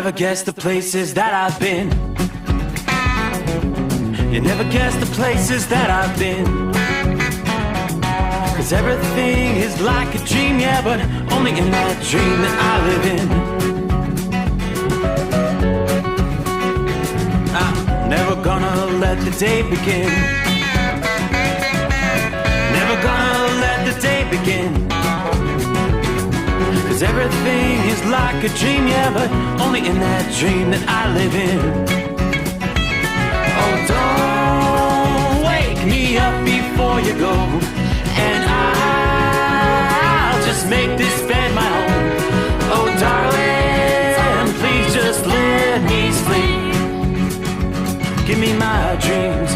never guess the places that I've been. You never guess the places that I've been. 'Cause everything is like a dream, yeah, but only in that dream that I live in. I'm never gonna let the day begin. Never gonna let the day begin. 'Cause everything is like a dream, yeah, but only in that dream that I live in. Oh, don't wake me up before you go, and I'll just make this bed my home. Oh, darling, please just let me sleep. Give me my dreams.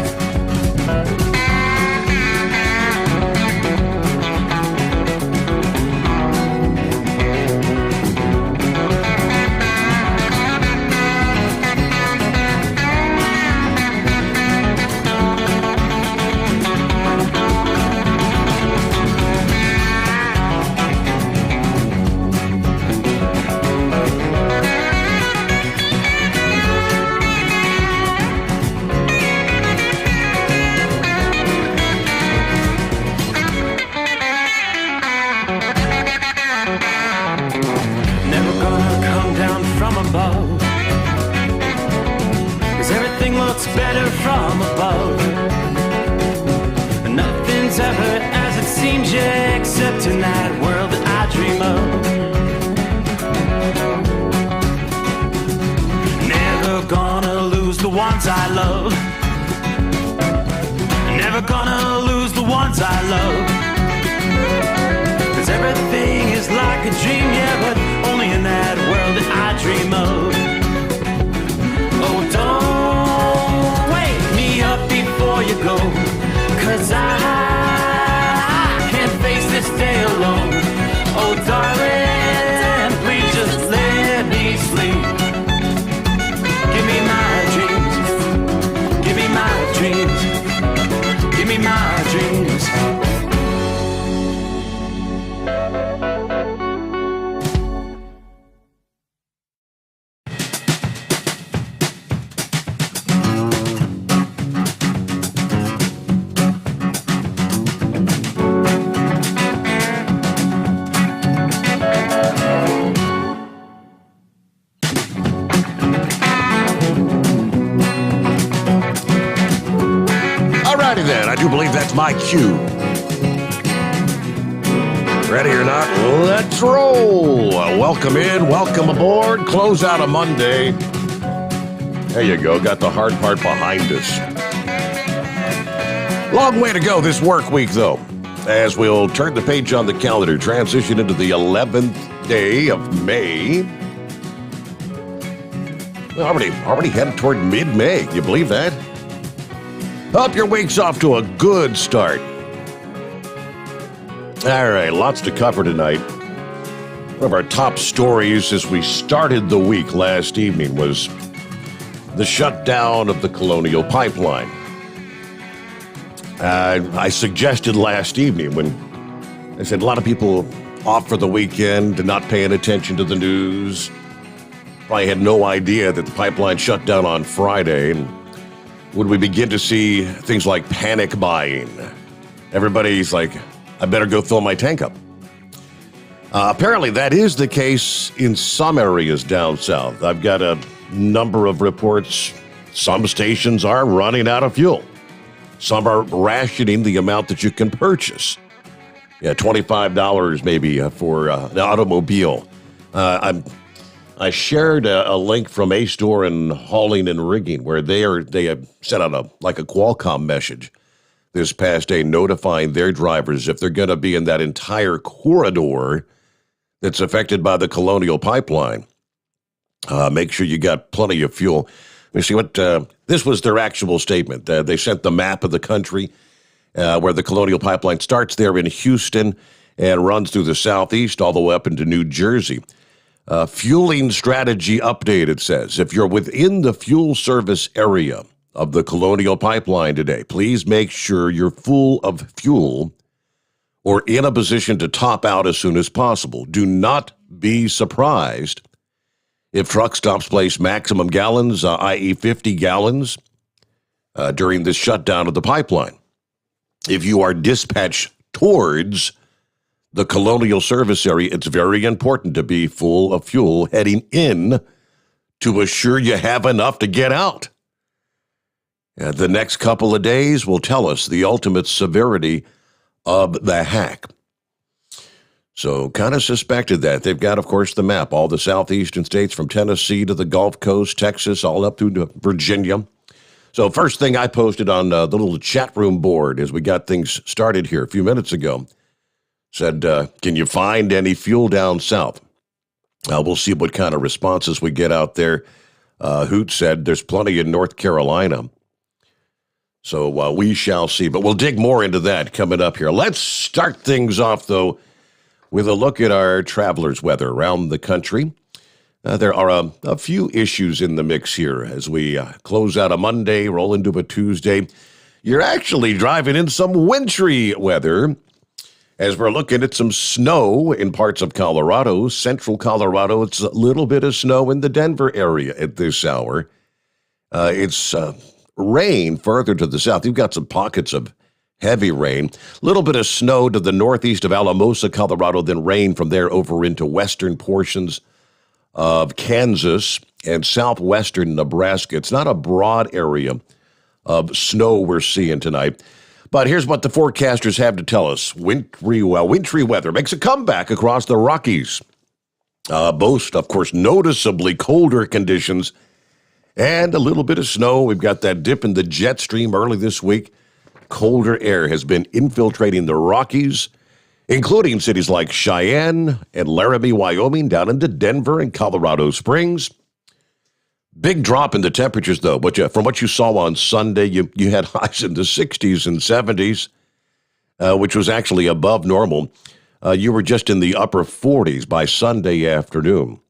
Better from above. Nothing's ever as it seems, yeah, except in that world that I dream of. Never gonna lose the ones I love. Never gonna lose the ones I love. 'Cause everything is like a dream, yeah, but only in that world that I dream of. Oh, don't up before you go, 'cause I can't face this day alone. Oh, darling, please just let me sleep. Give me my dreams. Give me my dreams. Give me my dreams. My cue. Ready or not, let's roll. Welcome in, welcome aboard. Close out a Monday. There you go, got the hard part behind us. Long way to go this work week, though, as we'll turn the page on the calendar, transition into the 11th day of May. We're already headed toward mid-May. Can you believe that? Hope your week's off to a good start. All right, lots to cover tonight. One of our top stories as we started the week last evening was the shutdown of the Colonial Pipeline. I suggested last evening when I said a lot of people off for the weekend, not paying attention to the news, probably had no idea that the pipeline shut down on Friday. And would we begin to see things like panic buying? Everybody's like, I better go fill my tank up. Apparently that is the case in some areas down south. I've got a number of reports. Some stations are running out of fuel. Some are rationing the amount that you can purchase. Yeah, $25 maybe for an automobile. I shared a link from A Store and Hauling and Rigging where they have sent out a Qualcomm message this past day notifying their drivers if they're going to be in that entire corridor that's affected by the Colonial Pipeline. Make sure you got plenty of fuel. Let me see what this was their actual statement. They sent the map of the country where the Colonial Pipeline starts there in Houston and runs through the southeast all the way up into New Jersey. Fueling strategy update, it says. If you're within the fuel service area of the Colonial Pipeline today, please make sure you're full of fuel or in a position to top out as soon as possible. Do not be surprised If truck stops place maximum gallons, i.e. 50 gallons, during this shutdown of the pipeline. If you are dispatched towards the Colonial Service area, it's very important to be full of fuel heading in to assure you have enough to get out. The next couple of days will tell us the ultimate severity of the hack. So kind of suspected that. They've got, of course, the map, all the southeastern states from Tennessee to the Gulf Coast, Texas, all up through Virginia. So first thing I posted on the little chat room board as we got things started here a few minutes ago, said, can you find any fuel down south? We'll see what kind of responses we get out there. Hoot said there's plenty in North Carolina. So we shall see. But we'll dig more into that coming up here. Let's start things off, though, with a look at our travelers' weather around the country. There are a few issues in the mix here as we close out a Monday, roll into a Tuesday. You're actually driving in some wintry weather as we're looking at some snow in parts of Colorado, central Colorado. It's a little bit of snow in the Denver area at this hour. It's rain further to the south. You've got some pockets of heavy rain. A little bit of snow to the northeast of Alamosa, Colorado, then rain from there over into western portions of Kansas and southwestern Nebraska. It's not a broad area of snow we're seeing tonight. But here's what the forecasters have to tell us. Wintry weather makes a comeback across the Rockies. Boast, of course, noticeably colder conditions and a little bit of snow. We've got that dip in the jet stream early this week. Colder air has been infiltrating the Rockies, including cities like Cheyenne and Laramie, Wyoming, down into Denver and Colorado Springs. Big drop in the temperatures, though. But from what you saw on Sunday, you had highs in the 60s and 70s, which was actually above normal. You were just in the upper 40s by Sunday afternoon.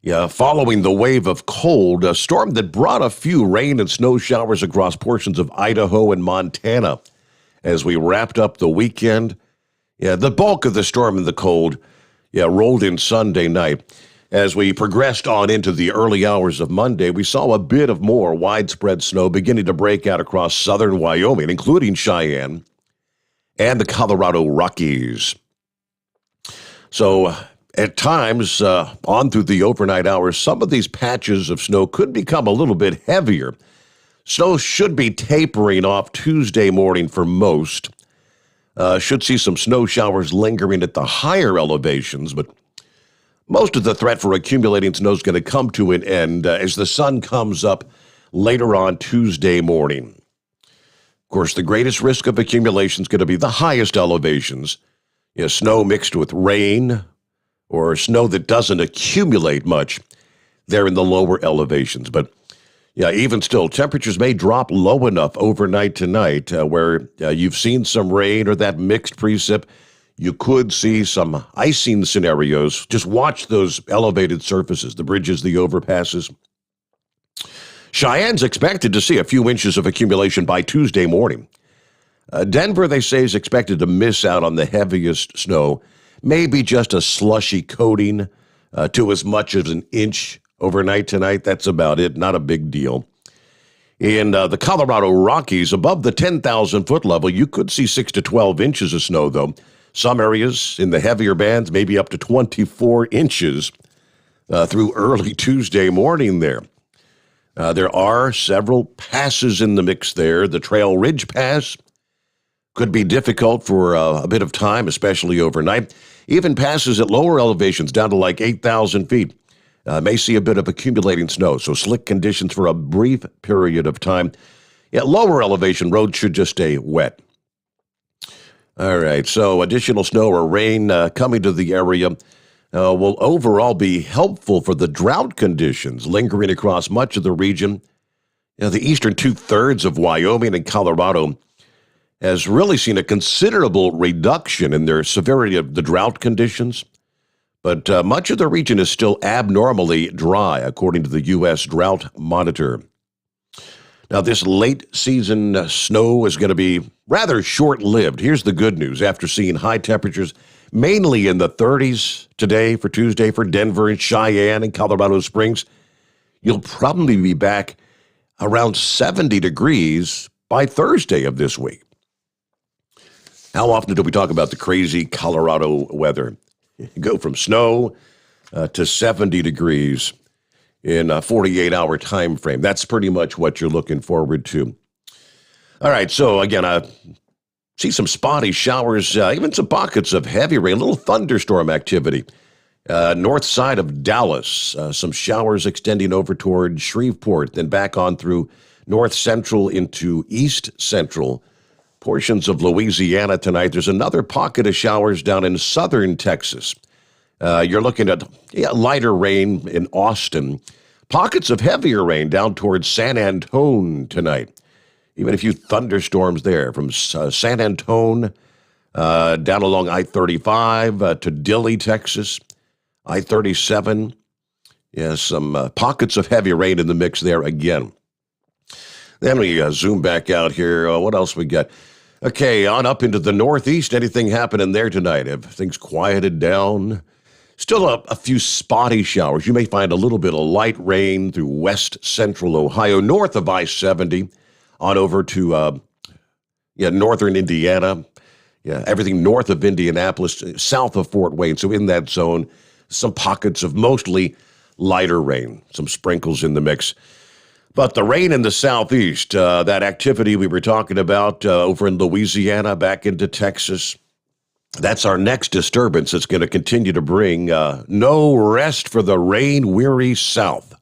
Yeah, following the wave of cold, a storm that brought a few rain and snow showers across portions of Idaho and Montana as we wrapped up the weekend. Yeah, the bulk of the storm and the cold, rolled in Sunday night. As we progressed on into the early hours of Monday, we saw a bit of more widespread snow beginning to break out across southern Wyoming, including Cheyenne and the Colorado Rockies. So at times, on through the overnight hours, some of these patches of snow could become a little bit heavier. Snow should be tapering off Tuesday morning for most. Should see some snow showers lingering at the higher elevations, but most of the threat for accumulating snow is going to come to an end as the sun comes up later on Tuesday morning. Of course, the greatest risk of accumulation is going to be the highest elevations. Snow mixed with rain or snow that doesn't accumulate much there in the lower elevations. But even still, temperatures may drop low enough overnight tonight where you've seen some rain or that mixed precip. You could see some icing scenarios. Just watch those elevated surfaces, the bridges, the overpasses. Cheyenne's expected to see a few inches of accumulation by Tuesday morning. Denver, they say, is expected to miss out on the heaviest snow, maybe just a slushy coating to as much as an inch overnight tonight. That's about it. Not a big deal. In the Colorado Rockies, above the 10,000-foot level, you could see 6 to 12 inches of snow, though. Some areas in the heavier bands, maybe up to 24 inches through early Tuesday morning there. There are several passes in the mix there. The Trail Ridge Pass could be difficult for a bit of time, especially overnight. Even passes at lower elevations down to like 8,000 feet may see a bit of accumulating snow, so slick conditions for a brief period of time. At lower elevation, roads should just stay wet. All right, so additional snow or rain coming to the area will overall be helpful for the drought conditions lingering across much of the region. The eastern two-thirds of Wyoming and Colorado has really seen a considerable reduction in their severity of the drought conditions, but much of the region is still abnormally dry, according to the U.S. Drought Monitor. Now, this late-season snow is going to be rather short-lived. Here's the good news. After seeing high temperatures Mainly in the 30s today for Tuesday for Denver and Cheyenne and Colorado Springs. You'll probably be back around 70 degrees by Thursday of this week. How often do we talk about the crazy Colorado weather? You go from snow to 70 degrees in a 48-hour time frame. That's pretty much what you're looking forward to. All right, so again, see some spotty showers, even some pockets of heavy rain, a little thunderstorm activity. North side of Dallas, some showers extending over toward Shreveport, then back on through north central into east central. Portions of Louisiana tonight. There's another pocket of showers down in southern Texas. You're looking at lighter rain in Austin. Pockets of heavier rain down towards San Antone tonight. Even a few thunderstorms there from San Antone down along I-35 to Dilley, Texas. I-37. Yeah, some pockets of heavy rain in the mix there again. Then we zoom back out here. What else we got? Okay, on up into the northeast. Anything happening there tonight? Have things quieted down? Still a few spotty showers. You may find a little bit of light rain through west central Ohio, north of I-70, on over to northern Indiana. Yeah, everything north of Indianapolis, south of Fort Wayne. So in that zone, some pockets of mostly lighter rain, some sprinkles in the mix. But the rain in the southeast, that activity we were talking about over in Louisiana, back into Texas, that's our next disturbance that's going to continue to bring no rest for the rain-weary South.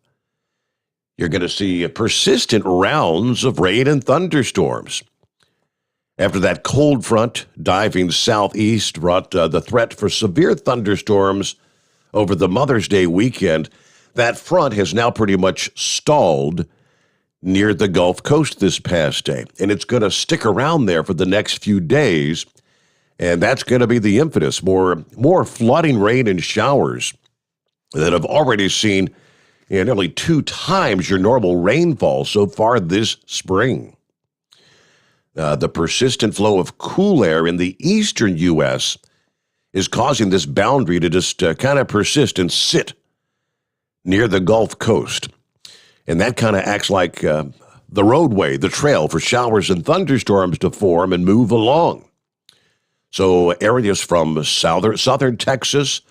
You're going to see persistent rounds of rain and thunderstorms. After that cold front diving southeast brought the threat for severe thunderstorms over the Mother's Day weekend, that front has now pretty much stalled near the Gulf Coast this past day. And it's going to stick around there for the next few days. And that's going to be the impetus. More flooding rain and showers that have already seen nearly 2 times your normal rainfall so far this spring. The persistent flow of cool air in the eastern U.S. is causing this boundary to just kind of persist and sit near the Gulf Coast. And that kind of acts like the roadway, the trail for showers and thunderstorms to form and move along. So areas from southern Texas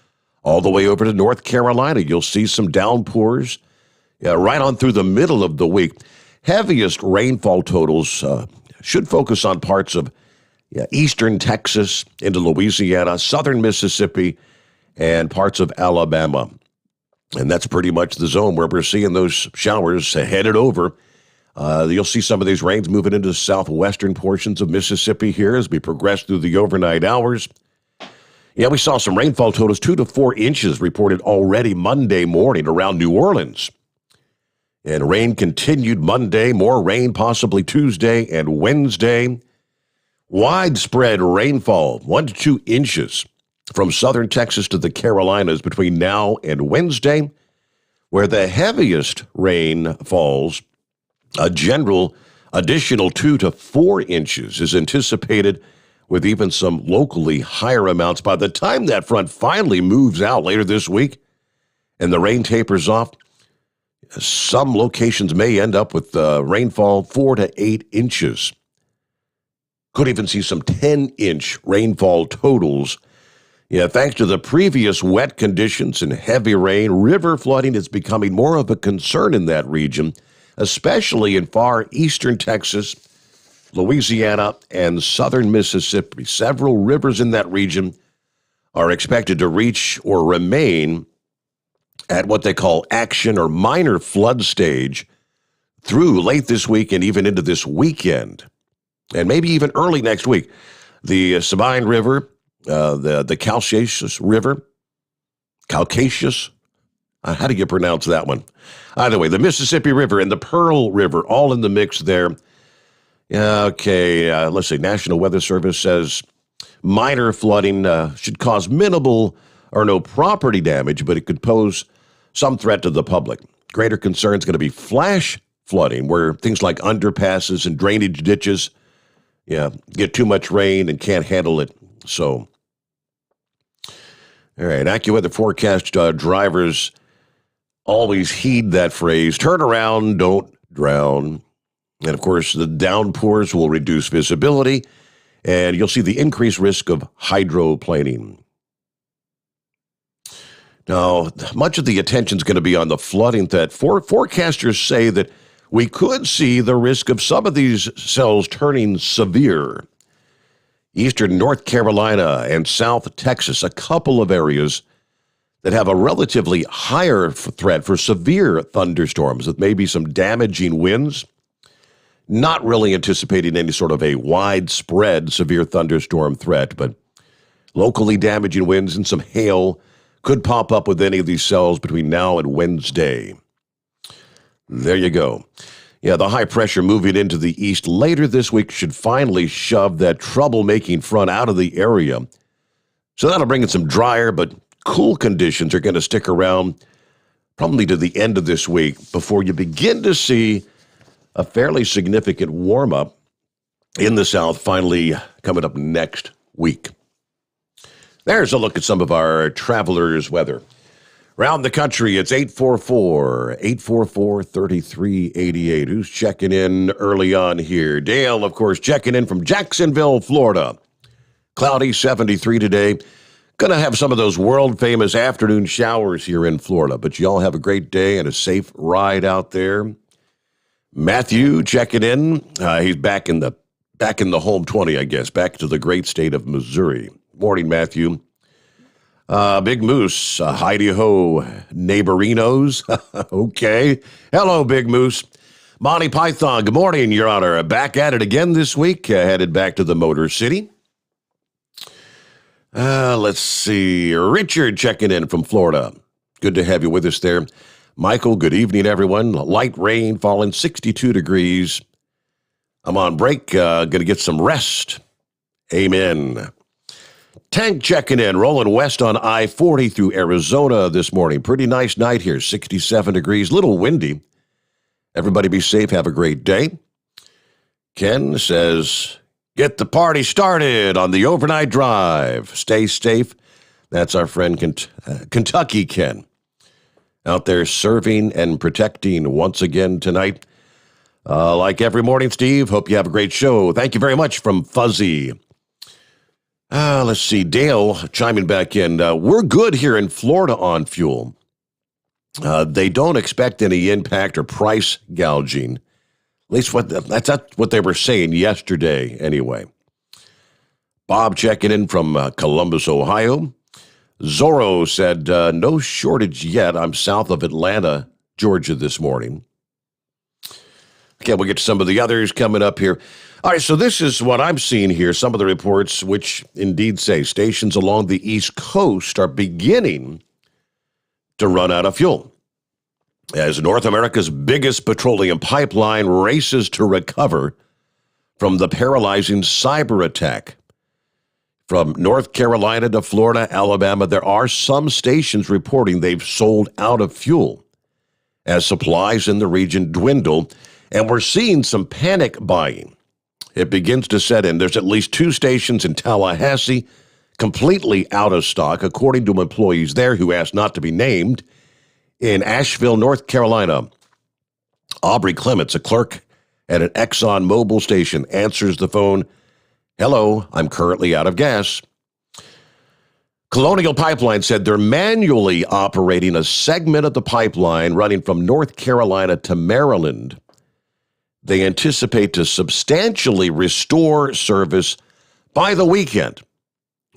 all the way over to North Carolina, you'll see some downpours right on through the middle of the week. Heaviest rainfall totals should focus on parts of eastern Texas into Louisiana, southern Mississippi, and parts of Alabama. And that's pretty much the zone where we're seeing those showers headed over. You'll see some of these rains moving into the southwestern portions of Mississippi here as we progress through the overnight hours. Yeah, we saw some rainfall totals, 2 to 4 inches reported already Monday morning around New Orleans. And rain continued Monday, more rain possibly Tuesday and Wednesday. Widespread rainfall, 1 to 2 inches from southern Texas to the Carolinas between now and Wednesday, where the heaviest rain falls, a general additional 2 to 4 inches is anticipated, with even some locally higher amounts by the time that front finally moves out later this week and the rain tapers off. Some locations may end up with rainfall 4 to 8 inches. Could even see some 10-inch rainfall totals. Yeah, thanks to the previous wet conditions and heavy rain, river flooding is becoming more of a concern in that region, especially in far eastern Texas, Louisiana, and southern Mississippi. Several rivers in that region are expected to reach or remain at what they call action or minor flood stage through late this week and even into this weekend, and maybe even early next week. The Sabine River, the Calcareous River, how do you pronounce that one? Either way, the Mississippi River and the Pearl River, all in the mix there. Okay, let's see. National Weather Service says minor flooding should cause minimal or no property damage, but it could pose some threat to the public. Greater concern is going to be flash flooding, where things like underpasses and drainage ditches get too much rain and can't handle it. So All right, AccuWeather forecast drivers always heed that phrase, turn around, don't drown. And of course, the downpours will reduce visibility, and you'll see the increased risk of hydroplaning. Now, much of the attention is going to be on the flooding that forecasters say that we could see the risk of some of these cells turning severe. Eastern North Carolina and South Texas, a couple of areas that have a relatively higher threat for severe thunderstorms with maybe some damaging winds. Not really anticipating any sort of a widespread severe thunderstorm threat, but locally damaging winds and some hail could pop up with any of these cells between now and Wednesday. There you go. Yeah, the high pressure moving into the east later this week should finally shove that troublemaking front out of the area. So that'll bring in some drier but cool conditions are going to stick around probably to the end of this week before you begin to see a fairly significant warm-up in the south finally coming up next week. There's a look at some of our travelers' weather. Around the country, it's 844-3388. Who's checking in early on here? Dale, of course, checking in from Jacksonville, Florida. Cloudy, 73 today. Going to have some of those world-famous afternoon showers here in Florida, but you all have a great day and a safe ride out there. Matthew checking in. He's back in the home 20, I guess, back to the great state of Missouri. Morning, Matthew. Big Moose, Heidi-ho, neighborinos. Okay. Hello, Big Moose. Monty Python, good morning, Your Honor. Back at it again this week, headed back to the Motor City. Let's see. Richard checking in from Florida. Good to have you with us there. Michael, good evening, everyone. Light rain falling, 62 degrees. I'm on break, going to get some rest. Amen. Tank checking in, rolling west on I-40 through Arizona this morning. Pretty nice night here, 67 degrees, little windy. Everybody be safe, have a great day. Ken says, get the party started on the overnight drive. Stay safe. That's our friend Kentucky Ken. Out there serving and protecting once again tonight. Like every morning, Steve, hope you have a great show. Thank you very much from Fuzzy. Let's see, Dale chiming back in. We're good here in Florida on fuel. They don't expect any impact or price gouging. At least that's what they were saying yesterday anyway. Bob checking in from Columbus, Ohio. Zorro said, no shortage yet. I'm south of Atlanta, Georgia this morning. Okay, we'll get to some of the others coming up here. All right, so this is what I'm seeing here. Some of the reports which indeed say stations along the East Coast are beginning to run out of fuel as North America's biggest petroleum pipeline races to recover from the paralyzing cyber attack. From North Carolina to Florida, Alabama, there are some stations reporting they've sold out of fuel as supplies in the region dwindle, and we're seeing some panic buying. It begins to set in. There's at least 2 stations in Tallahassee completely out of stock, according to employees there who asked not to be named. In Asheville, North Carolina, Aubrey Clements, a clerk at an Exxon Mobil station, answers the phone. Hello, I'm currently out of gas. Colonial Pipeline said they're manually operating a segment of the pipeline running from North Carolina to Maryland. They anticipate to substantially restore service by the weekend.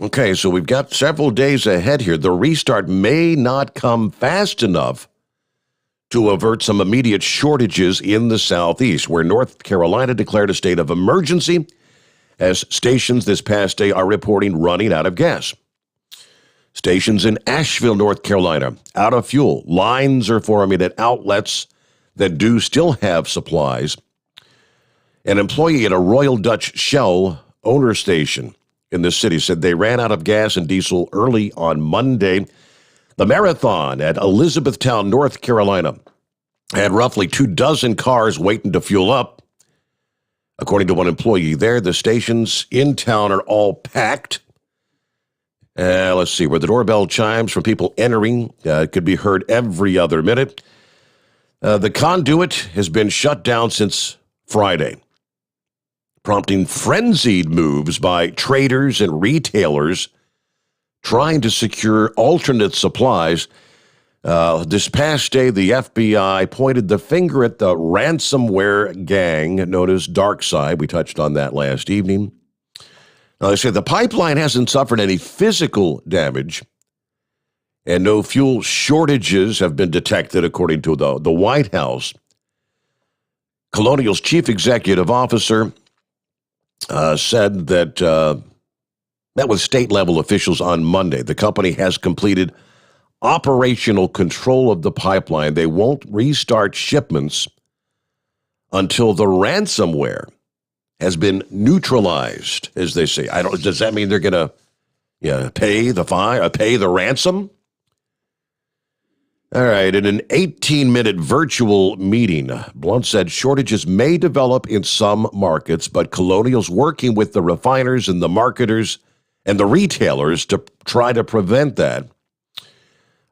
Okay, so we've got several days ahead here. The restart may not come fast enough to avert some immediate shortages in the southeast, where North Carolina declared a state of emergency as stations this past day are reporting running out of gas. Stations in Asheville, North Carolina, out of fuel. Lines are forming at outlets that do still have supplies. An employee at a Royal Dutch Shell owner station in the city said they ran out of gas and diesel early on Monday. The Marathon at Elizabethtown, North Carolina, had roughly 24 cars waiting to fuel up. According to one employee there, the stations in town are all packed. Let's see, where the doorbell chimes from people entering could be heard every other minute. The conduit has been shut down since Friday, prompting frenzied moves by traders and retailers trying to secure alternate supplies. This past day, the FBI pointed the finger at the ransomware gang known as DarkSide. We touched on that last evening. Now, they say the pipeline hasn't suffered any physical damage, and no fuel shortages have been detected, according to the White House. Colonial's chief executive officer said that met with state-level officials on Monday. The company has completed operational control of the pipeline. They won't restart shipments until the ransomware has been neutralized, as they say. Does that mean they're going to pay the fine, pay the ransom? All right, in an 18-minute virtual meeting, Blunt said shortages may develop in some markets, but Colonial's working with the refiners and the marketers and the retailers to try to prevent that.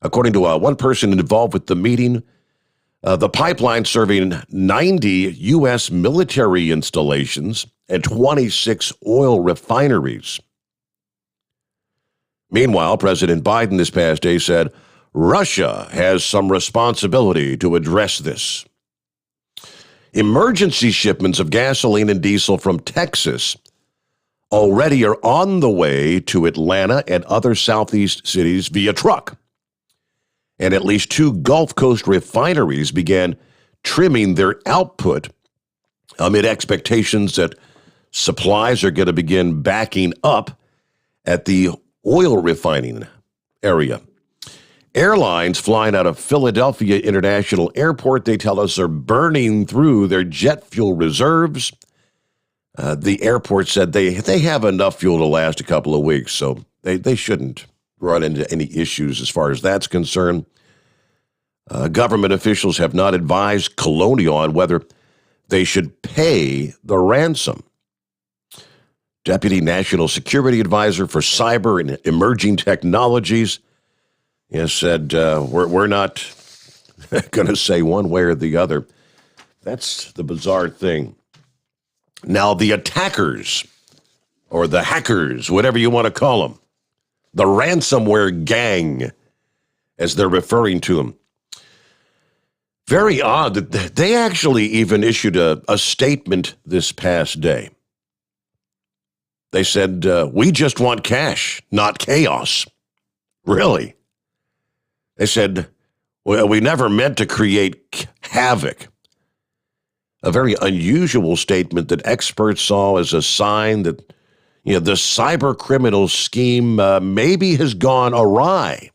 According to one person involved with the meeting, the pipeline serving 90 U.S. military installations and 26 oil refineries. Meanwhile, President Biden this past day said Russia has some responsibility to address this. Emergency shipments of gasoline and diesel from Texas already are on the way to Atlanta and other southeast cities via truck. And at least 2 Gulf Coast refineries began trimming their output amid expectations that supplies are going to begin backing up at the oil refining area. Airlines flying out of Philadelphia International Airport, they tell us, are burning through their jet fuel reserves. The airport said they have enough fuel to last a couple of weeks, so they shouldn't run into any issues as far as that's concerned. Government officials have not advised Colonial on whether they should pay the ransom. Deputy National Security Advisor for Cyber and Emerging Technologies said, we're not going to say one way or the other. That's the bizarre thing. Now, the attackers, or the hackers, whatever you want to call them, the ransomware gang, as they're referring to them. Very odd that they actually even issued a statement this past day. They said, we just want cash, not chaos. Really? They said, well, we never meant to create havoc. A very unusual statement that experts saw as a sign that the cyber criminal scheme maybe has gone awry.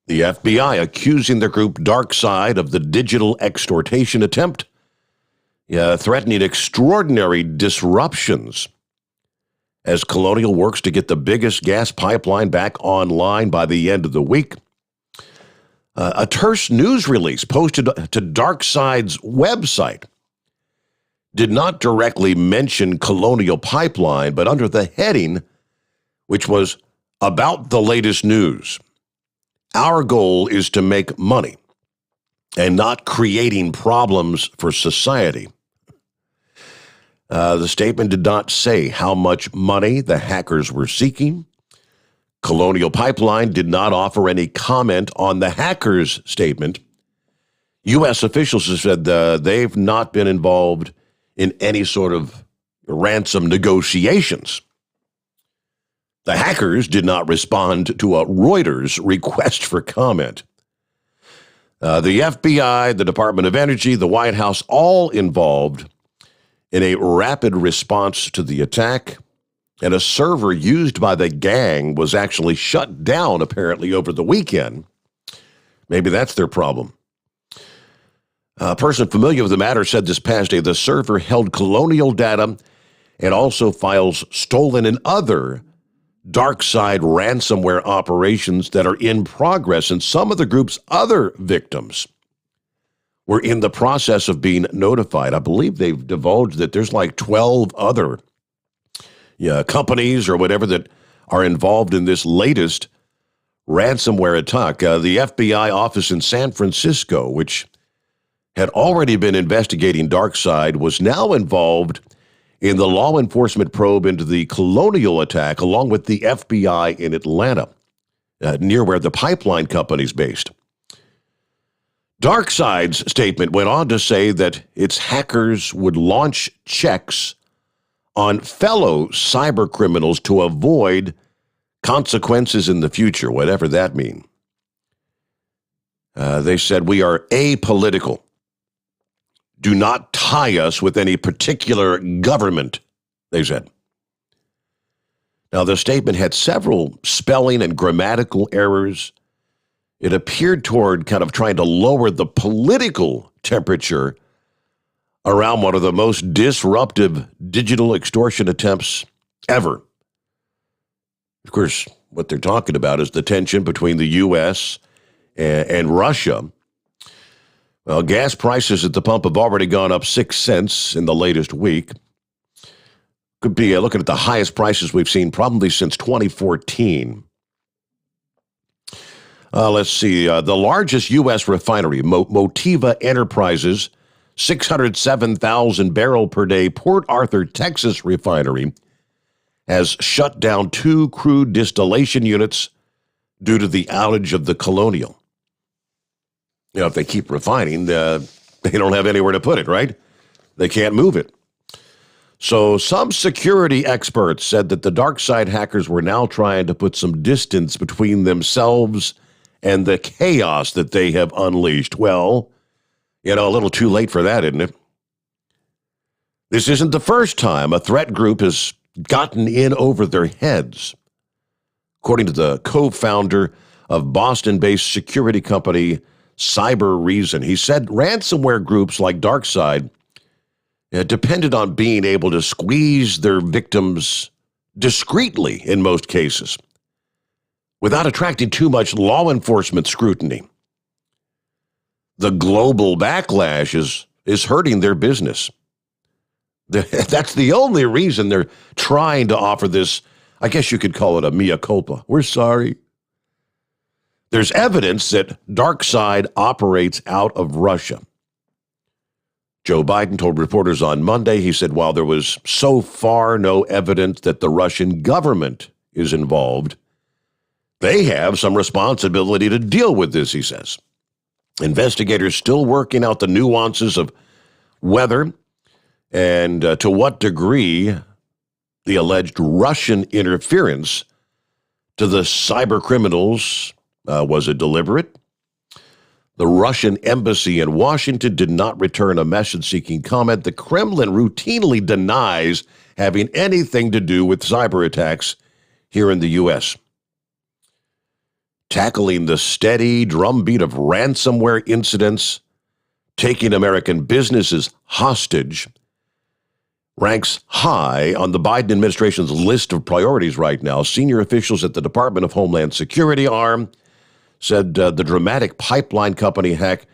The FBI accusing the group DarkSide of the digital extortation attempt, threatening extraordinary disruptions as Colonial works to get the biggest gas pipeline back online by the end of the week. A terse news release posted to DarkSide's website did not directly mention Colonial Pipeline, but under the heading, which was about the latest news. Our goal is to make money and not creating problems for society. The statement did not say how much money the hackers were seeking. Colonial Pipeline did not offer any comment on the hackers' statement. U.S. officials have said they've not been involved in any sort of ransom negotiations. The hackers did not respond to a Reuters request for comment. The FBI, the Department of Energy, the White House, all involved in a rapid response to the attack, and a server used by the gang was actually shut down, apparently, over the weekend. Maybe that's their problem. A person familiar with the matter said this past day the server held Colonial data and also files stolen in other DarkSide ransomware operations that are in progress, and some of the group's other victims were in the process of being notified. I believe they've divulged that there's like 12 other companies or whatever that are involved in this latest ransomware attack. The FBI office in San Francisco, which had already been investigating DarkSide, was now involved in the law enforcement probe into the Colonial attack, along with the FBI in Atlanta, near where the pipeline company's based. DarkSide's statement went on to say that its hackers would launch checks on fellow cyber criminals to avoid consequences in the future, whatever that means. They said, "We are apolitical. Do not tie us with any particular government," they said. Now, the statement had several spelling and grammatical errors. It appeared toward kind of trying to lower the political temperature around one of the most disruptive digital extortion attempts ever. Of course, what they're talking about is the tension between the U.S. and Russia. Well, gas prices at the pump have already gone up 6 cents in the latest week. Could be looking at the highest prices we've seen probably since 2014. Let's see. The largest U.S. refinery, Motiva Enterprises, 607,000 barrel per day Port Arthur, Texas refinery, has shut down 2 crude distillation units due to the outage of the Colonial. You know, if they keep refining, they don't have anywhere to put it, right? They can't move it. So some security experts said that the DarkSide hackers were now trying to put some distance between themselves and the chaos that they have unleashed. Well, a little too late for that, isn't it? This isn't the first time a threat group has gotten in over their heads. According to the co-founder of Boston-based security company Cyber Reason, he said ransomware groups like DarkSide depended on being able to squeeze their victims discreetly in most cases, without attracting too much law enforcement scrutiny. The global backlash is hurting their business. That's the only reason they're trying to offer this. I guess you could call it a mea culpa. We're sorry. There's evidence that DarkSide operates out of Russia. Joe Biden told reporters on Monday, he said, while there was so far no evidence that the Russian government is involved, they have some responsibility to deal with this, he says. Investigators still working out the nuances of whether and to what degree the alleged Russian interference to the cyber criminals was it deliberate. The Russian embassy in Washington did not return a message-seeking comment. The Kremlin routinely denies having anything to do with cyber attacks here in the U.S. Tackling the steady drumbeat of ransomware incidents, taking American businesses hostage, ranks high on the Biden administration's list of priorities right now. Senior officials at the Department of Homeland Security arm said the dramatic pipeline company hack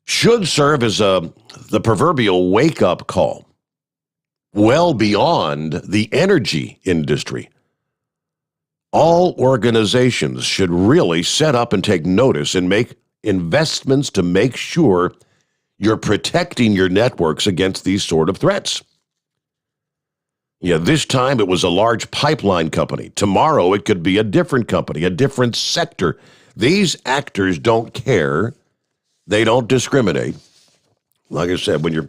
should serve as the proverbial wake-up call, well beyond the energy industry. All organizations should really set up and take notice and make investments to make sure you're protecting your networks against these sort of threats. Yeah, this time it was a large pipeline company. Tomorrow it could be a different company, a different sector. These actors don't care. They don't discriminate. Like I said, when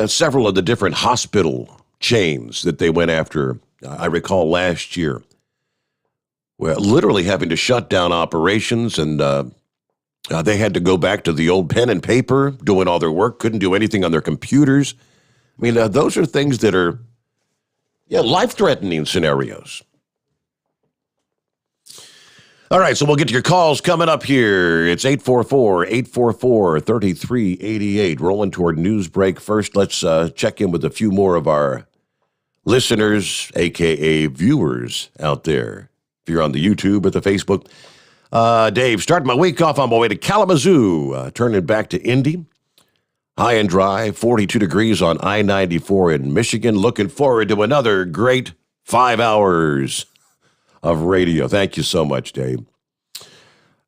several of the different hospital chains that they went after, I recall last year, well, literally having to shut down operations, and they had to go back to the old pen and paper, doing all their work, couldn't do anything on their computers. I mean, those are things that are life-threatening scenarios. All right, so we'll get to your calls coming up here. It's 844-844-3388. Rolling toward news break. First, let's check in with a few more of our listeners, a.k.a. viewers out there. If you're on the YouTube or the Facebook. Dave, starting my week off on my way to Kalamazoo, turning back to Indy. High and dry, 42 degrees on I-94 in Michigan. Looking forward to another great 5 hours of radio. Thank you so much, Dave.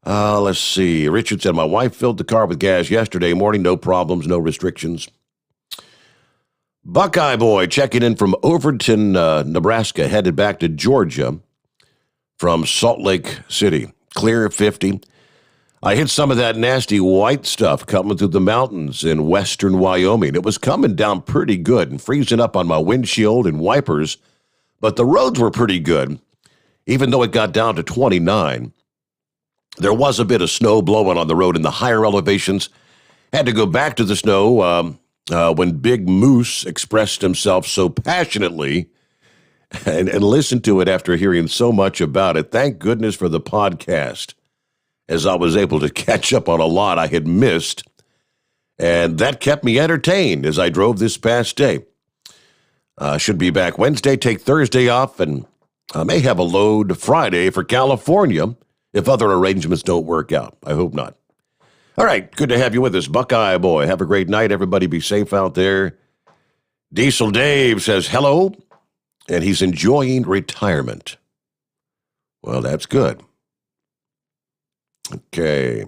Let's see. Richard said, my wife filled the car with gas yesterday morning. No problems, no restrictions. Buckeye Boy checking in from Overton, Nebraska, headed back to Georgia from Salt Lake City. Clear 50. I hit some of that nasty white stuff coming through the mountains in western Wyoming. It was coming down pretty good and freezing up on my windshield and wipers, but the roads were pretty good, even though it got down to 29. There was a bit of snow blowing on the road in the higher elevations. Had to go back to the snow when Big Moose expressed himself so passionately and listened to it after hearing so much about it. Thank goodness for the podcast, as I was able to catch up on a lot I had missed, and that kept me entertained as I drove this past day. Should be back Wednesday, take Thursday off, and I may have a load Friday for California if other arrangements don't work out. I hope not. All right, good to have you with us, Buckeye Boy. Have a great night. Everybody be safe out there. Diesel Dave says hello, and he's enjoying retirement. Well, that's good. Okay.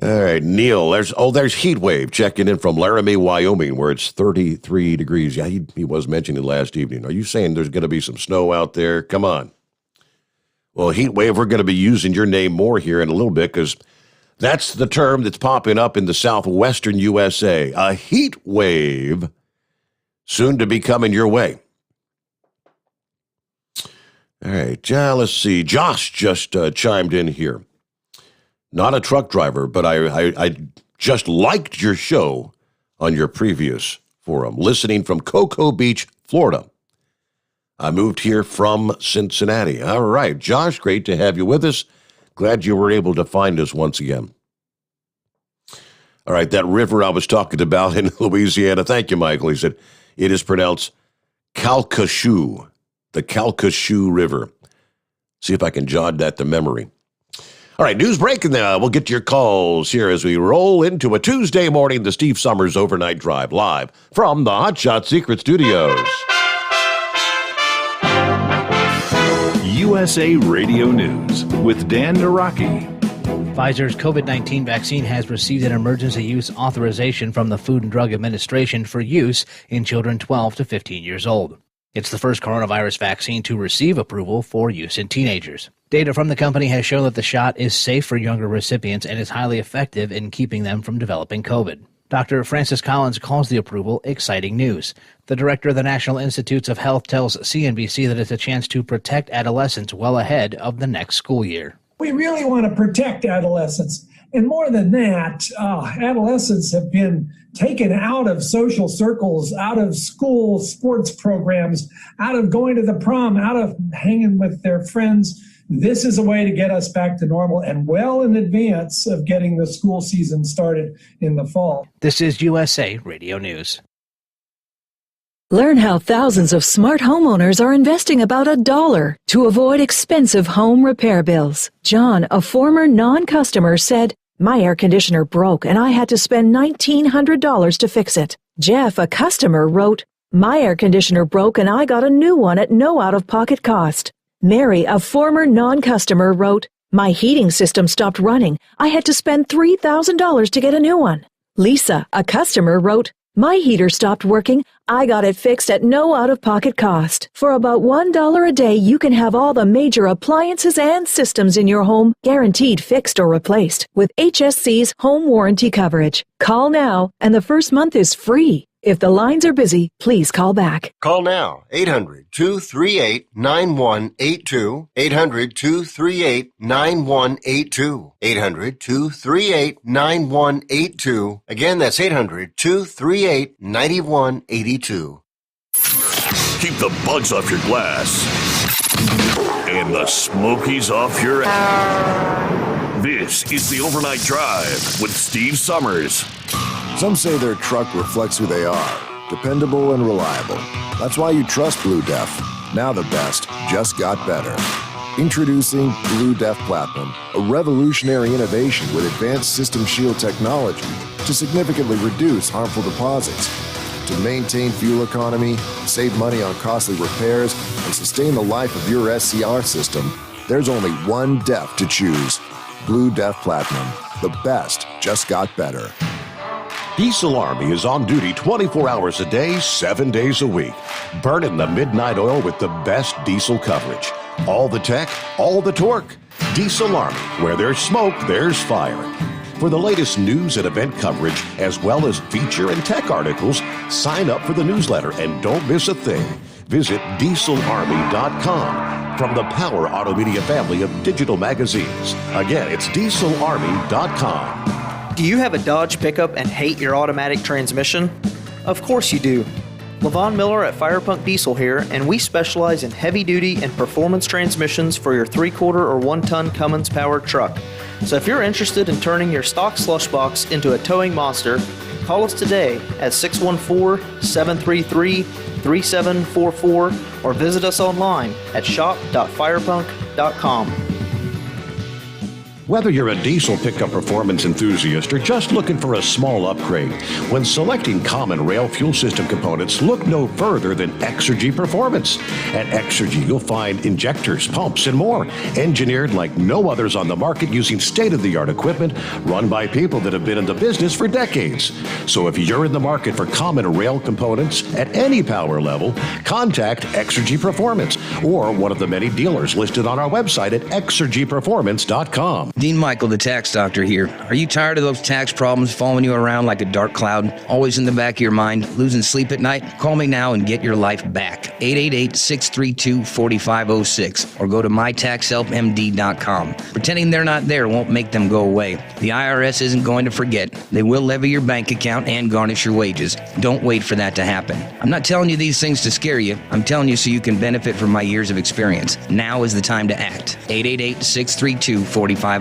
All right, Neil, there's Heat Wave checking in from Laramie, Wyoming, where it's 33 degrees. Yeah, he was mentioning last evening. Are you saying there's going to be some snow out there? Come on. Well, Heat Wave, we're going to be using your name more here in a little bit because that's the term that's popping up in the southwestern USA. A heat wave soon to be coming your way. All right, let's see. Josh just chimed in here. Not a truck driver, but I just liked your show on your previous forum, listening from Cocoa Beach, Florida. I moved here from Cincinnati. All right, Josh, great to have you with us. Glad you were able to find us once again. All right, that river I was talking about in Louisiana, thank you, Michael. He said it is pronounced Calcasieu, the Calcasieu River. See if I can jog that to memory. All right, news breaking now. We'll get to your calls here as we roll into a Tuesday morning, the Steve Sommers Overnight Drive, live from the Hot Shot Secret Studios. USA Radio News with Dan Naraki. Pfizer's COVID-19 vaccine has received an emergency use authorization from the Food and Drug Administration for use in children 12 to 15 years old. It's the first coronavirus vaccine to receive approval for use in teenagers. Data from the company has shown that the shot is safe for younger recipients and is highly effective in keeping them from developing COVID. Dr. Francis Collins calls the approval exciting news. The director of the National Institutes of Health tells CNBC that it's a chance to protect adolescents well ahead of the next school year. We really want to protect adolescents. And more than that, adolescents have been taken out of social circles, out of school sports programs, out of going to the prom, out of hanging with their friends. This is a way to get us back to normal and well in advance of getting the school season started in the fall. This is USA Radio News. Learn how thousands of smart homeowners are investing about $1 to avoid expensive home repair bills. John, a former non-customer, said, "My air conditioner broke and I had to spend $1,900 to fix it." Jeff, a customer, wrote, "My air conditioner broke and I got a new one at no out-of-pocket cost." Mary, a former non-customer, wrote, "My heating system stopped running. I had to spend $3,000 to get a new one." Lisa, a customer, wrote, "My heater stopped working. I got it fixed at no out-of-pocket cost." For about $1 a day, you can have all the major appliances and systems in your home guaranteed fixed or replaced with HSC's home warranty coverage. Call now, and the first month is free. If the lines are busy, please call back. Call now, 800-238-9182, 800-238-9182, 800-238-9182. Again, that's 800-238-9182. Keep the bugs off your glass and the smokies off your ass. This is the Overnight Drive with Steve Sommers. Some say their truck reflects who they are, dependable and reliable. That's why you trust Blue Def. Now the best just got better. Introducing Blue Def Platinum, a revolutionary innovation with advanced System Shield technology to significantly reduce harmful deposits. To maintain fuel economy, save money on costly repairs, and sustain the life of your SCR system, there's only one DEF to choose. Blue DEF Platinum. The best just got better. Diesel Army is on duty 24 hours a day, 7 days a week. Burning the midnight oil with the best diesel coverage. All the tech, all the torque. Diesel Army, where there's smoke, there's fire. For the latest news and event coverage, as well as feature and tech articles, sign up for the newsletter and don't miss a thing. Visit dieselarmy.com from the Power Auto Media family of digital magazines. Again, it's dieselarmy.com. Do you have a Dodge pickup and hate your automatic transmission? Of course you do. Levon Miller at Firepunk Diesel here, and we specialize in heavy-duty and performance transmissions for your 3-quarter or 1-ton Cummins powered truck. So if you're interested in turning your stock slush box into a towing monster, call us today at 614-733-3744 or visit us online at shop.firepunk.com. Whether you're a diesel pickup performance enthusiast or just looking for a small upgrade, when selecting common rail fuel system components, look no further than Exergy Performance. At Exergy, you'll find injectors, pumps, and more, engineered like no others on the market using state-of-the-art equipment run by people that have been in the business for decades. So if you're in the market for common rail components at any power level, contact Exergy Performance or one of the many dealers listed on our website at exergyperformance.com. Dean Michael, the tax doctor here. Are you tired of those tax problems following you around like a dark cloud, always in the back of your mind, losing sleep at night? Call me now and get your life back. 888-632-4506 or go to mytaxhelpmd.com. Pretending they're not there won't make them go away. The IRS isn't going to forget. They will levy your bank account and garnish your wages. Don't wait for that to happen. I'm not telling you these things to scare you. I'm telling you so you can benefit from my years of experience. Now is the time to act. 888-632-4506.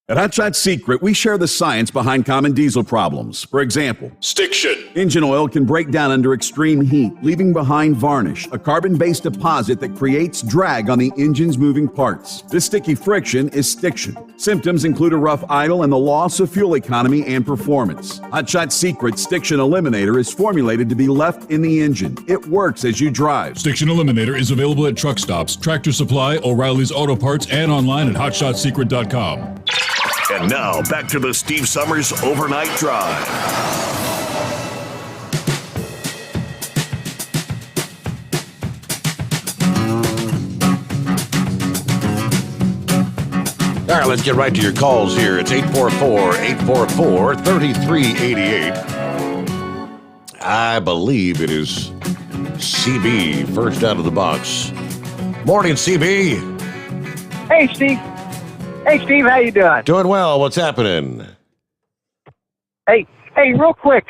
At Hot Shot Secret, we share the science behind common diesel problems. For example, stiction. Engine oil can break down under extreme heat, leaving behind varnish, a carbon-based deposit that creates drag on the engine's moving parts. This sticky friction is stiction. Symptoms include a rough idle and the loss of fuel economy and performance. Hot Shot Secret Stiction Eliminator is formulated to be left in the engine. It works as you drive. Stiction Eliminator is available at truck stops, Tractor Supply, O'Reilly's Auto Parts, and online at hotshotsecret.com. And now, back to the Steve Sommers Overnight Drive. All right, let's get right to your calls here. It's 844-844-3388. I believe it is CB first out of the box. Morning, CB. Hey, Steve. Hey, Steve, how you doing? Doing well. What's happening? Hey, real quick.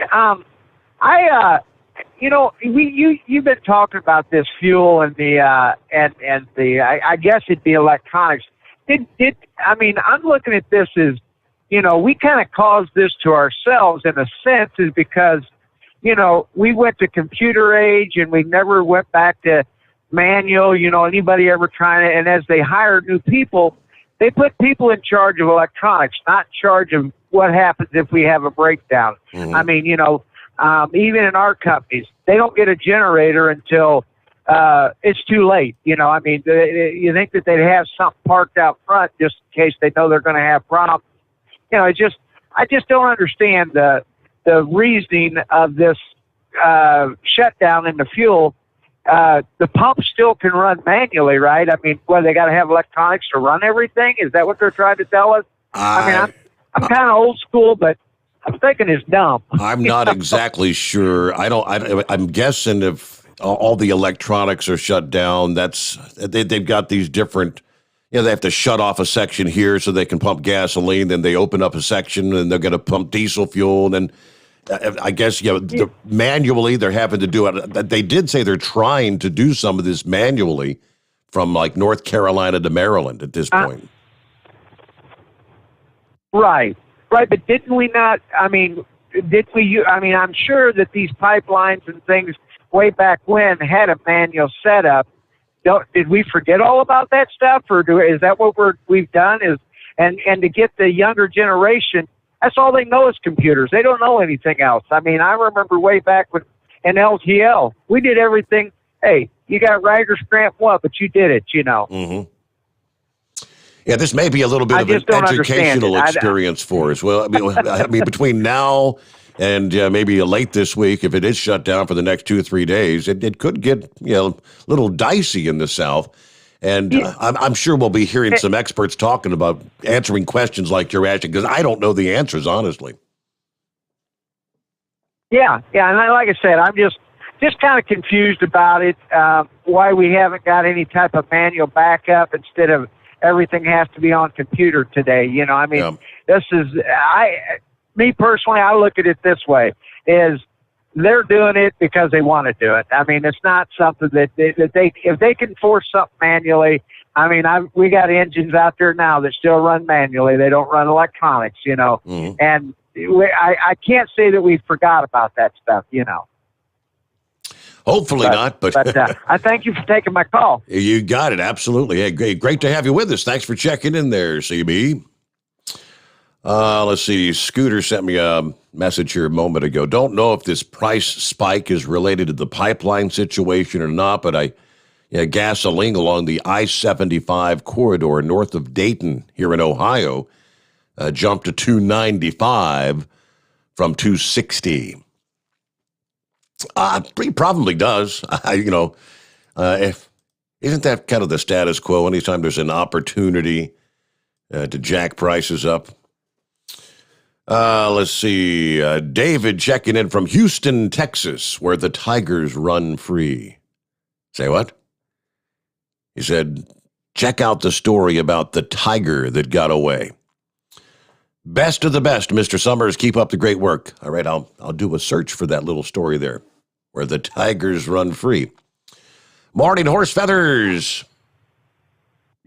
You've been talking about this fuel and the I guess it'd be electronics. I'm looking at this as, we kind of caused this to ourselves in a sense, is because, we went to computer age and we never went back to manual. Anybody ever trying to? And as they hire new people, they put people in charge of electronics, not in charge of what happens if we have a breakdown. Mm-hmm. Even in our companies, they don't get a generator until it's too late. You think that they'd have something parked out front just in case they know they're going to have problems. I just don't understand the reasoning of this shutdown in the fuel. The pump still can run manually, right? They got to have electronics to run everything? Is that what they're trying to tell us? I'm kind of old school, but I'm thinking it's dumb. I'm not exactly sure. I'm guessing if all the electronics are shut down, they've got these different, they have to shut off a section here so they can pump gasoline, then they open up a section and they're going to pump diesel fuel, and then I guess, manually they're having to do it. They did say they're trying to do some of this manually from like North Carolina to Maryland at this point. Right. But didn't we not, I'm sure that these pipelines and things way back when had a manual setup. Did we forget all about that stuff, or is that what we've done? And to get the younger generation That's all they know is computers. They don't know anything else. I mean, I remember way back when in LTL, we did everything. Hey, you got writer's cramp, what? But you did it, Mm-hmm. Yeah, this may be a little bit of an educational experience for us. Well, I mean, between now and maybe late this week, if it is shut down for the next 2 or 3 days, it could get a little dicey in the South. And I'm sure we'll be hearing some experts talking about answering questions like you're asking, because I don't know the answers, honestly. Yeah, and like I said, I'm just kind of confused about it. Why we haven't got any type of manual backup instead of everything has to be on computer today. I mean, this is me personally. I look at it this way: is they're doing it because they want to do it. I mean, it's not something that they if they can force something manually. I mean, we got engines out there now that still run manually. They don't run electronics, Mm-hmm. and I can't say that we forgot about that stuff, Hopefully not, but I thank you for taking my call. You got it, absolutely. Hey, great to have you with us. Thanks for checking in there, CB. Let's see. Scooter sent me a message here a moment ago. Don't know if this price spike is related to the pipeline situation or not, but gasoline along the I-75 corridor north of Dayton here in Ohio jumped to $2.95 from $2.60. He probably does. If isn't that kind of the status quo? Anytime there's an opportunity to jack prices up. Let's see. David checking in from Houston, Texas, where the Tigers run free. Say what? He said, check out the story about the tiger that got away. Best of the best, Mr. Sommers. Keep up the great work. All right, I'll do a search for that little story there, where the Tigers run free. Morning, Horse Feathers.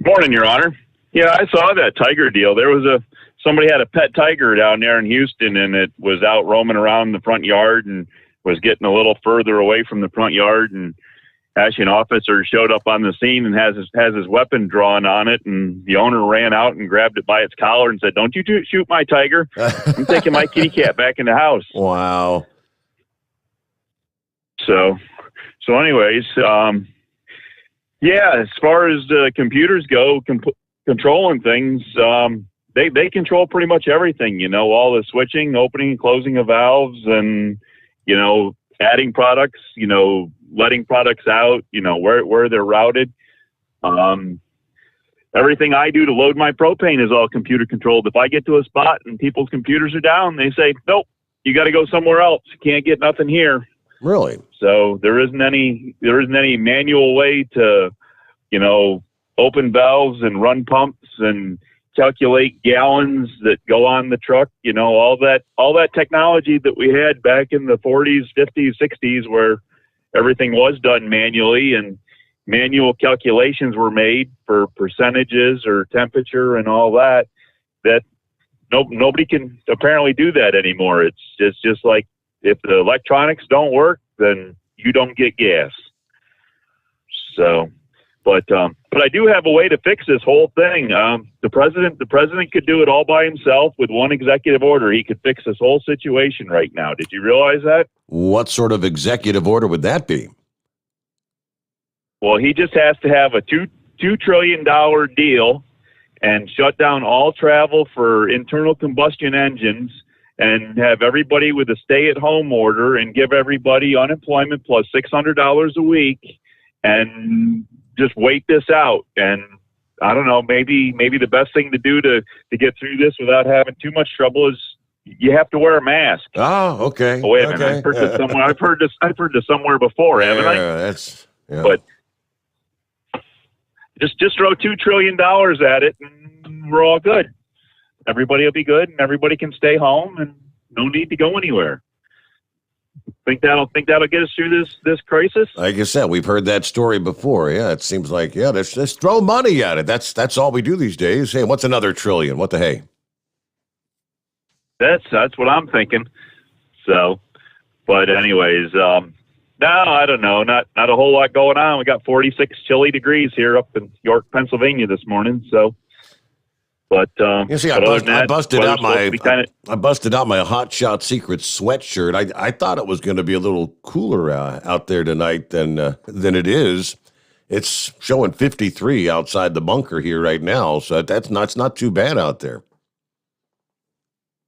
Morning, Your Honor. Yeah, I saw that tiger deal. There was somebody had a pet tiger down there in Houston, and it was out roaming around the front yard and was getting a little further away from the front yard, and actually an officer showed up on the scene and has his weapon drawn on it, and the owner ran out and grabbed it by its collar and said, "Don't you shoot my tiger. I'm taking my kitty cat back in the house." Wow. So anyways, as far as computers go, controlling things, they control pretty much everything, all the switching, opening and closing of valves, and, adding products, letting products out, where they're routed. Everything I do to load my propane is all computer controlled. If I get to a spot and people's computers are down, they say, "Nope, you got to go somewhere else. You can't get nothing here." Really? So there isn't any manual way to, open valves and run pumps and calculate gallons that go on the truck. All that technology that we had back in the 40s, 50s, 60s, where everything was done manually and manual calculations were made for percentages or temperature and all that. That nobody can apparently do that anymore. It's just like, if the electronics don't work, then you don't get gas. So, but I do have a way to fix this whole thing. The president could do it all by himself with one executive order. He could fix this whole situation right now. Did you realize that? What sort of executive order would that be? Well, he just has to have a $2 trillion deal and shut down all travel for internal combustion engines, and have everybody with a stay-at-home order, and give everybody unemployment plus $600 a week, and just wait this out. And I don't know, maybe the best thing to do to get through this without having too much trouble is you have to wear a mask. Oh, okay. Oh, wait a minute. I've heard this somewhere. I've heard this somewhere before, haven't I? But just throw $2 trillion at it, and we're all good. Everybody will be good, and everybody can stay home, and no need to go anywhere. Think that'll get us through this crisis? Like I said, we've heard that story before. Yeah, it seems like let's throw money at it. That's all we do these days. Hey, what's another trillion? What the hey? That's what I'm thinking. So, but anyways, no, I don't know. Not a whole lot going on. We got 46 chilly degrees here up in York, Pennsylvania this morning. So. But you see, I busted out my Hot Shot Secret sweatshirt. I thought it was going to be a little cooler out there tonight than it is. It's showing 53 outside the bunker here right now, so it's not too bad out there.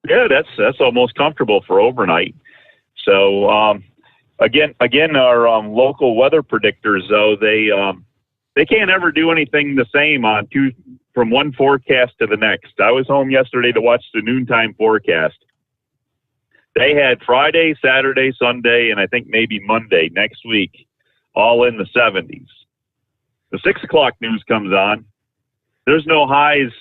Yeah, that's almost comfortable for overnight. So again, our local weather predictors, though, they can't ever do anything the same from one forecast to the next. I was home yesterday to watch the noontime forecast. They had Friday, Saturday, Sunday, and I think maybe Monday next week, all in the 70s. The 6 o'clock news comes on. There's no highs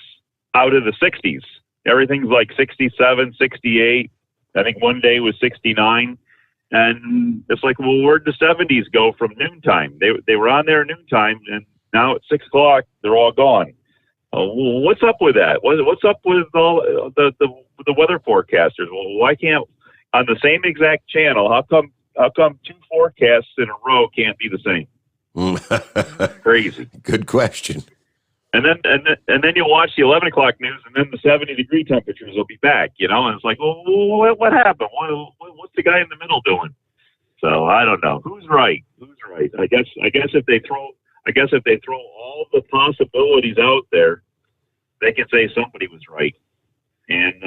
out of the 60s. Everything's like 67, 68. I think one day was 69. And it's like, well, where'd the 70s go from noontime? They were on there at noontime, and now at 6 o'clock, they're all gone. What's up with that? What's up with all the weather forecasters? Well, why can't, on the same exact channel, how come two forecasts in a row can't be the same? Crazy. Good question. And then you'll watch the 11 o'clock news, and then the 70-degree temperatures will be back, and it's like, well, what happened? What's the guy in the middle doing? So I don't know. Who's right? I guess if they throw all the possibilities out there, they can say somebody was right. And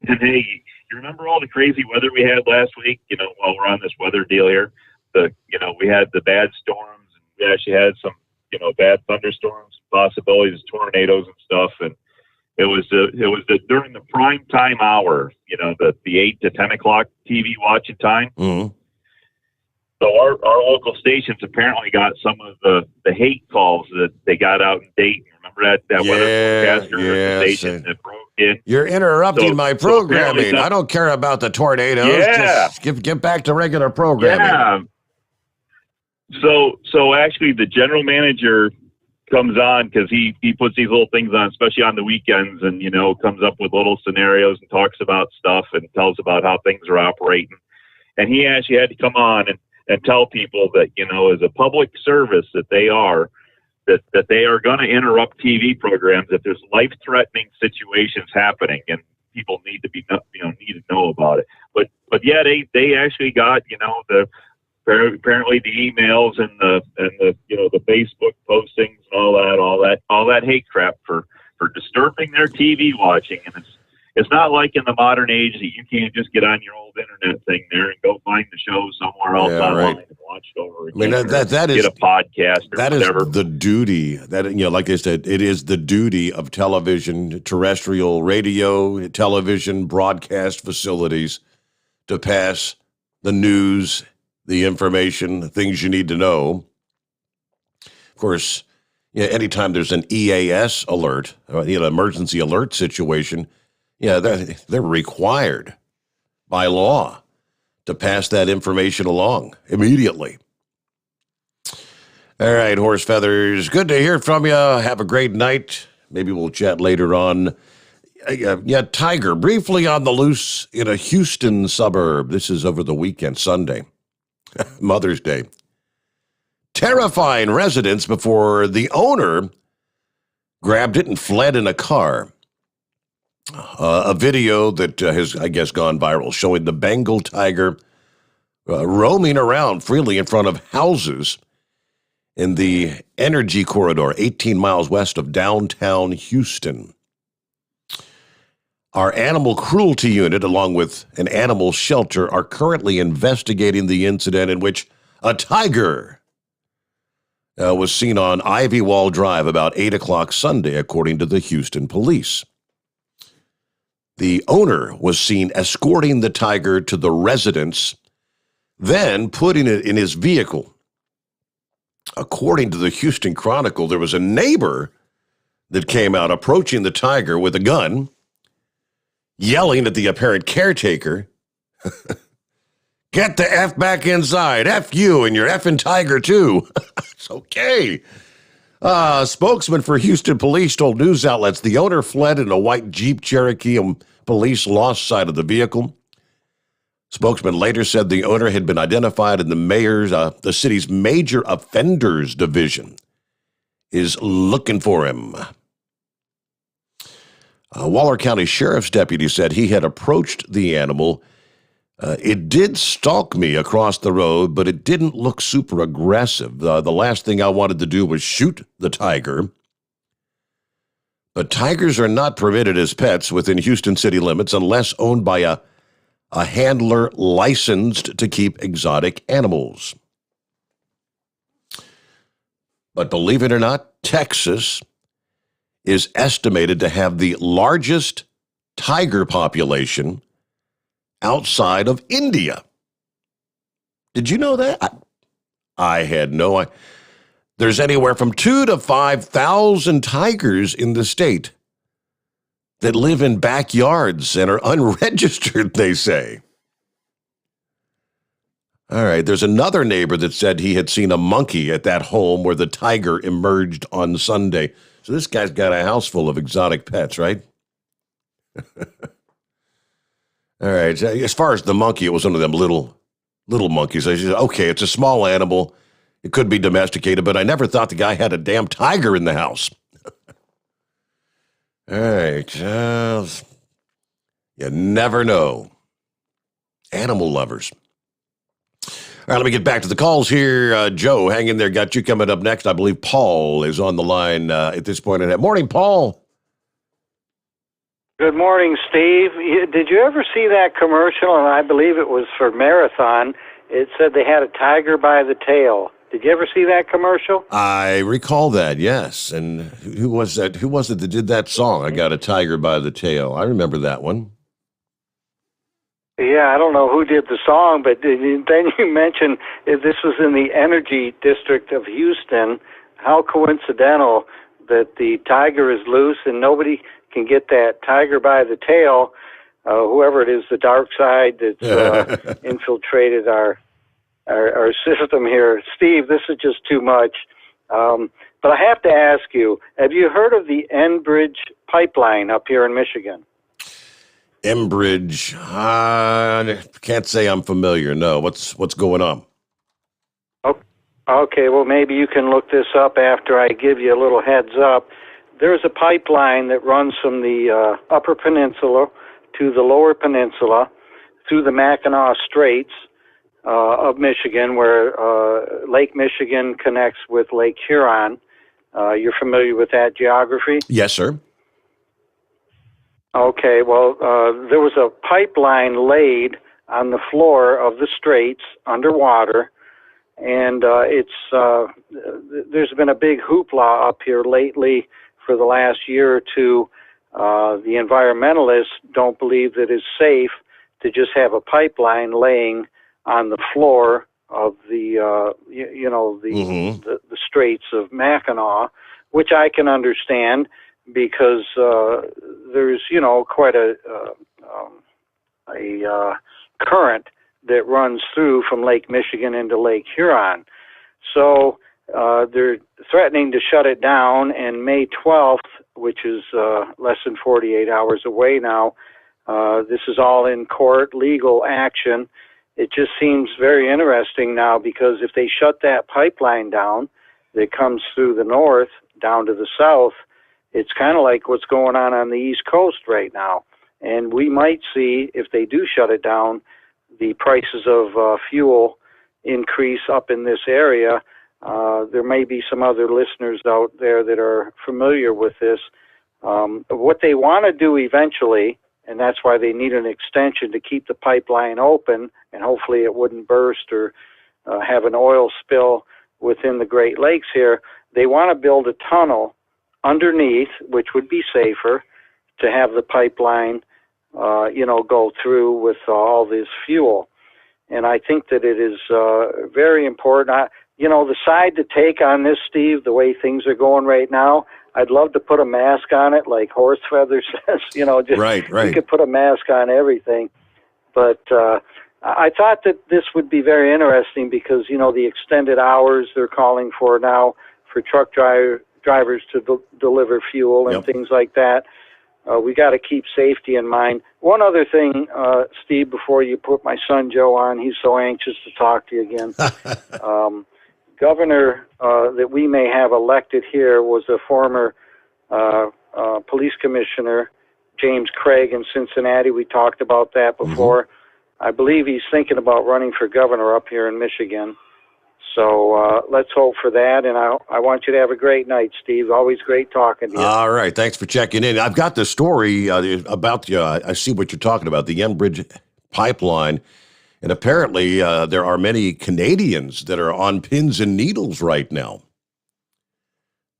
hey, you remember all the crazy weather we had last week? While we're on this weather deal here, we had the bad storms, and we actually had some bad thunderstorms, possibilities of tornadoes and stuff. And it was during the prime time hour, the 8 to 10 o'clock TV watching time. Mm-hmm. So our local stations apparently got some of the hate calls that they got out in Dayton. Remember that weather forecaster station that broke in? You're interrupting my programming. I don't care about the tornadoes. Yeah. Just get back to regular programming. Yeah. So actually the general manager comes on because he puts these little things on, especially on the weekends, and, comes up with little scenarios and talks about stuff and tells about how things are operating. And he actually had to come on and tell people that, as a public service that they are, that they are going to interrupt TV programs if there's life-threatening situations happening, and people need to need to know about it. But yeah, they actually got, apparently the emails and the Facebook postings and all that hate crap for disturbing their TV watching. And it's not like in the modern age that you can't just get on your old internet thing there and go find the show somewhere else online and watch it over again. I mean, that is, get a podcast or whatever. That is the duty that, like I said, it is the duty of television, terrestrial radio, television, broadcast facilities to pass the news, the information, the things you need to know. Of course, anytime there's an EAS alert, emergency alert situation, they're required by law to pass that information along immediately. All right, Horse Feathers, good to hear from you. Have a great night. Maybe we'll chat later on. Tiger, briefly on the loose in a Houston suburb. This is over the weekend, Sunday, Mother's Day. Terrifying residents before the owner grabbed it and fled in a car. A video that has, I guess, gone viral showing the Bengal tiger roaming around freely in front of houses in the Energy Corridor, 18 miles west of downtown Houston. Our animal cruelty unit, along with an animal shelter, are currently investigating the incident in which a tiger was seen on Ivy Wall Drive about 8 o'clock Sunday, according to the Houston police. The owner was seen escorting the tiger to the residence, then putting it in his vehicle. According to the Houston Chronicle, there was a neighbor that came out approaching the tiger with a gun, yelling at the apparent caretaker, "Get the F back inside, F you and your effing tiger too." It's okay. Spokesman for Houston police told news outlets the owner fled in a white Jeep Cherokee and police lost sight of the vehicle. Spokesman later said the owner had been identified in the city's major offenders division is looking for him. A Waller County Sheriff's deputy said he had approached the animal. It did stalk me across the road, but it didn't look super aggressive. The last thing I wanted to do was shoot the tiger. But tigers are not permitted as pets within Houston city limits unless owned by a handler licensed to keep exotic animals. But believe it or not, Texas is estimated to have the largest tiger population outside of India. Did you know that? I had no idea. There's anywhere from 2,000 to 5,000 tigers in the state that live in backyards and are unregistered, they say. All right, there's another neighbor that said he had seen a monkey at that home where the tiger emerged on Sunday. So this guy's got a house full of exotic pets, right? All right, as far as the monkey, it was one of them little monkeys. I said, okay, it's a small animal. It could be domesticated, but I never thought the guy had a damn tiger in the house. All right. You never know. Animal lovers. All right, let me get back to the calls here. Joe, hang in there. Got you coming up next. I believe Paul is on the line at this point. Morning, Paul. Good morning, Steve. Did you ever see that commercial? And I believe it was for Marathon. It said they had a tiger by the tail. Did you ever see that commercial? I recall that, yes. And who was that? Who was it that did that song? I got a tiger by the tail. I remember that one. Yeah, I don't know who did the song, but then you mentioned this was in the Energy District of Houston. How coincidental that the tiger is loose and nobody can get that tiger by the tail. Whoever it is, the dark side that's infiltrated our system here. Steve, this is just too much. But I have to ask you, have you heard of the Enbridge pipeline up here in Michigan? Enbridge, can't say I'm familiar. No, what's going on? Okay, well, maybe you can look this up after I give you a little heads up. There's a pipeline that runs from the Upper Peninsula to the Lower Peninsula through the Mackinac Straits of Michigan, where Lake Michigan connects with Lake Huron. You're familiar with that geography? Yes, sir. Okay, well, there was a pipeline laid on the floor of the straits underwater, and there's been a big hoopla up here lately for the last year or two. The environmentalists don't believe that it's safe to just have a pipeline laying on the floor of the the straits of Mackinac, which I can understand because there's quite a current that runs through from Lake Michigan into Lake Huron. So they're threatening to shut it down, and May 12th, which is less than 48 hours away now, this is all in court, legal action. It just seems very interesting now because if they shut that pipeline down that comes through the north down to the south, it's kind of like what's going on the East Coast right now. And we might see, if they do shut it down, the prices of fuel increase up in this area. There may be some other listeners out there that are familiar with this. What they want to do eventually, and that's why they need an extension to keep the pipeline open, and hopefully it wouldn't burst or have an oil spill within the Great Lakes here. They want to build a tunnel underneath, which would be safer, to have the pipeline, go through with all this fuel. And I think that it is very important. The side to take on this, Steve, the way things are going right now, I'd love to put a mask on it, like Horse Feather says. Right. You could put a mask on everything. But I thought that this would be very interesting because, the extended hours they're calling for now for truck drivers to deliver fuel and things like that. We got to keep safety in mind. One other thing, Steve, before you put my son Joe on, he's so anxious to talk to you again. Governor that we may have elected here was a former police commissioner James Craig in Cincinnati. We talked about that before. I believe he's thinking about running for governor up here in Michigan. So let's hope for that. And I want you to have a great night, Steve. Always great talking to you. All right. Thanks for checking in. I've got the story about, I see what you're talking about, the Enbridge pipeline. And apparently there are many Canadians that are on pins and needles right now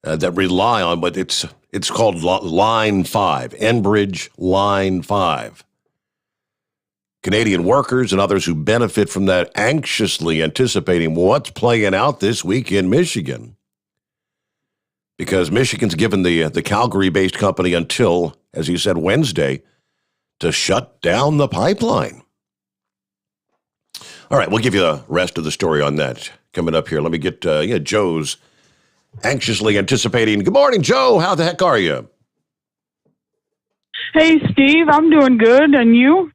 that rely on, but it's called Line 5, Enbridge Line 5. Canadian workers and others who benefit from that anxiously anticipating what's playing out this week in Michigan. Because Michigan's given the Calgary-based company until, as you said, Wednesday, to shut down the pipeline. All right, we'll give you the rest of the story on that coming up here. Let me get Joe's anxiously anticipating. Good morning, Joe. How the heck are you? Hey, Steve. I'm doing good. And you?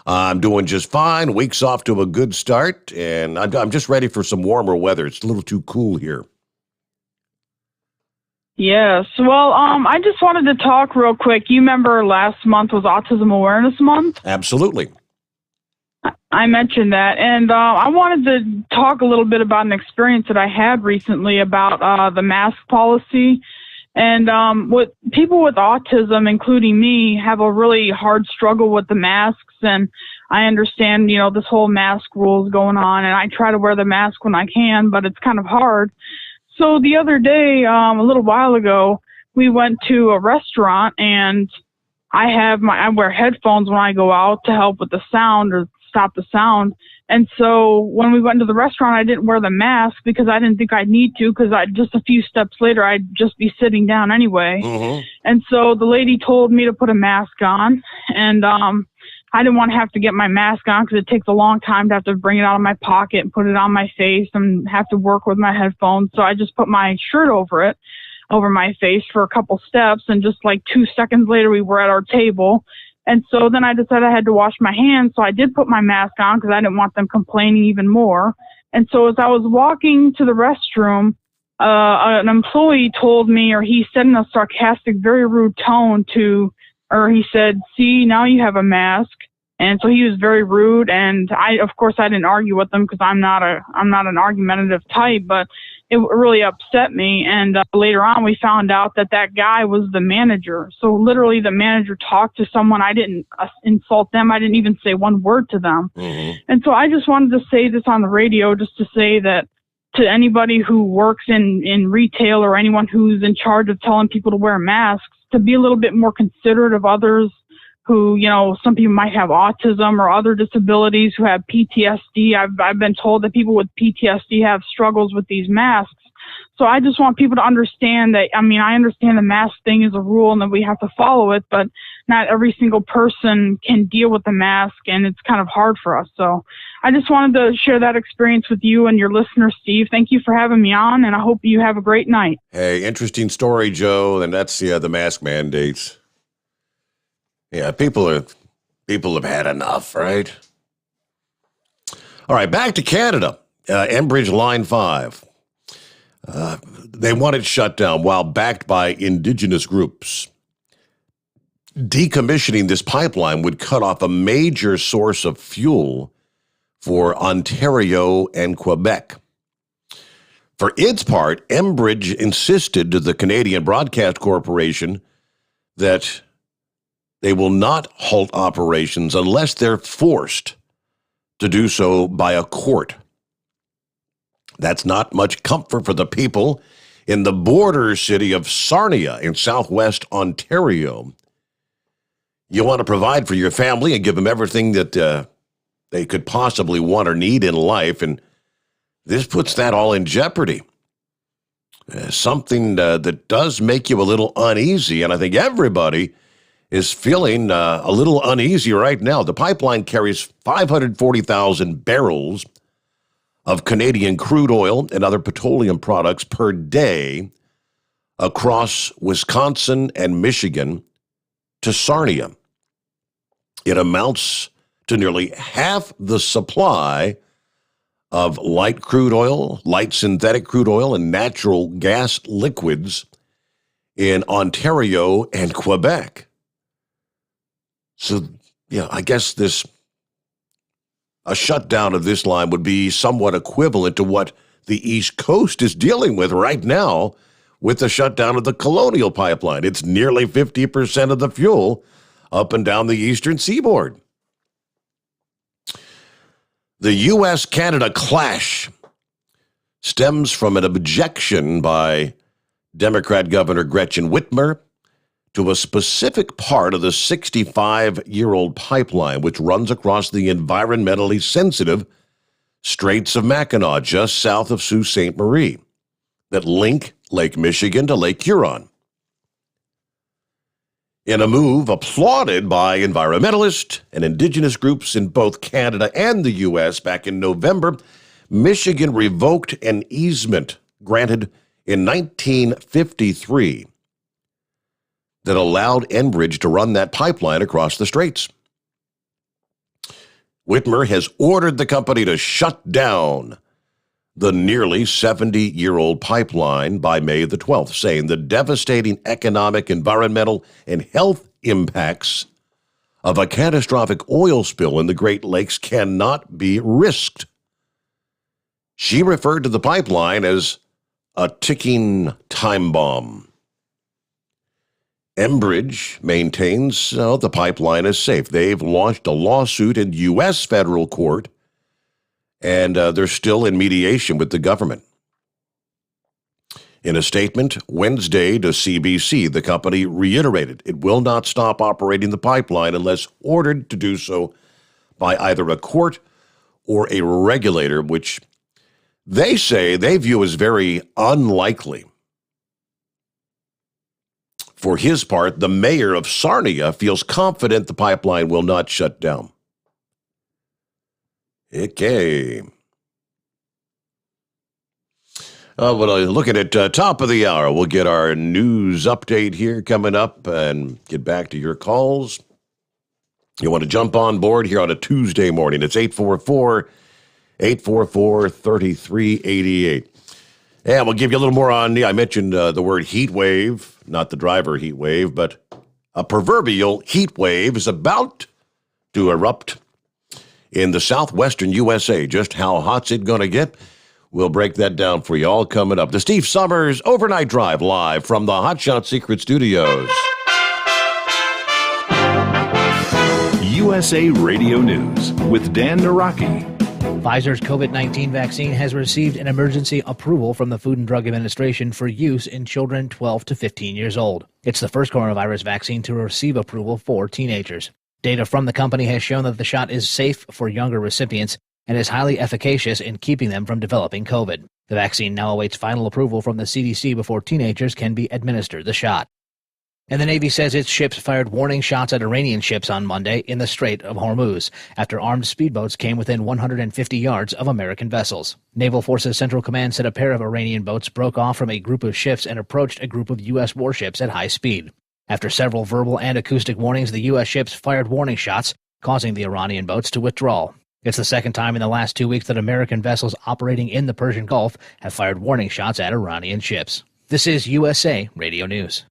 I'm doing just fine. Week's off to a good start, and I'm just ready for some warmer weather. It's a little too cool here. Yes. Well, I just wanted to talk real quick. You remember last month was Autism Awareness Month? Absolutely. I mentioned that, and I wanted to talk a little bit about an experience that I had recently about the mask policy. And what people with autism, including me, have a really hard struggle with the masks. And I understand, this whole mask rules going on, and I try to wear the mask when I can, but it's kind of hard. So the other day, a little while ago, we went to a restaurant, and I wear headphones when I go out to help with the sound or stop the sound. And so when we went to the restaurant, I didn't wear the mask because I didn't think I'd need to, because just a few steps later, I'd just be sitting down anyway. And so the lady told me to put a mask on, and I didn't want to have to get my mask on because it takes a long time to have to bring it out of my pocket and put it on my face and have to work with my headphones. So I just put my shirt over my face for a couple steps, and just like 2 seconds later, we were at our table. And so then I decided I had to wash my hands, so I did put my mask on because I didn't want them complaining even more. And so as I was walking to the restroom, an employee told me, or he said in a sarcastic, very rude tone he said, "See, now you have a mask." And so he was very rude, and of course I didn't argue with him because I'm not an argumentative type, but it really upset me. And later on we found out that guy was the manager. So literally the manager talked to someone. I didn't insult them. I didn't even say one word to them. And so I just wanted to say this on the radio, just to say that to anybody who works in retail or anyone who's in charge of telling people to wear masks, to be a little bit more considerate of others who, some people might have autism or other disabilities, who have PTSD. I've been told that people with PTSD have struggles with these masks. So I just want people to understand that, I understand the mask thing is a rule and that we have to follow it, but not every single person can deal with the mask, and it's kind of hard for us. So I just wanted to share that experience with you and your listener, Steve. Thank you for having me on, and I hope you have a great night. Hey, interesting story, Joe, and that's the mask mandates. Yeah, people have had enough, right? All right, back to Canada. Enbridge Line 5. They want it shut down while backed by Indigenous groups. Decommissioning this pipeline would cut off a major source of fuel for Ontario and Quebec. For its part, Enbridge insisted to the Canadian Broadcast Corporation that they will not halt operations unless they're forced to do so by a court. That's not much comfort for the people in the border city of Sarnia in southwest Ontario. You want to provide for your family and give them everything that they could possibly want or need in life, and this puts that all in jeopardy. Something that does make you a little uneasy, and I think everybody is feeling a little uneasy right now. The pipeline carries 540,000 barrels of Canadian crude oil and other petroleum products per day across Wisconsin and Michigan to Sarnia. It amounts to nearly half the supply of light crude oil, light synthetic crude oil, and natural gas liquids in Ontario and Quebec. So, I guess a shutdown of this line would be somewhat equivalent to what the East Coast is dealing with right now with the shutdown of the Colonial Pipeline. It's nearly 50% of the fuel up and down the eastern seaboard. The U.S.-Canada clash stems from an objection by Democrat Governor Gretchen Whitmer to a specific part of the 65-year-old pipeline, which runs across the environmentally sensitive Straits of Mackinac, just south of Sault Ste. Marie, that link Lake Michigan to Lake Huron. In a move applauded by environmentalists and indigenous groups in both Canada and the U.S. back in November, Michigan revoked an easement granted in 1953 that allowed Enbridge to run that pipeline across the straits. Whitmer has ordered the company to shut down the nearly 70-year-old pipeline by May the 12th, saying the devastating economic, environmental, and health impacts of a catastrophic oil spill in the Great Lakes cannot be risked. She referred to the pipeline as a ticking time bomb. Enbridge maintains the pipeline is safe. They've launched a lawsuit in U.S. federal court, and they're still in mediation with the government. In a statement Wednesday to CBC, the company reiterated it will not stop operating the pipeline unless ordered to do so by either a court or a regulator, which they say they view as very unlikely. For his part, the mayor of Sarnia feels confident the pipeline will not shut down. Okay. Looking at top of the hour, we'll get our news update here coming up and get back to your calls. You want to jump on board here on a Tuesday morning. It's 844-3388. And we'll give you a little more on, I mentioned the word heat wave, not the driver heat wave, but a proverbial heat wave is about to erupt in the southwestern USA. Just how hot's it going to get? We'll break that down for you all coming up. The Steve Sommers Overnight Drive live from the Hotshot Secret Studios. USA Radio News with Dan Naraki. Pfizer's COVID-19 vaccine has received an emergency approval from the Food and Drug Administration for use in children 12 to 15 years old. It's the first coronavirus vaccine to receive approval for teenagers. Data from the company has shown that the shot is safe for younger recipients and is highly efficacious in keeping them from developing COVID. The vaccine now awaits final approval from the CDC before teenagers can be administered the shot. And the Navy says its ships fired warning shots at Iranian ships on Monday in the Strait of Hormuz after armed speedboats came within 150 yards of American vessels. Naval Forces Central Command said a pair of Iranian boats broke off from a group of ships and approached a group of U.S. warships at high speed. After several verbal and acoustic warnings, the U.S. ships fired warning shots, causing the Iranian boats to withdraw. It's the second time in the last 2 weeks that American vessels operating in the Persian Gulf have fired warning shots at Iranian ships. This is USA Radio News.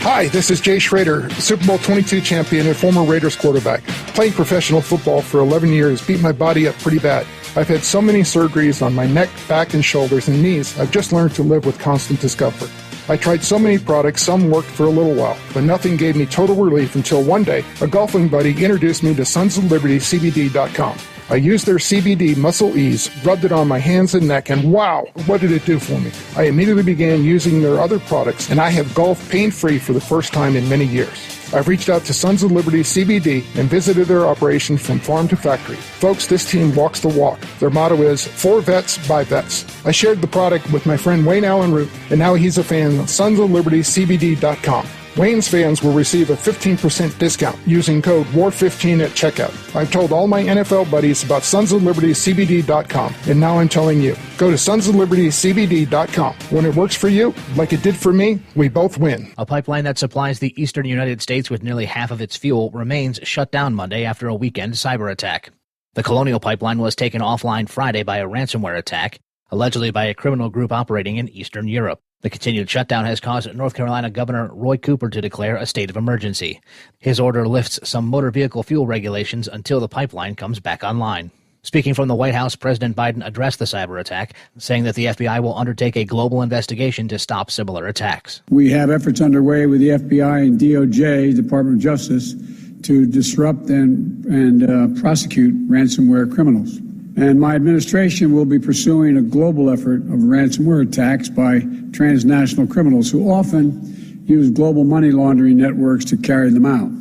Hi, this is Jay Schrader, Super Bowl 22 champion and former Raiders quarterback. Playing professional football for 11 years beat my body up pretty bad. I've had so many surgeries on my neck, back, and shoulders and knees, I've just learned to live with constant discomfort. I tried so many products, some worked for a little while, but nothing gave me total relief until one day, a golfing buddy introduced me to sonsoflibertycbd.com. I used their CBD Muscle Ease, rubbed it on my hands and neck, and wow, what did it do for me? I immediately began using their other products, and I have golfed pain-free for the first time in many years. I've reached out to Sons of Liberty CBD and visited their operation from farm to factory. Folks, this team walks the walk. Their motto is, for vets, by vets. I shared the product with my friend Wayne Allen Root, and now he's a fan of sonsoflibertycbd.com. Wayne's fans will receive a 15% discount using code WAR15 at checkout. I've told all my NFL buddies about sonsoflibertycbd.com, and now I'm telling you. Go to sonsoflibertycbd.com. When it works for you, like it did for me, we both win. A pipeline that supplies the eastern United States with nearly half of its fuel remains shut down Monday after a weekend cyber attack. The Colonial Pipeline was taken offline Friday by a ransomware attack, allegedly by a criminal group operating in Eastern Europe. The continued shutdown has caused North Carolina Governor Roy Cooper to declare a state of emergency. His order lifts some motor vehicle fuel regulations until the pipeline comes back online. Speaking from the White House, President Biden addressed the cyber attack, saying that the FBI will undertake a global investigation to stop similar attacks. We have efforts underway with the FBI and DOJ, Department of Justice, to disrupt and prosecute ransomware criminals. And my administration will be pursuing a global effort of ransomware attacks by transnational criminals who often use global money laundering networks to carry them out.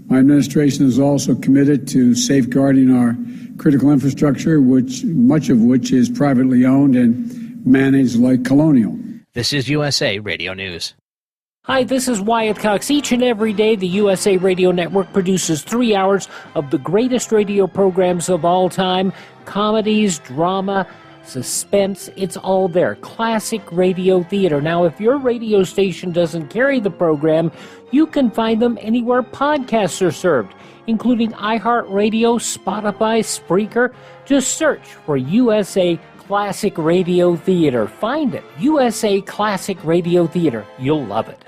My administration is also committed to safeguarding our critical infrastructure, much of which is privately owned and managed like Colonial. This is USA Radio News. Hi, this is Wyatt Cox. Each and every day, the USA Radio Network produces 3 hours of the greatest radio programs of all time. Comedies, drama, suspense, it's all there. Classic radio theater. Now, if your radio station doesn't carry the program, you can find them anywhere podcasts are served, including iHeartRadio, Spotify, Spreaker. Just search for USA Classic Radio Theater. Find it. USA Classic Radio Theater. You'll love it.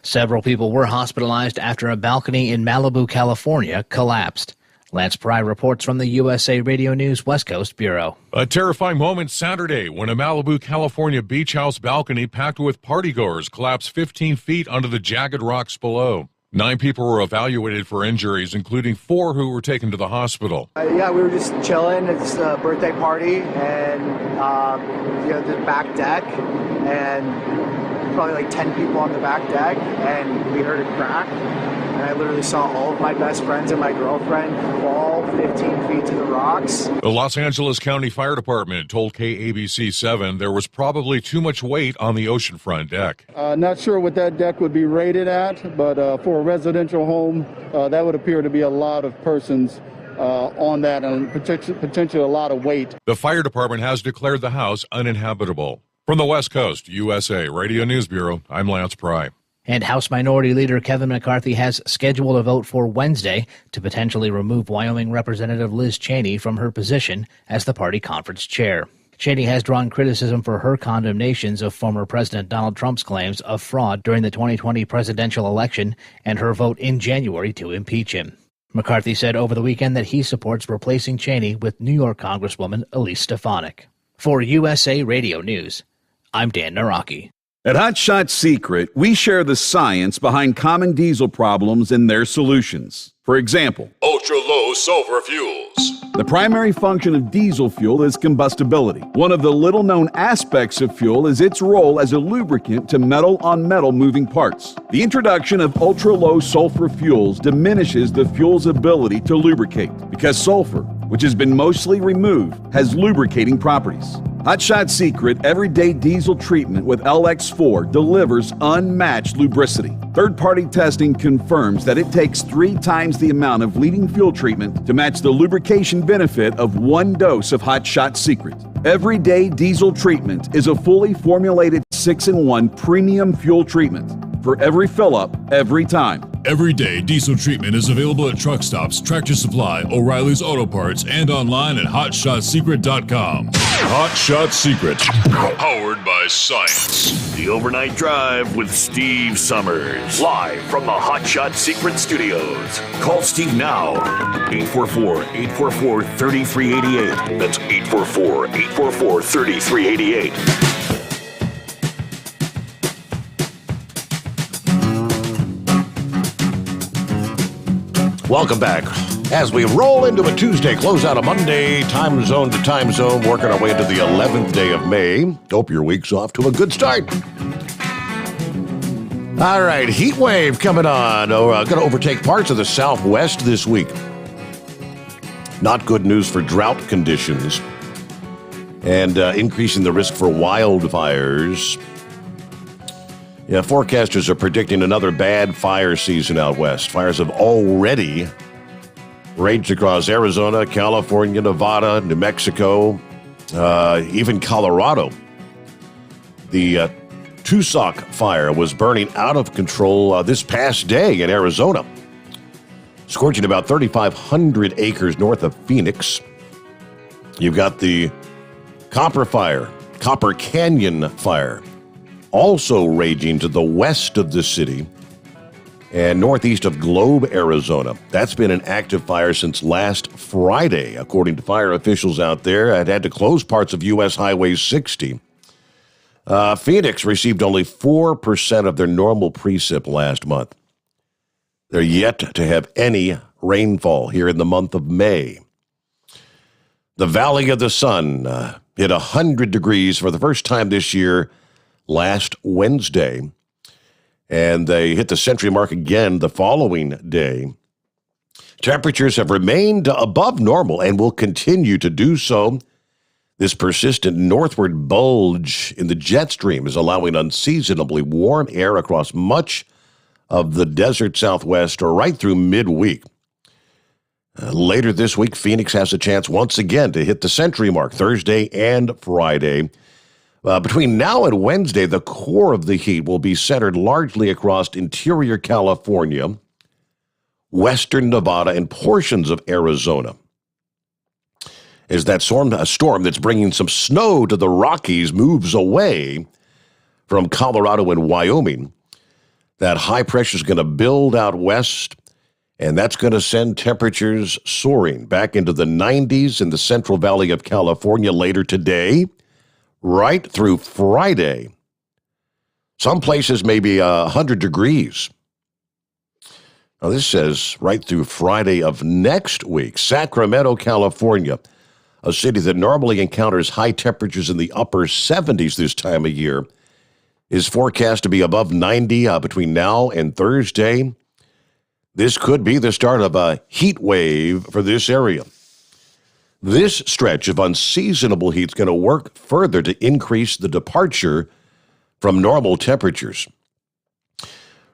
Several people were hospitalized after a balcony in Malibu, California, collapsed. Lance Pry reports from the USA Radio News West Coast Bureau. A terrifying moment Saturday when a Malibu, California beach house balcony packed with partygoers collapsed 15 feet under the jagged rocks below. 9 people were evaluated for injuries, including 4 who were taken to the hospital. We were just chilling. It's a birthday party, and the back deck, and probably like 10 people on the back deck, and we heard a crack. And I literally saw all of my best friends and my girlfriend fall 15 feet to the rocks. The Los Angeles County Fire Department told KABC7 there was probably too much weight on the oceanfront deck. Not sure what that deck would be rated at, but for a residential home, that would appear to be a lot of persons on that, and potentially a lot of weight. The fire department has declared the house uninhabitable. From the West Coast, USA Radio News Bureau, I'm Lance Pry. And House Minority Leader Kevin McCarthy has scheduled a vote for Wednesday to potentially remove Wyoming Representative Liz Cheney from her position as the party conference chair. Cheney has drawn criticism for her condemnations of former President Donald Trump's claims of fraud during the 2020 presidential election and her vote in January to impeach him. McCarthy said over the weekend that he supports replacing Cheney with New York Congresswoman Elise Stefanik. For USA Radio News, I'm Dan Naraki. At Hot Shot Secret, we share the science behind common diesel problems and their solutions. For example, ultra-low sulfur fuels. The primary function of diesel fuel is combustibility. One of the little-known aspects of fuel is its role as a lubricant to metal-on-metal moving parts. The introduction of ultra-low sulfur fuels diminishes the fuel's ability to lubricate because sulfur, which has been mostly removed, has lubricating properties. Hot Shot Secret Everyday Diesel Treatment with LX4 delivers unmatched lubricity. Third-party testing confirms that it takes 3 times the amount of leading fuel treatment to match the lubrication benefit of 1 dose of Hot Shot Secret. Everyday Diesel Treatment is a fully formulated 6-in-1 premium fuel treatment for every fill-up, every time. Everyday Diesel Treatment is available at truck stops, Tractor Supply, O'Reilly's Auto Parts, and online at HotShotSecret.com. Hot Shot Secret, powered by science. The Overnight Drive with Steve Summers, live from the Hot Shot Secret Studios. Call Steve now, 844-844-3388. That's 844-844-3388. Welcome back. As we roll into a Tuesday, close out a Monday, time zone to time zone, working our way into the 11th day of May. Hope your week's off to a good start. All right, heat wave coming on. Going to overtake parts of the Southwest this week. Not good news for drought conditions and increasing the risk for wildfires. Yeah, forecasters are predicting another bad fire season out west. Fires have already raged across Arizona, California, Nevada, New Mexico, even Colorado. The Tucson fire was burning out of control this past day in Arizona, scorching about 3,500 acres north of Phoenix. You've got the Copper Copper Canyon fire, also raging to the west of the city and northeast of Globe, Arizona. That's been an active fire since last Friday, according to fire officials out there. It had to close parts of U.S. Highway 60. Phoenix received only 4% of their normal precip last month. They're yet to have any rainfall here in the month of May. The Valley of the Sun hit 100 degrees for the first time this year last Wednesday, and they hit the century mark again the following day. Temperatures have remained above normal and will continue to do so. This persistent northward bulge in the jet stream is allowing unseasonably warm air across much of the desert southwest or right through midweek. Later this week, Phoenix has a chance once again to hit the century mark Thursday and Friday. Between now and Wednesday, the core of the heat will be centered largely across interior California, western Nevada, and portions of Arizona. As that storm that's bringing some snow to the Rockies moves away from Colorado and Wyoming, that high pressure is going to build out west, and that's going to send temperatures soaring back into the 90s in the Central Valley of California later today, right through Friday. Some places may be 100 degrees. Now, this says right through Friday of next week. Sacramento, California, a city that normally encounters high temperatures in the upper 70s this time of year, is forecast to be above 90 between now and Thursday. This could be the start of a heat wave for this area. This stretch of unseasonable heat is going to work further to increase the departure from normal temperatures.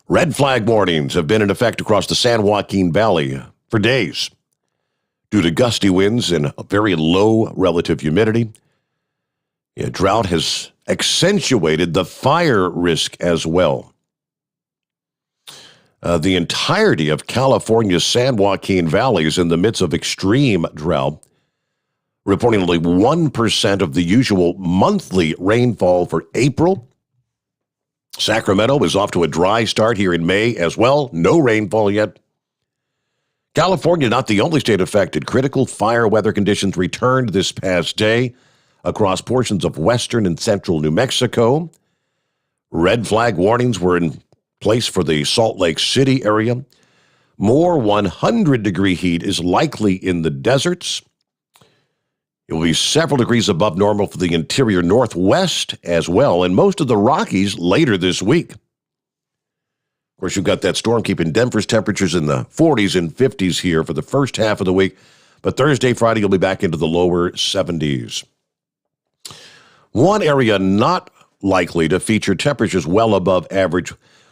Red flag warnings have been in effect across the San Joaquin Valley for days due to gusty winds and a very low relative humidity. Drought has accentuated the fire risk as well. The entirety of California's San Joaquin Valley is in the midst of extreme drought, reporting only 1% of the usual monthly rainfall for April. Sacramento is off to a dry start here in May as well. No rainfall yet. California, not the only state affected. Critical fire weather conditions returned this past day across portions of western and central New Mexico. Red flag warnings were in place for the Salt Lake City area. More 100-degree heat is likely in the deserts. It will be several degrees above normal for the interior northwest as well, and most of the Rockies later this week. Of course, you've got that storm keeping Denver's temperatures in the 40s and 50s here for the first half of the week, but Thursday, Friday, you'll be back into the lower 70s. One area not likely to feature temperatures well above average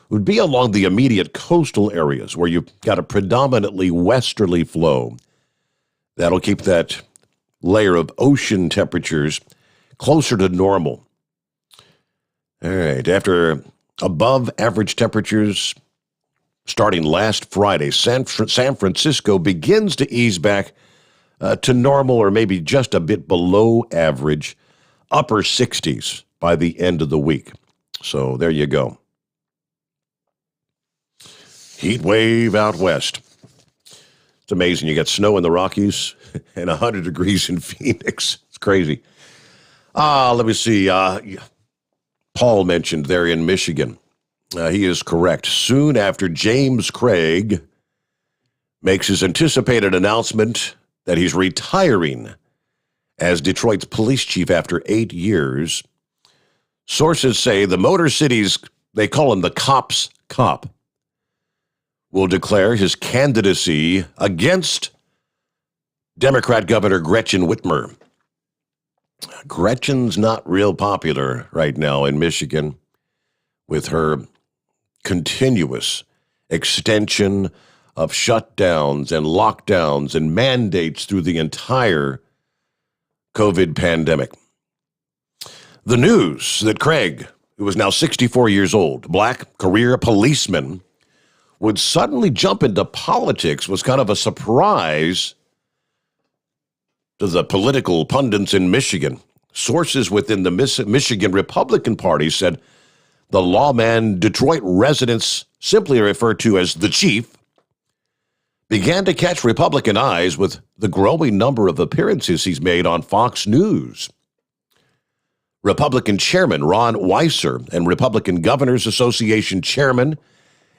would be along the immediate coastal areas where you've got a predominantly westerly flow. That'll keep that layer of ocean temperatures closer to normal. All right, after above average temperatures starting last Friday, San Francisco begins to ease back to normal or maybe just a bit below average, upper 60s by the end of the week. So there you go. Heat wave out west. It's amazing. You got snow in the Rockies and 100 degrees in Phoenix. It's crazy. Let me see. Paul mentioned there in Michigan. He is correct. Soon after James Craig makes his anticipated announcement that he's retiring as Detroit's police chief after 8 years, sources say the Motor City's, they call him the cop's cop, will declare his candidacy against Democrat Governor Gretchen Whitmer. Gretchen's not real popular right now in Michigan with her continuous extension of shutdowns and lockdowns and mandates through the entire COVID pandemic. The news that Craig, who is now 64 years old, black career policeman, would suddenly jump into politics was kind of a surprise to the political pundits in Michigan. Sources within the Michigan Republican Party said the lawman Detroit residents simply referred to as the chief began to catch Republican eyes with the growing number of appearances he's made on Fox News. Republican Chairman Ron Weiser and Republican Governors Association Chairman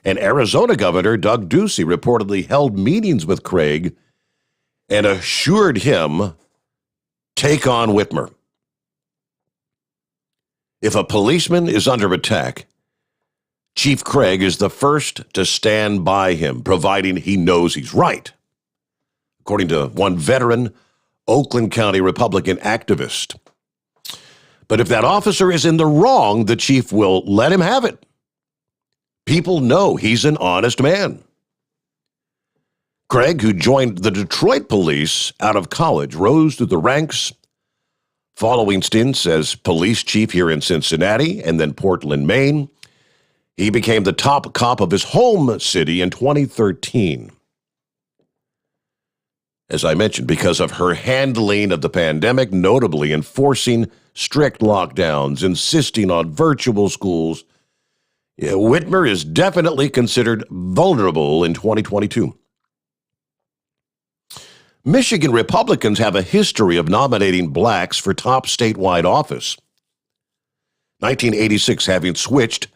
and Arizona Governor Doug Ducey reportedly held meetings with Craig and assured him, take on Whitmer. If a policeman is under attack, Chief Craig is the first to stand by him, providing he knows he's right, according to one veteran Oakland County Republican activist. But if that officer is in the wrong, the chief will let him have it. People know he's an honest man. Craig, who joined the Detroit police out of college, rose through the ranks following stints as police chief here in Cincinnati and then Portland, Maine. He became the top cop of his home city in 2013. As I mentioned, because of her handling of the pandemic, notably enforcing strict lockdowns, insisting on virtual schools, Whitmer is definitely considered vulnerable in 2022. Michigan Republicans have a history of nominating blacks for top statewide office. 1986 having switched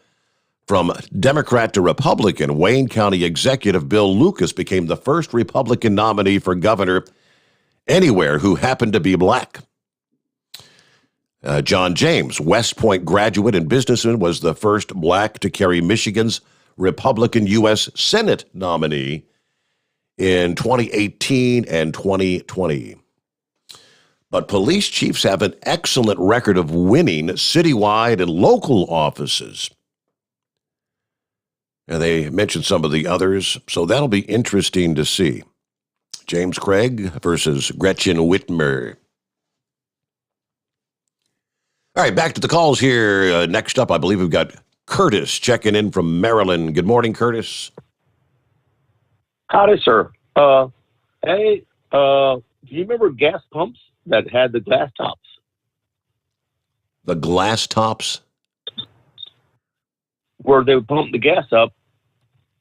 from Democrat to Republican, Wayne County Executive Bill Lucas became the first Republican nominee for governor anywhere who happened to be black. John James, West Point graduate and businessman, was the first black to carry Michigan's Republican U.S. Senate nominee in 2018 and 2020. But police chiefs have an excellent record of winning citywide and local offices. And they mentioned some of the others, so that'll be interesting to see. James Craig versus Gretchen Whitmer. All right, back to the calls here. Next up, I believe we've got Curtis checking in from Maryland. Good morning, Curtis. Howdy, sir. Hey, do you remember gas pumps that had the glass tops? The glass tops? Where they would pump the gas up,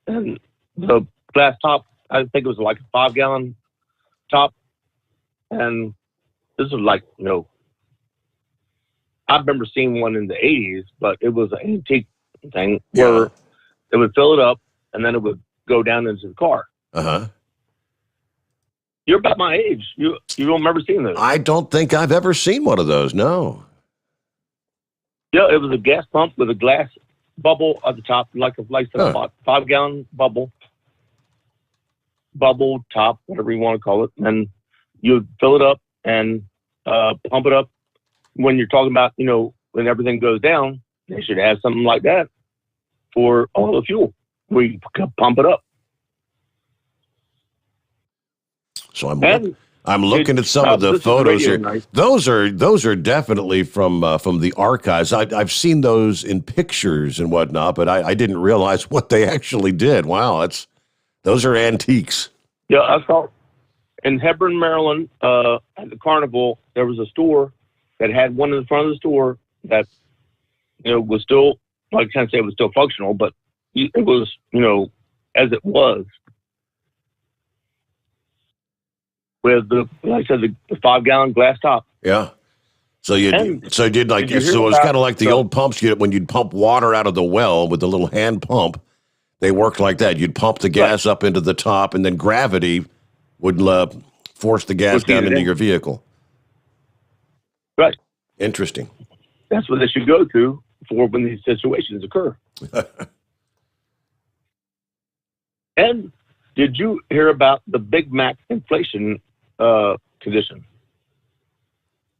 and the glass top, I think it was like a 5-gallon top. And this was like, I remember seeing one in the 80s, but it was an antique thing where it would fill it up and then it would go down into the car. Uh-huh. You're about my age. You don't remember seeing those? I don't think I've ever seen one of those, no. Yeah, it was a gas pump with a glass bubble at the top, like a 5-gallon bubble top, whatever you want to call it. And you fill it up and pump it up. When you're talking about, when everything goes down, they should have something like that for all the fuel. We pump it up. So I'm looking at some of the photos here. Night. Those are definitely from the archives. I've seen those in pictures and whatnot, but I didn't realize what they actually did. Wow, those are antiques. Yeah, I saw in Hebron, Maryland, at the carnival, there was a store that had one in the front of the store that, was still, I can't say it was still functional, but it was, as it was. With the 5-gallon glass top. Yeah. So it was kind of like the old pumps when you'd pump water out of the well with the little hand pump. They worked like that. You'd pump the gas up into the top, and then gravity would force the gas down into your vehicle. Right. Interesting. That's what they should go to for when these situations occur. And did you hear about the Big Mac inflation condition?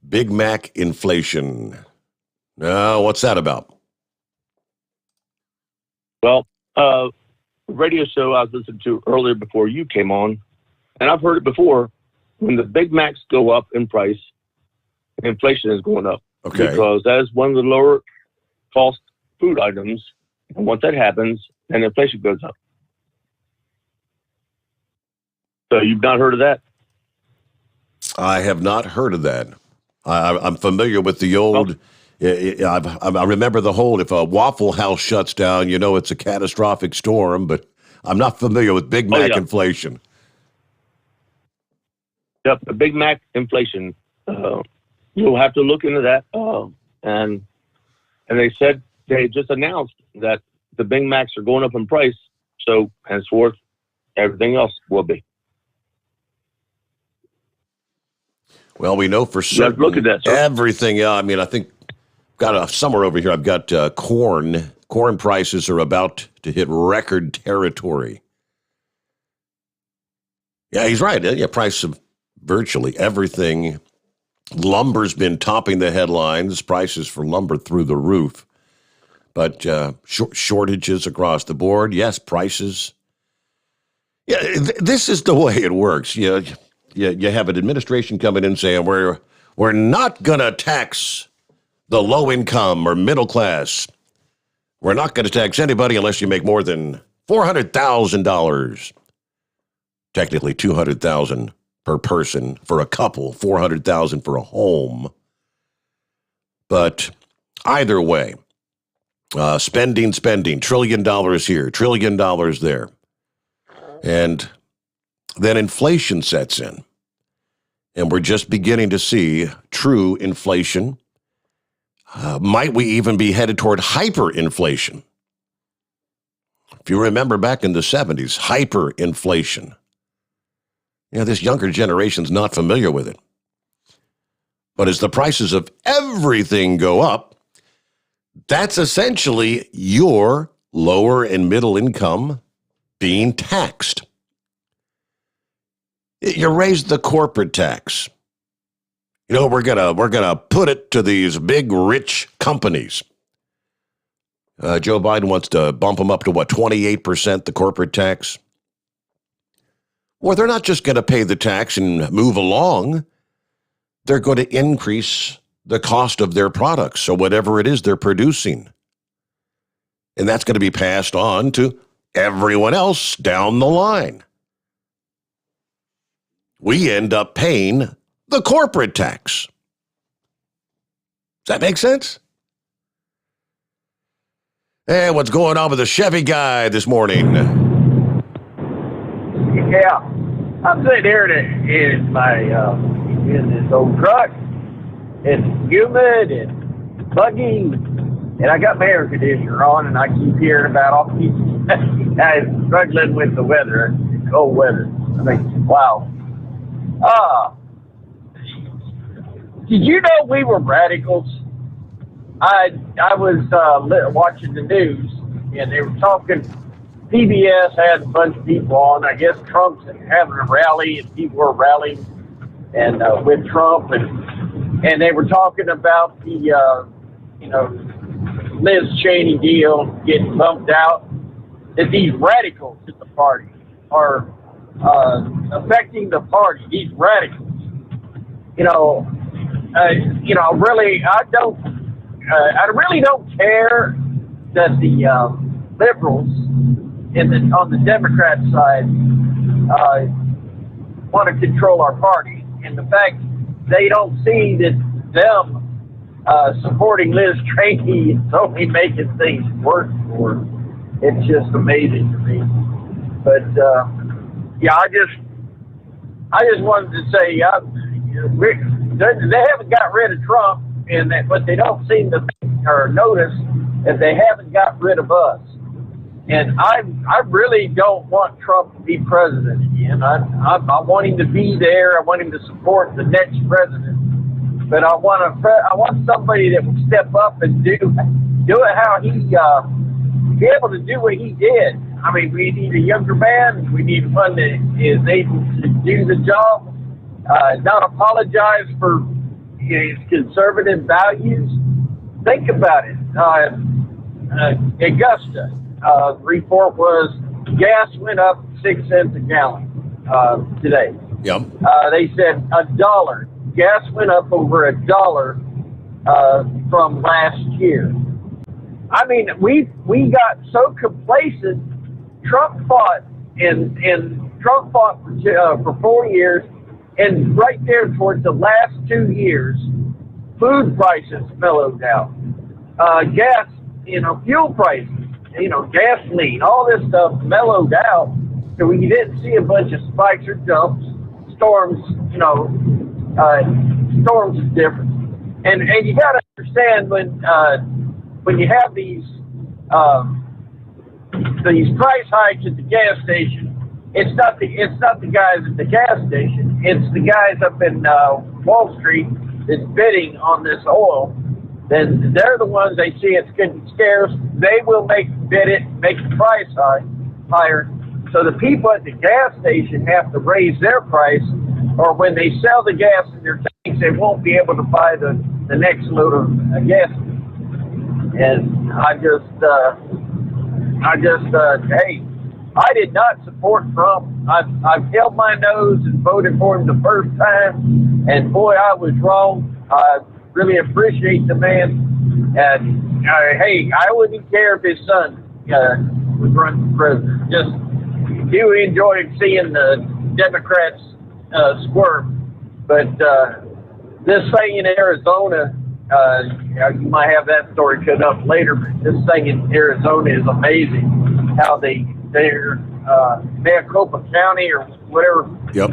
Big Mac inflation. What's that about? Well, a radio show I was listening to earlier before you came on, and I've heard it before, when the Big Macs go up in price, inflation is going up. Okay. Because that is one of the lower cost food items. And once that happens, then inflation goes up. So you've not heard of that? I have not heard of that. I'm familiar with the old. I remember the whole. If a Waffle House shuts down, it's a catastrophic storm. But I'm not familiar with Big Mac inflation. Yep, the Big Mac inflation. You'll have to look into that. And they just announced that the Big Macs are going up in price. So henceforth, everything else will be. Well, we know for certain. Look at that, sir. Everything. I think got somewhere over here. I've got corn. Corn prices are about to hit record territory. Yeah, he's right. Yeah, price of virtually everything. Lumber's been topping the headlines. Prices for lumber through the roof. But shortages across the board. Yes, prices. Yeah, this is the way it works. You have an administration coming in saying we're not going to tax the low income or middle class. We're not going to tax anybody unless you make more than $400,000. Technically, $200,000 per person for a couple, $400,000 for a home. But either way, spending, $1 trillion here, $1 trillion there. And then inflation sets in. And we're just beginning to see true inflation. Might we even be headed toward hyperinflation? If you remember back in the 70s, hyperinflation. This younger generation's not familiar with it. But as the prices of everything go up, that's essentially your lower and middle income being taxed. You raise the corporate tax. We're gonna put it to these big rich companies. Joe Biden wants to bump them up to 28%, the corporate tax. Well, they're not just going to pay the tax and move along. They're going to increase the cost of their products or whatever it is they're producing. And that's going to be passed on to everyone else down the line. We end up paying the corporate tax. Does that make sense? Hey, what's going on with the Chevy guy this morning? Yeah, I'm sitting here in my in this old truck. It's humid and buggy, and I got my air conditioner on, and I keep hearing about all these guys struggling with the weather, cold weather. I mean, wow. Did you know we were radicals? I was watching the news, and they were talking. PBS had a bunch of people on. I guess Trump's having a rally, and people were rallying and with Trump, and they were talking about the Liz Cheney deal getting bumped out. That these radicals at the party are affecting the party. These radicals, I really don't care that the liberals on the Democrat side want to control our party, and the fact they don't see that them supporting Liz Cheney is only making things worse for her. It's just amazing to me. But I just wanted to say they haven't got rid of Trump, but they don't seem to think or notice that they haven't got rid of us. And I really don't want Trump to be president again. I want him to be there. I want him to support the next president. But I want somebody that will step up and do it how he be able to do what he did. I mean, we need a younger man. We need one that is able to do the job, not apologize for his conservative values. Think about it. Augusta. The report was gas went up 6 cents a gallon today. Yep. They said $1. Gas went up over $1 from last year. I mean, we got so complacent. Trump fought for 4 years, and right there towards the last 2 years, Food prices mellowed out. Gas, fuel prices, gasoline, all this stuff mellowed out. So we didn't see a bunch of spikes or jumps. Storms, storms is different. And you got to understand when you have these price hikes at the gas station, it's not the guys at the gas station. It's the guys up in Wall Street that's bidding on this oil. Then they're the ones they see it's getting scarce. They will make the price higher. So the people at the gas station have to raise their price, or when they sell the gas in their tanks, they won't be able to buy the next load of gas. And hey, I did not support Trump. I've held my nose and voted for him the first time, and boy, I was wrong. I really appreciate the man. And hey, I wouldn't care if his son was running for president. Just do enjoy seeing the Democrats squirm. But this thing in Arizona, you might have that story cut up later, but this thing in Arizona is amazing. How they're Maricopa County or whatever. Yep.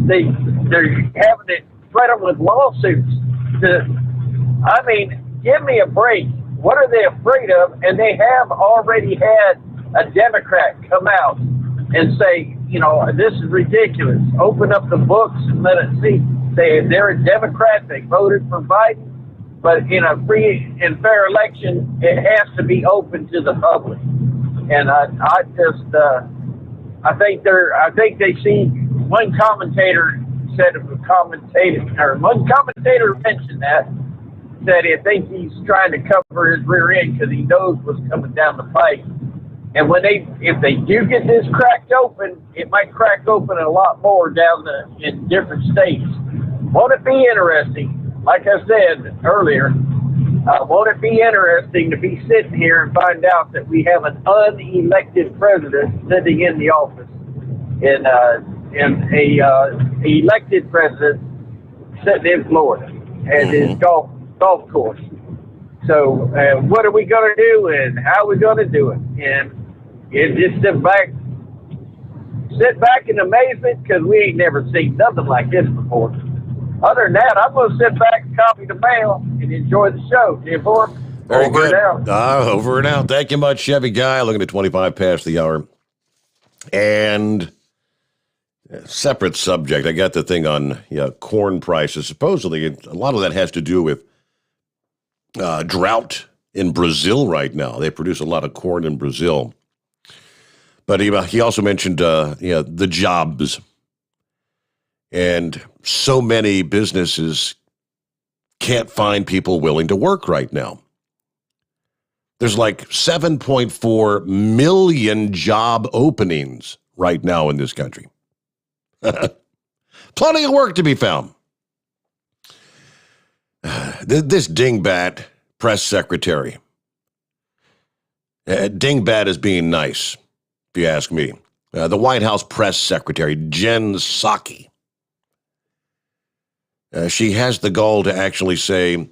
They're having it threatened with lawsuits. Give me a break. What are they afraid of? And they have already had a Democrat come out and say, this is ridiculous. Open up the books and let it see. They're a Democrat. They voted for Biden. But in a free and fair election, it has to be open to the public. And I think they see. One commentator said one commentator mentioned that, said he thinks he's trying to cover his rear end because he knows what's coming down the pipe. And if they do get this cracked open, it might crack open a lot more in different states. Won't it be interesting? Like I said earlier, won't it be interesting to be sitting here and find out that we have an unelected president sitting in the office, and a elected president sitting in Florida at his golf course. So what are we going to do, and how are we going to do it? And just sit back in amazement, because we ain't never seen nothing like this before. Other than that, I'm going to sit back and copy the mail and enjoy the show. Jim Moore, Very over good. and out. Over and out. Thank you much, Chevy Guy. Looking at 25 past the hour. And separate subject. I got the thing on corn prices. Supposedly, a lot of that has to do with drought in Brazil right now. They produce a lot of corn in Brazil. But he also mentioned the jobs. And so many businesses can't find people willing to work right now. There's like 7.4 million job openings right now in this country. Plenty of work to be found. This dingbat press secretary. Dingbat is being nice, if you ask me. The White House press secretary, Jen Psaki. She has the gall to actually say,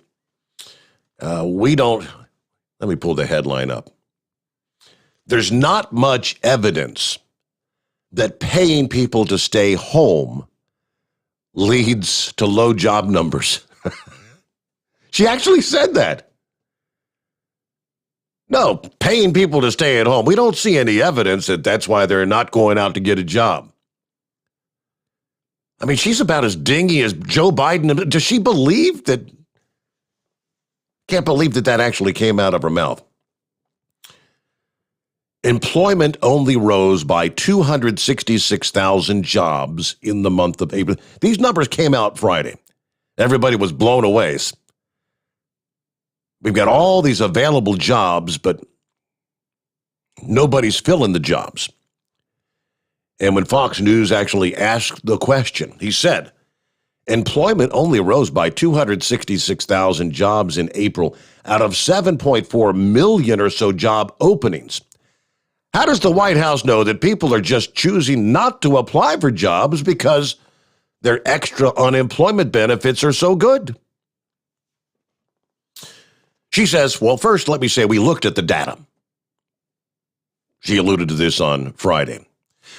let me pull the headline up. There's not much evidence that paying people to stay home leads to low job numbers. She actually said that. No, paying people to stay at home. We don't see any evidence that that's why they're not going out to get a job. I mean, she's about as dingy as Joe Biden. Does she believe that? Can't believe that actually came out of her mouth. Employment only rose by 266,000 jobs in the month of April. These numbers came out Friday. Everybody was blown away. We've got all these available jobs, but nobody's filling the jobs. And when Fox News actually asked the question, he said, employment only rose by 266,000 jobs in April out of 7.4 million or so job openings. How does the White House know that people are just choosing not to apply for jobs because their extra unemployment benefits are so good? She says, well, first, let me say we looked at the data. She alluded to this on Friday.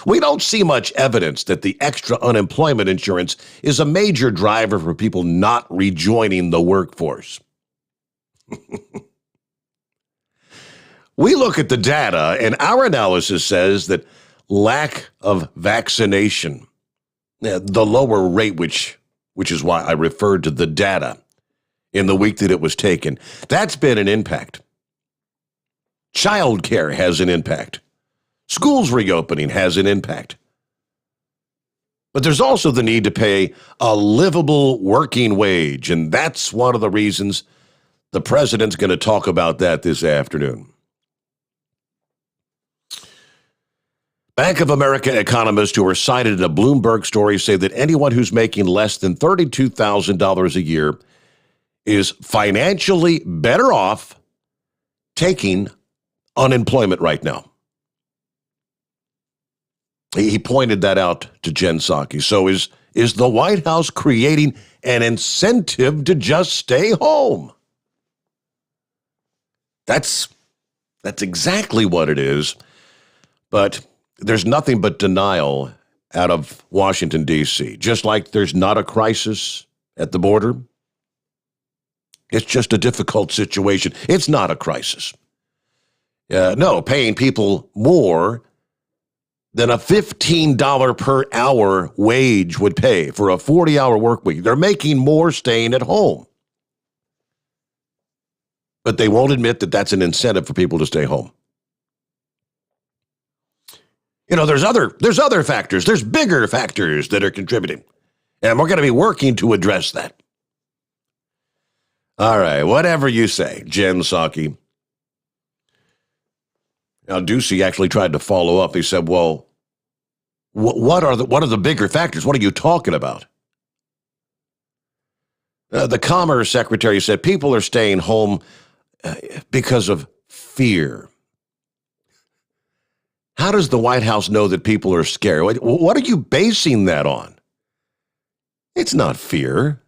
We don't see much evidence that the extra unemployment insurance is a major driver for people not rejoining the workforce. We look at the data, and our analysis says that lack of vaccination, the lower rate, which is why I referred to the data in the week that it was taken, that's been an impact. Childcare has an impact. Schools reopening has an impact. But there's also the need to pay a livable working wage, and that's one of the reasons the president's going to talk about that this afternoon. Bank of America economists who were cited in a Bloomberg story say that anyone who's making less than $32,000 a year is financially better off taking unemployment right now. He pointed that out to Jen Psaki. So is the White House creating an incentive to just stay home? That's exactly what it is. But there's nothing but denial out of Washington, D.C. Just like there's not a crisis at the border. It's just a difficult situation. It's not a crisis. No, paying people more than a $15 per hour wage would pay for a 40-hour work week. They're making more staying at home. But they won't admit that that's an incentive for people to stay home. You know, there's other factors. There's bigger factors that are contributing. And we're going to be working to address that. All right, whatever you say, Jen Psaki. Now, Ducey actually tried to follow up. He said, well, what are the bigger factors? What are you talking about? The Commerce Secretary said people are staying home because of fear. How does the White House know that people are scared? What are you basing that on? It's not fear.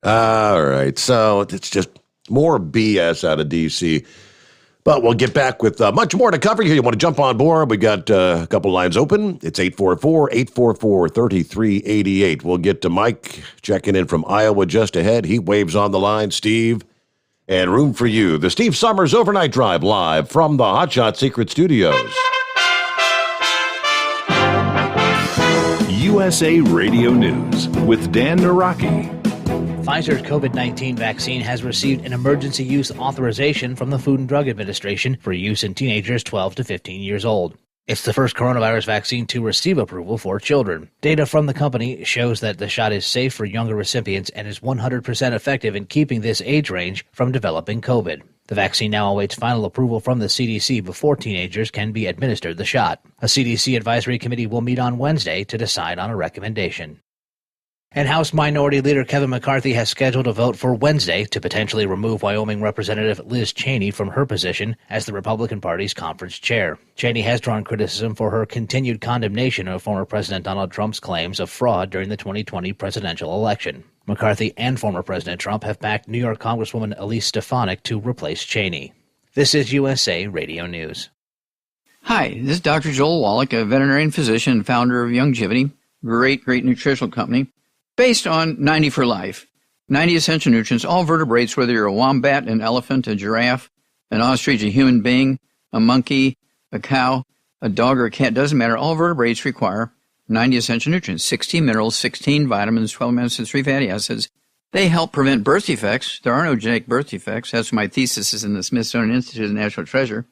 All right, so it's just more BS out of D.C., but we'll get back with much more to cover here. You want to jump on board? We got a couple lines open. It's 844-844-3388. We'll get to Mike checking in from Iowa just ahead. Heat waves on the line, Steve, and room for you. The Steve Sommers Overnight Drive live from the Hotshot Secret Studios. USA Radio News with Dan Naraki. Pfizer's COVID-19 vaccine has received an emergency use authorization from the Food and Drug Administration for use in teenagers 12 to 15 years old. It's the first coronavirus vaccine to receive approval for children. Data from the company shows that the shot is safe for younger recipients and is 100% effective in keeping this age range from developing COVID. The vaccine now awaits final approval from the CDC before teenagers can be administered the shot. A CDC advisory committee will meet on Wednesday to decide on a recommendation. And House Minority Leader Kevin McCarthy has scheduled a vote for Wednesday to potentially remove Wyoming Representative Liz Cheney from her position as the Republican Party's conference chair. Cheney has drawn criticism for her continued condemnation of former President Donald Trump's claims of fraud during the 2020 presidential election. McCarthy and former President Trump have backed New York Congresswoman Elise Stefanik to replace Cheney. This is USA Radio News. Hi, this is Dr. Joel Wallach, a veterinarian physician and founder of Youngevity, great nutritional company. Based on 90 for Life, 90 essential nutrients, all vertebrates, whether you're a wombat, an elephant, a giraffe, an ostrich, a human being, a monkey, a cow, a dog, or a cat, doesn't matter. All vertebrates require 90 essential nutrients, 16 minerals, 16 vitamins, 12 amino acids, 3 fatty acids. They help prevent birth defects. There are no genetic birth defects. That's my thesis is in the Smithsonian Institute of National Treasure.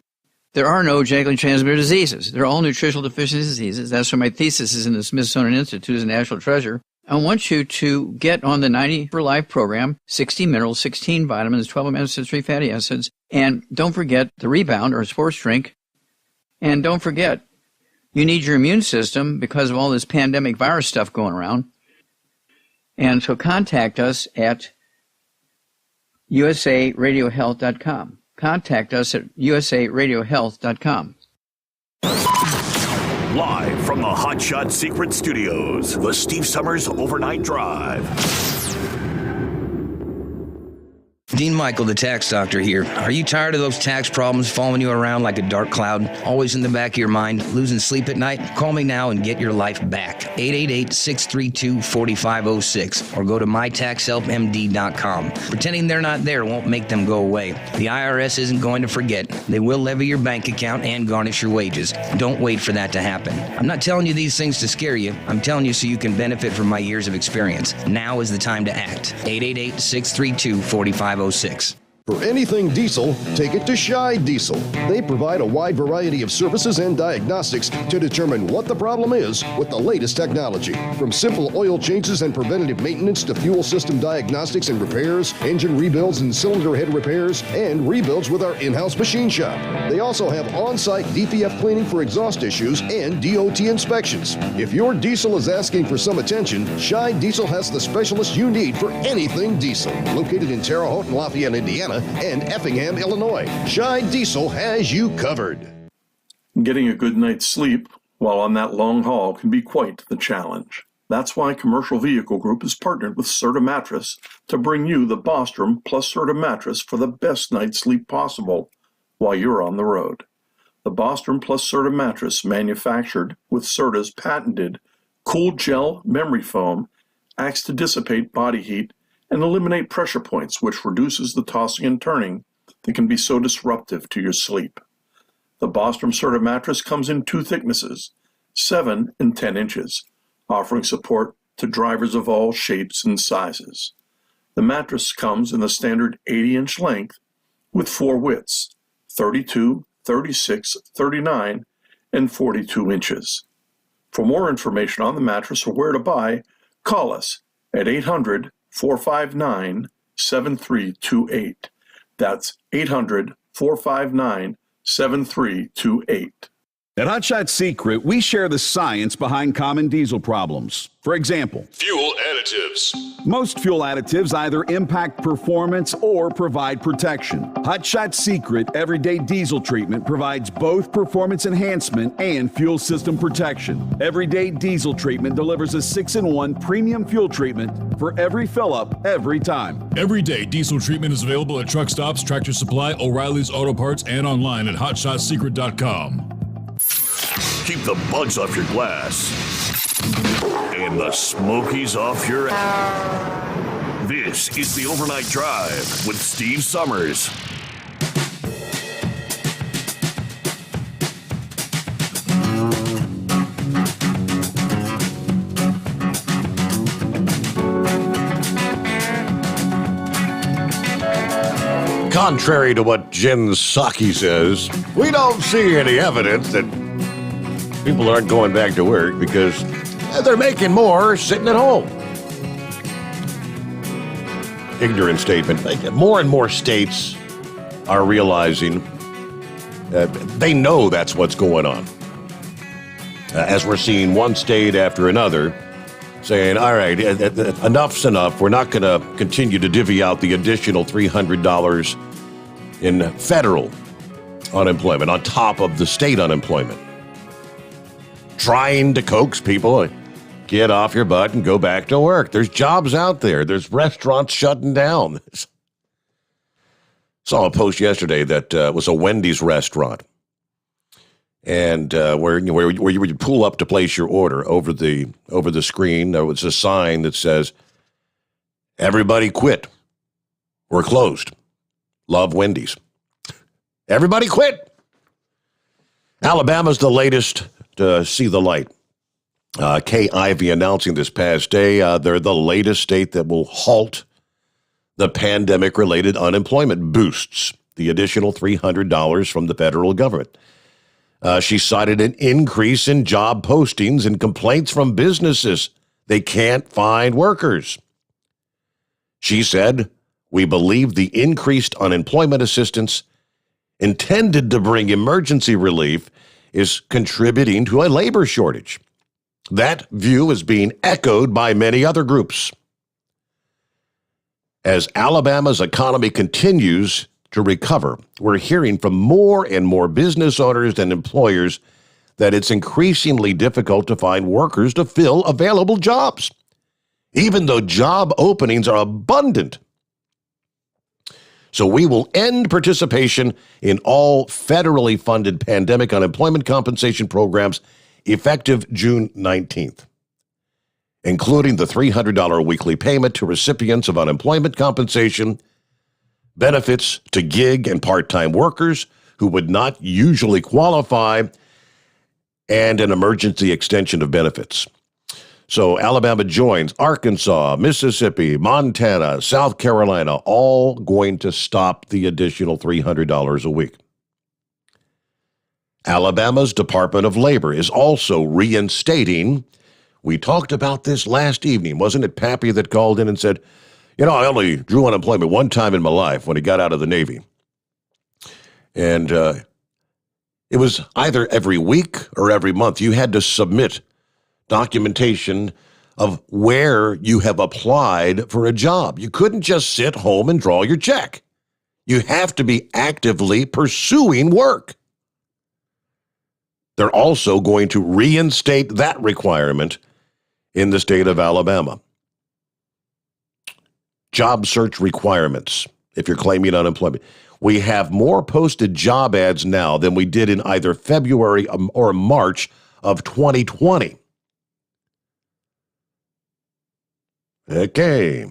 There are no genetically transmitted diseases. They're all nutritional deficiency diseases. That's why my thesis is in the Smithsonian Institute of National Treasure. I want you to get on the 90 for Life program, 60 minerals, 16 vitamins, 12 amino acids, 3 fatty acids, and don't forget the Rebound or a sports drink. And don't forget, you need your immune system because of all this pandemic virus stuff going around. And so contact us at usaradiohealth.com. Contact us at usaradiohealth.com. Live from the Hotshot Secret Studios, the Steve Sommers Overnight Drive. Dean Michael, the tax doctor here. Are you tired of those tax problems following you around like a dark cloud, always in the back of your mind, losing sleep at night? Call me now and get your life back. 888-632-4506 or go to mytaxhelpmd.com. Pretending they're not there won't make them go away. The IRS isn't going to forget. They will levy your bank account and garnish your wages. Don't wait for that to happen. I'm not telling you these things to scare you. I'm telling you so you can benefit from my years of experience. Now is the time to act. 888-632-4506. For anything diesel, take it to Shy Diesel. They provide a wide variety of services and diagnostics to determine what the problem is with the latest technology. From simple oil changes and preventative maintenance to fuel system diagnostics and repairs, engine rebuilds and cylinder head repairs, and rebuilds with our in-house machine shop. They also have on-site DPF cleaning for exhaust issues and DOT inspections. If your diesel is asking for some attention, Shy Diesel has the specialist you need for anything diesel. Located in Terre Haute and Lafayette, Indiana, and Effingham, Illinois. Shy Diesel has you covered. Getting a good night's sleep while on that long haul can be quite the challenge. That's why Commercial Vehicle Group has partnered with Serta Mattress to bring you the Bostrom plus Serta mattress for the best night's sleep possible while you're on the road. The Bostrom plus Serta mattress, manufactured with Serta's patented Cool Gel memory foam, acts to dissipate body heat and eliminate pressure points, which reduces the tossing and turning that can be so disruptive to your sleep. The Bostrom Serta mattress comes in two thicknesses, 7 and 10 inches, offering support to drivers of all shapes and sizes. The mattress comes in the standard 80-inch length with 4 widths, 32, 36, 39, and 42 inches. For more information on the mattress or where to buy, call us at 800-459-7328. That's 800-459-7328. At Hotshot Secret, we share the science behind common diesel problems. For example, Fuel additives. most fuel additives either impact performance or provide protection. Hotshot Secret Everyday Diesel Treatment provides both performance enhancement and fuel system protection. Everyday Diesel Treatment delivers a 6-in-1 premium fuel treatment for every fill-up, every time. Everyday diesel treatment is available at truck stops, Tractor Supply, O'Reilly's Auto Parts, and online at hotshotsecret.com. Keep the bugs off your glass and the smokies off your ass. This is the Overnight Drive with Steve Sommers. Contrary to what Jen Psaki says, we don't see any evidence that people aren't going back to work because they're making more sitting at home. Ignorant statement. More and more states are realizing that they know that's what's going on. As we're seeing one state after another saying, all right, enough's enough. We're not going to continue to divvy out the additional $300 in federal unemployment on top of the state unemployment. Trying to coax people, get off your butt and go back to work. There's jobs out there. There's restaurants shutting down. Saw a post yesterday that was a Wendy's restaurant, and where you would pull up to place your order over the screen. There was a sign that says, "Everybody quit. We're closed. Love Wendy's." Everybody quit. Alabama's the latest to see the light. Kay Ivey announcing this past day they're the latest state that will halt the pandemic-related unemployment boosts, the additional $300 from the federal government. She cited an increase in job postings and complaints from businesses. They can't find workers. She said, "We believe the increased unemployment assistance intended to bring emergency relief is contributing to a labor shortage." That view is being echoed by many other groups. As Alabama's economy continues to recover, we're hearing from more and more business owners and employers that it's increasingly difficult to find workers to fill available jobs, even though job openings are abundant. So we will end participation in all federally funded pandemic unemployment compensation programs effective June 19th, including the $300 weekly payment to recipients of unemployment compensation, benefits to gig and part-time workers who would not usually qualify, and an emergency extension of benefits. So Alabama joins Arkansas, Mississippi, Montana, South Carolina, all going to stop the additional $300 a week. Alabama's Department of Labor is also reinstating. We talked about this last evening. Wasn't it Pappy that called in and said, you know, I only drew unemployment one time in my life when he got out of the Navy. And it was either every week or every month. You had to submit documentation of where you have applied for a job. You couldn't just sit home and draw your check. You have to be actively pursuing work. They're also going to reinstate that requirement in the state of Alabama. Job search requirements, if you're claiming unemployment. We have more posted job ads now than we did in either February or March of 2020. Okay.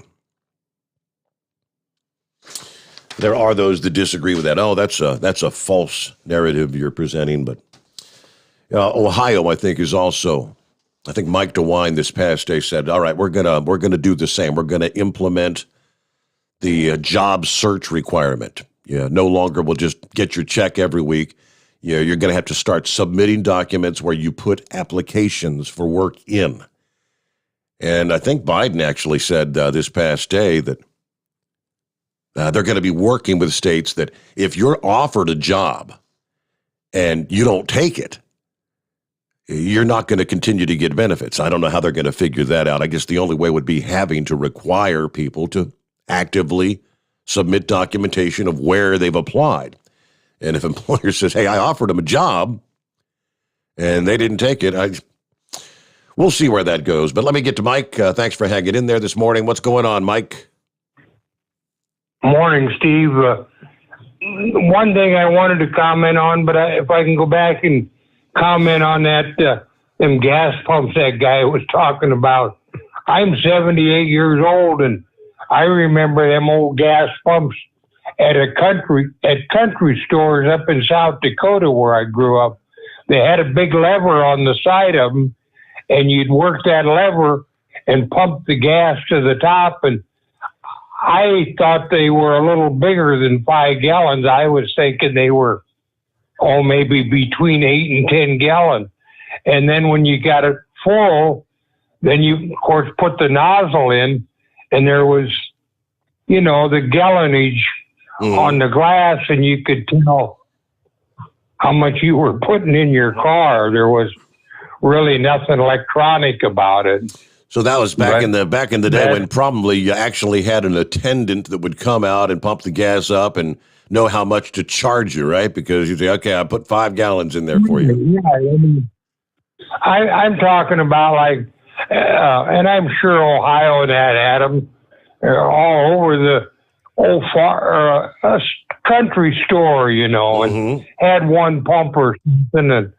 There are those that disagree with that. Oh, that's a false narrative you're presenting. But Ohio, I think, is also. I think Mike DeWine this past day said, "All right, we're gonna do the same. We're gonna implement the job search requirement. Yeah, no longer will just get your check every week. Yeah, you're gonna have to start submitting documents where you put applications for work in." And I think Biden actually said this past day that they're going to be working with states that if you're offered a job and you don't take it, you're not going to continue to get benefits. I don't know how they're going to figure that out. I guess the only way would be having to require people to actively submit documentation of where they've applied. And if employer says, hey, I offered them a job and they didn't take it, we'll see where that goes. But let me get to Mike. Thanks for hanging in there this morning. What's going on, Mike? Morning, Steve. One thing I wanted to comment on, but if I can go back and comment on that, them gas pumps that guy was talking about. I'm 78 years old, and I remember them old gas pumps at country stores up in South Dakota where I grew up. They had a big lever on the side of them, and you'd work that lever and pump the gas to the top. And I thought they were a little bigger than 5 gallons. I was thinking they were, maybe between 8 and 10 gallons. And then when you got it full, then you, of course, put the nozzle in, and there was, the gallonage on the glass, and you could tell how much you were putting in your car. There was really nothing electronic about it. So that was back in the day when probably you actually had an attendant that would come out and pump the gas up and know how much to charge you, right? Because you say, okay, I put 5 gallons in there for you. Yeah, I'm talking about and I'm sure Ohio and that had them all over the old country store, and had one pump or something,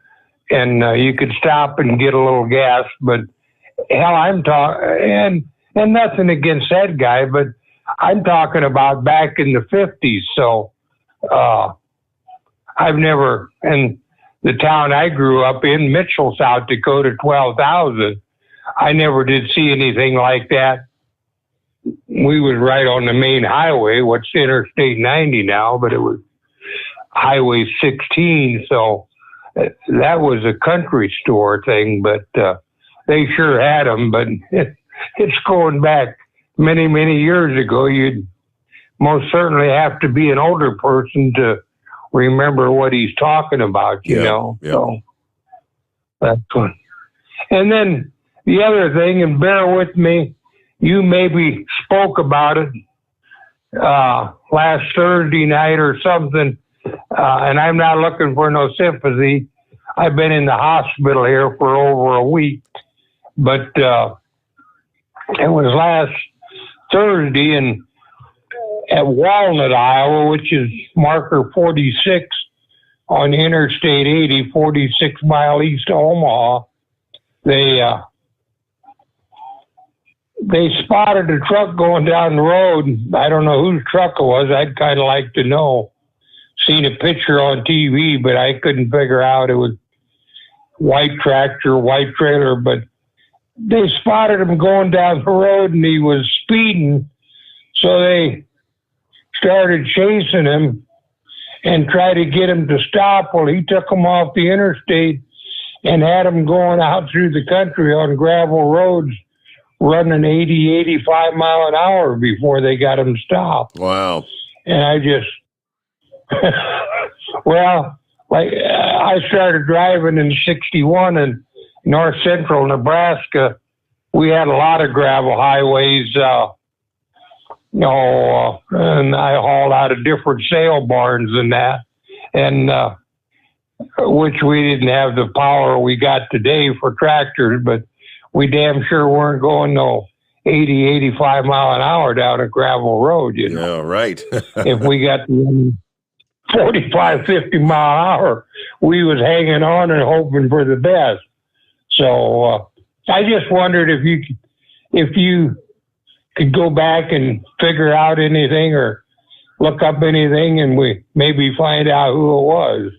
and you could stop and get a little gas. But hell, I'm talking, and nothing against that guy, but I'm talking about back in the 50s. So I've never, in the town I grew up in, Mitchell, South Dakota, 12,000, I never did see anything like that. We was right on the main highway, what's Interstate 90 now, but it was Highway 16. So that was a country store thing, but they sure had them. But it's going back many, many years ago. You'd most certainly have to be an older person to remember what he's talking about, you know. Yeah. So that's one. And then the other thing, and bear with me, you maybe spoke about it last Thursday night or something, and I'm not looking for no sympathy. I've been in the hospital here for over a week, but it was last Thursday, and at Walnut, Iowa, which is marker 46 on Interstate 80, 46 mile east of Omaha. They spotted a truck going down the road. I don't know whose truck it was. I'd kind of like to know. Seen a picture on TV, but I couldn't figure out. It was white tractor, white trailer, but they spotted him going down the road and he was speeding. So they started chasing him and tried to get him to stop. Well, he took him off the interstate and had him going out through the country on gravel roads, running 80, 85 mile an hour before they got him stopped. Wow. And I just, well, like I started driving in 61 in north central Nebraska. We had a lot of gravel highways, and I hauled out of different sale barns and that, and which we didn't have the power we got today for tractors, but we damn sure weren't going no 80, 85 mile an hour down a gravel road, you know. Yeah, right. If we got 45, 50 mile an hour, we was hanging on and hoping for the best. So I just wondered if you could go back and figure out anything or look up anything and we maybe find out who it was.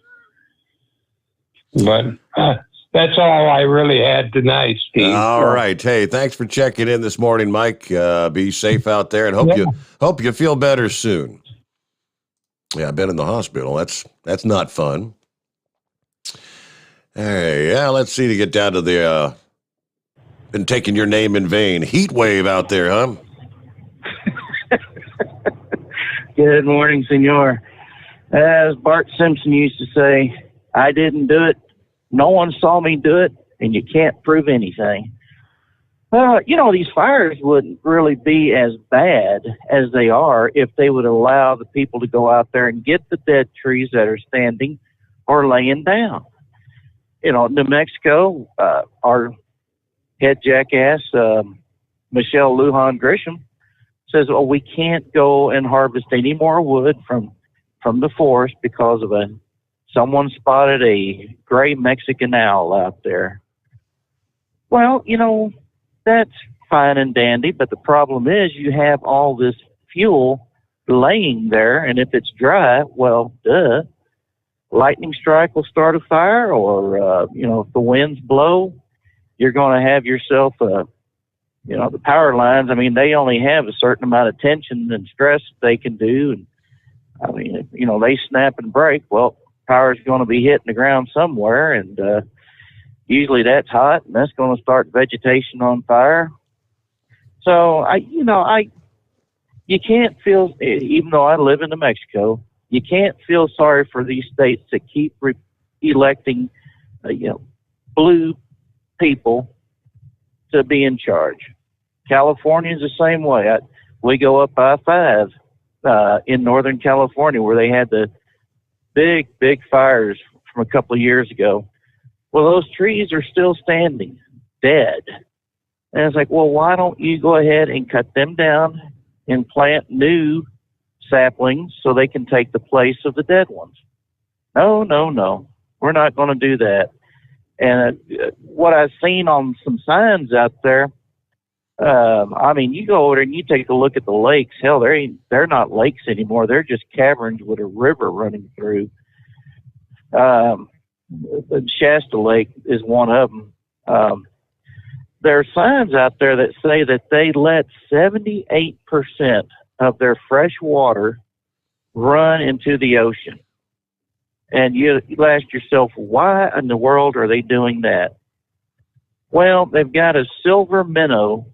But that's all I really had tonight, Steve. All right. Hey, thanks for checking in this morning, Mike. Be safe out there and hope you feel better soon. Yeah, I've been in the hospital. That's not fun. Hey, yeah, let's see to get down to the been taking your name in vain. Heat wave out there, huh? Good morning, senor. As Bart Simpson used to say, I didn't do it. No one saw me do it, and you can't prove anything. These fires wouldn't really be as bad as they are if they would allow the people to go out there and get the dead trees that are standing or laying down. New Mexico, our head jackass, Michelle Lujan Grisham, says, "Oh, we can't go and harvest any more wood from the forest because of someone spotted a gray Mexican owl out there." Well, that's fine and dandy, but the problem is you have all this fuel laying there, and if it's dry, well, lightning strike will start a fire, or if the winds blow, you're going to have yourself the power lines. I mean, they only have a certain amount of tension and stress they can do, and I mean, they snap and break. Well, power's going to be hitting the ground somewhere, and usually that's hot, and that's going to start vegetation on fire. So you can't feel, even though I live in New Mexico, you can't feel sorry for these states that keep electing, blue people to be in charge. California's the same way. We go up I-5 in Northern California where they had the big fires from a couple of years ago. Well, those trees are still standing, dead. And it's like, well, why don't you go ahead and cut them down and plant new saplings so they can take the place of the dead ones? No. We're not going to do that. And what I've seen on some signs out there, you go over there and you take a look at the lakes. Hell, they're not lakes anymore. They're just caverns with a river running through. The Shasta Lake is one of them. There are signs out there that say that they let 78% of their fresh water run into the ocean. And you ask yourself, why in the world are they doing that? Well, they've got a silver minnow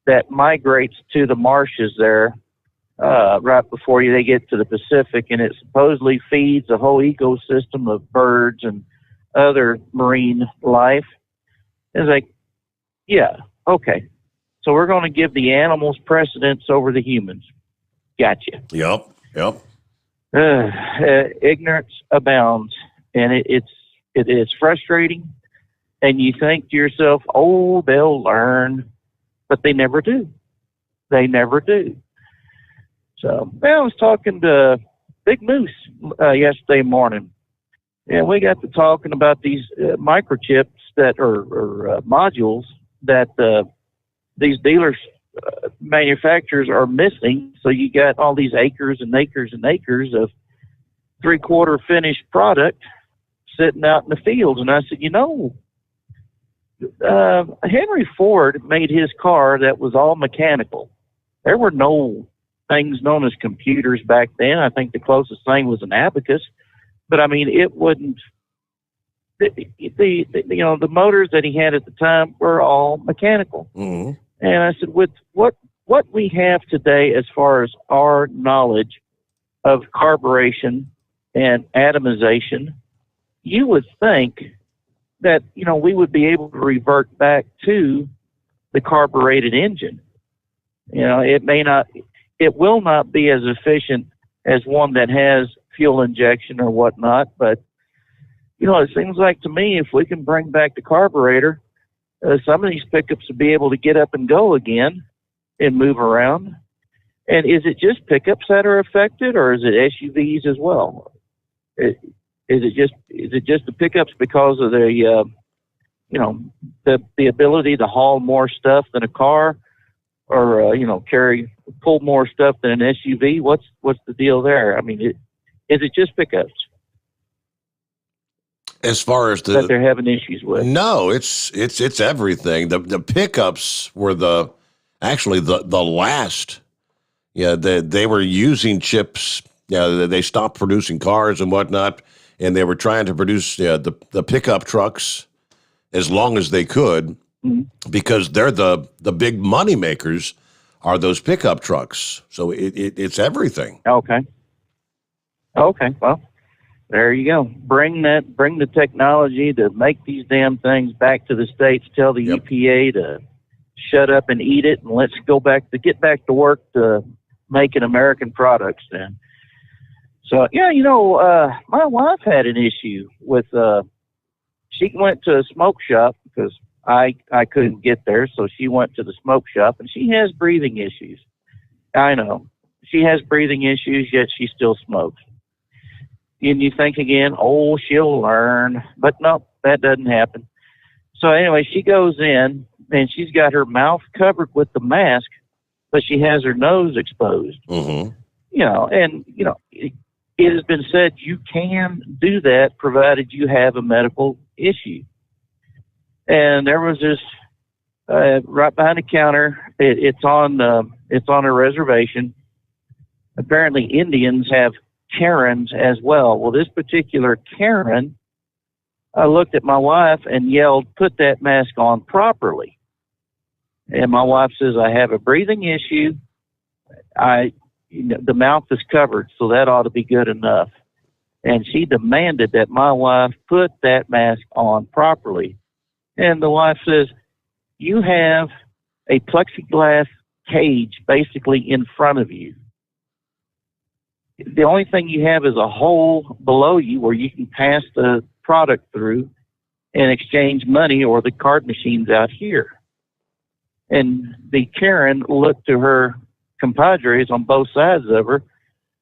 that migrates to the marshes there right before they get to the Pacific, and it supposedly feeds a whole ecosystem of birds and other marine life. It's like, yeah, okay. So we're going to give the animals precedence over the humans. Gotcha. Yep. Ignorance abounds, and it is frustrating. And you think to yourself, oh, they'll learn, but they never do. They never do. So, I was talking to Big Moose yesterday morning, and we got to talking about these microchips that or modules that these dealers manufacturers are missing. So you got all these acres and acres and acres of 3/4 finished product sitting out in the fields. And I said, Henry Ford made his car that was all mechanical. There were no things known as computers back then. I think the closest thing was an abacus. But I mean, it wouldn't. The motors that he had at the time were all mechanical. Mm-hmm. And I said, with what we have today as far as our knowledge of carburation and atomization, you would think that, we would be able to revert back to the carbureted engine. It will not be as efficient as one that has fuel injection or whatnot, but, it seems like to me, if we can bring back the carburetor, some of these pickups will be able to get up and go again and move around. And is it just pickups that are affected, or is it SUVs as well? Is it just the pickups because of the ability to haul more stuff than a car, or pull more stuff than an SUV? What's the deal there? I mean, is it just pickups? As far as that they're having issues with? No, it's everything. The pickups were the last. Yeah, they were using chips. Yeah, they stopped producing cars and whatnot, and they were trying to produce the pickup trucks as long as they could, because they're the big money makers are those pickup trucks. So it's everything. Okay. Well, there you go. Bring the technology to make these damn things back to the States. Tell the EPA to shut up and eat it, and let's get back to work to making American products then. So, my wife had an issue with, she went to a smoke shop because I couldn't get there, so she went to the smoke shop, and she has breathing issues. I know. She has breathing issues, yet she still smokes. And you think again, she'll learn. But no, that doesn't happen. So anyway, she goes in, and she's got her mouth covered with the mask, but she has her nose exposed. Mm-hmm. It has been said you can do that provided you have a medical issue. And there was this right behind the counter. It's on a reservation. Apparently, Indians have Karens as well. Well, this particular Karen, I looked at my wife and yelled, "Put that mask on properly." And my wife says, "I have a breathing issue. The mouth is covered, so that ought to be good enough." And she demanded that my wife put that mask on properly. And the wife says, "You have a plexiglass cage basically in front of you. The only thing you have is a hole below you where you can pass the product through and exchange money, or the card machine's out here." And the Karen looked to her compadres on both sides of her,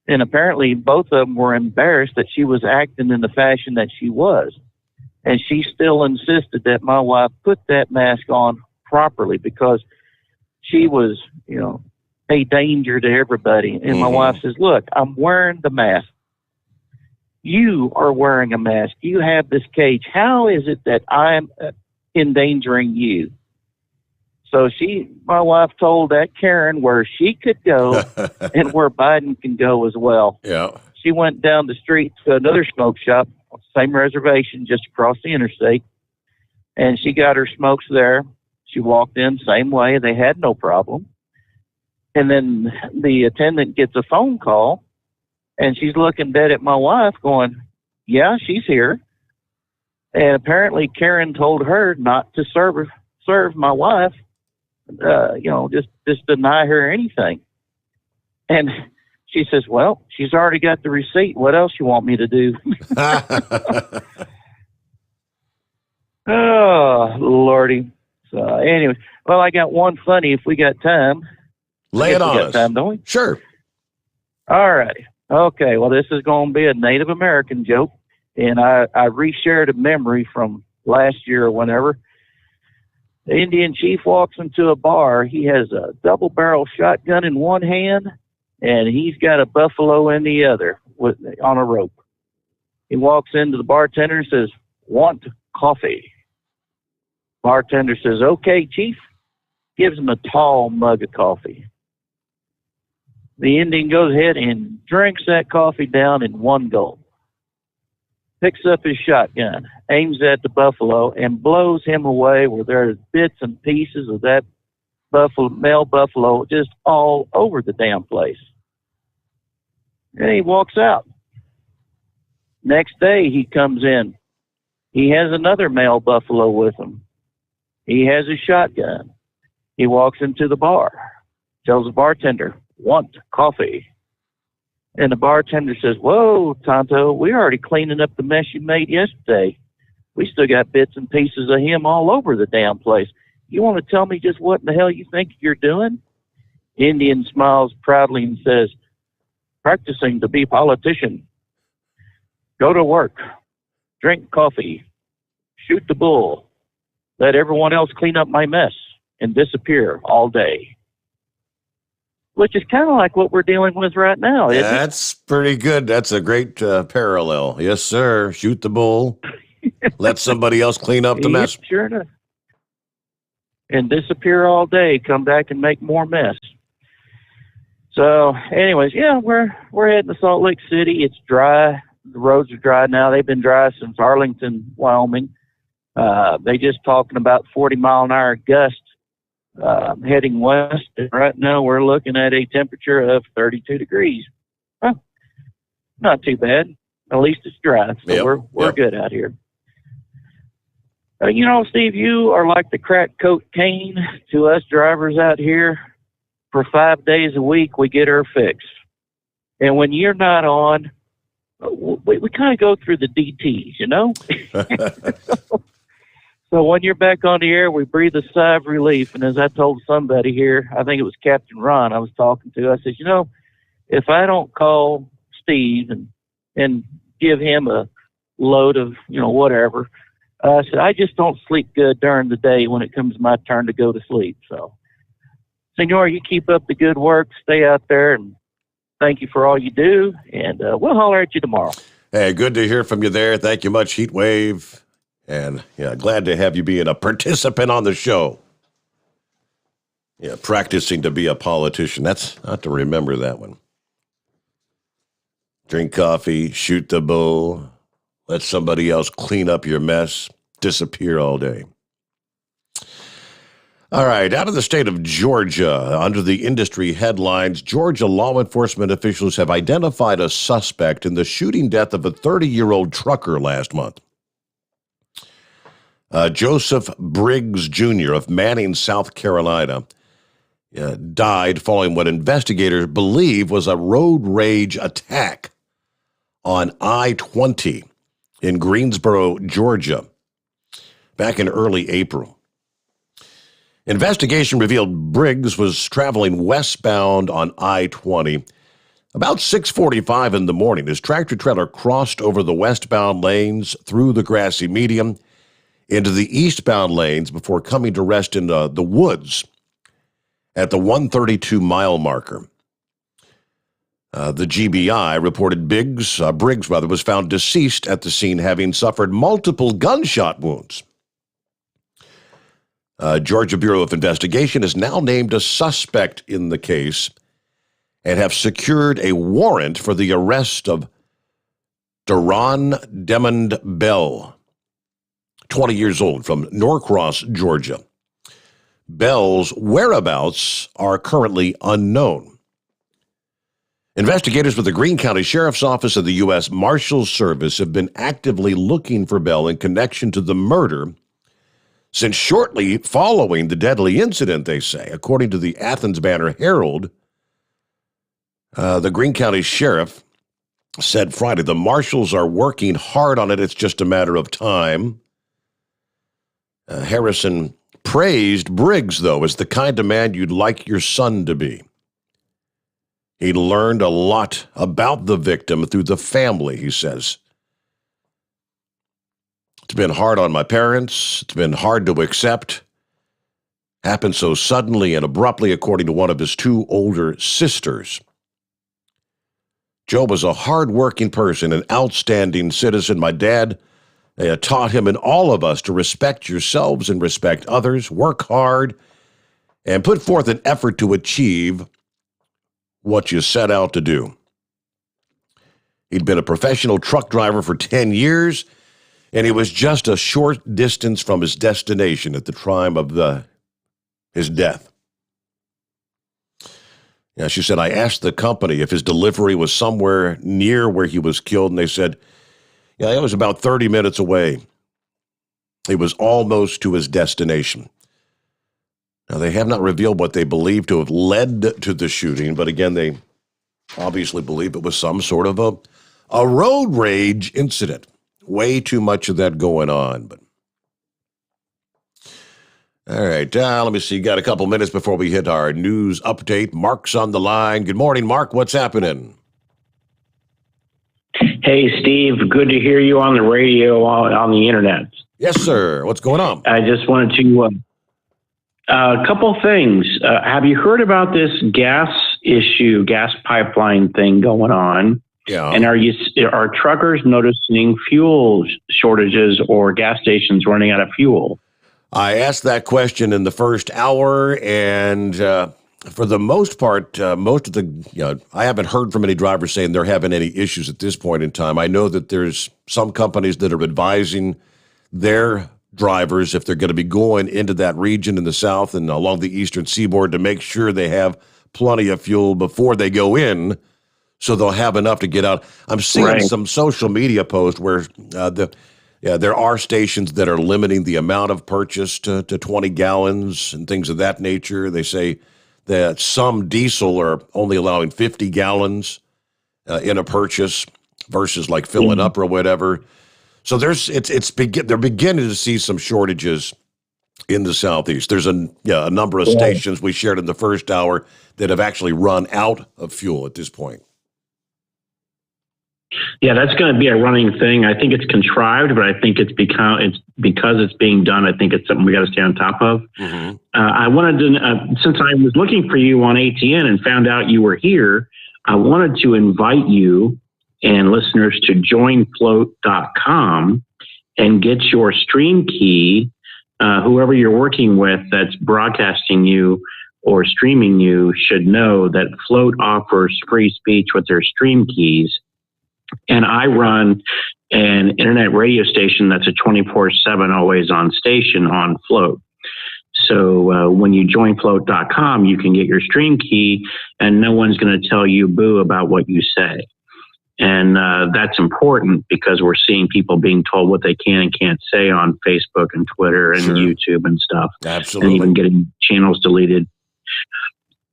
and apparently both of them were embarrassed that she was acting in the fashion that she was. And she still insisted that my wife put that mask on properly because she was, a danger to everybody. And my wife says, "Look, I'm wearing the mask. You are wearing a mask. You have this cage. How is it that I'm endangering you?" So my wife told that Karen where she could go and where Biden can go as well. Yeah. She went down the street to another smoke shop, same reservation, just across the interstate, and she got her smokes there. She walked in, same way. They had no problem. And then the attendant gets a phone call, and she's looking dead at my wife going, "Yeah, she's here." And apparently Karen told her not to serve my wife, just deny her anything. And she says, "Well, she's already got the receipt. What else you want me to do?" Oh, Lordy. So anyway, well, I got one funny if we got time. Lay it on us. Time, don't we? Sure. All righty. Okay, well, this is going to be a Native American joke, and I reshared a memory from last year or whenever. The Indian chief walks into a bar. He has a double-barrel shotgun in one hand, and he's got a buffalo in the other on a rope. He walks into the bartender and says, "Want coffee?" Bartender says, "Okay, chief." Gives him a tall mug of coffee. The Indian goes ahead and drinks that coffee down in one gulp. Picks up his shotgun, aims at the buffalo, and blows him away where there's bits and pieces of that male buffalo just all over the damn place. And he walks out. Next day, he comes in. He has another male buffalo with him. He has a shotgun. He walks into the bar, tells the bartender, "Want coffee?" And the bartender says, "Whoa, Tonto, we're already cleaning up the mess you made yesterday. We still got bits and pieces of him all over the damn place. You want to tell me just what in the hell you think you're doing?" Indian smiles proudly and says, "Practicing to be politician. Go to work, drink coffee, shoot the bull, let everyone else clean up my mess, and disappear all day." Which is kind of like what we're dealing with right now, isn't it? That's pretty good. That's a great parallel. Yes, sir. Shoot the bull. Let somebody else clean up the mess. Yep, sure enough. And disappear all day, come back and make more mess. So, anyways, yeah, we're heading to Salt Lake City. It's dry. The roads are dry now. They've been dry since Arlington, Wyoming. They just talking about 40-mile-an-hour gusts heading west. And right now we're looking at a temperature of 32 degrees. Huh. Not too bad. At least it's dry, so we're good out here. You know, Steve, you are like the crack cocaine to us drivers out here. For 5 days a week, we get her fixed. And when you're not on, we kind of go through the DTs, you know? So when you're back on the air, we breathe a sigh of relief. And as I told somebody here, I think it was Captain Ron I was talking to, I said, you know, if I don't call Steve and give him a load of, you know, whatever, I said, I just don't sleep good during the day when it comes my turn to go to sleep. So, Senor, you keep up the good work. Stay out there, and thank you for all you do. And we'll holler at you tomorrow. Hey, good to hear from you there. Thank you much, Heatwave. And yeah, glad to have you being a participant on the show. Yeah, practicing to be a politician. That's not to remember that one. Drink coffee, shoot the bull, let somebody else clean up your mess, disappear all day. All right, out of the state of Georgia, under the industry headlines, Georgia law enforcement officials have identified a suspect in the shooting death of a 30-year-old trucker last month. Joseph Briggs Jr. of Manning, South Carolina, died following what investigators believe was a road rage attack on I-20 in Greensboro, Georgia, back in early April. Investigation revealed Briggs was traveling westbound on I-20 about 6:45 in the morning. His tractor-trailer crossed over the westbound lanes through the grassy median into the eastbound lanes before coming to rest in the woods at the 132-mile marker. The GBI reported Briggs was found deceased at the scene, having suffered multiple gunshot wounds. Georgia Bureau of Investigation has now named a suspect in the case and have secured a warrant for the arrest of Duron Demond Bell, 20 years old, from Norcross, Georgia. Bell's whereabouts are currently unknown. Investigators with the Greene County Sheriff's Office of the U.S. Marshals Service have been actively looking for Bell in connection to the murder since shortly following the deadly incident, they say. According to the Athens Banner-Herald, the Greene County Sheriff said Friday, the marshals are working hard on it. It's just a matter of time. Harrison praised Briggs, though, as the kind of man you'd like your son to be. He learned a lot about the victim through the family, he says. It's been hard on my parents. It's been hard to accept. Happened so suddenly and abruptly, according to one of his two older sisters. Joe was a hard-working person, an outstanding citizen. My dad taught him and all of us to respect yourselves and respect others, work hard, and put forth an effort to achieve what you set out to do. He'd been a professional truck driver for 10 years, and he was just a short distance from his destination at the time of his death. Yeah, she said, I asked the company if his delivery was somewhere near where he was killed, and they said, yeah, it was about 30 minutes away. He was almost to his destination. Now, they have not revealed what they believe to have led to the shooting, but again, they obviously believe it was some sort of a road rage incident. Way too much of that going on. But all right, let me see. Got a couple minutes before we hit our news update. Mark's on the line. Good morning, Mark. What's happening? Hey, Steve. Good to hear you on the radio, on the internet. Yes, sir. What's going on? I just wanted to, a couple things. Have you heard about this gas pipeline thing going on? Yeah. And are truckers noticing fuel shortages or gas stations running out of fuel? I asked that question in the first hour, and for the most part, I haven't heard from any drivers saying they're having any issues at this point in time. I know that there's some companies that are advising their drivers, if they're going to be going into that region in the south and along the eastern seaboard, to make sure they have plenty of fuel before they go in, so they'll have enough to get out. I'm seeing some social media posts where there are stations that are limiting the amount of purchase to 20 gallons and things of that nature. They say that some diesel are only allowing 50 gallons in a purchase versus like filling up or whatever. So they're beginning to see some shortages in the Southeast. There's a number of stations we shared in the first hour that have actually run out of fuel at this point. Yeah, that's going to be a running thing. I think it's contrived, but I think it's because it's being done. I think it's something we got to stay on top of. Mm-hmm. I wanted to, since I was looking for you on ATN and found out you were here, I wanted to invite you and listeners to joinfloat.com and get your stream key. Whoever you're working with that's broadcasting you or streaming you should know that Float offers free speech with their stream keys. And I run an internet radio station that's a 24/7 always on station on Float. So when you join float.com, you can get your stream key and no one's going to tell you boo about what you say. And that's important because we're seeing people being told what they can and can't say on Facebook and Twitter and YouTube and stuff. Absolutely. And even getting channels deleted.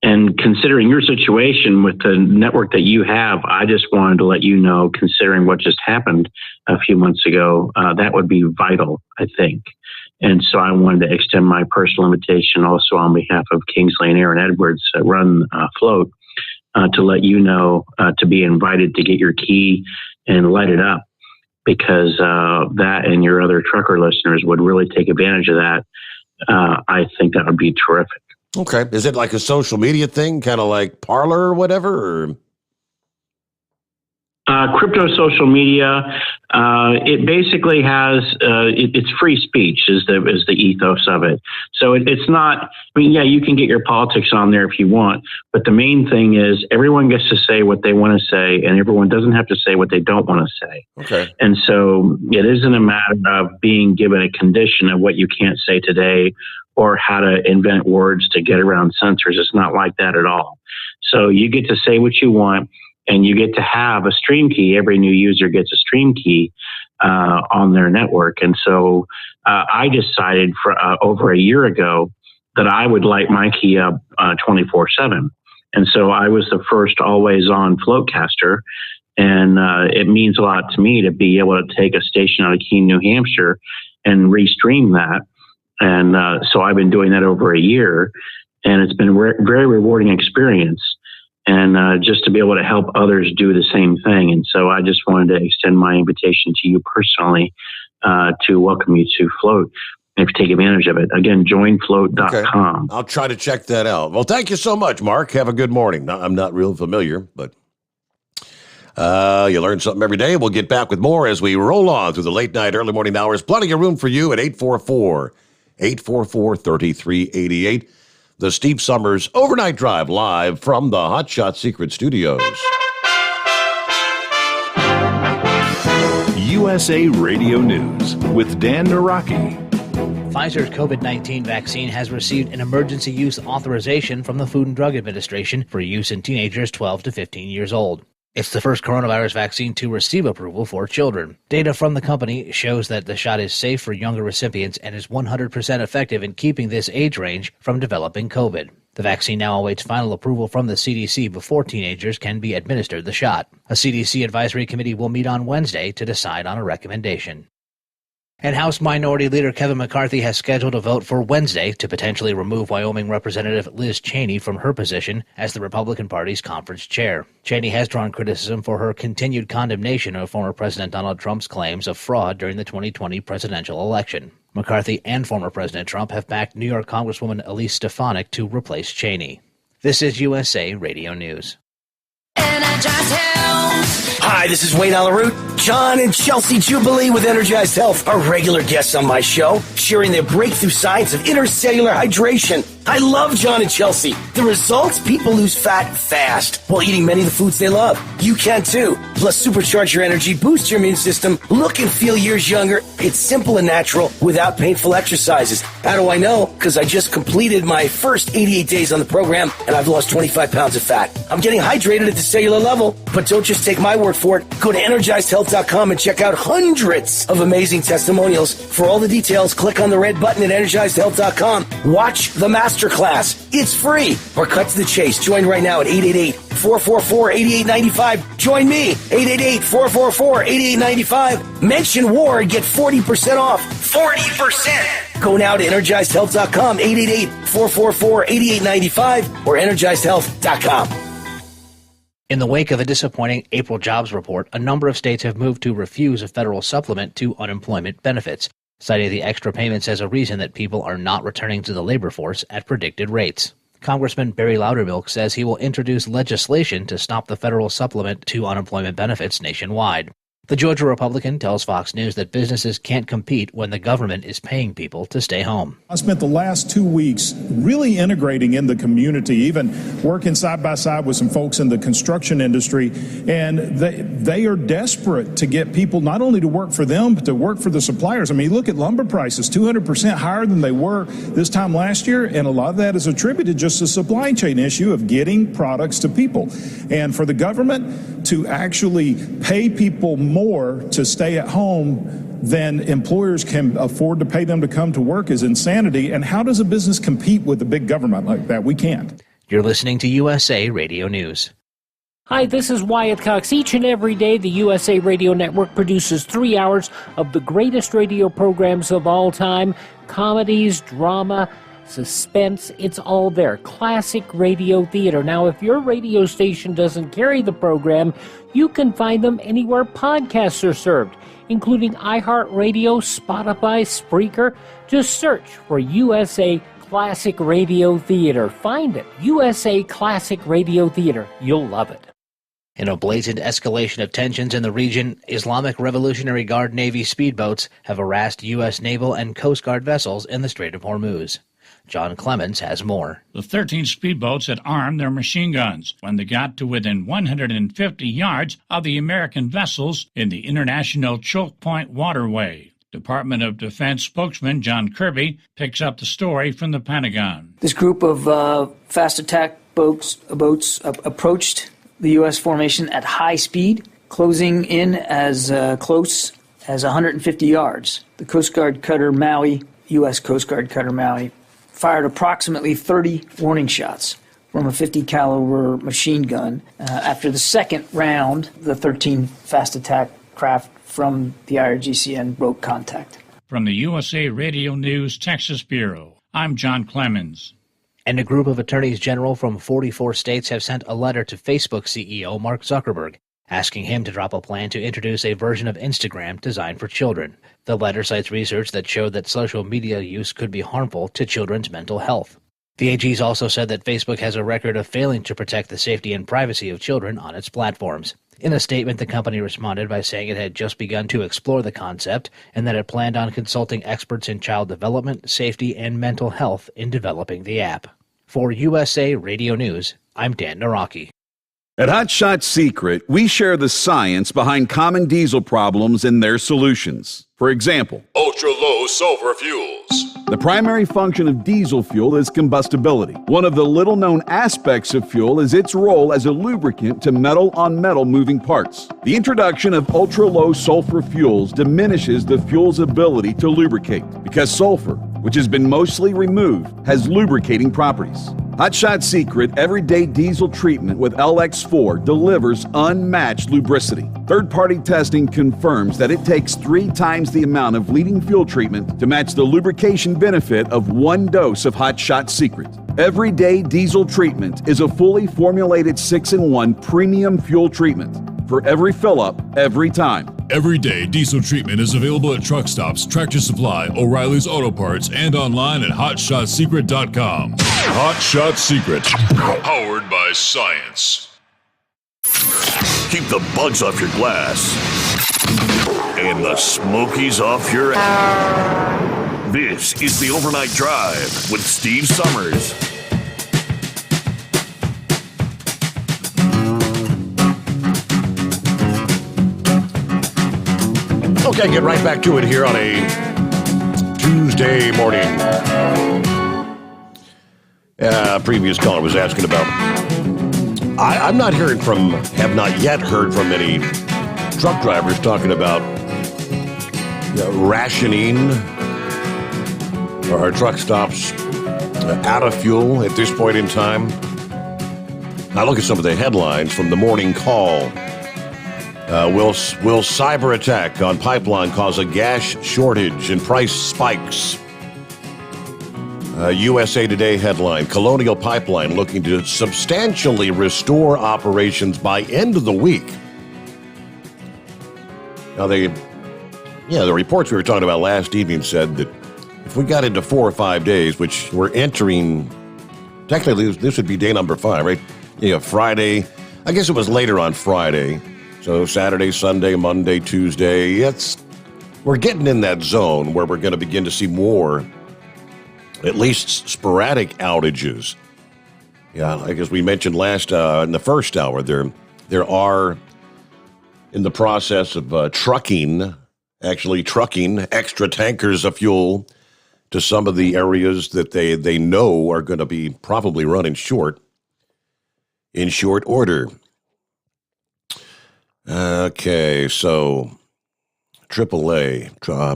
And considering your situation with the network that you have, I just wanted to let you know, considering what just happened a few months ago, that would be vital, I think. And so I wanted to extend my personal invitation also on behalf of Kingsley and Aaron Edwards that run Float to let you know to be invited to get your key and light it up, because that and your other trucker listeners would really take advantage of that. I think that would be terrific. Okay. Is it like a social media thing, kind of like Parler or whatever? Or? Crypto social media, it basically has, it's free speech is the ethos of it. So it's not, I mean, yeah, you can get your politics on there if you want, but the main thing is everyone gets to say what they want to say and everyone doesn't have to say what they don't want to say. Okay. And so it isn't a matter of being given a condition of what you can't say today or how to invent words to get around censors. It's not like that at all. So you get to say what you want. And you get to have a stream key. Every new user gets a stream key on their network. And so I decided for over a year ago that I would light my key up 24/7. And so I was the first always on Floatcaster. And it means a lot to me to be able to take a station out of Keene, New Hampshire and restream that. And so I've been doing that over a year. And it's been a very rewarding experience. and just to be able to help others do the same thing. And so I just wanted to extend my invitation to you personally to welcome you to Float and take advantage of it. Again, joinfloat.com. Okay. I'll try to check that out. Well, thank you so much, Mark. Have a good morning. I'm not real familiar, but you learn something every day. We'll get back with more as we roll on through the late night, early morning hours. Plenty of room for you at 844-3388. The Steve Sommers Overnight Drive live from the Hot Shot Secret Studios. USA Radio News with Dan Naraki. Pfizer's COVID-19 vaccine has received an emergency use authorization from the Food and Drug Administration for use in teenagers 12 to 15 years old. It's the first coronavirus vaccine to receive approval for children. Data from the company shows that the shot is safe for younger recipients and is 100% effective in keeping this age range from developing COVID. The vaccine now awaits final approval from the CDC before teenagers can be administered the shot. A CDC advisory committee will meet on Wednesday to decide on a recommendation. And House Minority Leader Kevin McCarthy has scheduled a vote for Wednesday to potentially remove Wyoming Representative Liz Cheney from her position as the Republican Party's conference chair. Cheney has drawn criticism for her continued condemnation of former President Donald Trump's claims of fraud during the 2020 presidential election. McCarthy and former President Trump have backed New York Congresswoman Elise Stefanik to replace Cheney. This is USA Radio News. Hi, this is Wayne Alaroot. John and Chelsea Jubilee with Energized Health are regular guests on my show, sharing their breakthrough science of intercellular hydration. I love John and Chelsea. The results? People lose fat fast while eating many of the foods they love. You can too. Plus, supercharge your energy, boost your immune system, look and feel years younger. It's simple and natural without painful exercises. How do I know? Because I just completed my first 88 days on the program and I've lost 25 pounds of fat. I'm getting hydrated at the cellular level, but don't just take my word for it. Go to EnergizedHealth.com and check out hundreds of amazing testimonials. For all the details, click on the red button at EnergizedHealth.com. Watch the masterclass. It's free. Or cut to the chase. Join right now at 888-444-8895. Join me, 888-444-8895. Mention war and get 40% off. 40%. Go now to EnergizedHealth.com, 888-444-8895 or EnergizedHealth.com. In the wake of a disappointing April jobs report, a number of states have moved to refuse a federal supplement to unemployment benefits, citing the extra payments as a reason that people are not returning to the labor force at predicted rates. Congressman Barry Loudermilk says he will introduce legislation to stop the federal supplement to unemployment benefits nationwide. The Georgia Republican tells Fox News that businesses can't compete when the government is paying people to stay home. I spent the last 2 weeks really integrating in the community, even working side by side with some folks in the construction industry, and they are desperate to get people not only to work for them, but to work for the suppliers. I mean, look at lumber prices, 200% higher than they were this time last year, and a lot of that is attributed just to the supply chain issue of getting products to people. And for the government to actually pay people more to stay at home than employers can afford to pay them to come to work is insanity. And how does a business compete with a big government like that? We can't. You're listening to USA Radio News. Hi, this is Wyatt Cox. Each and every day, the USA Radio Network produces 3 hours of the greatest radio programs of all time. Comedies, drama, suspense, it's all there. Classic radio theater. Now, if your radio station doesn't carry the program, you can find them anywhere podcasts are served, including iHeartRadio, Spotify, Spreaker. Just search for USA Classic Radio Theater. Find it. USA Classic Radio Theater. You'll love it. In a blatant escalation of tensions in the region, Islamic Revolutionary Guard Navy speedboats have harassed U.S. naval and Coast Guard vessels in the Strait of Hormuz. John Clemens has more. The 13 speedboats had armed their machine guns when they got to within 150 yards of the American vessels in the International Choke Point waterway. Department of Defense spokesman John Kirby picks up the story from the Pentagon. This group of fast attack boats approached the U.S. formation at high speed, closing in as close as 150 yards. The Coast Guard cutter Maui, U.S. Coast Guard cutter Maui, fired approximately 30 warning shots from a 50 caliber machine gun. After the second round, the 13 fast attack craft from the IRGCN broke contact. From the USA Radio News Texas Bureau, I'm John Clemens. And a group of attorneys general from 44 states have sent a letter to Facebook CEO Mark Zuckerberg, asking him to drop a plan to introduce a version of Instagram designed for children. The letter cites research that showed that social media use could be harmful to children's mental health. The AGs also said that Facebook has a record of failing to protect the safety and privacy of children on its platforms. In a statement, the company responded by saying it had just begun to explore the concept and that it planned on consulting experts in child development, safety, and mental health in developing the app. For USA Radio News, I'm Dan Naraki. At Hot Shot Secret, we share the science behind common diesel problems and their solutions. For example, ultra-low sulfur fuels. The primary function of diesel fuel is combustibility. One of the little-known aspects of fuel is its role as a lubricant to metal-on-metal moving parts. The introduction of ultra-low sulfur fuels diminishes the fuel's ability to lubricate because sulfur, which has been mostly removed, has lubricating properties. Hot Shot Secret Everyday Diesel Treatment with LX4 delivers unmatched lubricity. Third-party testing confirms that it takes 3 times the amount of leading fuel treatment to match the lubrication benefit of 1 dose of Hot Shot Secret. Everyday Diesel Treatment is a fully formulated 6-in-1 premium fuel treatment for every fill-up, every time. Everyday Diesel Treatment is available at truck stops, Tractor Supply, O'Reilly's Auto Parts, and online at HotShotSecret.com. Hot Shot Secret, powered by science. Keep the bugs off your glass and the smokies off your ass. This is the Overnight Drive with Steve Sommers. Okay, get right back to it here on a Tuesday morning. Previous caller was asking about. I'm not hearing from, have not yet heard from any truck drivers talking about rationing our truck stops out of fuel at this point in time. I look at some of the headlines from the morning call. Will cyber attack on pipeline cause a gas shortage and price spikes? USA Today headline, Colonial Pipeline looking to substantially restore operations by end of the week. Now, the reports we were talking about last evening said that if we got into 4 or 5 days, which we're entering, technically this would be day number 5, right? Friday, I guess it was later on Friday. So Saturday, Sunday, Monday, Tuesday, we're getting in that zone where we're going to begin to see more, at least sporadic outages. Yeah, like as we mentioned in the first hour, there are in the process of trucking extra tankers of fuel to some of the areas that they know are going to be probably running short in short order. Okay, so AAA,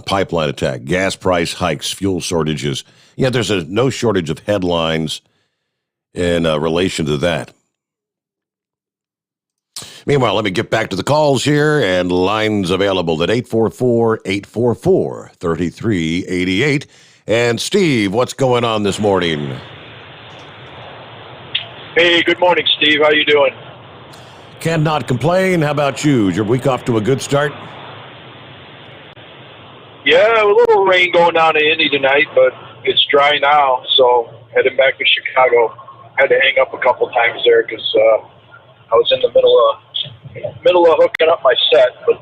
pipeline attack, gas price hikes, fuel shortages. Yeah, there's no shortage of headlines in relation to that. Meanwhile, let me get back to the calls here, and lines available at 844-844-3388. And Steve, what's going on this morning? Hey, good morning, Steve. How you doing? Cannot complain. How about you? Is your week off to a good start? Yeah, a little rain going down in Indy tonight, but it's dry now, so heading back to Chicago. Had to hang up a couple times there because I was in the middle of hooking up my set. But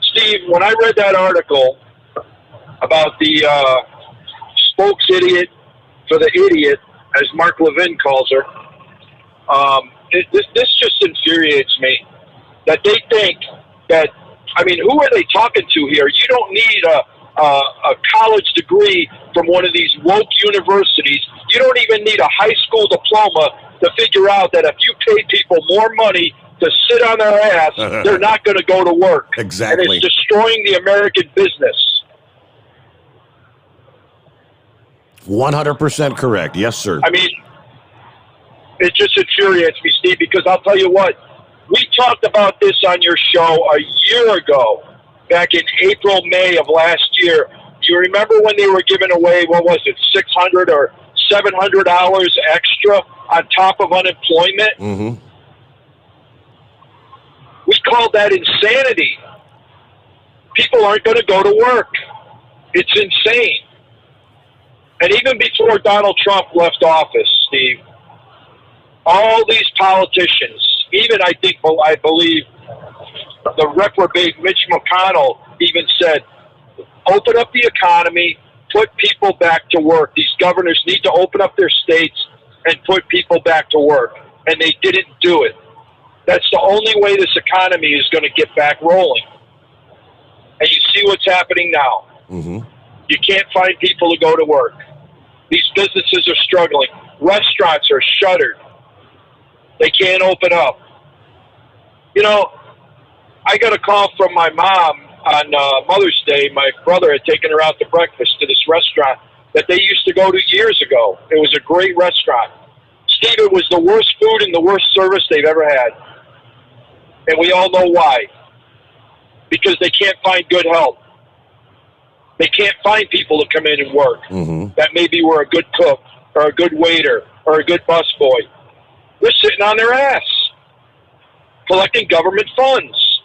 Steve, when I read that article about the spokes idiot for the idiot, as Mark Levin calls her, this just infuriates me that they think that, I mean, who are they talking to here? You don't need a college degree from one of these woke universities. You don't even need a high school diploma to figure out that if you pay people more money to sit on their ass, they're not going to go to work. Exactly. And it's destroying the American business. 100% correct. Yes, sir. I mean, it just infuriates me, Steve, because I'll tell you what, we talked about this on your show a year ago, back in April, May of last year. Do you remember when they were giving away, what was it, 600 or $700 extra on top of unemployment. Mm-hmm. We call that insanity. People aren't going to go to work. It's insane. And even before Donald Trump left office, Steve, all these politicians, even I believe the reprobate Mitch McConnell even said, open up the economy, put people back to work. These governors need to open up their states and put people back to work. And they didn't do it. That's the only way this economy is going to get back rolling. And you see what's happening now. Mm-hmm. You can't find people to go to work. These businesses are struggling. Restaurants are shuttered. They can't open up. You know, I got a call from my mom on Mother's Day. My brother had taken her out to breakfast to this restaurant that they used to go to years ago. It was a great restaurant. Steve, it was the worst food and the worst service they've ever had. And we all know why. Because they can't find good help. They can't find people to come in and work. Mm-hmm. That maybe were a good cook or a good waiter or a good busboy. They're sitting on their ass, collecting government funds.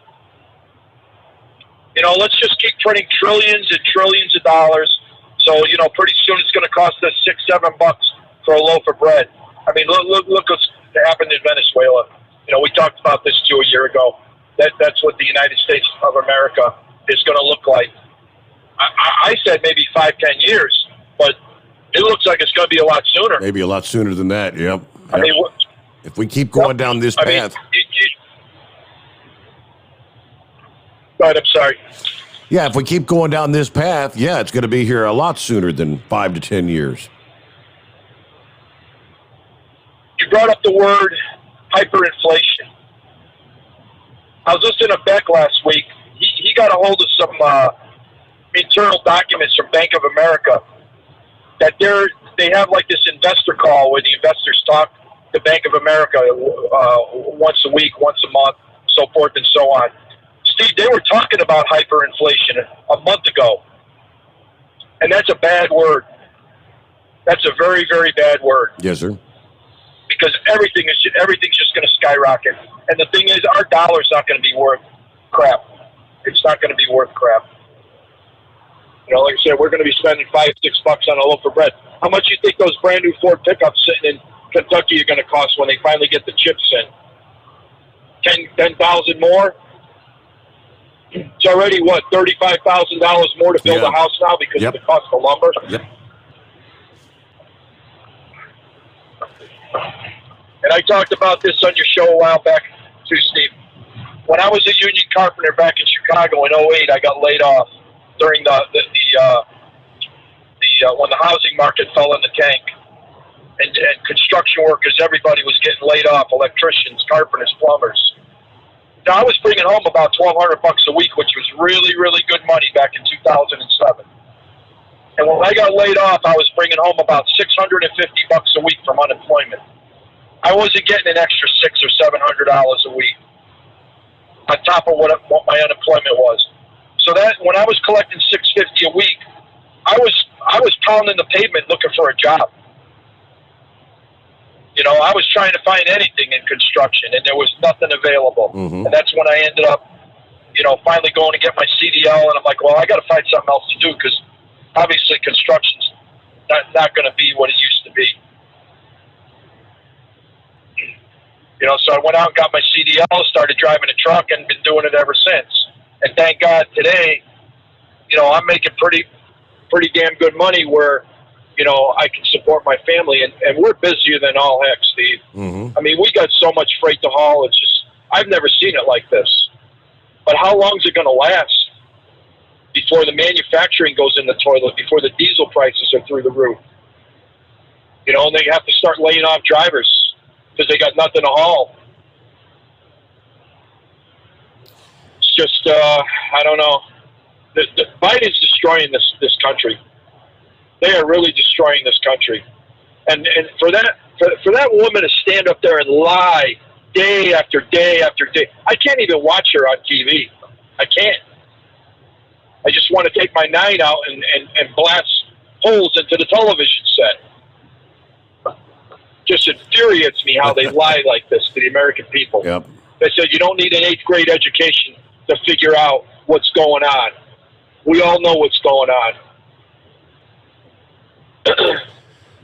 You know, let's just keep printing trillions and trillions of dollars. So, you know, pretty soon it's going to cost us $6-7 for a loaf of bread. I mean, look what's happened in Venezuela. You know, we talked about this too a year ago. That's what the United States of America is going to look like. I said maybe 5-10 years, but it looks like it's going to be a lot sooner. Maybe a lot sooner than that, yep. I mean, if we keep going down this path. Go ahead, I'm sorry. Yeah, if we keep going down this path, yeah, it's going to be here a lot sooner than 5 to 10 years. You brought up the word hyperinflation. I was listening to Beck last week. He got a hold of some internal documents from Bank of America that they have like this investor call where the investors talk to Bank of America once a week, once a month, so forth and so on. Steve, they were talking about hyperinflation a month ago, and that's a bad word. That's a very, very bad word. Yes, sir. Because everything's just going to skyrocket. And the thing is, our dollar's not going to be worth crap. It's not going to be worth crap. You know, like I said, we're going to be spending $5-6 on a loaf of bread. How much do you think those brand new Ford pickups sitting in Kentucky are going to cost when they finally get the chips in? $10,000 more? It's already, $35,000 more to build a house now because of the cost of lumber? Yep. And I talked about this on your show a while back too, Steve. When I was a union carpenter back in Chicago in 2008, I got laid off during when the housing market fell in the tank. And construction workers, everybody was getting laid off, electricians, carpenters, plumbers. Now, I was bringing home about $1,200 a week, which was really, really good money back in 2007. And when I got laid off, I was bringing home about $650 a week from unemployment. I wasn't getting an extra $600 or $700 a week on top of what my unemployment was. So that when I was collecting $650 a week, I was pounding the pavement looking for a job. You know, I was trying to find anything in construction, and there was nothing available. Mm-hmm. And that's when I ended up, you know, finally going to get my CDL. And I'm like, well, I got to find something else to do because obviously construction's not going to be what it used to be. You know, so I went out and got my CDL, started driving a truck, and been doing it ever since. And thank God today, you know, I'm making pretty damn good money where, you know, I can support my family. And we're busier than all heck, Steve. Mm-hmm. I mean, we got so much freight to haul. It's just, I've never seen it like this. But how long is it going to last before the manufacturing goes in the toilet, before the diesel prices are through the roof? You know, and they have to start laying off drivers because they got nothing to haul. It's just, I don't know. Biden's destroying this country. They are really destroying this country. And for that woman to stand up there and lie day after day after day, I can't even watch her on TV. I can't. I just want to take my 9 out and blast holes into the television set. just infuriates me how they lie like this to the American people. Yep. They said you don't need an 8th grade education to figure out what's going on. We all know what's going on.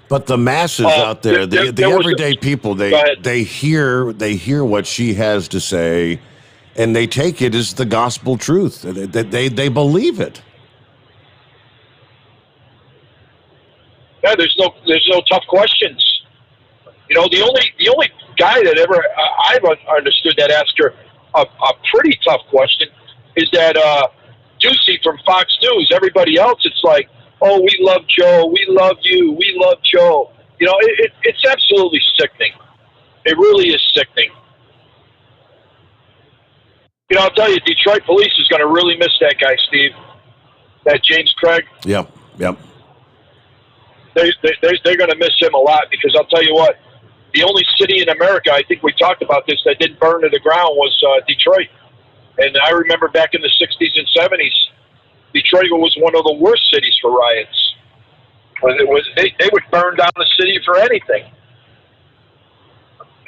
But the masses out there, the everyday people, they hear what she has to say, and they take it as the gospel truth. They believe it. Yeah, there's no tough questions. You know, the only guy that ever I've understood that asked her a pretty tough question is that Ducey from Fox News. Everybody else, it's like, oh, we love Joe, we love you, we love Joe. You know, it's absolutely sickening. It really is sickening. You know, I'll tell you, Detroit police is going to really miss that guy, Steve. That James Craig. Yep. They're going to miss him a lot because I'll tell you what, the only city in America, I think we talked about this, that didn't burn to the ground was Detroit. And I remember back in the 60s and 70s, Detroit was one of the worst cities for riots. They would burn down the city for anything.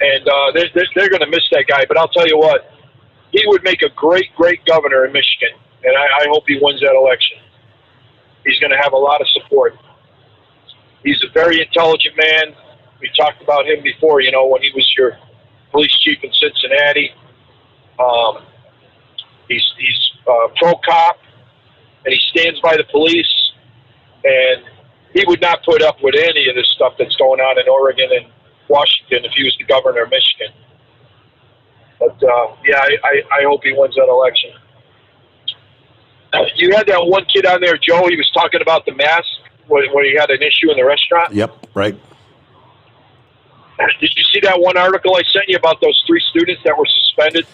And they're going to miss that guy. But I'll tell you what, he would make a great governor in Michigan. And I hope he wins that election. He's going to have a lot of support. He's a very intelligent man. We talked about him before, you know, when he was your police chief in Cincinnati. He's pro-cop, and he stands by the police, and he would not put up with any of this stuff that's going on in Oregon and Washington if he was the governor of Michigan. But, I hope he wins that election. You had that one kid on there, Joe, he was talking about the mask when he had an issue in the restaurant. Yep, right. Did you see that one article I sent you about those 3 students that were suspended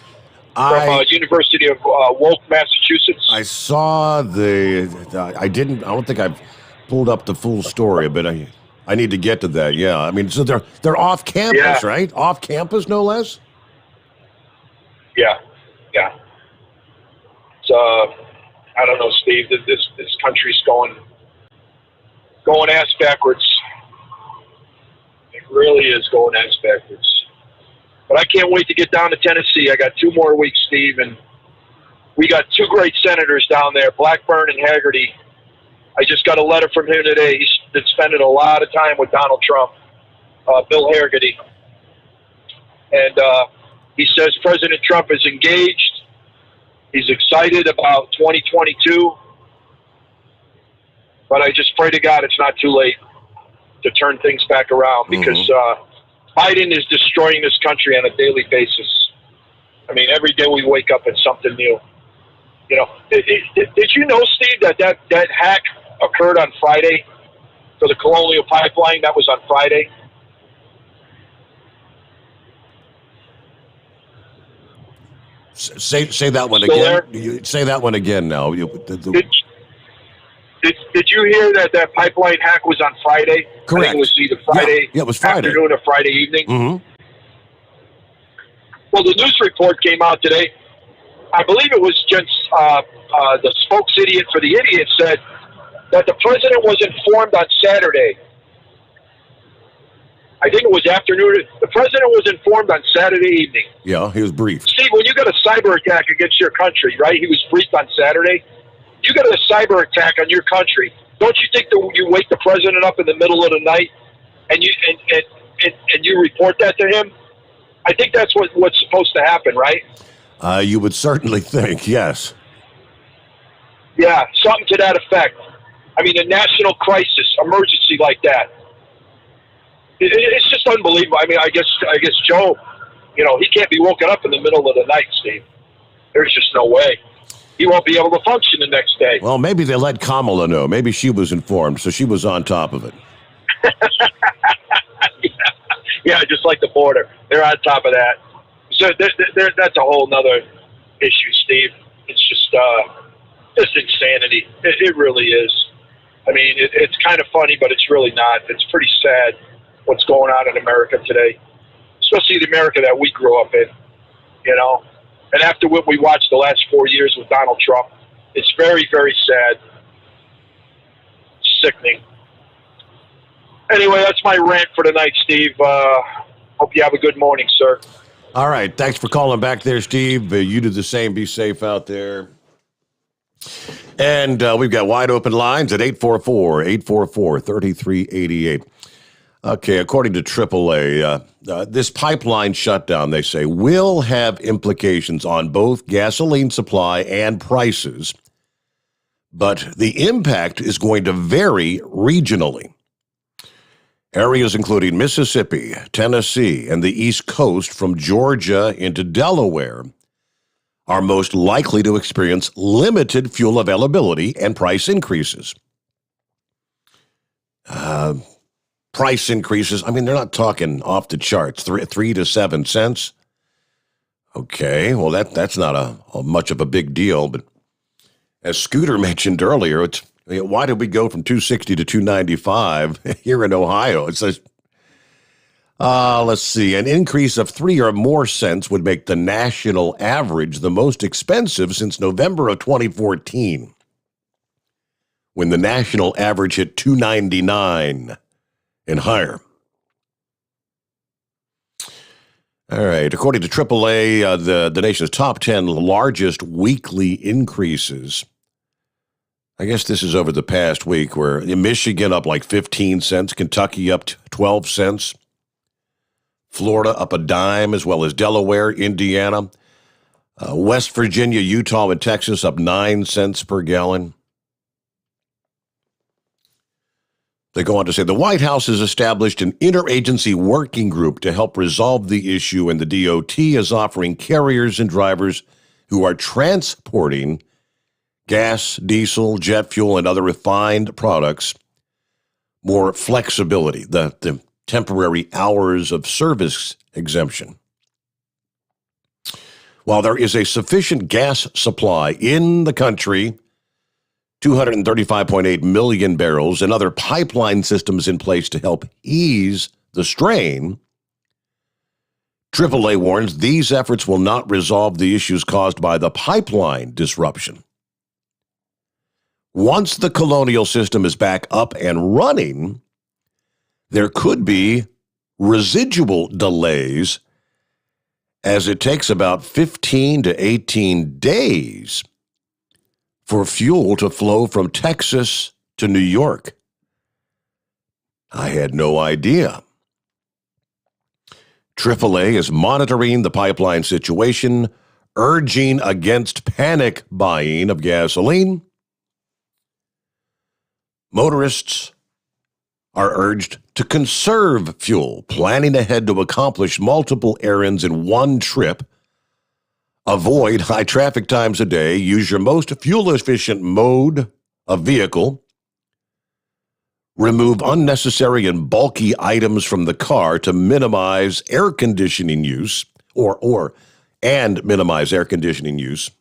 from University of Woke, Massachusetts? I saw I don't think I've pulled up the full story, but I need to get to that. Yeah, I mean, so they're off campus, right? Off campus, no less. Yeah. So I don't know, Steve. This country's going ass backwards. It really is going ass backwards. But I can't wait to get down to Tennessee. I got 2 more weeks, Steve, and we got 2 great senators down there, Blackburn and Haggerty. I just got a letter from him today. He's been spending a lot of time with Donald Trump, Bill Haggerty. And he says President Trump is engaged. He's excited about 2022. But I just pray to God it's not too late to turn things back around because Biden is destroying this country on a daily basis. I mean, every day we wake up, it's something new. You know, did you know, Steve, that hack occurred on Friday for the Colonial Pipeline? That was on Friday. Say that one Still again. Say that one again now. Did you hear that pipeline hack was on Friday? Correct. I think it was either Friday, it was Friday afternoon or Friday evening. Mm-hmm. Well, the news report came out today. I believe it was just the spokes idiot for the idiot said that the president was informed on Saturday. I think it was afternoon. The president was informed on Saturday evening. Yeah, he was briefed. Steve, when you got a cyber attack against your country, right? He was briefed on Saturday. You got a cyber attack on your country. Don't you think that you wake the president up in the middle of the night and you report that to him? I think that's what's supposed to happen, right? You would certainly think, yes. Yeah, something to that effect. I mean, a national crisis, emergency like that. It's just unbelievable. I mean, I guess Joe, you know, he can't be woken up in the middle of the night, Steve. There's just no way. He won't be able to function the next day. Well, maybe they let Kamala know. Maybe she was informed, so she was on top of it. Yeah, just like the border. They're on top of that. So that's a whole nother issue, Steve. It's just insanity. It really is. I mean, it's kind of funny, but it's really not. It's pretty sad what's going on in America today, especially the America that we grew up in, you know. And after what we watched the last 4 years with Donald Trump, it's very, very sad, sickening. Anyway, that's my rant for tonight, Steve. Hope you have a good morning, sir. All right. Thanks for calling back there, Steve. You do the same. Be safe out there. And we've got wide open lines at 844-844-3388. Okay, according to AAA, this pipeline shutdown, they say, will have implications on both gasoline supply and prices, but the impact is going to vary regionally. Areas including Mississippi, Tennessee, and the East Coast from Georgia into Delaware are most likely to experience limited fuel availability and price increases. Price increases, I mean, they're not talking off the charts, 3 to 7 cents. Okay, well, that's not a much of a big deal, but as Scooter mentioned earlier, why did we go from 260 to 295 here in Ohio? It says, let's see, an increase of 3 or more cents would make the national average the most expensive since November of 2014, when the national average hit 299 and higher. All right, according to AAA, the nation's top 10 largest weekly increases, I guess this is over the past week, where in Michigan up like 15 cents, Kentucky up 12 cents, Florida up a dime, as well as Delaware, Indiana, West Virginia, Utah, and Texas up 9 cents per gallon. They go on to say the White House has established an interagency working group to help resolve the issue, and the DOT is offering carriers and drivers who are transporting gas, diesel, jet fuel, and other refined products more flexibility, the temporary hours of service exemption. While there is a sufficient gas supply in the country, 235.8 million barrels, and other pipeline systems in place to help ease the strain, AAA warns these efforts will not resolve the issues caused by the pipeline disruption. Once the Colonial system is back up and running, there could be residual delays, as it takes about 15 to 18 days for fuel to flow from Texas to New York. I had no idea. AAA is monitoring the pipeline situation, urging against panic buying of gasoline. Motorists are urged to conserve fuel, planning ahead to accomplish multiple errands in one trip. Avoid high traffic times a day. Use your most fuel-efficient mode of vehicle. Remove unnecessary and bulky items from the car to minimize air conditioning use, and minimize air conditioning use.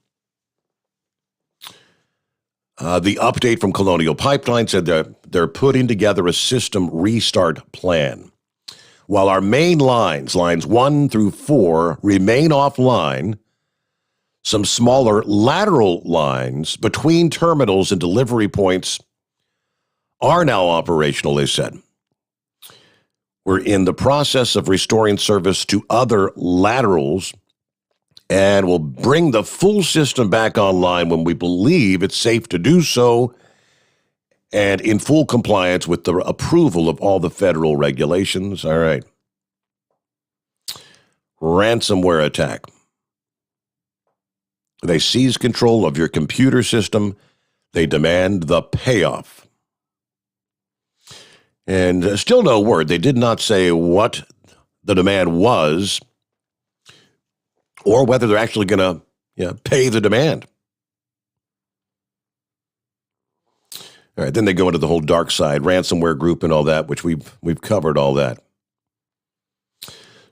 The update from Colonial Pipeline said they're putting together a system restart plan. While our main lines 1 through 4, remain offline, some smaller lateral lines between terminals and delivery points are now operational, they said. We're in the process of restoring service to other laterals, and we'll bring the full system back online when we believe it's safe to do so and in full compliance with the approval of all the federal regulations. All right. Ransomware attack. They seize control of your computer system. They demand the payoff. And still no word. They did not say what the demand was or whether they're actually going to pay the demand. All right, then they go into the whole dark side, ransomware group and all that, which we've covered all that.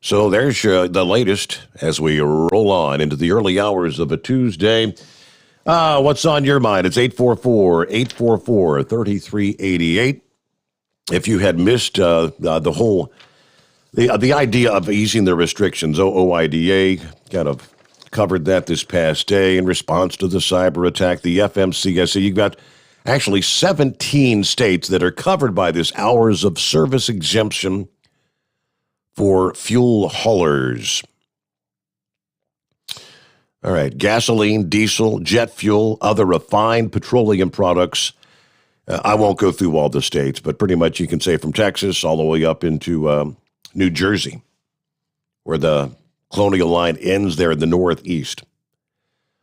So there's the latest as we roll on into the early hours of a Tuesday. What's on your mind? It's 844-844-3388. If you had missed the whole the idea of easing the restrictions, OIDA kind of covered that this past day in response to the cyber attack. The FMCSA, you've got actually 17 states that are covered by this hours of service exemption for fuel haulers. All right, gasoline, diesel, jet fuel, other refined petroleum products. I won't go through all the states, but pretty much you can say from Texas all the way up into New Jersey, where the Colonial Line ends there in the Northeast.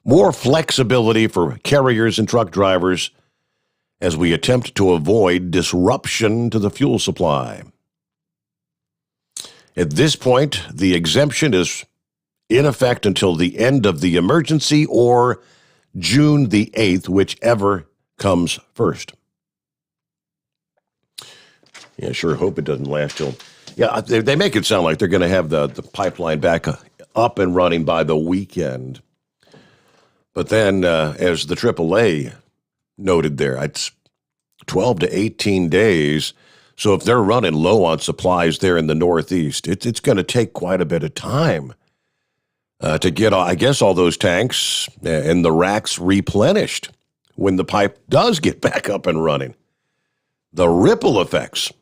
More flexibility for carriers and truck drivers as we attempt to avoid disruption to the fuel supply. At this point, the exemption is in effect until the end of the emergency or June the 8th, whichever comes first. Yeah, sure hope it doesn't last till... Yeah, they make it sound like they're going to have the pipeline back up and running by the weekend. But then, as the AAA noted there, it's 12 to 18 days. So if they're running low on supplies there in the Northeast, it's going to take quite a bit of time to get, I guess, all those tanks and the racks replenished when the pipe does get back up and running. The ripple effects.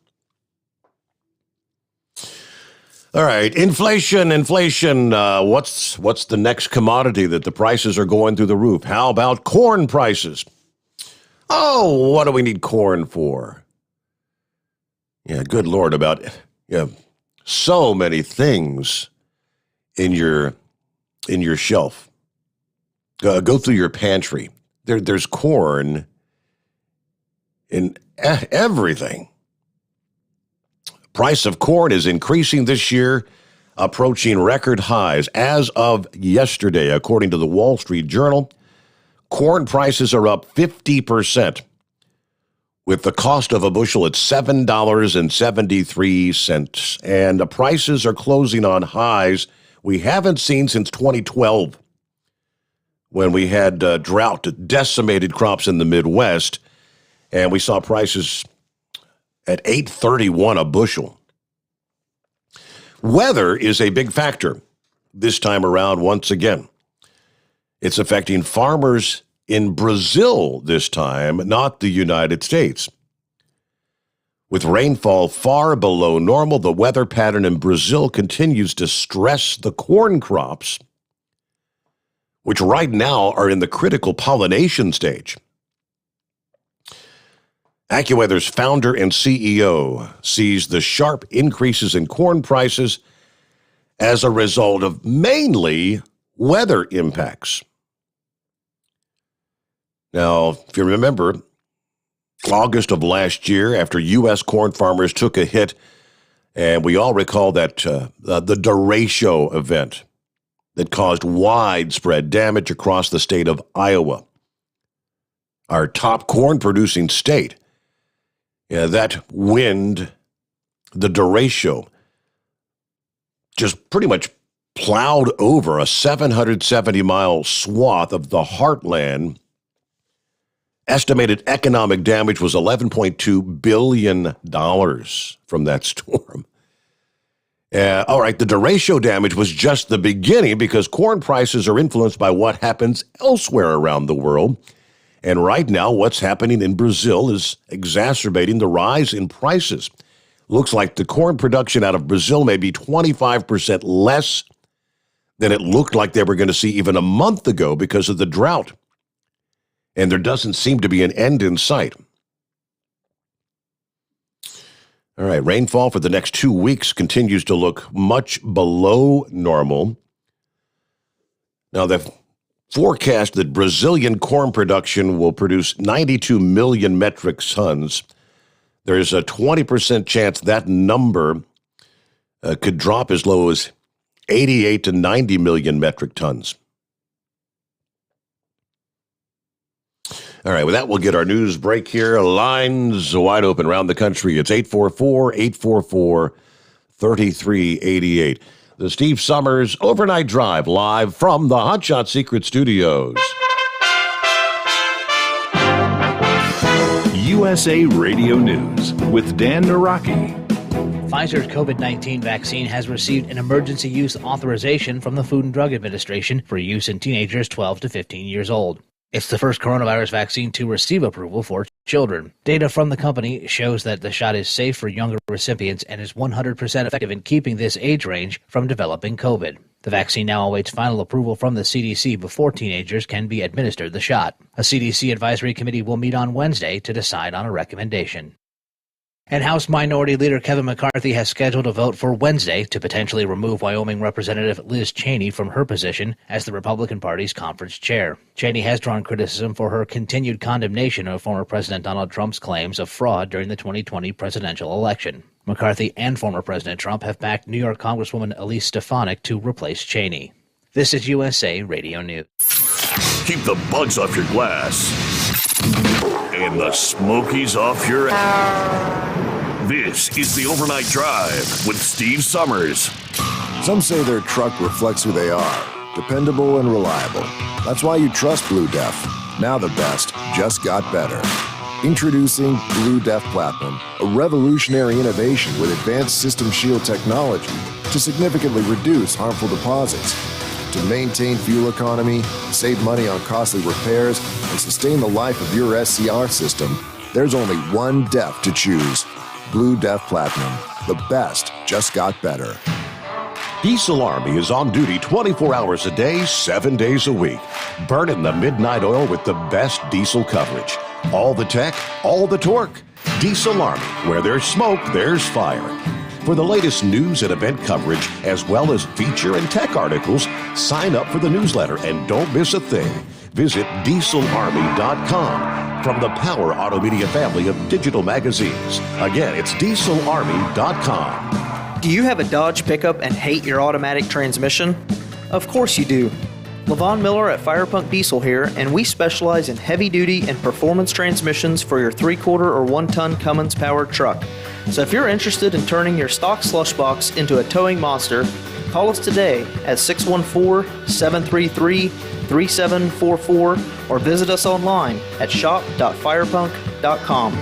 All right, inflation. What's the next commodity that the prices are going through the roof? How about corn prices? Oh, what do we need corn for? Yeah, good Lord, about so many things in your shelf. Go through your pantry. There's corn in everything. Price of corn is increasing this year, approaching record highs. As of yesterday, according to the Wall Street Journal, corn prices are up 50%, with the cost of a bushel at $7.73, and the prices are closing on highs we haven't seen since 2012, when we had drought decimated crops in the Midwest, and we saw prices at $8.31 a bushel. Weather is a big factor this time around once again. It's affecting farmers in Brazil this time, not the United States. With rainfall far below normal, the weather pattern in Brazil continues to stress the corn crops, which right now are in the critical pollination stage. AccuWeather's founder and CEO sees the sharp increases in corn prices as a result of mainly weather impacts. Now, if you remember, August of last year, after U.S. corn farmers took a hit, and we all recall that the derecho event that caused widespread damage across the state of Iowa, our top corn-producing state. Yeah, that wind, the derecho, just pretty much plowed over a 770-mile swath of the heartland. Estimated economic damage was $11.2 billion from that storm. All right, the derecho damage was just the beginning because corn prices are influenced by what happens elsewhere around the world. And right now, what's happening in Brazil is exacerbating the rise in prices. Looks like the corn production out of Brazil may be 25% less than it looked like they were going to see even a month ago because of the drought. And there doesn't seem to be an end in sight. All right, rainfall for the next 2 weeks continues to look much below normal. Now, the forecast that Brazilian corn production will produce 92 million metric tons. There's a 20% chance that number could drop as low as 88 to 90 million metric tons. All right, with that, we'll get our news break here. Lines wide open around the country. It's 844-844-3388. The Steve Sommers Overnight Drive, live from the Hot Shot Secret Studios. USA Radio News with Dan Naraki. Pfizer's COVID-19 vaccine has received an emergency use authorization from the Food and Drug Administration for use in teenagers 12 to 15 years old. It's the first coronavirus vaccine to receive approval for children. Data from the company shows that the shot is safe for younger recipients and is 100% effective in keeping this age range from developing COVID. The vaccine now awaits final approval from the CDC before teenagers can be administered the shot. A CDC advisory committee will meet on Wednesday to decide on a recommendation. And House Minority Leader Kevin McCarthy has scheduled a vote for Wednesday to potentially remove Wyoming Representative Liz Cheney from her position as the Republican Party's conference chair. Cheney has drawn criticism for her continued condemnation of former President Donald Trump's claims of fraud during the 2020 presidential election. McCarthy and former President Trump have backed New York Congresswoman Elise Stefanik to replace Cheney. This is USA Radio News. Keep the bugs off your glass and the smokies off your ass. This is the Overnight Drive with Steve Sommers. Some say their truck reflects who they are, dependable and reliable. That's why you trust Blue Def. Now the best just got better. Introducing Blue Def Platinum, a revolutionary innovation with advanced System Shield technology to significantly reduce harmful deposits. To maintain fuel economy, save money on costly repairs, and sustain the life of your SCR system, there's only one DEF to choose. Blue Def Platinum. The best just got better. Diesel Army is on duty 24 hours a day, 7 days a week. Burning the midnight oil with the best diesel coverage. All the tech, all the torque. Diesel Army, where there's smoke, there's fire. For the latest news and event coverage, as well as feature and tech articles, sign up for the newsletter and don't miss a thing. Visit dieselarmy.com from the Power Auto Media family of digital magazines. Again, it's dieselarmy.com. Do you have a Dodge pickup and hate your automatic transmission? Of course you do. LaVon Miller at Firepunk Diesel here, and we specialize in heavy-duty and performance transmissions for your 3/4 or 1-ton Cummins-powered truck. So if you're interested in turning your stock slush box into a towing monster, call us today at 614-733-3744 or visit us online at shop.firepunk.com.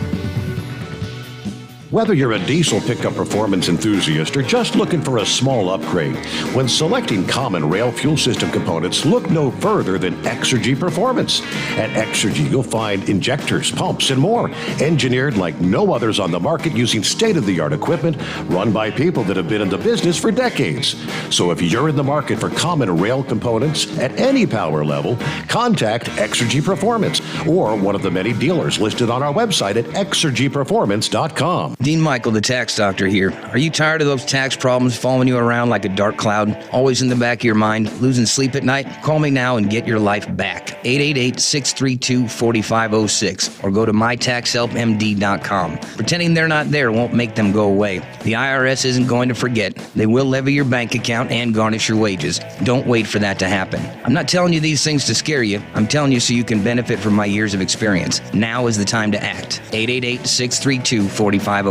Whether you're a diesel pickup performance enthusiast or just looking for a small upgrade, when selecting common rail fuel system components, look no further than Exergy Performance. At Exergy, you'll find injectors, pumps, and more, engineered like no others on the market using state-of-the-art equipment run by people that have been in the business for decades. So if you're in the market for common rail components at any power level, contact Exergy Performance or one of the many dealers listed on our website at exergyperformance.com. Dean Michael, the tax doctor here. Are you tired of those tax problems following you around like a dark cloud, always in the back of your mind, losing sleep at night? Call me now and get your life back. 888-632-4506 or go to mytaxhelpmd.com. Pretending they're not there won't make them go away. The IRS isn't going to forget. They will levy your bank account and garnish your wages. Don't wait for that to happen. I'm not telling you these things to scare you. I'm telling you so you can benefit from my years of experience. Now is the time to act. 888-632-4506.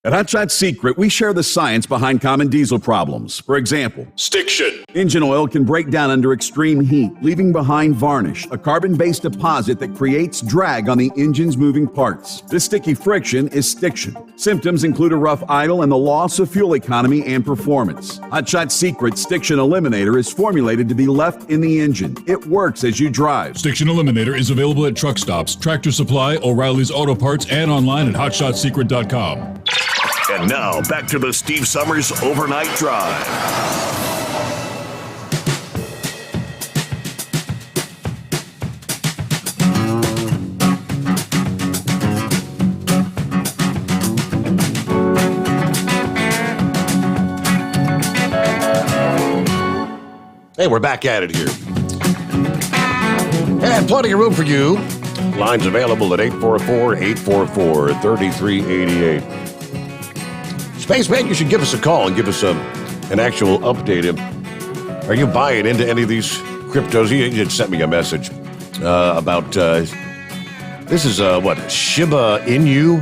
At Hot Shot Secret, we share the science behind common diesel problems. For example, stiction. Engine oil can break down under extreme heat, leaving behind varnish, a carbon-based deposit that creates drag on the engine's moving parts. This sticky friction is stiction. Symptoms include a rough idle and the loss of fuel economy and performance. Hot Shot Secret Stiction Eliminator is formulated to be left in the engine. It works as you drive. Stiction Eliminator is available at truck stops, Tractor Supply, O'Reilly's Auto Parts, and online at hotshotsecret.com. And now, back to the Steve Sommers Overnight Drive. Hey, we're back at it here. And plenty of room for you. Lines available at 844-844-3388. Spaceman, you should give us a call and give us an actual update. Are you buying into any of these cryptos? He just sent me a message about, this is, Shiba Inu?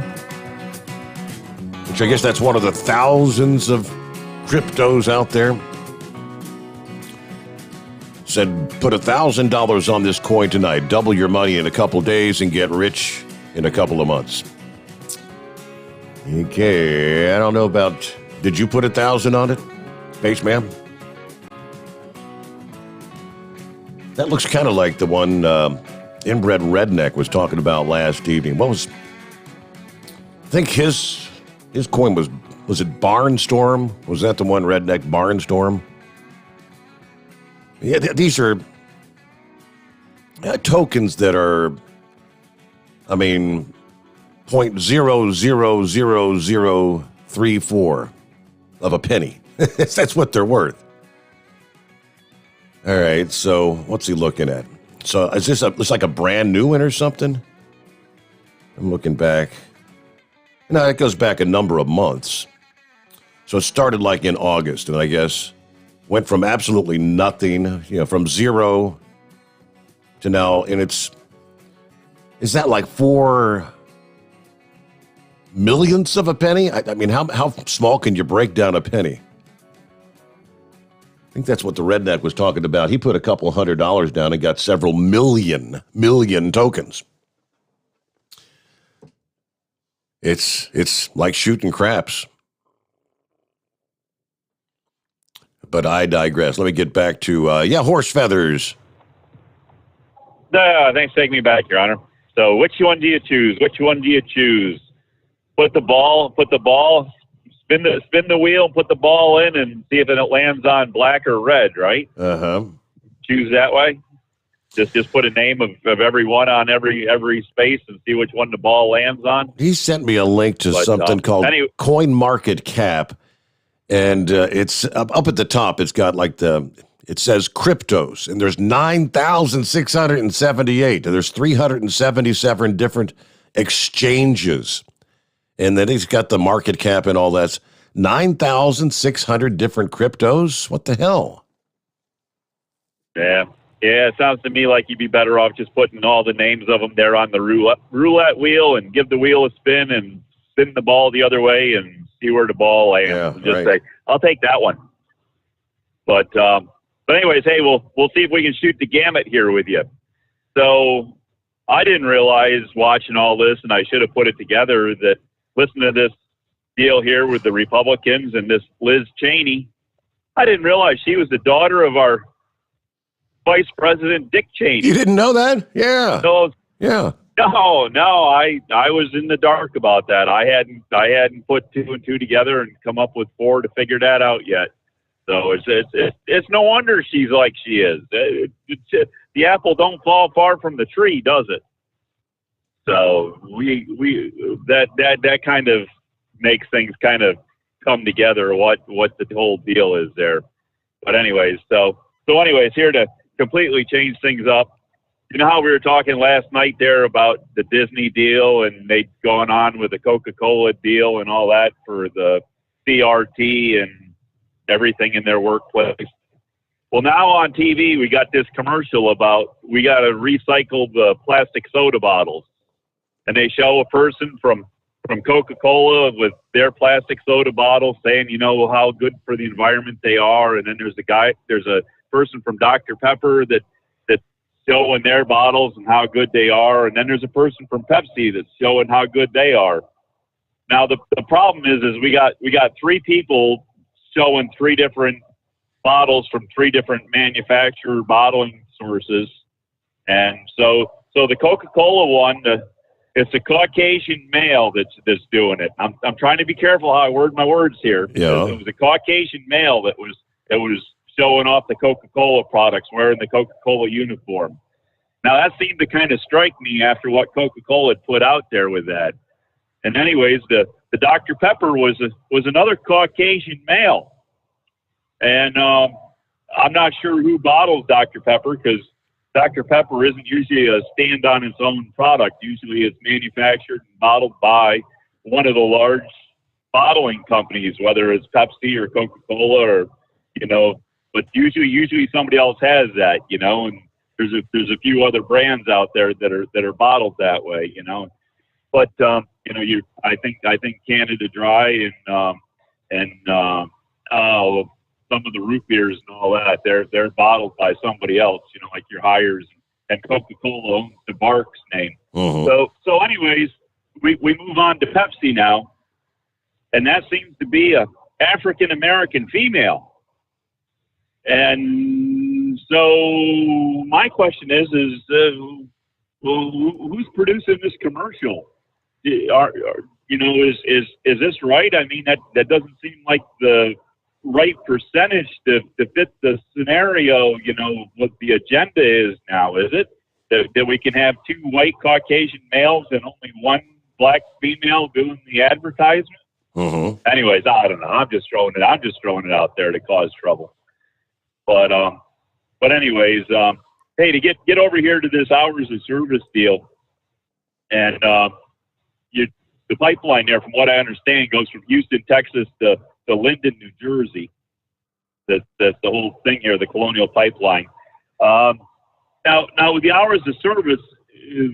Which I guess that's one of the thousands of cryptos out there. Said, put $1,000 on this coin tonight. Double your money in a couple days and get rich in a couple of months. Okay, I don't know about... Did you put 1,000 on it, Spaceman? That looks kind of like the one Inbred Redneck was talking about last evening. I think his coin was it Barnstorm? Was that the one, Redneck Barnstorm? Yeah, these are tokens that are, 0.00034 of a penny. That's what they're worth. All right, so what's he looking at? So is this it's like a brand new one or something? I'm looking back. No, it goes back a number of months. So it started like in August, and I guess went from absolutely nothing, from zero to now, and is that like 4 millionths of a penny? I mean, how small can you break down a penny? I think that's what the redneck was talking about. He put a couple $100 down and got several million tokens. It's like shooting craps. But I digress. Let me get back to, horse feathers. Thanks for taking me back, Your Honor. So which one do you choose? Put the ball, spin the wheel, and put the ball in and see if it lands on black or red, right? Uh-huh. Choose that way? Just put a name of every one on every space and see which one the ball lands on? He sent me a link to something called Coin Market Cap. And it's up at the top. It's got it says cryptos, and there's 9,678. And there's 377 different exchanges. And then he's got the market cap and all that. 9,600 different cryptos? What the hell? Yeah, it sounds to me like you'd be better off just putting all the names of them there on the roulette wheel and give the wheel a spin and spin the ball the other way and see where the ball lands. Yeah, and just say, I'll take that one. But anyways, hey, we'll see if we can shoot the gamut here with you. So I didn't realize watching all this, and I should have put it together, that listen to this deal here with the Republicans and this Liz Cheney. I didn't realize she was the daughter of our Vice President Dick Cheney. You didn't know that? Yeah. So, yeah. No, I was in the dark about that. I hadn't put 2 and 2 together and come up with 4 to figure that out yet. So it's no wonder she's like she is. The apple don't fall far from the tree, does it? So that kind of makes things kind of come together. What the whole deal is there. But anyways, so anyways, here to completely change things up. You know how we were talking last night there about the Disney deal, and they'd gone on with the Coca-Cola deal and all that for the CRT and everything in their workplace. Well, now on TV, we got this commercial about we got to recycle the plastic soda bottles. And they show a person from Coca-Cola with their plastic soda bottles saying, how good for the environment they are. And then there's a person from Dr. Pepper that's showing their bottles and how good they are. And then there's a person from Pepsi that's showing how good they are. Now, the problem is we got 3 people showing 3 different bottles from 3 different manufacturer bottling sources. And so the Coca-Cola one, it's a Caucasian male that's doing it. I'm trying to be careful how I word my words here. Yeah. It was a Caucasian male that was showing off the Coca-Cola products, wearing the Coca-Cola uniform. Now, that seemed to kind of strike me after what Coca-Cola had put out there with that. And anyways, the Dr. Pepper was another Caucasian male. And I'm not sure who bottles Dr. Pepper, because Dr. Pepper isn't usually a stand on its own product. Usually it's manufactured and bottled by one of the large bottling companies, whether it's Pepsi or Coca-Cola or, but usually somebody else has that, and there's a few other brands out there that are bottled that way, But I think Canada Dry and some of the root beers and all that, they're bottled by somebody else, like your Hires, and Coca-Cola owns the Barks name. Uh-huh. So anyways, we move on to Pepsi now, and that seems to be a African American female. And So my question is well, who's producing this commercial? Is this right? I mean, that doesn't seem like the right percentage to fit the scenario. What the agenda is now, is it that we can have 2 white Caucasian males and only 1 black female doing the advertisement? Mm-hmm. Anyways, I don't know. I'm just throwing it out there to cause trouble. But anyways, hey, to get over here to this hours of service deal, and the pipeline there, from what I understand, goes from Houston, Texas to Linden, New Jersey. That's the whole thing here, the Colonial Pipeline. Now with the hours of service,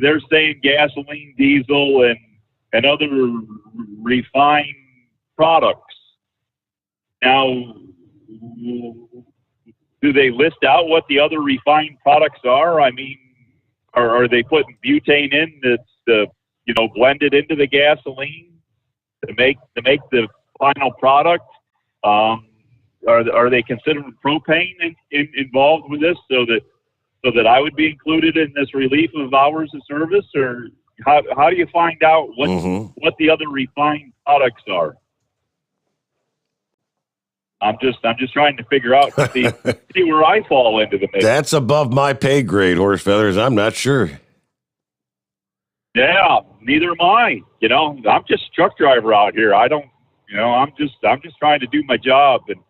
they're saying gasoline, diesel, and other refined products. Now, do they list out what the other refined products are? I mean, are they putting butane in that's blended into the gasoline to make the final product? Are they considering propane involved with this so that I would be included in this relief of hours of service? Or how do you find out what the other refined products are? I'm just trying to figure out to see where I fall into the mix. That's above my pay grade, Horse Feathers. I'm not sure. Yeah, neither am I. I'm just a truck driver out here. I don't, I'm just trying to do my job. And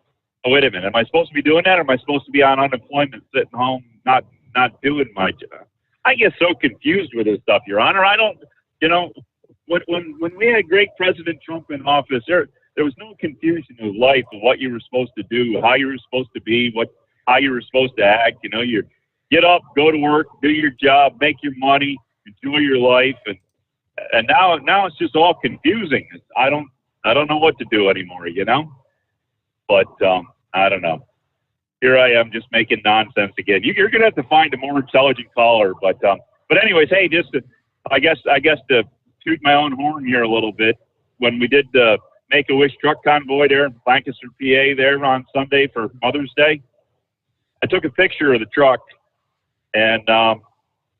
wait a minute, am I supposed to be doing that, or am I supposed to be on unemployment, sitting home, not doing my job? I get so confused with this stuff, Your Honor. I don't, when we had great President Trump in office, there was no confusion of life of what you were supposed to do, how you were supposed to be, how you were supposed to act. You get up, go to work, do your job, make your money, enjoy your life, and now it's just all confusing. I don't know what to do anymore, But I don't know. Here I am just making nonsense again. You're gonna have to find a more intelligent caller. But anyways, hey, I guess to toot my own horn here a little bit. When we did the Make-A-Wish truck convoy there in Lancaster, PA, there on Sunday for Mother's Day, I took a picture of the truck, and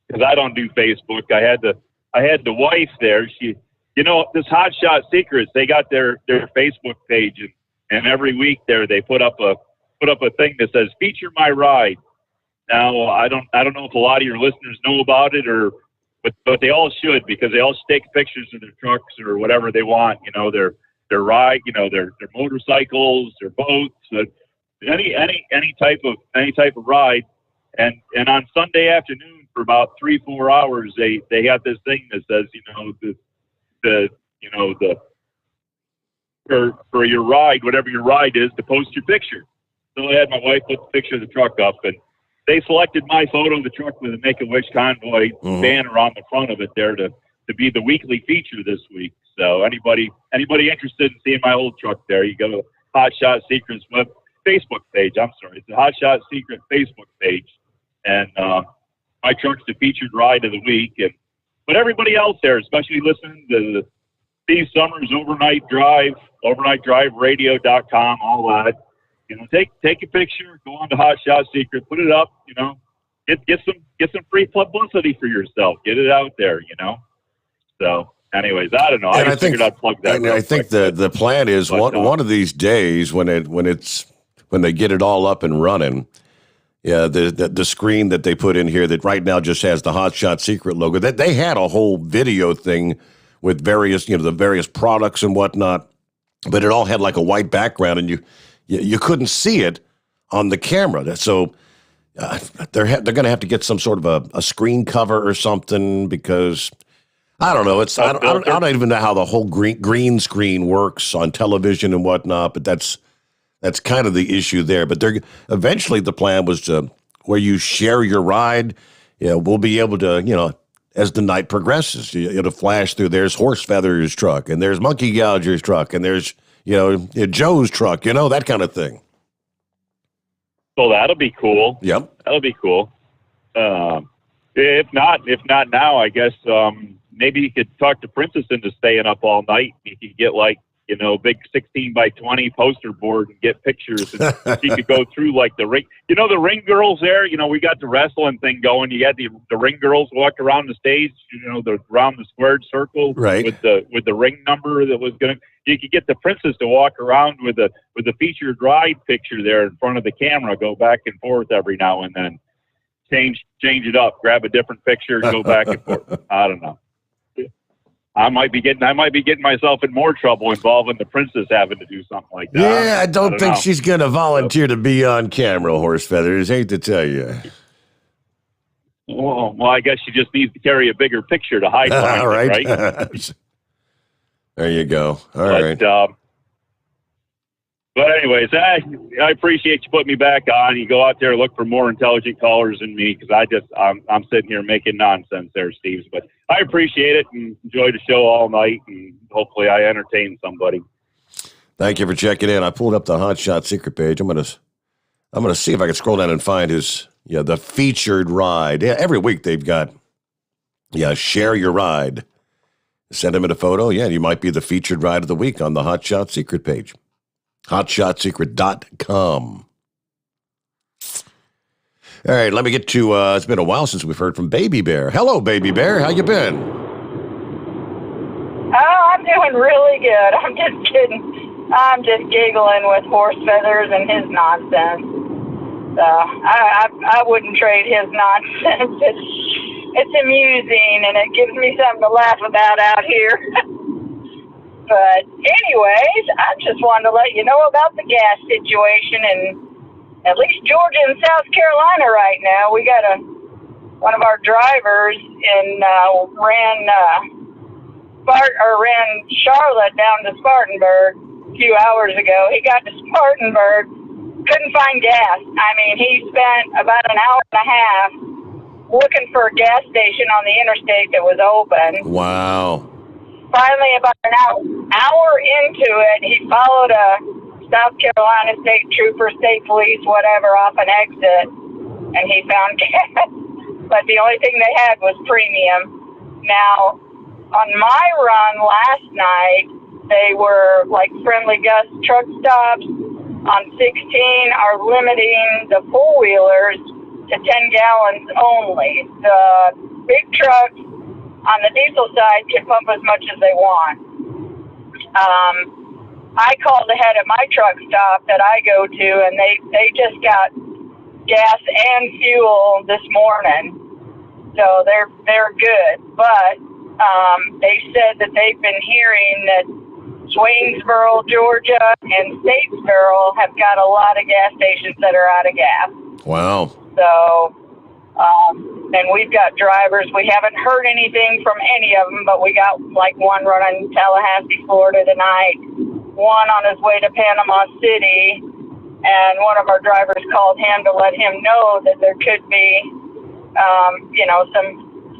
because I don't do Facebook, I had the wife there. She, this Hot Shot Secrets, they got their Facebook page, and every week there they put up a thing that says feature my ride. Now I don't know if a lot of your listeners know about it, but they all should, because they all take pictures of their trucks or whatever they want. Their ride, their motorcycles, their boats, any type of ride. And on Sunday afternoon for about 3-4 hours, they have this thing that says, for your ride, whatever your ride is, to post your picture. So I had my wife put the picture of the truck up, and they selected my photo of the truck with a Make-A-Wish convoy banner on the front of it there to be the weekly feature this week. So anybody interested in seeing my old truck there, you go to Hot Shot Secrets Facebook page. I'm sorry, it's the Hot Shot Secret Facebook page, and my truck's the featured ride of the week. But everybody else there, especially listening to the Steve Sommers Overnight Drive, OvernightDriveRadio.com, all that. Take a picture, go on to Hot Shot Secret, put it up. Get some free publicity for yourself. Get it out there. So, anyways, I don't know. I just figured I'd plug that. And I think the plan is one of these days when they get it all up and running. Yeah, the screen that they put in here that right now just has the Hot Shot Secret logo. That they had a whole video thing with various the various products and whatnot, but it all had like a white background, and you couldn't see it on the camera. So they're going to have to get some sort of a screen cover or something, because I don't know. I don't even know how the whole green screen works on television and whatnot, but that's kind of the issue there. But eventually the plan was to where you share your ride. We'll be able to, as the night progresses, it'll flash through. There's Horse Feathers' truck, and there's Monkey Gouger's truck, and there's Joe's truck, that kind of thing. So that'll be cool. Yep, that'll be cool. If not now, I guess maybe you could talk to Princess into staying up all night. You could get like big 16 by 20 poster board and get pictures. And she could go through like the ring. The ring girls there. We got the wrestling thing going. You got the ring girls walk around the stage. Around the squared circle, right, with the ring number that was going to. You could get the princess to walk around with the featured ride picture there in front of the camera, go back and forth every now and then, change it up, grab a different picture, go back and forth. I don't know. I might be getting myself in more trouble involving the princess having to do something like that. Yeah, I don't think she's going to volunteer to be on camera, Horse Feathers. Hate to tell you. Well, I guess she just needs to carry a bigger picture to hide behind All right. it, right? There you go. All right. But anyways, I appreciate you putting me back on. You go out there and look for more intelligent callers than me, because I'm sitting here making nonsense there, Steve. But I appreciate it and enjoy the show all night, and hopefully I entertain somebody. Thank you for checking in. I pulled up the Hot Shot secret page. I'm gonna see if I can scroll down and find the featured ride. Yeah, every week they've got share your ride. Send him in a photo. Yeah, you might be the featured ride of the week on the Hot Shot secret page. HotShotSecret.com. All right, let me get to, it's been a while since we've heard from Baby Bear. Hello, Baby Bear. How you been? Oh, I'm doing really good. I'm just kidding. I'm just giggling with Horse Feathers and his nonsense. So I wouldn't trade his nonsense. It's amusing, and it gives me something to laugh about out here. But anyways, I just wanted to let you know about the gas situation in at least Georgia and South Carolina right now. We got one of our drivers ran Charlotte down to Spartanburg a few hours ago. He got to Spartanburg, couldn't find gas. I mean, he spent about an hour and a half looking for a gas station on the interstate that was open. Wow. Finally, about an hour into it, he followed a South Carolina state trooper, state police, whatever, off an exit, and he found gas. But the only thing they had was premium. Now, on my run last night, they were like Friendly Gus truck stops on 16 are limiting the four-wheelers to 10 gallons only. The big trucks on the diesel side can pump as much as they want. I called ahead at my truck stop that I go to, and they just got gas and fuel this morning, so they're good. But they said that they've been hearing that Swainsboro, Georgia, and Statesboro have got a lot of gas stations that are out of gas. Wow. So, and we've got drivers. We haven't heard anything from any of them, but we got like one running Tallahassee, Florida tonight, one on his way to Panama City, and one of our drivers called him to let him know that there could be,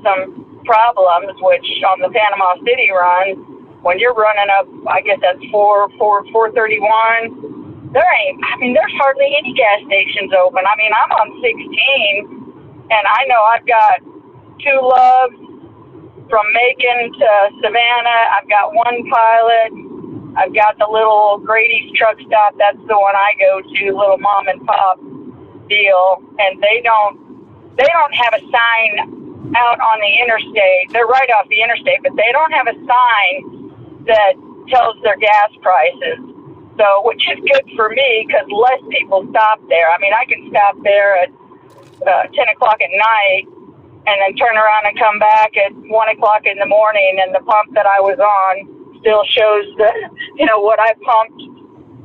some problems, which on the Panama City run, when you're running up, I guess that's 431, there's hardly any gas stations open. I mean, I'm on 16, and I know I've got two Loves from Macon to Savannah. I've got one Pilot. I've got the little Grady's truck stop. That's the one I go to, little mom and pop deal. And they don't have a sign out on the interstate. They're right off the interstate, but they don't have a sign that tells their gas prices. So, which is good for me because less people stop there. I mean, I can stop there at 10 o'clock at night and then turn around and come back at 1 o'clock in the morning, and the pump that I was on still shows what I pumped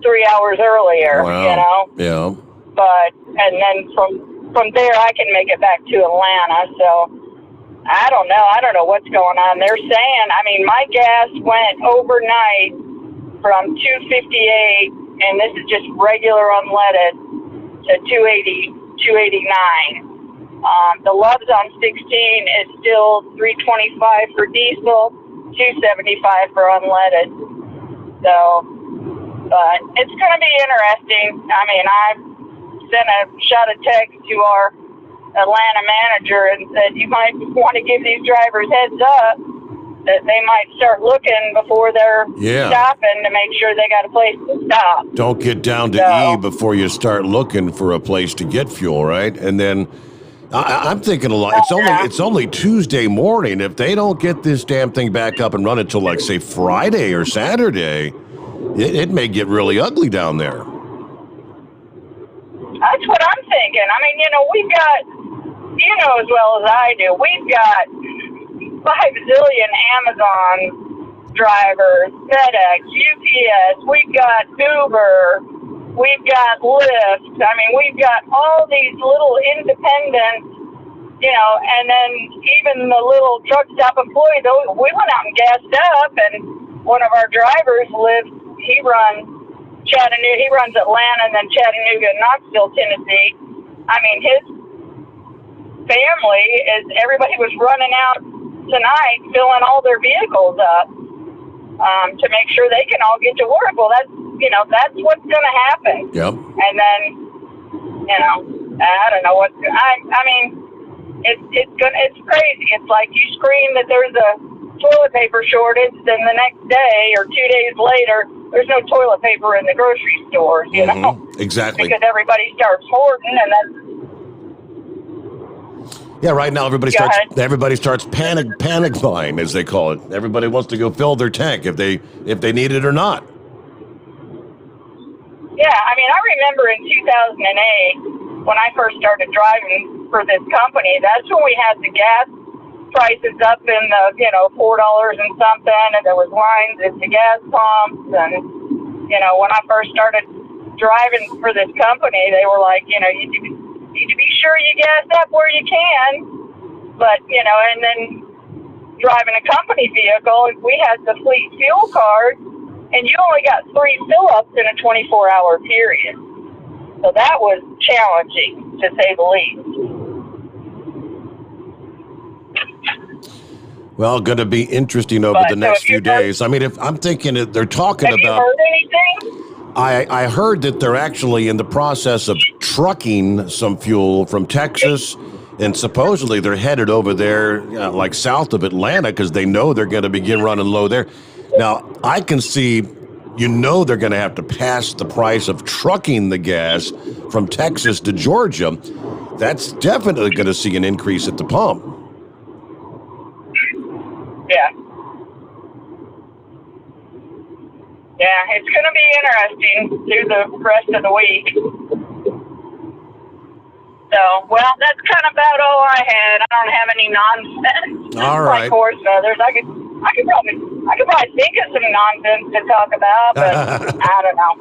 3 hours earlier. Wow. Yeah. But and then from there I can make it back to Atlanta. So I don't know what's going on. They're saying, I mean, my gas went overnight from 258, and this is just regular unleaded, to 289. The Loves on 16 is still 325 for diesel, 275 for unleaded. So, but it's going to be interesting. I mean, I shot a text to our Atlanta manager and said, you might want to give these drivers heads up that they might start looking before they're stopping to make sure they got a place to stop. Don't get down to E before you start looking for a place to get fuel, right? And then I'm thinking a lot. It's only Tuesday morning. If they don't get this damn thing back up and run until, like, say, Friday or Saturday, it may get really ugly down there. That's what I'm thinking. I mean, we've got, as well as I do, we've got 5 zillion Amazon drivers, FedEx, UPS, we've got Uber, we've got Lyft. I mean, we've got all these little independent, and then even the little truck stop employees. We went out and gassed up, and one of our drivers he runs Chattanooga, he runs Atlanta and then Chattanooga and Knoxville, Tennessee. I mean, his family everybody was running out tonight filling all their vehicles up to make sure they can all get to work. Well, that's what's going to happen. Yep. And then, I don't know what, I mean, it's crazy. It's like you scream that there's a toilet paper shortage, then the next day or 2 days later, there's no toilet paper in the grocery stores, know? Exactly. Because everybody starts hoarding, and that's... Yeah, right now everybody starts panic buying, as they call it. Everybody wants to go fill their tank if they need it or not. Yeah, I mean, I remember in 2008 when I first started driving for this company. That's when we had the gas prices up in the $4 and something, and there was lines at the gas pumps. And when I first started driving for this company, they were like, you need to be sure you gas up where you can. But and then driving a company vehicle, we had the fleet fuel card, and you only got 3 fill-ups in a 24-hour period. So that was challenging, to say the least. Well, going to be interesting over the next few days. I mean, if I'm thinking they're talking about... Have you heard anything? I heard that they're actually in the process of trucking some fuel from Texas, and supposedly they're headed over there, like south of Atlanta, because they know they're going to begin running low there. Now, I can see, they're going to have to pass the price of trucking the gas from Texas to Georgia. That's definitely going to see an increase at the pump. Yeah. Yeah, it's going to be interesting through the rest of the week. So, well, that's kind of about all I had. I don't have any nonsense. All right. Like horse feathers. I could probably think of some nonsense to talk about, but I don't know.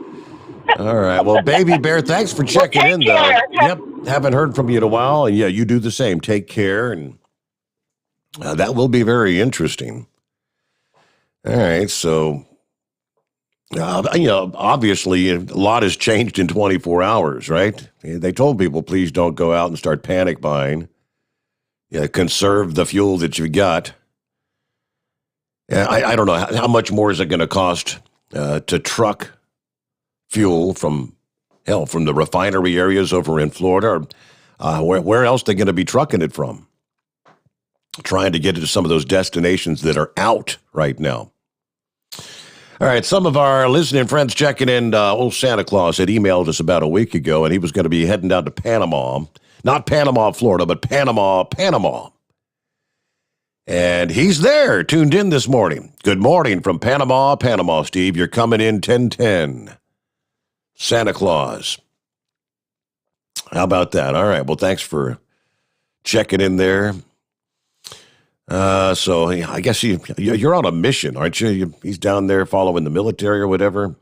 All right. Well, Baby Bear, thanks for checking in, though. Care. Yep. Haven't heard from you in a while. And yeah, you do the same. Take care. And that will be very interesting. All right. So, obviously, a lot has changed in 24 hours, right? They told people, please don't go out and start panic buying. Yeah, conserve the fuel that you got. I don't know. How much more is it going to cost to truck fuel from the refinery areas over in Florida? Or, where else are they going to be trucking it from? Trying to get it to some of those destinations that are out right now. All right, some of our listening friends checking in. Old Santa Claus had emailed us about a week ago, and he was going to be heading down to Panama. Not Panama, Florida, but Panama. And he's there, tuned in this morning. Good morning from Panama, Steve. You're coming in 10:10. Santa Claus. How about that? All right, well, thanks for checking in there. So I guess you're on a mission, aren't you? He's down there following the military or whatever.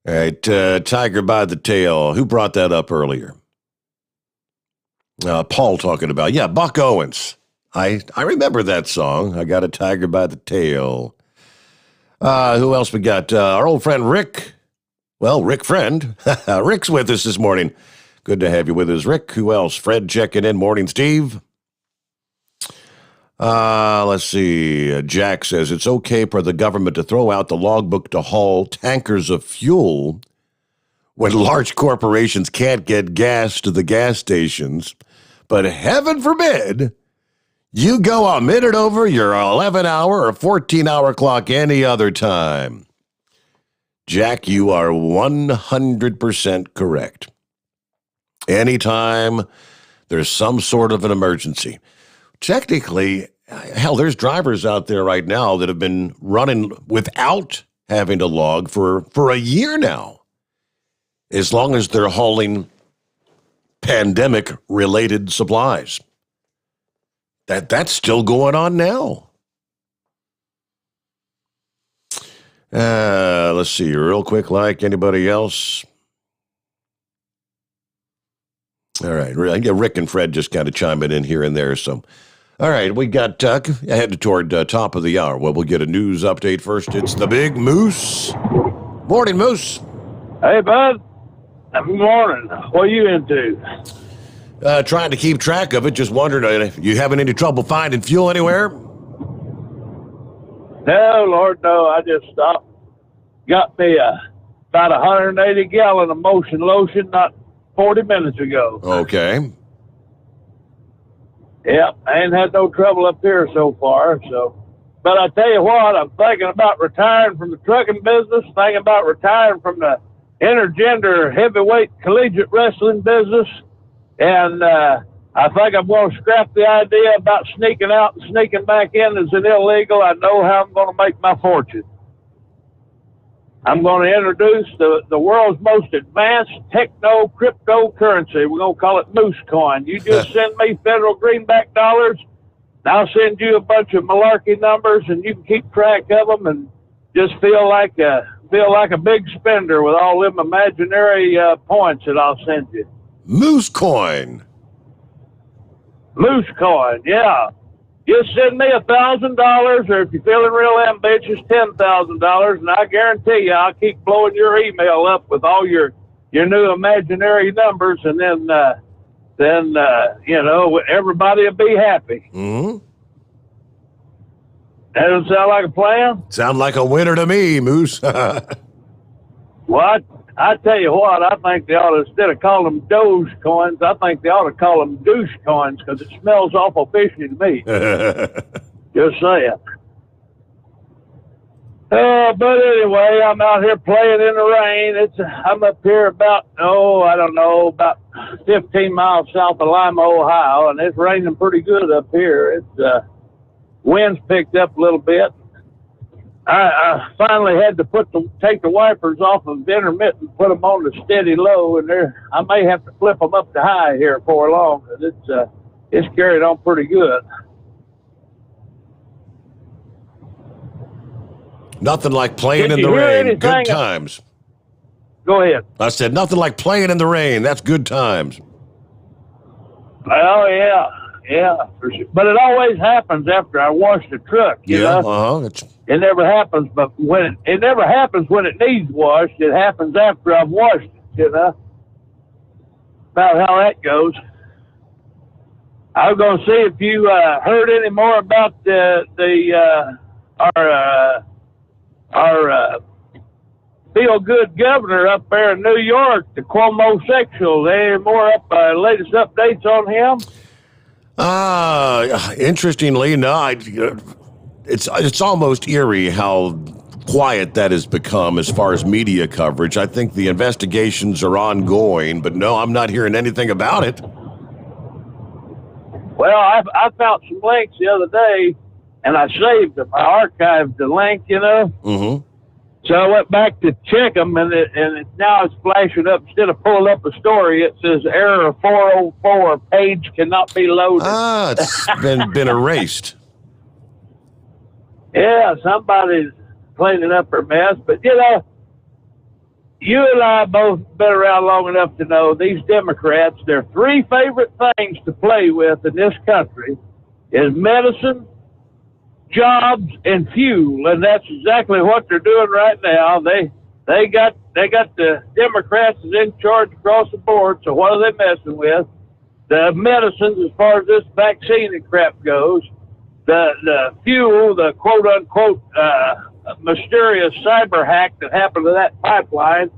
All right, Tiger by the Tail. Who brought that up earlier? Paul talking about, Buck Owens. I remember that song. I got a tiger by the tail. Who else we got? Our old friend Rick. Well, Rick Friend. Rick's with us this morning. Good to have you with us, Rick. Who else? Fred checking in. Morning, Steve. Let's see. Jack says it's okay for the government to throw out the logbook to haul tankers of fuel when large corporations can't get gas to the gas stations. But heaven forbid You go a minute over your 11-hour or 14-hour clock any other time. Jack, you are 100% correct. Anytime there's some sort of an emergency. Technically, hell, there's drivers out there right now that have been running without having to log for a year now, as long as they're hauling pandemic-related supplies. That's still going on now. Let's see, real quick, like anybody else. All right, Rick and Fred just kind of chiming in here and there. So, all right, we got headed toward top of the hour. Well, we'll get a news update first. It's the Big Moose. Morning, Moose. Hey, bud. Good morning. What are you into? Trying to keep track of it. Just wondering, you having any trouble finding fuel anywhere? No, Lord, no. I just stopped. Got me about 180 gallon of motion lotion not 40 minutes ago. Okay. Yep, I ain't had no trouble up here so far. So, but I tell you what, I'm thinking about retiring from the trucking business. Thinking about retiring from the intergender heavyweight collegiate wrestling business. And I think I'm going to scrap the idea about sneaking out and sneaking back in as an illegal. I know how I'm going to make my fortune. I'm going to introduce the world's most advanced techno cryptocurrency. We're going to call it Moose Coin. You just send me federal greenback dollars, and I'll send you a bunch of malarkey numbers, and you can keep track of them and just feel like a big spender with all them imaginary points that I'll send you. Moose Coin. Moose Coin, yeah. Just send me $1,000, or if you're feeling real ambitious, $10,000, and I guarantee you I'll keep blowing your email up with all your new imaginary numbers, and then everybody will be happy. Mm-hmm. That doesn't sound like a plan? Sound like a winner to me, Moose. What? I tell you what, I think they ought to, instead of calling them Doge coins, I think they ought to call them douche coins, because it smells awful fishy to me. Just saying. But anyway, I'm out here playing in the rain. I'm up here about 15 miles south of Lima, Ohio, and it's raining pretty good up here. Wind's picked up a little bit. I finally had to take the wipers off of intermittent and put them on the steady low, and I may have to flip them up to high here before long, because it's carried on pretty good. Nothing like playing in the rain. Good times. Go ahead. I said nothing like playing in the rain. That's good times. Well, yeah, for sure. But it always happens after I wash the truck. You know? It never happens, but it never happens when it needs washed. It happens after I've washed it. You know, about how that goes. I was going to see if you heard any more about our feel-good governor up there in New York, the Cuomo sexual. Any more latest updates on him? Interestingly, no. It's almost eerie how quiet that has become as far as media coverage. I think the investigations are ongoing, but no, I'm not hearing anything about it. Well, I found some links the other day, and I saved them. I archived the link, you know. Mm-hmm. So I went back to check them, and now it's flashing up. Instead of pulling up a story, it says error 404, page cannot be loaded. It's been erased. Yeah, somebody's cleaning up her mess. But, you know, you and I both been around long enough to know these Democrats, their three favorite things to play with in this country is medicine, jobs, and fuel, and that's exactly what they're doing right now. They got the Democrats is in charge across the board. So what are they messing with? The medicines, as far as this vaccine and crap goes. The fuel, the quote unquote mysterious cyber hack that happened to that pipeline,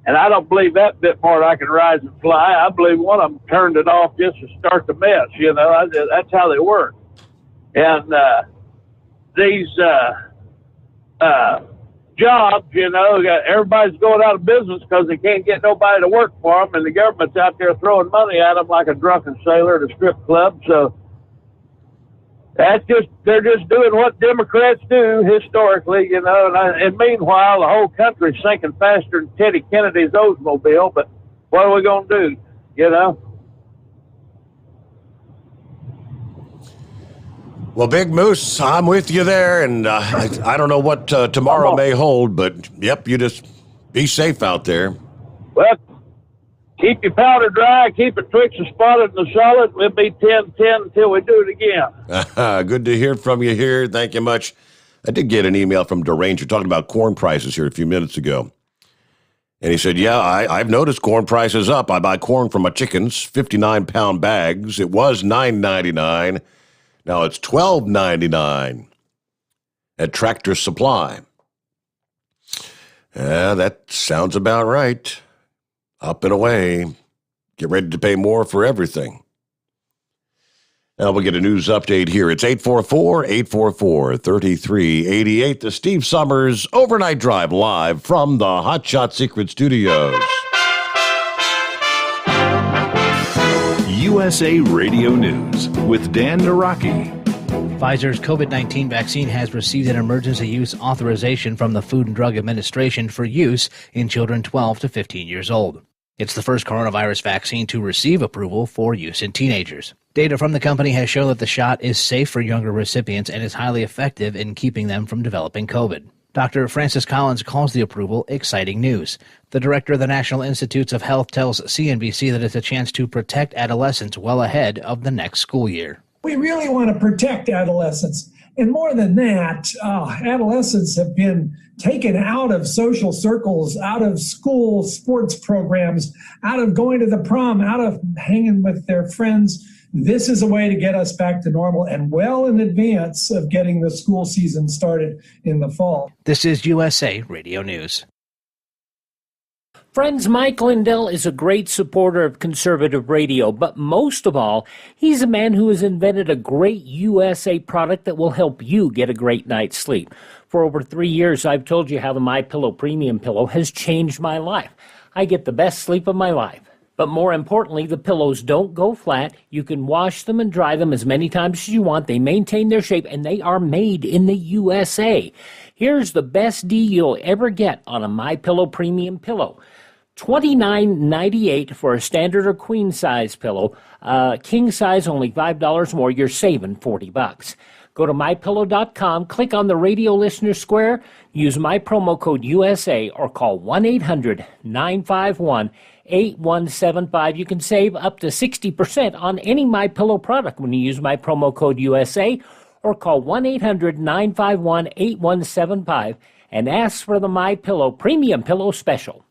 and I don't believe that bit more I can rise and fly. I believe one of them turned it off just to start the mess. You know, that's how they work. And these jobs, everybody's going out of business because they can't get nobody to work for them, and the government's out there throwing money at them like a drunken sailor at a strip club. So they're just doing what Democrats do historically, and meanwhile, the whole country's sinking faster than Teddy Kennedy's Oldsmobile. But what are we going to do, Well, Big Moose, I'm with you there, and I don't know what tomorrow may hold, but, yep, you just be safe out there. Well, keep your powder dry, keep it twixt the spotted and the solid. We'll be 10-10 until we do it again. Good to hear from you here. Thank you much. I did get an email from DeRanger talking about corn prices here a few minutes ago. And he said, yeah, I've noticed corn prices up. I buy corn for my chickens, 59-pound bags. It was $9.99. Now it's $12.99 at Tractor Supply. That sounds about right. Up and away. Get ready to pay more for everything. Now we'll get a news update here. It's 844-844-3388. The Steve Sommers Overnight Drive live from the Hot Shot Secret Studios. USA Radio News with Dan Naraki. Pfizer's COVID-19 vaccine has received an emergency use authorization from the Food and Drug Administration for use in children 12 to 15 years old. It's the first coronavirus vaccine to receive approval for use in teenagers. Data from the company has shown that the shot is safe for younger recipients and is highly effective in keeping them from developing COVID. Dr. Francis Collins calls the approval exciting news. The director of the National Institutes of Health tells CNBC that it's a chance to protect adolescents well ahead of the next school year. We really want to protect adolescents. And more than that, adolescents have been taken out of social circles, out of school sports programs, out of going to the prom, out of hanging with their friends. This is a way to get us back to normal and well in advance of getting the school season started in the fall. This is USA Radio News. Friends, Mike Lindell is a great supporter of conservative radio, but most of all, he's a man who has invented a great USA product that will help you get a great night's sleep. For over 3 years, I've told you how the MyPillow Premium Pillow has changed my life. I get the best sleep of my life. But more importantly, the pillows don't go flat. You can wash them and dry them as many times as you want. They maintain their shape, and they are made in the USA. Here's the best deal you'll ever get on a MyPillow Premium Pillow. $29.98 for a standard or queen size pillow. King size only $5 more. You're saving $40. Go to MyPillow.com, click on the radio listener square, use my promo code USA, or call 1-800-951-8175. You can save up to 60% on any MyPillow product when you use my promo code USA, or call 1-800-951-8175 and ask for the MyPillow Premium Pillow Special.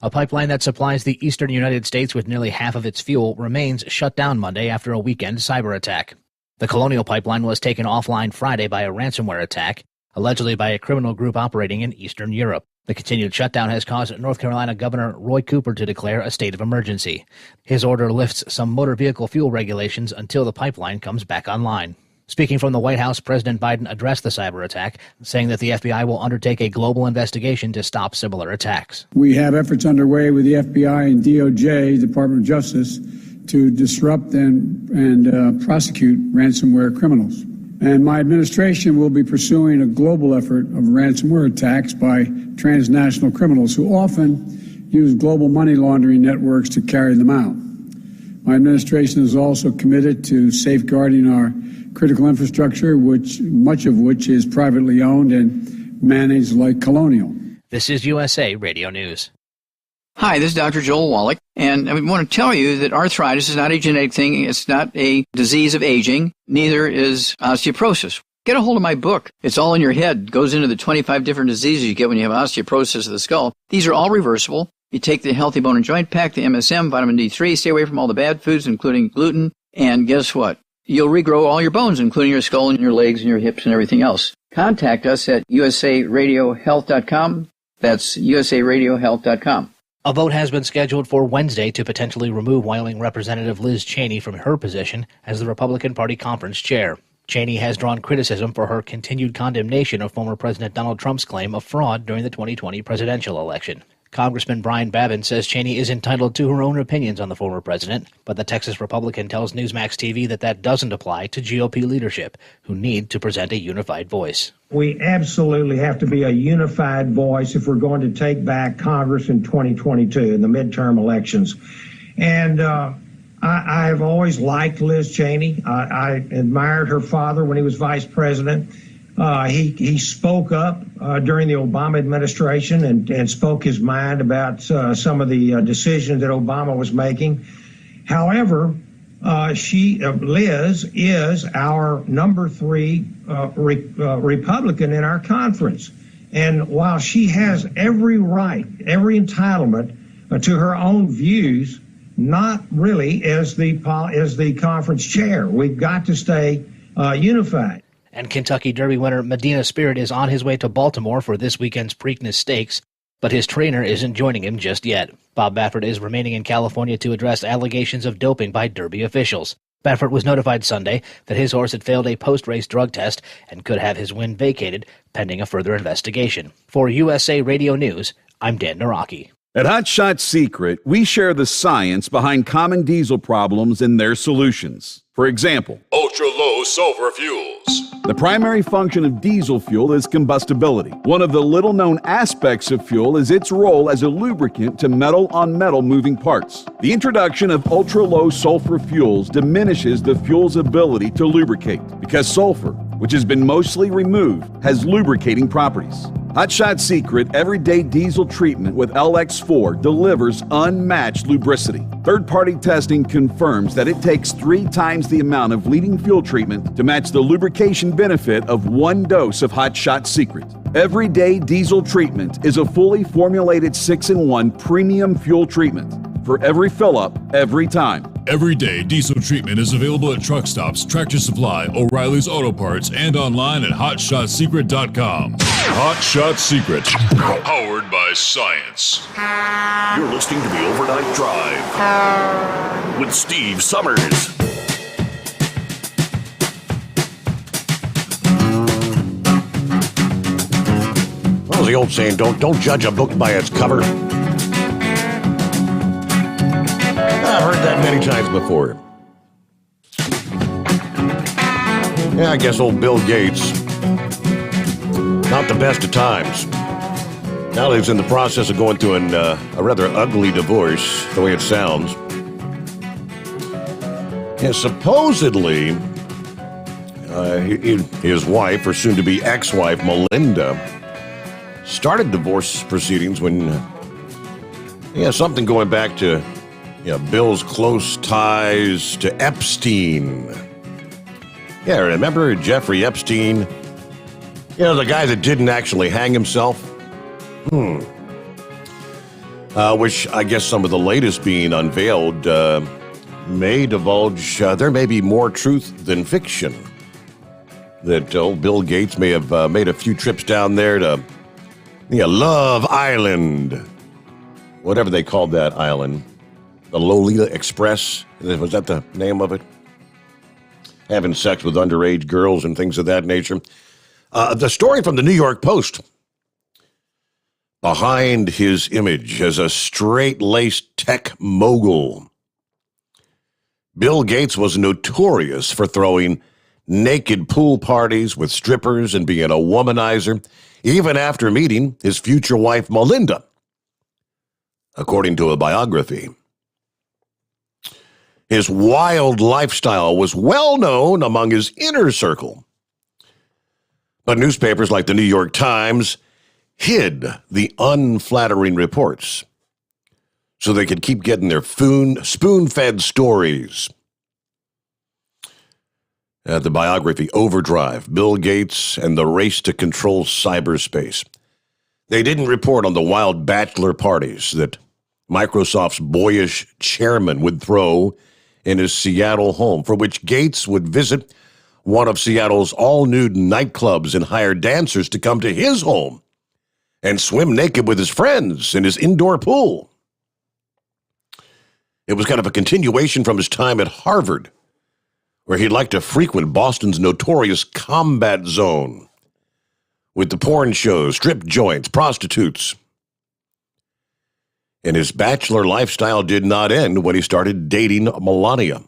A pipeline that supplies the eastern United States with nearly half of its fuel remains shut down Monday after a weekend cyber attack. The Colonial Pipeline was taken offline Friday by a ransomware attack, allegedly by a criminal group operating in Eastern Europe. The continued shutdown has caused North Carolina Governor Roy Cooper to declare a state of emergency. His order lifts some motor vehicle fuel regulations until the pipeline comes back online. Speaking from the White House, President Biden addressed the cyber attack, saying that the FBI will undertake a global investigation to stop similar attacks. We have efforts underway with the FBI and DOJ, Department of Justice, to disrupt and prosecute ransomware criminals. And my administration will be pursuing a global effort of ransomware attacks by transnational criminals who often use global money laundering networks to carry them out. My administration is also committed to safeguarding our critical infrastructure, much of which is privately owned and managed like Colonial. This is USA Radio News. Hi, this is Dr. Joel Wallach, and I want to tell you that arthritis is not a genetic thing. It's not a disease of aging. Neither is osteoporosis. Get a hold of my book. It's all in your head. It goes into the 25 different diseases you get when you have osteoporosis of the skull. These are all reversible. You take the Healthy Bone and Joint Pack, the MSM, vitamin D3, stay away from all the bad foods, including gluten, and guess what? You'll regrow all your bones, including your skull and your legs and your hips and everything else. Contact us at usaradiohealth.com. That's usaradiohealth.com. A vote has been scheduled for Wednesday to potentially remove Wyoming Representative Liz Cheney from her position as the Republican Party conference chair. Cheney has drawn criticism for her continued condemnation of former President Donald Trump's claim of fraud during the 2020 presidential election. Congressman Brian Babin says Cheney is entitled to her own opinions on the former president, but the Texas Republican tells Newsmax TV that doesn't apply to GOP leadership, who need to present a unified voice. We absolutely have to be a unified voice if we're going to take back Congress in 2022 in the midterm elections. And I've always liked Liz Cheney. I admired her father when he was vice president. He spoke up during the Obama administration and spoke his mind about some of the decisions that Obama was making. However, Liz is our number 3 Republican in our conference. And while she has every right, every entitlement to her own views, not really as the conference chair. We've got to stay unified. And Kentucky Derby winner Medina Spirit is on his way to Baltimore for this weekend's Preakness Stakes, but his trainer isn't joining him just yet. Bob Baffert is remaining in California to address allegations of doping by Derby officials. Baffert was notified Sunday that his horse had failed a post-race drug test and could have his win vacated, pending a further investigation. For USA Radio News, I'm Dan Naraki. At Hot Shot Secret, we share the science behind common diesel problems and their solutions. For example, ultra-low sulfur fuels. The primary function of diesel fuel is combustibility. One of the little-known aspects of fuel is its role as a lubricant to metal-on-metal moving parts. The introduction of ultra-low sulfur fuels diminishes the fuel's ability to lubricate because sulfur, which has been mostly removed, has lubricating properties. Hot Shot Secret Everyday Diesel Treatment with LX4 delivers unmatched lubricity. Third-party testing confirms that it takes 3 times the amount of leading fuel treatment to match the lubrication benefit of 1 dose of Hot Shot Secret. Everyday Diesel Treatment is a fully formulated 6-in-1 premium fuel treatment for every fill-up, every time. Everyday Diesel Treatment is available at truck stops, Tractor Supply, O'Reilly's Auto Parts, and online at HotShotSecret.com. Hot Shot Secret, powered by science. You're listening to the Overnight Drive with Steve Summers. What was the old saying? Don't judge a book by its cover. I've heard that many times before. Yeah, I guess old Bill Gates, not the best of times. Now he's in the process of going through a rather ugly divorce, the way it sounds. Yeah, supposedly, his wife, or soon-to-be ex-wife, Melinda, started divorce proceedings when, something going back to Bill's close ties to Epstein. Yeah, remember Jeffrey Epstein? The guy that didn't actually hang himself? Which I guess some of the latest being unveiled may divulge there may be more truth than fiction. That old Bill Gates may have made a few trips down there to Love Island. Whatever they called that island. The Lolita Express, was that the name of it? Having sex with underage girls and things of that nature. The story from the New York Post. Behind his image as a straight-laced tech mogul, Bill Gates was notorious for throwing naked pool parties with strippers and being a womanizer, even after meeting his future wife, Melinda, according to a biography. His wild lifestyle was well known among his inner circle. But newspapers like the New York Times hid the unflattering reports so they could keep getting their spoon-fed stories. The biography Overdrive, Bill Gates and the Race to Control Cyberspace. They didn't report on the wild bachelor parties that Microsoft's boyish chairman would throw in his Seattle home, for which Gates would visit one of Seattle's all-nude nightclubs and hire dancers to come to his home and swim naked with his friends in his indoor pool. It was kind of a continuation from his time at Harvard, where he'd like to frequent Boston's notorious Combat Zone with the porn shows, strip joints, prostitutes. And his bachelor lifestyle did not end when he started dating Melinda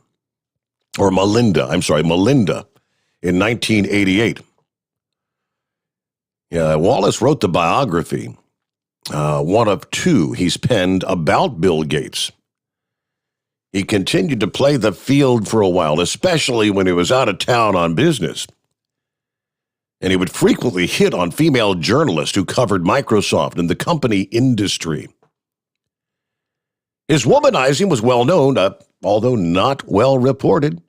in 1988. Wallace wrote the biography, one of two he's penned about Bill Gates. He continued to play the field for a while, especially when he was out of town on business. And he would frequently hit on female journalists who covered Microsoft and the company industry. His womanizing was well known, although not well reported.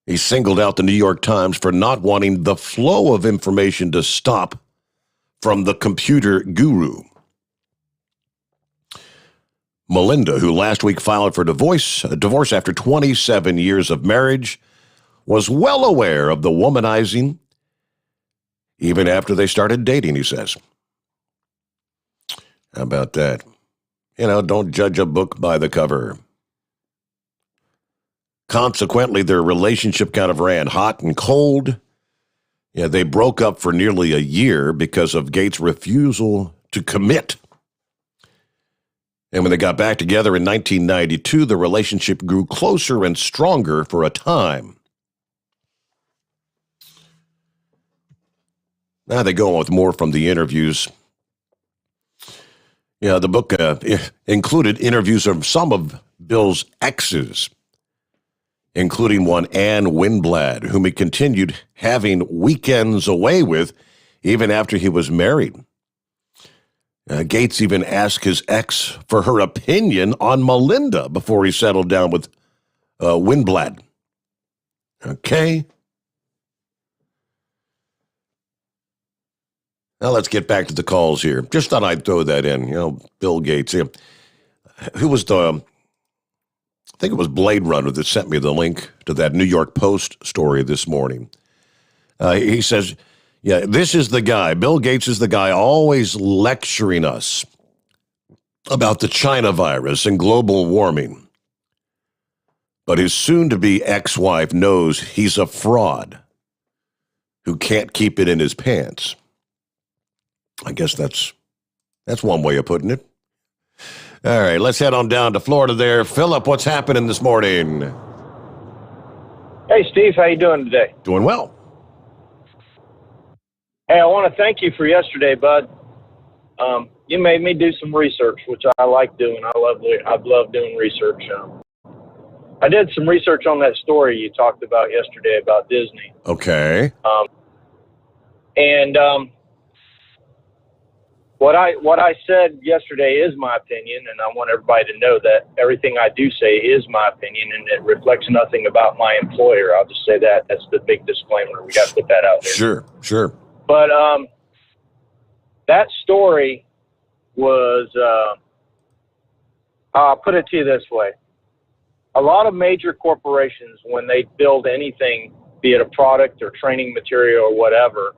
He singled out the New York Times for not wanting the flow of information to stop from the computer guru. Melinda, who last week filed for divorce after 27 years of marriage, was well aware of the womanizing even after they started dating, he says. How about that? Don't judge a book by the cover. Consequently, their relationship kind of ran hot and cold. They broke up for nearly a year because of Gates' refusal to commit. And when they got back together in 1992, the relationship grew closer and stronger for a time. Now they go on with more from the interviews. The book included interviews of some of Bill's exes, including one Ann Winblad, whom he continued having weekends away with even after he was married. Gates even asked his ex for her opinion on Melinda before he settled down with Winblad. Okay. Now let's get back to the calls here. Just thought I'd throw that in. Bill Gates. Who was I think it was Blade Runner that sent me the link to that New York Post story this morning. He says, this is the guy. Bill Gates is the guy always lecturing us about the China virus and global warming. But his soon-to-be ex-wife knows he's a fraud who can't keep it in his pants. I guess that's one way of putting it. All right, let's head on down to Florida there. Philip, what's happening this morning? Hey, Steve, how you doing today? Doing well. Hey, I want to thank you for yesterday, bud. You made me do some research, which I like doing. I love doing research. I did some research on that story you talked about yesterday about Disney. Okay. What I said yesterday is my opinion, and I want everybody to know that everything I do say is my opinion, and it reflects nothing about my employer. I'll just say that. That's the big disclaimer. We got to put that out there. Sure. But that story was, I'll put it to you this way. A lot of major corporations, when they build anything, be it a product or training material or whatever,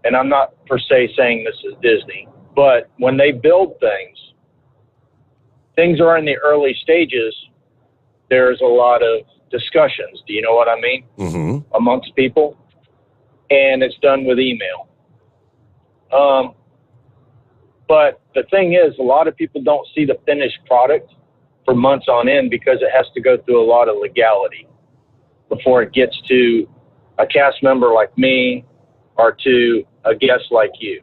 and I'm not per se saying this is Disney, but when they build things are in the early stages, there's a lot of discussions. Do you know what I mean? Mm-hmm. Amongst people. And it's done with email. But the thing is, a lot of people don't see the finished product for months on end because it has to go through a lot of legality before it gets to a cast member like me or to a guest like you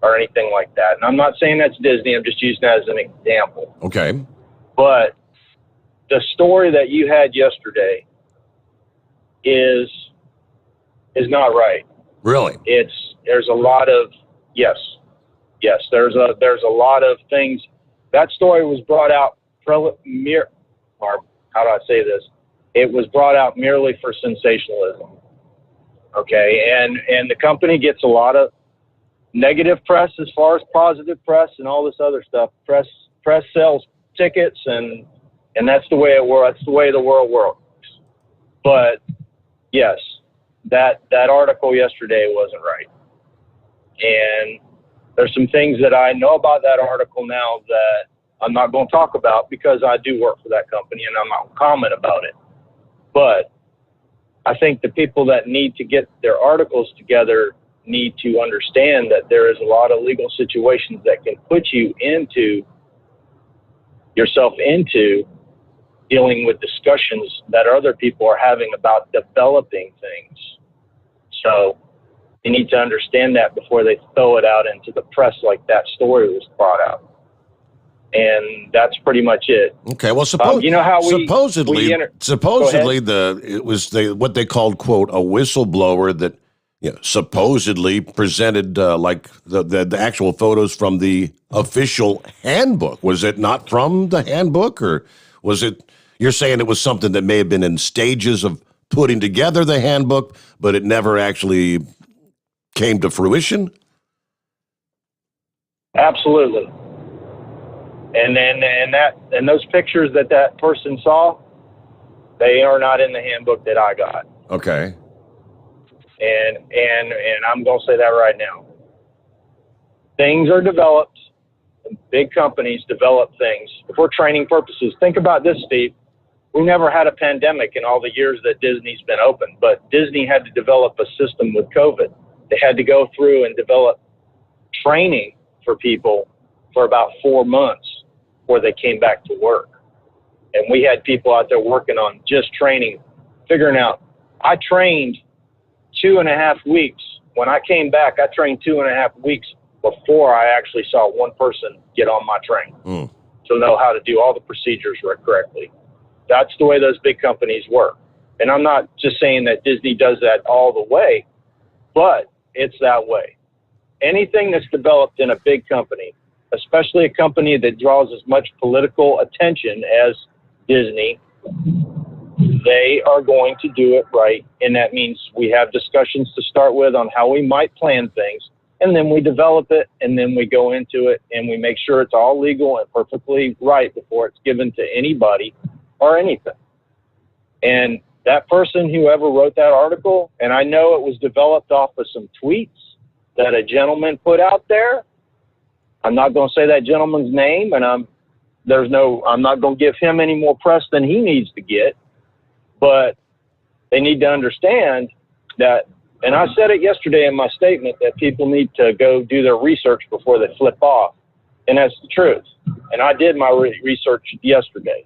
or anything like that. And I'm not saying that's Disney. I'm just using that as an example. Okay. But the story that you had yesterday is not right. Really? There's a lot of yes. There's a lot of things. That story was brought out or how do I say this? It was brought out merely for sensationalism. Okay, and the company gets a lot of negative press as far as positive press and all this other stuff. Press sells tickets, and that's the way it works. That's the way the world works. But yes, that article yesterday wasn't right, and there's some things that I know about that article now that I'm not going to talk about because I do work for that company and I'm not going to comment about it. But I think the people that need to get their articles together need to understand that there is a lot of legal situations that can put yourself into dealing with discussions that other people are having about developing things. So you need to understand that before they throw it out into the press like that story was brought out. And that's pretty much it. Okay, well, you know how supposedly it was what they called, quote, a whistleblower that supposedly presented like the actual photos from the official handbook. Was it not from the handbook, or was it? You're saying it was something that may have been in stages of putting together the handbook, but it never actually came to fruition? Absolutely. And those pictures that person saw, they are not in the handbook that I got. Okay. And I'm going to say that right now. Things are developed. Big companies develop things for training purposes. Think about this, Steve. We never had a pandemic in all the years that Disney's been open, but Disney had to develop a system with COVID. They had to go through and develop training for people for about 4 months before they came back to work. And we had people out there working on just training, figuring out. I trained 2.5 weeks. When I came back, I trained 2.5 weeks before I actually saw one person get on my train to know how to do all the procedures correctly. That's the way those big companies work. And I'm not just saying that Disney does that all the way, but it's that way. Anything that's developed in a big company, especially a company that draws as much political attention as Disney, they are going to do it right. And that means we have discussions to start with on how we might plan things. And then we develop it, and then we go into it, and we make sure it's all legal and perfectly right before it's given to anybody or anything. And that person, whoever wrote that article, and I know it was developed off of some tweets that a gentleman put out there. I'm not going to say that gentleman's name, and I'm not going to give him any more press than he needs to get. But they need to understand that, and I said it yesterday in my statement, that people need to go do their research before they flip off. And that's the truth. And I did my research yesterday.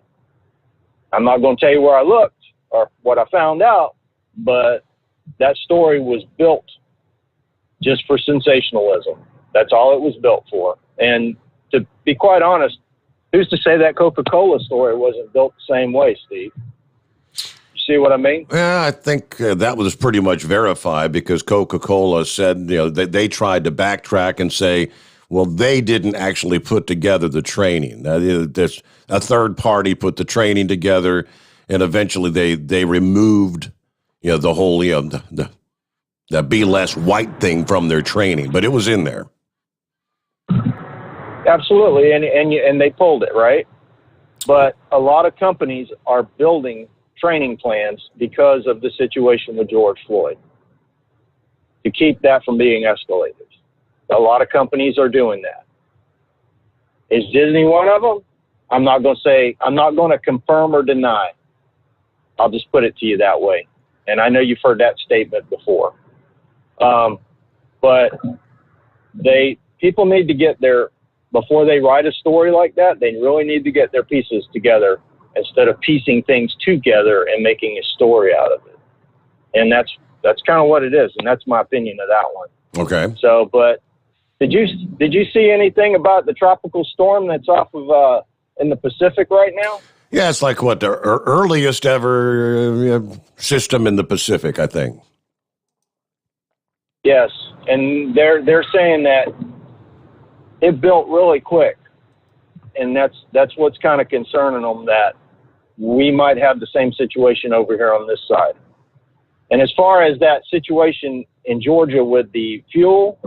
I'm not going to tell you where I looked or what I found out, but that story was built just for sensationalism. That's all it was built for. And to be quite honest, who's to say that Coca-Cola story wasn't built the same way, Steve? You see what I mean? Yeah, I think that was pretty much verified, because Coca-Cola said, they tried to backtrack and say, well, they didn't actually put together the training. There's a third party put the training together, and eventually they removed, the whole, the Be Less White thing from their training, but it was in there. Absolutely, and they pulled it, right? But a lot of companies are building training plans because of the situation with George Floyd, to keep that from being escalated. A lot of companies are doing that. Is Disney one of them? I'm not going to confirm or deny. I'll just put it to you that way. And I know you've heard that statement before. But people need to get before they write a story like that, they really need to get their pieces together instead of piecing things together and making a story out of it. And that's kind of what it is. And that's my opinion of that one. Okay. So, but did you see anything about the tropical storm that's off of in the Pacific right now? Yeah, it's like the earliest ever system in the Pacific, I think. Yes, and they're saying that it built really quick, and that's what's kind of concerning them, that we might have the same situation over here on this side. And as far as that situation in Georgia with the fuel,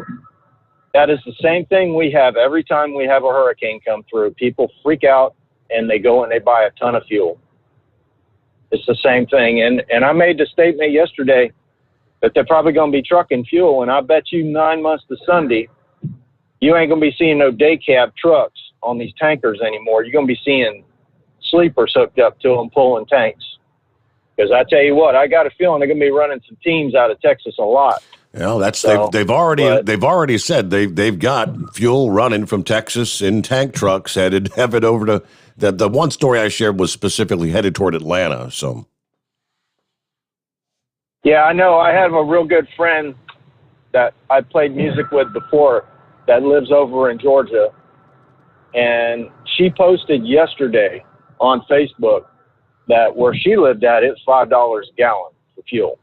that is the same thing we have every time we have a hurricane come through. People freak out and they go and they buy a ton of fuel. It's the same thing. And I made the statement yesterday that they're probably going to be trucking fuel. And I bet you 9 months to Sunday, you ain't going to be seeing no day cab trucks on these tankers anymore. You're going to be seeing sleepers hooked up to them pulling tanks. Because I tell you what, I got a feeling they're going to be running some teams out of Texas a lot. Well, that's So, they've already said they've got fuel running from Texas in tank trucks headed over to the one story I shared was specifically headed toward Atlanta. So yeah, I know. I have a real good friend that I played music with before that lives over in Georgia, and she posted yesterday on Facebook that where she lived at, it's $5 a gallon for fuel.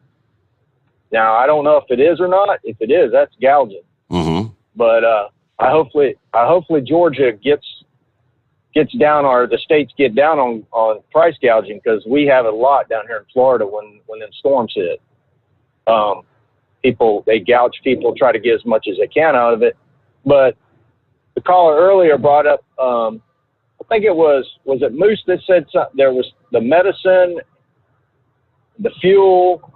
Now, I don't know if it is or not. If it is, that's gouging. Mm-hmm. But I hopefully Georgia gets down, or the states get down on price gouging, because we have it a lot down here in Florida when them storms hit. They gouge people, try to get as much as they can out of it. But the caller earlier brought up, I think it was it Moose that said something? There was the medicine, the fuel,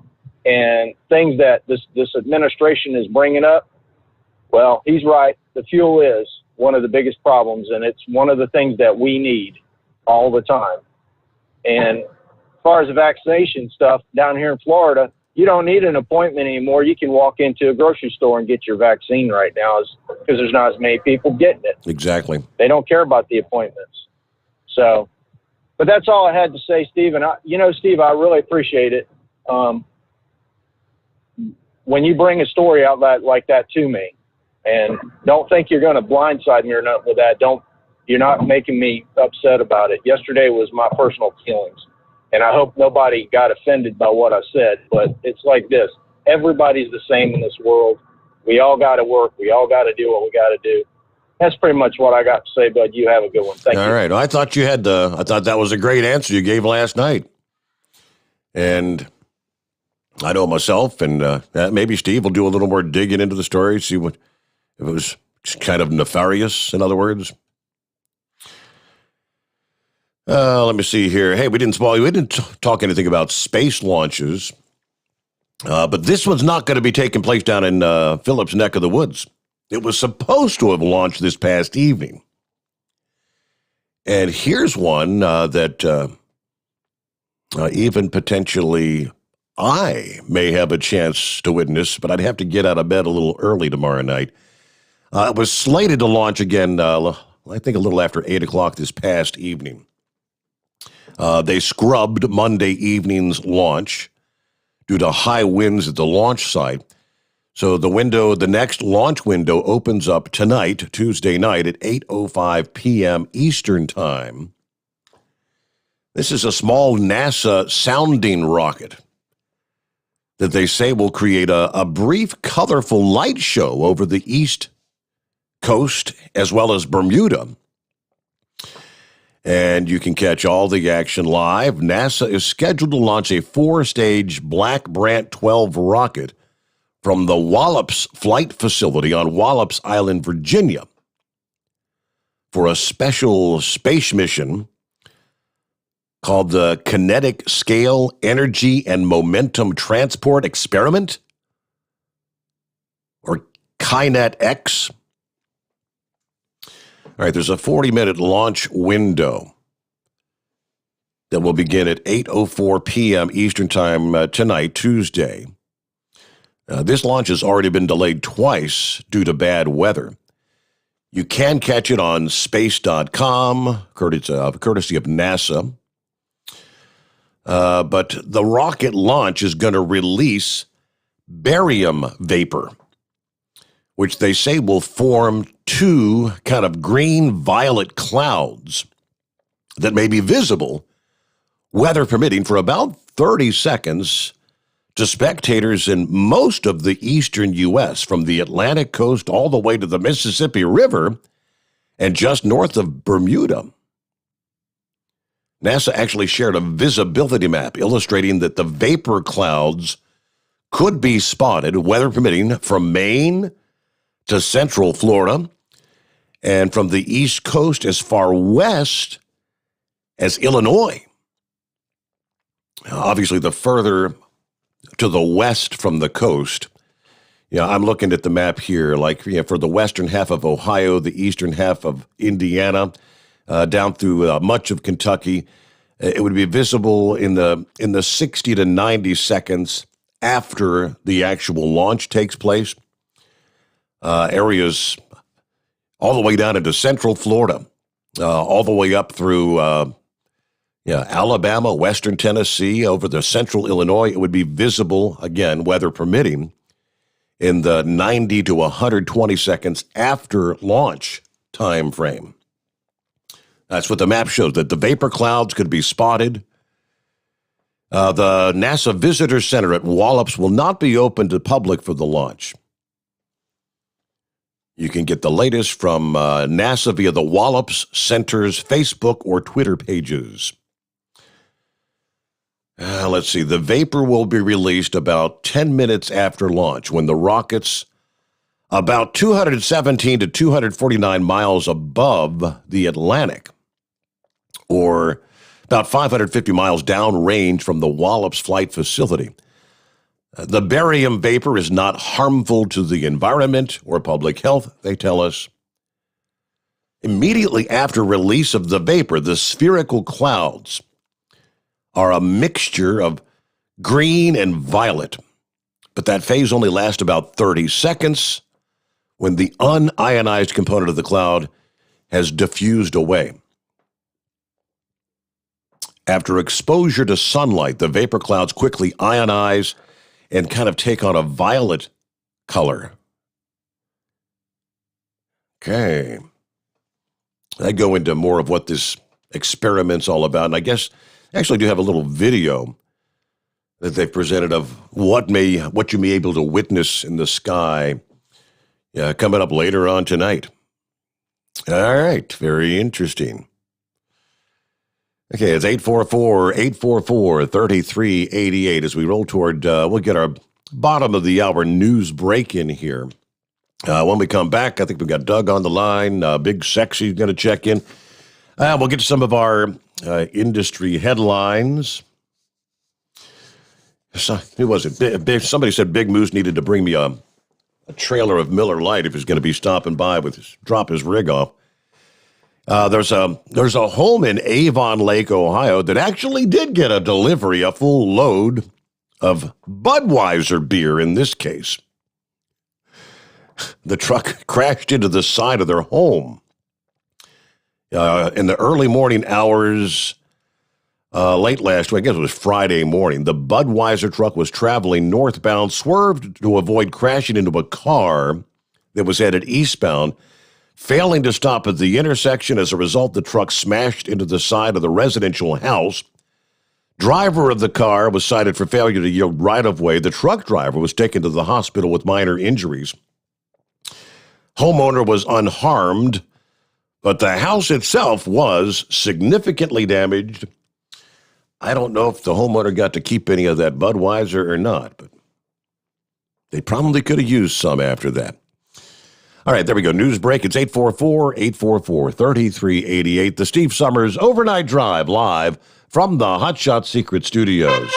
and things that this administration is bringing up. Well, he's right. The fuel is one of the biggest problems, and it's one of the things that we need all the time. And as far as the vaccination stuff, down here in Florida, you don't need an appointment anymore. You can walk into a grocery store and get your vaccine right now, because there's not as many people getting it. Exactly. They don't care about the appointments. So, but that's all I had to say, Steve. And Steve, I really appreciate it. When you bring a story out like that to me, and don't think you're going to blindside me or nothing with that. You're not making me upset about it. Yesterday was my personal feelings, and I hope nobody got offended by what I said, but it's like this. Everybody's the same in this world. We all got to work. We all got to do what we got to do. That's pretty much what I got to say, bud. You have a good one. Thank you. All right. Well, I thought that was a great answer you gave last night. And I know myself, and maybe Steve will do a little more digging into the story, see if it was kind of nefarious, in other words. Let me see here. Hey, we didn't talk anything about space launches, but this one's not going to be taking place down in Phillips' neck of the woods. It was supposed to have launched this past evening. And here's one that even potentially I may have a chance to witness, but I'd have to get out of bed a little early tomorrow night. It was slated to launch again, I think a little after 8 o'clock this past evening. They scrubbed Monday evening's launch due to high winds at the launch site. So the next launch window opens up tonight, Tuesday night at 8:05 p.m. Eastern Time. This is a small NASA sounding rocket that they say will create a brief, colorful light show over the East Coast as well as Bermuda. And you can catch all the action live. NASA is scheduled to launch a 4-stage Black Brant 12 rocket from the Wallops Flight Facility on Wallops Island, Virginia, for a special space mission called the Kinetic Scale Energy and Momentum Transport Experiment, or KINET-X. All right, there's a 40-minute launch window that will begin at 8:04 p.m. Eastern Time tonight, Tuesday. This launch has already been delayed twice due to bad weather. You can catch it on space.com, courtesy of NASA. But the rocket launch is going to release barium vapor, which they say will form two kind of green-violet clouds that may be visible, weather permitting, for about 30 seconds to spectators in most of the eastern U.S., from the Atlantic coast all the way to the Mississippi River and just north of Bermuda. NASA actually shared a visibility map illustrating that the vapor clouds could be spotted, weather permitting, from Maine to central Florida and from the East Coast as far west as Illinois. Obviously, the further to the west from the coast, I'm looking at the map here, for the western half of Ohio, the eastern half of Indiana, down through much of Kentucky, It would be visible in the 60 to 90 seconds after the actual launch takes place. Areas all the way down into central Florida, all the way up through Alabama, western Tennessee, over the central Illinois. It would be visible, again, weather permitting, in the 90 to 120 seconds after launch time frame. That's what the map shows, that the vapor clouds could be spotted. The NASA Visitor Center at Wallops will not be open to public for the launch. You can get the latest from NASA via the Wallops Center's Facebook or Twitter pages. Let's see. The vapor will be released about 10 minutes after launch when the rockets, about 217 to 249 miles above the Atlantic, or about 550 miles downrange from the Wallops flight facility. The barium vapor is not harmful to the environment or public health, they tell us. Immediately after release of the vapor, the spherical clouds are a mixture of green and violet, but that phase only lasts about 30 seconds when the unionized component of the cloud has diffused away. After exposure to sunlight, the vapor clouds quickly ionize and kind of take on a violet color. Okay. I go into more of what this experiment's all about, and I guess I actually do have a little video that they've presented of what you may be able to witness in the sky coming up later on tonight. All right, very interesting. Okay, it's 844-3388 as we roll toward, we'll get our bottom of the hour news break in here. When we come back, I think we've got Doug on the line. Big Sexy's going to check in. We'll get to some of our industry headlines. So, who was it? Somebody said Big Moose needed to bring me a trailer of Miller Lite if he's going to be stopping by drop his rig off. There's a home in Avon Lake, Ohio, that actually did get a delivery, a full load of Budweiser beer in this case. The truck crashed into the side of their home. In the early morning hours, late last week, I guess it was Friday morning, the Budweiser truck was traveling northbound, swerved to avoid crashing into a car that was headed eastbound, failing to stop at the intersection. As a result, the truck smashed into the side of the residential house. Driver of the car was cited for failure to yield right-of-way. The truck driver was taken to the hospital with minor injuries. Homeowner was unharmed, but the house itself was significantly damaged. I don't know if the homeowner got to keep any of that Budweiser or not, but they probably could have used some after that. All right, there we go. News break. It's 844-844-3388. The Steve Sommers Overnight Drive live from the Hot Shot Secret Studios.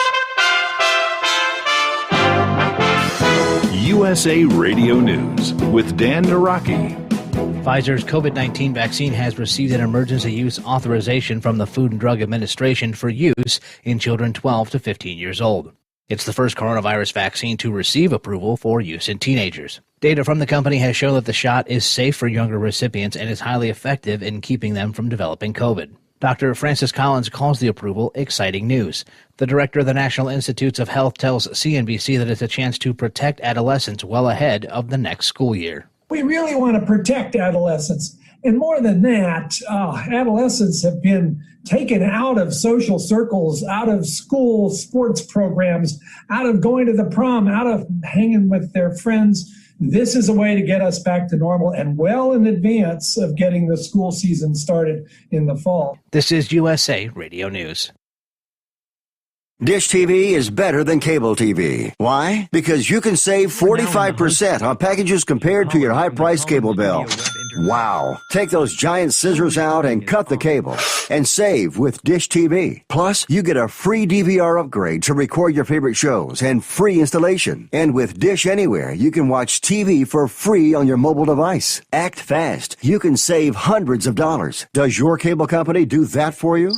USA Radio News with Dan Naraki. Pfizer's COVID-19 vaccine has received an emergency use authorization from the Food and Drug Administration for use in children 12 to 15 years old. It's the first coronavirus vaccine to receive approval for use in teenagers. Data from the company has shown that the shot is safe for younger recipients and is highly effective in keeping them from developing COVID. Dr. Francis Collins calls the approval exciting news. The director of the National Institutes of Health tells CNBC that it's a chance to protect adolescents well ahead of the next school year. We really want to protect adolescents. And more than that, adolescents have been taken out of social circles, out of school sports programs, out of going to the prom, out of hanging with their friends. This is a way to get us back to normal and well in advance of getting the school season started in the fall. This is USA Radio News. Dish TV is better than cable TV. Why? Because you can save 45% on packages compared to your high-priced cable bill. Wow. Take those giant scissors out and cut the cable and save with Dish TV. Plus, you get a free DVR upgrade to record your favorite shows and free installation. And with Dish Anywhere, you can watch TV for free on your mobile device. Act fast. You can save hundreds of dollars. Does your cable company do that for you?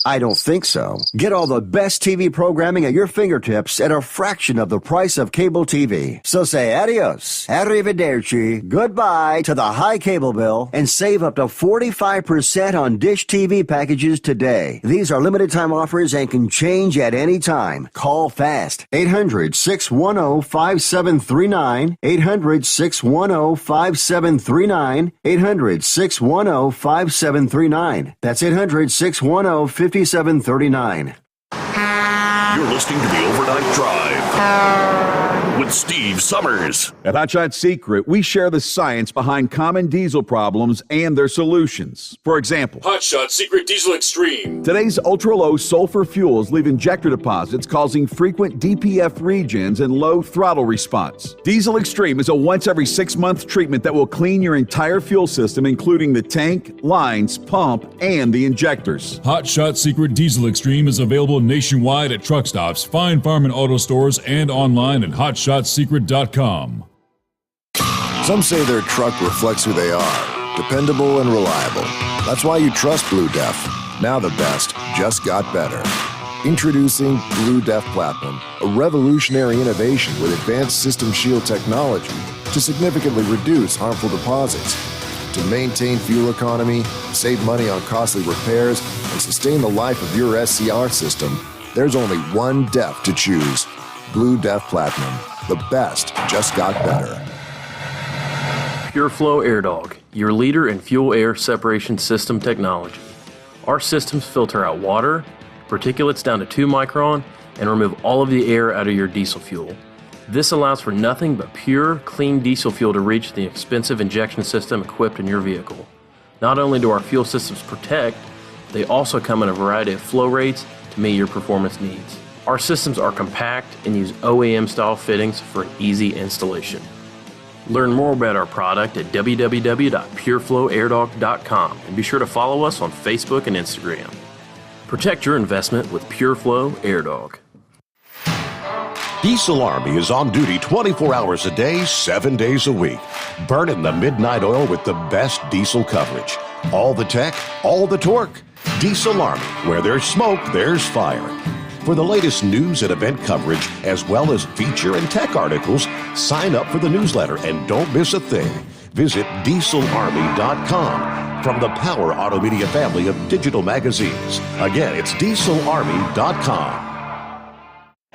I don't think so. Get all the best TV programming at your fingertips at a fraction of the price of cable TV. So say adios, arrivederci, goodbye to the high cable bill and save up to 45% on Dish TV packages today. These are limited time offers and can change at any time. Call fast. 800-610-5739. 800-610-5739. 800-610-5739. That's 800-610-5739. You're listening to the Overnight Drive with Steve Summers. At Hot Shot Secret, we share the science behind common diesel problems and their solutions. For example, Hot Shot Secret Diesel Extreme. Today's ultra-low sulfur fuels leave injector deposits causing frequent DPF regens and low throttle response. Diesel Extreme is a once every 6-month treatment that will clean your entire fuel system, including the tank, lines, pump, and the injectors. Hot Shot Secret Diesel Extreme is available nationwide at truck stops, fine farm and auto stores, and online at hotshotsecret.com. Some say their truck reflects who they are, dependable and reliable. That's why you trust Blue Def. Now the best just got better. Introducing Blue Def Platinum, a revolutionary innovation with advanced system shield technology to significantly reduce harmful deposits. To maintain fuel economy, save money on costly repairs, and sustain the life of your SCR system, there's only one DEF to choose. Blue Def Platinum. The best just got better. PureFlow AirDog, your leader in fuel air separation system technology. Our systems filter out water, particulates down to 2 micron, and remove all of the air out of your diesel fuel. This allows for nothing but pure, clean diesel fuel to reach the expensive injection system equipped in your vehicle. Not only do our fuel systems protect, they also come in a variety of flow rates to meet your performance needs. Our systems are compact and use OEM-style fittings for an easy installation. Learn more about our product at www.pureflowairdog.com and be sure to follow us on Facebook and Instagram. Protect your investment with PureFlow AirDog. Diesel Army is on duty 24 hours a day, 7 days a week. Burning the midnight oil with the best diesel coverage. All the tech, all the torque. Diesel Army, where there's smoke, there's fire. For the latest news and event coverage, as well as feature and tech articles, sign up for the newsletter and don't miss a thing. Visit dieselarmy.com from the Power Auto Media family of digital magazines. Again, it's dieselarmy.com.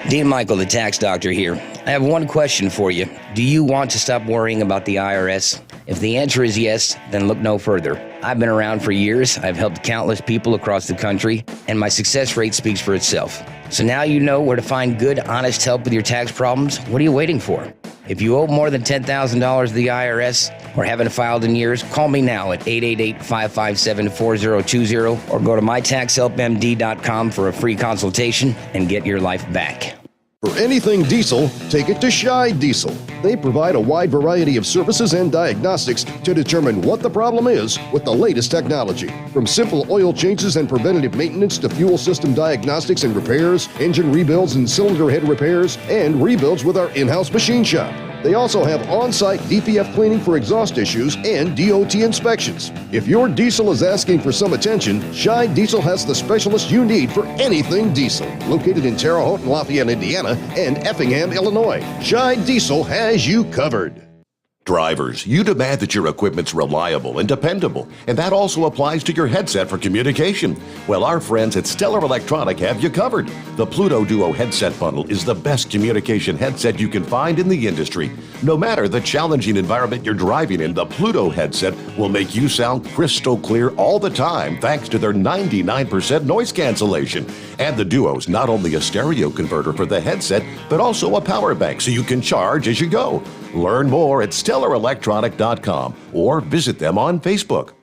Dean Michael, the tax doctor here. I have one question for you. Do you want to stop worrying about the IRS? If the answer is yes, then look no further. I've been around for years. I've helped countless people across the country, and my success rate speaks for itself. So now you know where to find good, honest help with your tax problems. What are you waiting for? If you owe more than $10,000 to the IRS or haven't filed in years, call me now at 888-557-4020 or go to mytaxhelpmd.com for a free consultation and get your life back. For anything diesel, take it to Scheid Diesel. They provide a wide variety of services and diagnostics to determine what the problem is with the latest technology. From simple oil changes and preventative maintenance to fuel system diagnostics and repairs, engine rebuilds and cylinder head repairs, and rebuilds with our in-house machine shop. They also have on-site DPF cleaning for exhaust issues and DOT inspections. If your diesel is asking for some attention, Scheid Diesel has the specialist you need for anything diesel. Located in Terre Haute and Lafayette, Indiana, and Effingham, Illinois, Scheid Diesel has you covered. Drivers, you demand that your equipment's reliable and dependable, and that also applies to your headset for communication. Well, our friends at Stellar Electronic have you covered. The Pluto Duo headset bundle is the best communication headset you can find in the industry. No matter the challenging environment you're driving in, the Pluto headset will make you sound crystal clear all the time thanks to their 99% noise cancellation. And the Duo's not only a stereo converter for the headset, but also a power bank so you can charge as you go. Learn more at StellarElectronic.com or visit them on Facebook.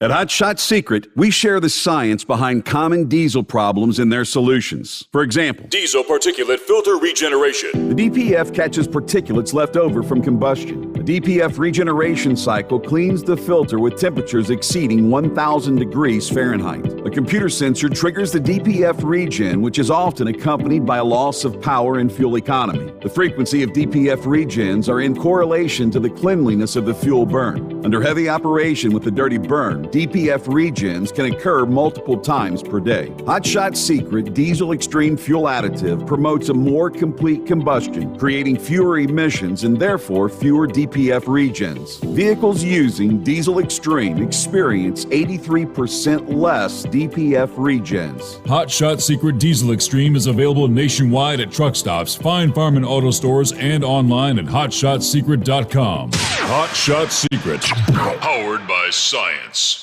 At Hot Shot Secret, we share the science behind common diesel problems and their solutions. For example, diesel particulate filter regeneration. The DPF catches particulates left over from combustion. The DPF regeneration cycle cleans the filter with temperatures exceeding 1,000 degrees Fahrenheit. A computer sensor triggers the DPF regen, which is often accompanied by a loss of power and fuel economy. The frequency of DPF regens are in correlation to the cleanliness of the fuel burn. Under heavy operation with the dirty burn, DPF regens can occur multiple times per day. Hot Shot Secret Diesel Extreme Fuel Additive promotes a more complete combustion, creating fewer emissions and therefore fewer DPF regens. Vehicles using Diesel Extreme experience 83% less DPF regens. Hot Shot Secret Diesel Extreme is available nationwide at truck stops, fine farm and auto stores, and online at hotshotsecret.com. Hot Shot Secret, powered by science.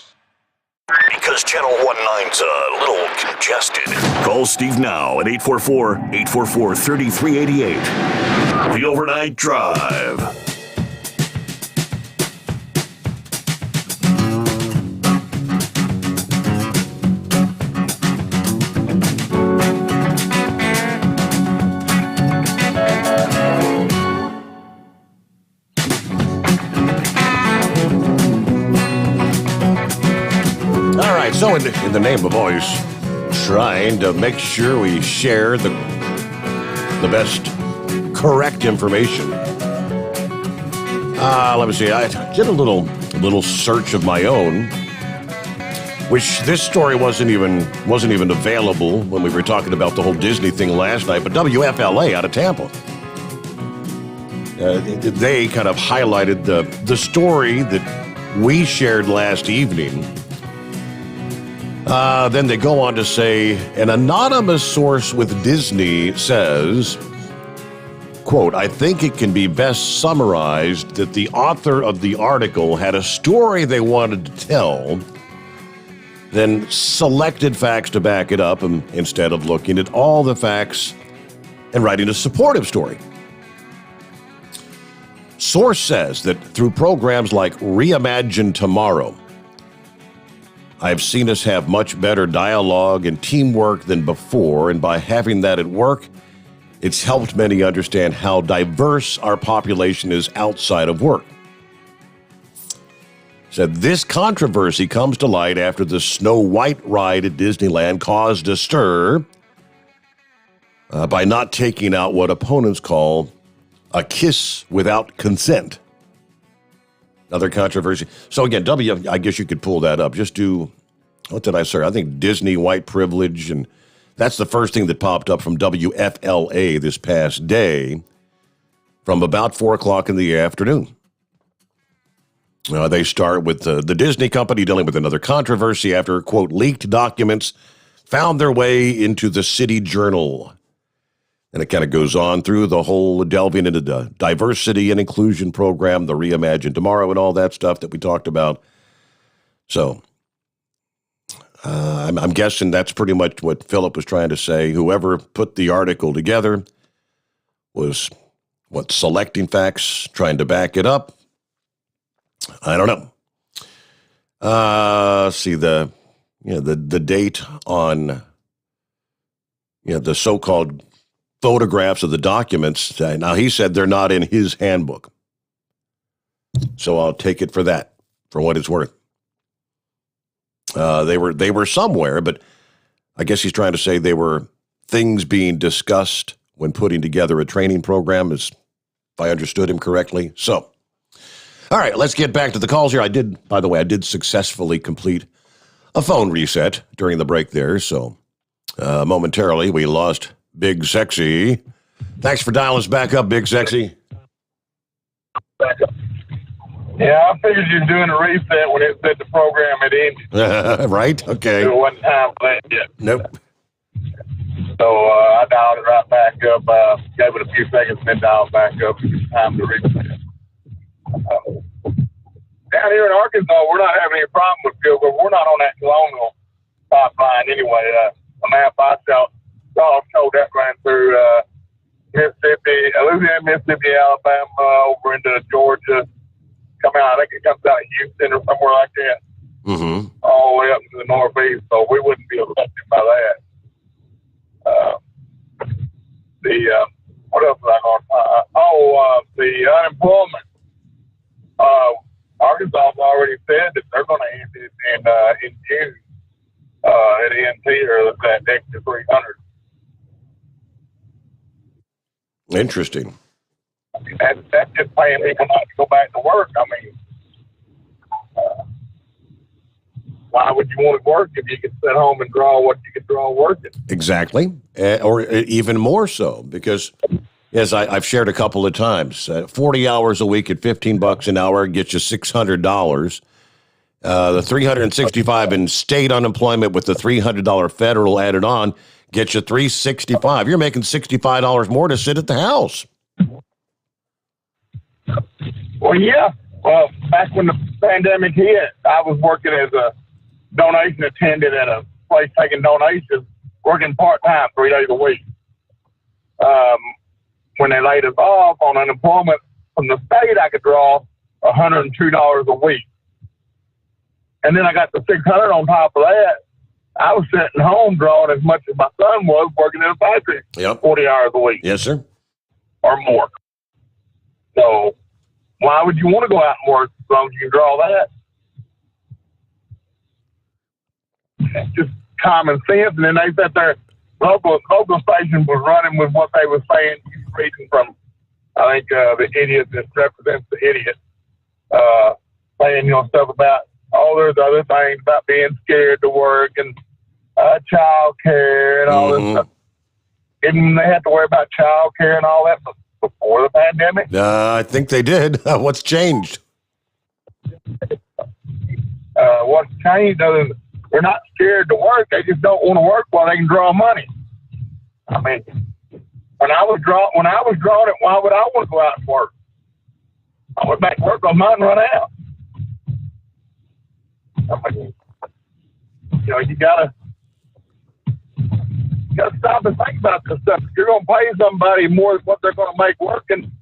Because Channel 19's a little congested. Call Steve now at 844-844-3388. The Overnight Drive. So in the name of always trying to make sure we share the best correct information. Let me see. I did a little search of my own, which this story wasn't even available when we were talking about the whole Disney thing last night. But WFLA out of Tampa, they kind of highlighted the story that we shared last evening. Then they go on to say, an anonymous source with Disney says, quote, I think it can be best summarized that the author of the article had a story they wanted to tell, then selected facts to back it up instead of looking at all the facts and writing a supportive story. Source says that through programs like Reimagine Tomorrow, I've seen us have much better dialogue and teamwork than before, and by having that at work, it's helped many understand how diverse our population is outside of work. Said this controversy comes to light after the Snow White ride at Disneyland caused a stir by not taking out what opponents call a kiss without consent. Another controversy. So again, I guess you could pull that up. Just do, what did I say? I think Disney white privilege, and that's the first thing that popped up from WFLA this past day from about 4 o'clock in the afternoon. They start with the Disney company dealing with another controversy after, quote, leaked documents found their way into the City Journal. And it kind of goes on through the whole delving into the diversity and inclusion program, the Reimagine Tomorrow and all that stuff that we talked about. So I'm guessing that's pretty much what Philip was trying to say. Whoever put the article together was, selecting facts, trying to back it up. I don't know. See the date on the so-called photographs of the documents. Now, he said they're not in his handbook. So I'll take it for that, for what it's worth. They were somewhere, but I guess he's trying to say they were things being discussed when putting together a training program, if I understood him correctly. So, all right, let's get back to the calls here. I did successfully complete a phone reset during the break there. So momentarily we lost Big Sexy. Thanks for dialing us back up, Big Sexy. Yeah, I figured you were doing a reset when it said the program had ended. Right? Okay. There wasn't time for that yet. Nope. So I dialed it right back up, gave it a few seconds, then dialed back up. Time to reset. Down here in Arkansas, we're not having any problem with fuel, but we're not on that colonial pipeline anyway. A map I saw showed that ran through Mississippi, Louisiana, Mississippi, Alabama, over into Georgia. Come out, I think it comes out of Houston or somewhere like that. Mm-hmm. All the way up to the northeast, so we wouldn't be affected by that. What else was I going to the unemployment. Arkansas already said that they're going to end it in June at NT or that extra 300. Interesting. I mean, that's just paying people not to go back to work. I mean, why would you want to work if you could sit home and draw what you could draw working? Exactly, or even more so, because as I've shared a couple of times, 40 hours a week at $15 an hour gets you $600. The 365 in state unemployment with the $300 federal added on gets you $365. You're making $65 more to sit at the house. Well, yeah. Well, back when the pandemic hit, I was working as a donation attendant at a place taking donations, working part-time 3 days a week. When they laid us off on unemployment from the state, I could draw $102 a week. And then I got the $600 on top of that. I was sitting home drawing as much as my son was working in a factory, 40 hours a week. Yes, sir. Or more. So why would you want to go out and work as long as you can draw that? It's just common sense. And then they said their local station was running with what they were saying, reading from, I think, the idiot that represents the idiot, saying, stuff about, there's other things about being scared to work and child care and all this stuff. Didn't they have to worry about child care and all that before the pandemic? I think they did. What's changed? What's changed other than they're not scared to work. They just don't want to work while they can draw money. I mean, when I was drawing it, why would I want to go out and work? I went back to work on mine run out. I mean, you gotta stop and think about this stuff. If you're gonna pay somebody more than what they're gonna make working,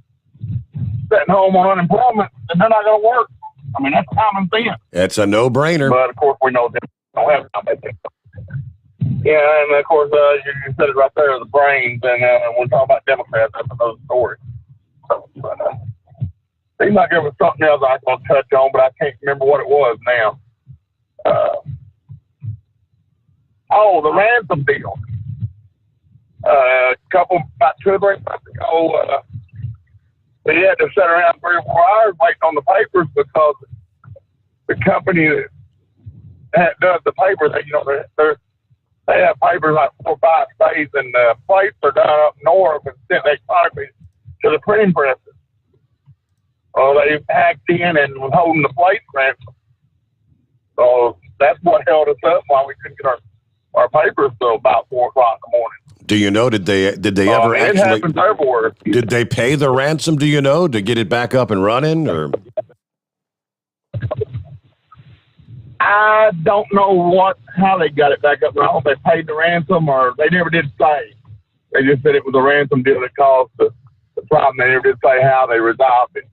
sitting home on unemployment, then they're not gonna work. I mean, that's common sense. It's a no-brainer. But of course, we know they don't have common sense. Yeah, and of course, you said it right there, the brains, and we're talking about Democrats. That's another story. So, seems like there was something else I was going to touch on, but I can't remember what it was now. The ransom deal. About 2 or 3 months ago, they had to sit around 3 or 4 hours waiting on the papers because the company that does the papers, they have papers like 4 or 5 states, and the plates are done up north and sent electronically to the printing presses. They hacked in and was holding the plates ransom. So that's what held us up while we couldn't get our papers till about 4 o'clock in the morning. Do you know, did they ever it actually, happens everywhere. did they pay the ransom, do you know, to get it back up and running? Or I don't know how they got it back up. I don't know if they paid the ransom or they never did say. They just said it was a ransom deal that caused the problem. They never did say how they resolved it.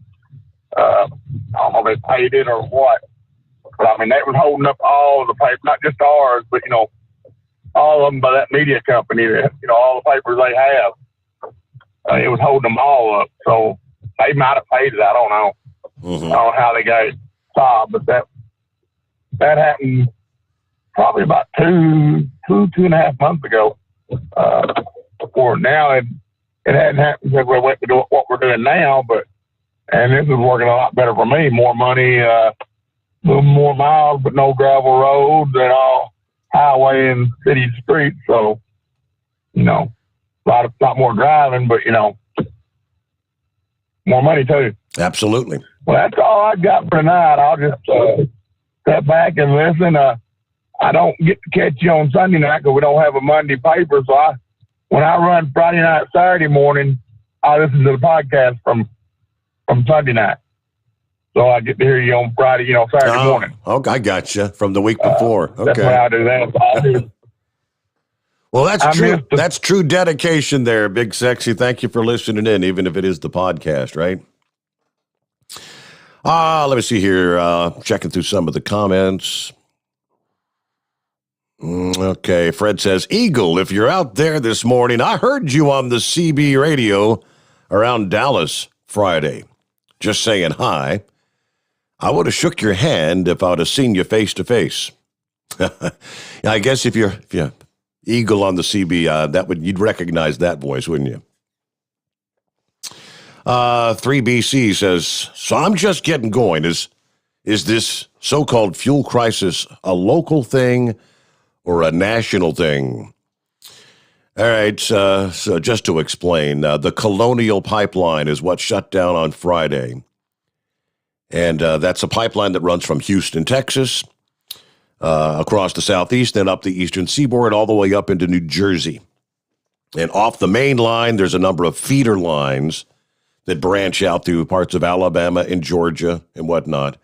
I don't know if they paid it or what. But I mean, they was holding up all of the papers, not just ours, but all of them by that media company. That all the papers they have, it was holding them all up. So they might have paid it. I don't know. I don't know how they got it solved, but that happened probably about two and a half months ago. Before now, it hadn't happened since we went to do what we're doing now. And this is working a lot better for me. More money, little more miles, but no gravel roads and all highway and city streets. So, a lot more driving, but more money too. Absolutely. Well, that's all I got for tonight. I'll just step back and listen. I don't get to catch you on Sunday night because we don't have a Monday paper. So when I run Friday night, Saturday morning, I listen to the podcast from Sunday night. So I get to hear you on Friday, Saturday morning. Okay, I got you from the week before. Okay. That's why I do that. Well, that's true. That's true dedication there, Big Sexy. Thank you for listening in, even if it is the podcast, right? Let me see here. Checking through some of the comments. Okay, Fred says, Eagle, if you're out there this morning, I heard you on the CB radio around Dallas Friday. Just saying hi. I would have shook your hand if I would have seen you face to face. I guess if you're Eagle on the CB, you'd recognize that voice, wouldn't you? 3BC says, so I'm just getting going. Is this so-called fuel crisis a local thing or a national thing? All right, so just to explain, the Colonial Pipeline is what shut down on Friday. And that's a pipeline that runs from Houston, Texas, across the southeast, then up the eastern seaboard, all the way up into New Jersey. And off the main line, there's a number of feeder lines that branch out through parts of Alabama and Georgia and whatnot.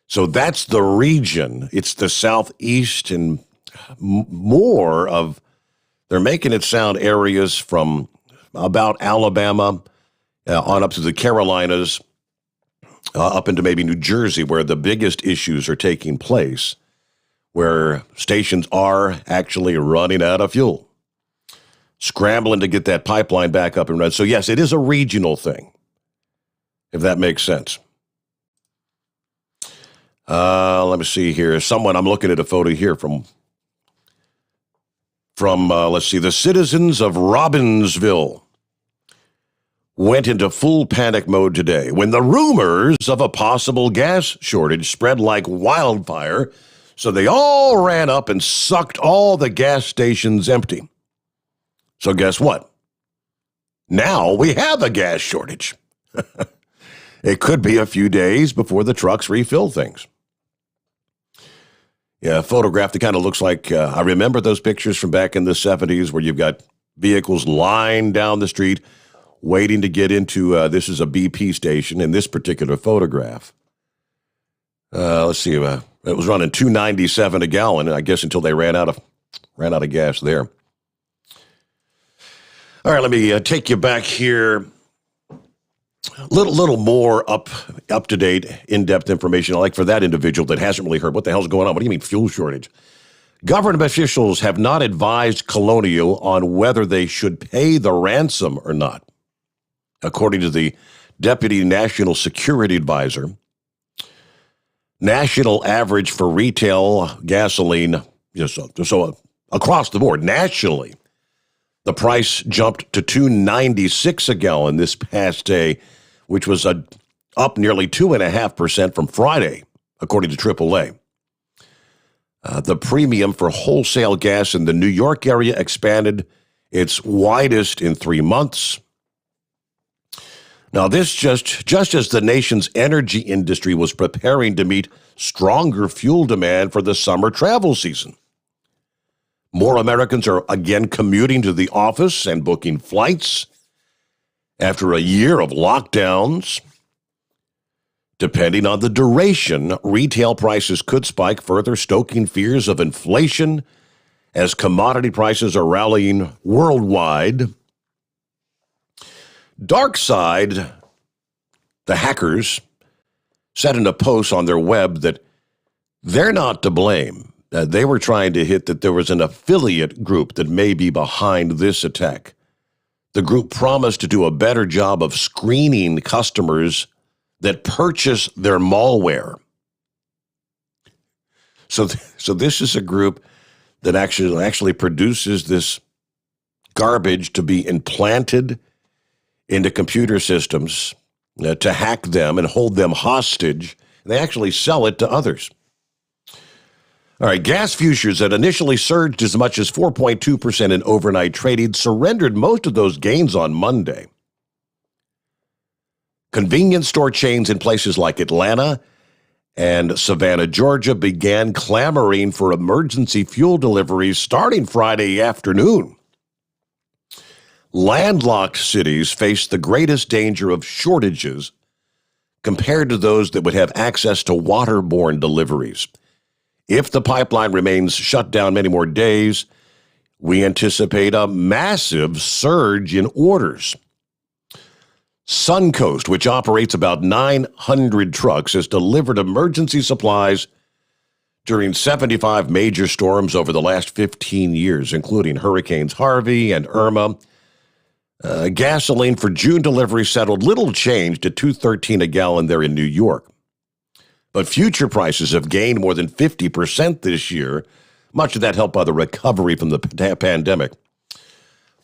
So that's the region. It's the southeast and more of, they're making it sound areas from about Alabama on up to the Carolinas, up into maybe New Jersey, where the biggest issues are taking place, where stations are actually running out of fuel, scrambling to get that pipeline back up and running. So yes, it is a regional thing, if that makes sense. Let me see here. I'm looking at a photo here from let's see, the citizens of Robbinsville went into full panic mode today when the rumors of a possible gas shortage spread like wildfire, so they all ran up and sucked all the gas stations empty. So guess what? Now we have a gas shortage. It could be a few days before the trucks refill things. Yeah, a photograph that kind of looks like, I remember those pictures from back in the 70s where you've got vehicles lined down the street waiting to get into, this is a BP station in this particular photograph. Let's see, it was running $2.97 a gallon, I guess, until they ran out of gas there. All right, let me take you back here. Little more up-to-date, in-depth information, like for that individual that hasn't really heard what the hell's going on. What do you mean fuel shortage? Government officials have not advised Colonial on whether they should pay the ransom or not. According to the Deputy National Security Advisor, national average for retail gasoline, so across the board, nationally, the price jumped to $2.96 a gallon this past day, which was up nearly 2.5% from Friday, according to AAA. The premium for wholesale gas in the New York area expanded its widest in 3 months. Now, this just as the nation's energy industry was preparing to meet stronger fuel demand for the summer travel season. More Americans are again commuting to the office and booking flights after a year of lockdowns. Depending on the duration, retail prices could spike further, stoking fears of inflation as commodity prices are rallying worldwide. DarkSide, the hackers, said in a post on their web that they're not to blame. They were trying to hit that there was an affiliate group that may be behind this attack. The group promised to do a better job of screening customers that purchase their malware. So this is a group that actually produces this garbage to be implanted into computer systems to hack them and hold them hostage. And they actually sell it to others. All right, gas futures that initially surged as much as 4.2% in overnight trading surrendered most of those gains on Monday. Convenience store chains in places like Atlanta and Savannah, Georgia, began clamoring for emergency fuel deliveries starting Friday afternoon. Landlocked cities face the greatest danger of shortages compared to those that would have access to waterborne deliveries. If the pipeline remains shut down many more days, we anticipate a massive surge in orders. Suncoast, which operates about 900 trucks, has delivered emergency supplies during 75 major storms over the last 15 years, including Hurricanes Harvey and Irma. Gasoline for June delivery settled little changed at $2.13 a gallon there in New York. But future prices have gained more than 50% this year, much of that helped by the recovery from the pandemic.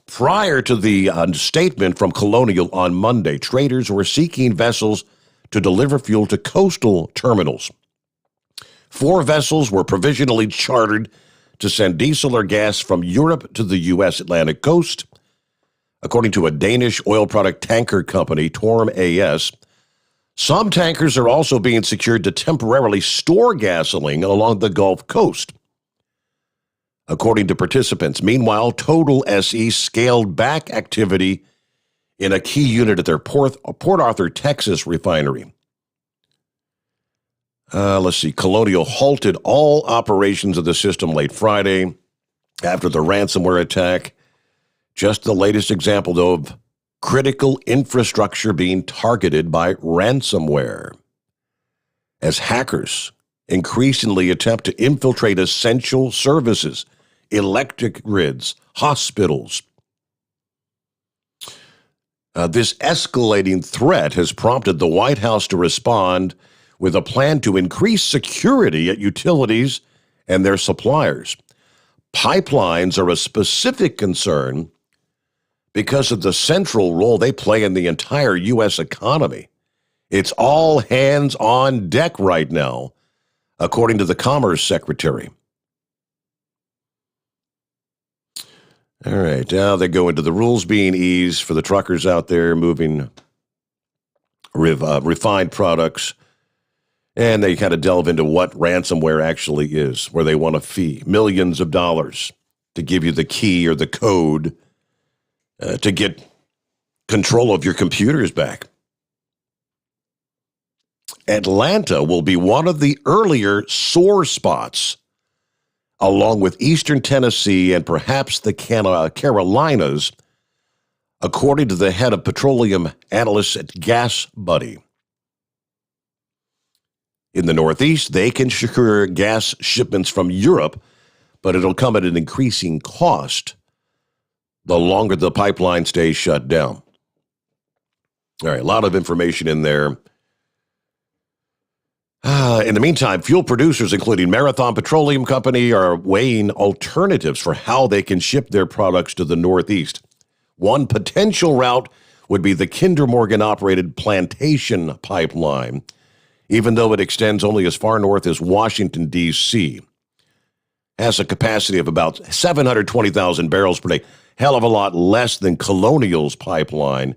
Prior to the statement from Colonial on Monday, traders were seeking vessels to deliver fuel to coastal terminals. 4 vessels were provisionally chartered to send diesel or gas from Europe to the U.S. Atlantic coast. According to a Danish oil product tanker company, Torm AS, some tankers are also being secured to temporarily store gasoline along the Gulf Coast. According to participants, meanwhile, Total SE scaled back activity in a key unit at their Port Arthur, Texas refinery. Colonial halted all operations of the system late Friday after the ransomware attack. Just the latest example, though, of critical infrastructure being targeted by ransomware. As hackers increasingly attempt to infiltrate essential services, electric grids, hospitals. This escalating threat has prompted the White House to respond with a plan to increase security at utilities and their suppliers. Pipelines are a specific concern because of the central role they play in the entire U.S. economy. It's all hands on deck right now, according to the Commerce Secretary. All right, now they go into the rules being eased for the truckers out there moving refined products. And they kind of delve into what ransomware actually is, where they want a fee, millions of dollars, to give you the key or the code to get control of your computers back. Atlanta will be one of the earlier sore spots, along with Eastern Tennessee and perhaps the Carolinas, according to the head of petroleum analysts at Gas Buddy. In the Northeast, they can secure gas shipments from Europe, but it'll come at an increasing cost the longer the pipeline stays shut down. All right, a lot of information in there. In the meantime, fuel producers, including Marathon Petroleum Company, are weighing alternatives for how they can ship their products to the Northeast. One potential route would be the Kinder Morgan-operated Plantation Pipeline, even though it extends only as far north as Washington, D.C. Has a capacity of about 720,000 barrels per day. Hell of a lot less than Colonial's pipeline,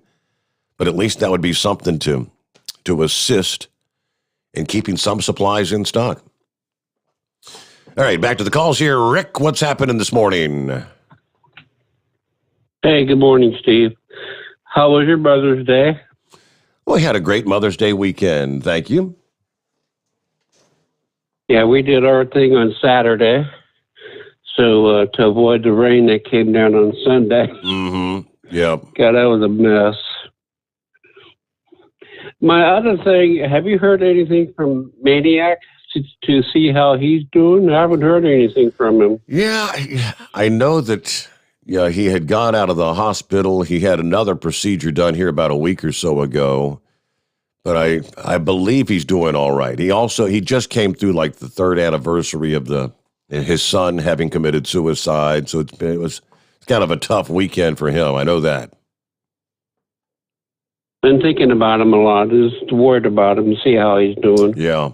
but at least that would be something to assist in keeping some supplies in stock. All right, back to the calls here. Rick, what's happening this morning? Hey, good morning, Steve. How was your Mother's Day? Well, we had a great Mother's Day weekend. Thank you. Yeah, we did our thing on Saturday. So to avoid the rain that came down on Sunday. Mm-hmm. Yep. God, that was a mess. My other thing, have you heard anything from Maniac to see how he's doing? I haven't heard anything from him. Yeah, I know that he had gone out of the hospital. He had another procedure done here about a week or so ago. But I believe he's doing all right. He just came through like the 3rd anniversary of his son having committed suicide. So it was kind of a tough weekend for him. I know that. Been thinking about him a lot. Just worried about him, see how he's doing. Yeah.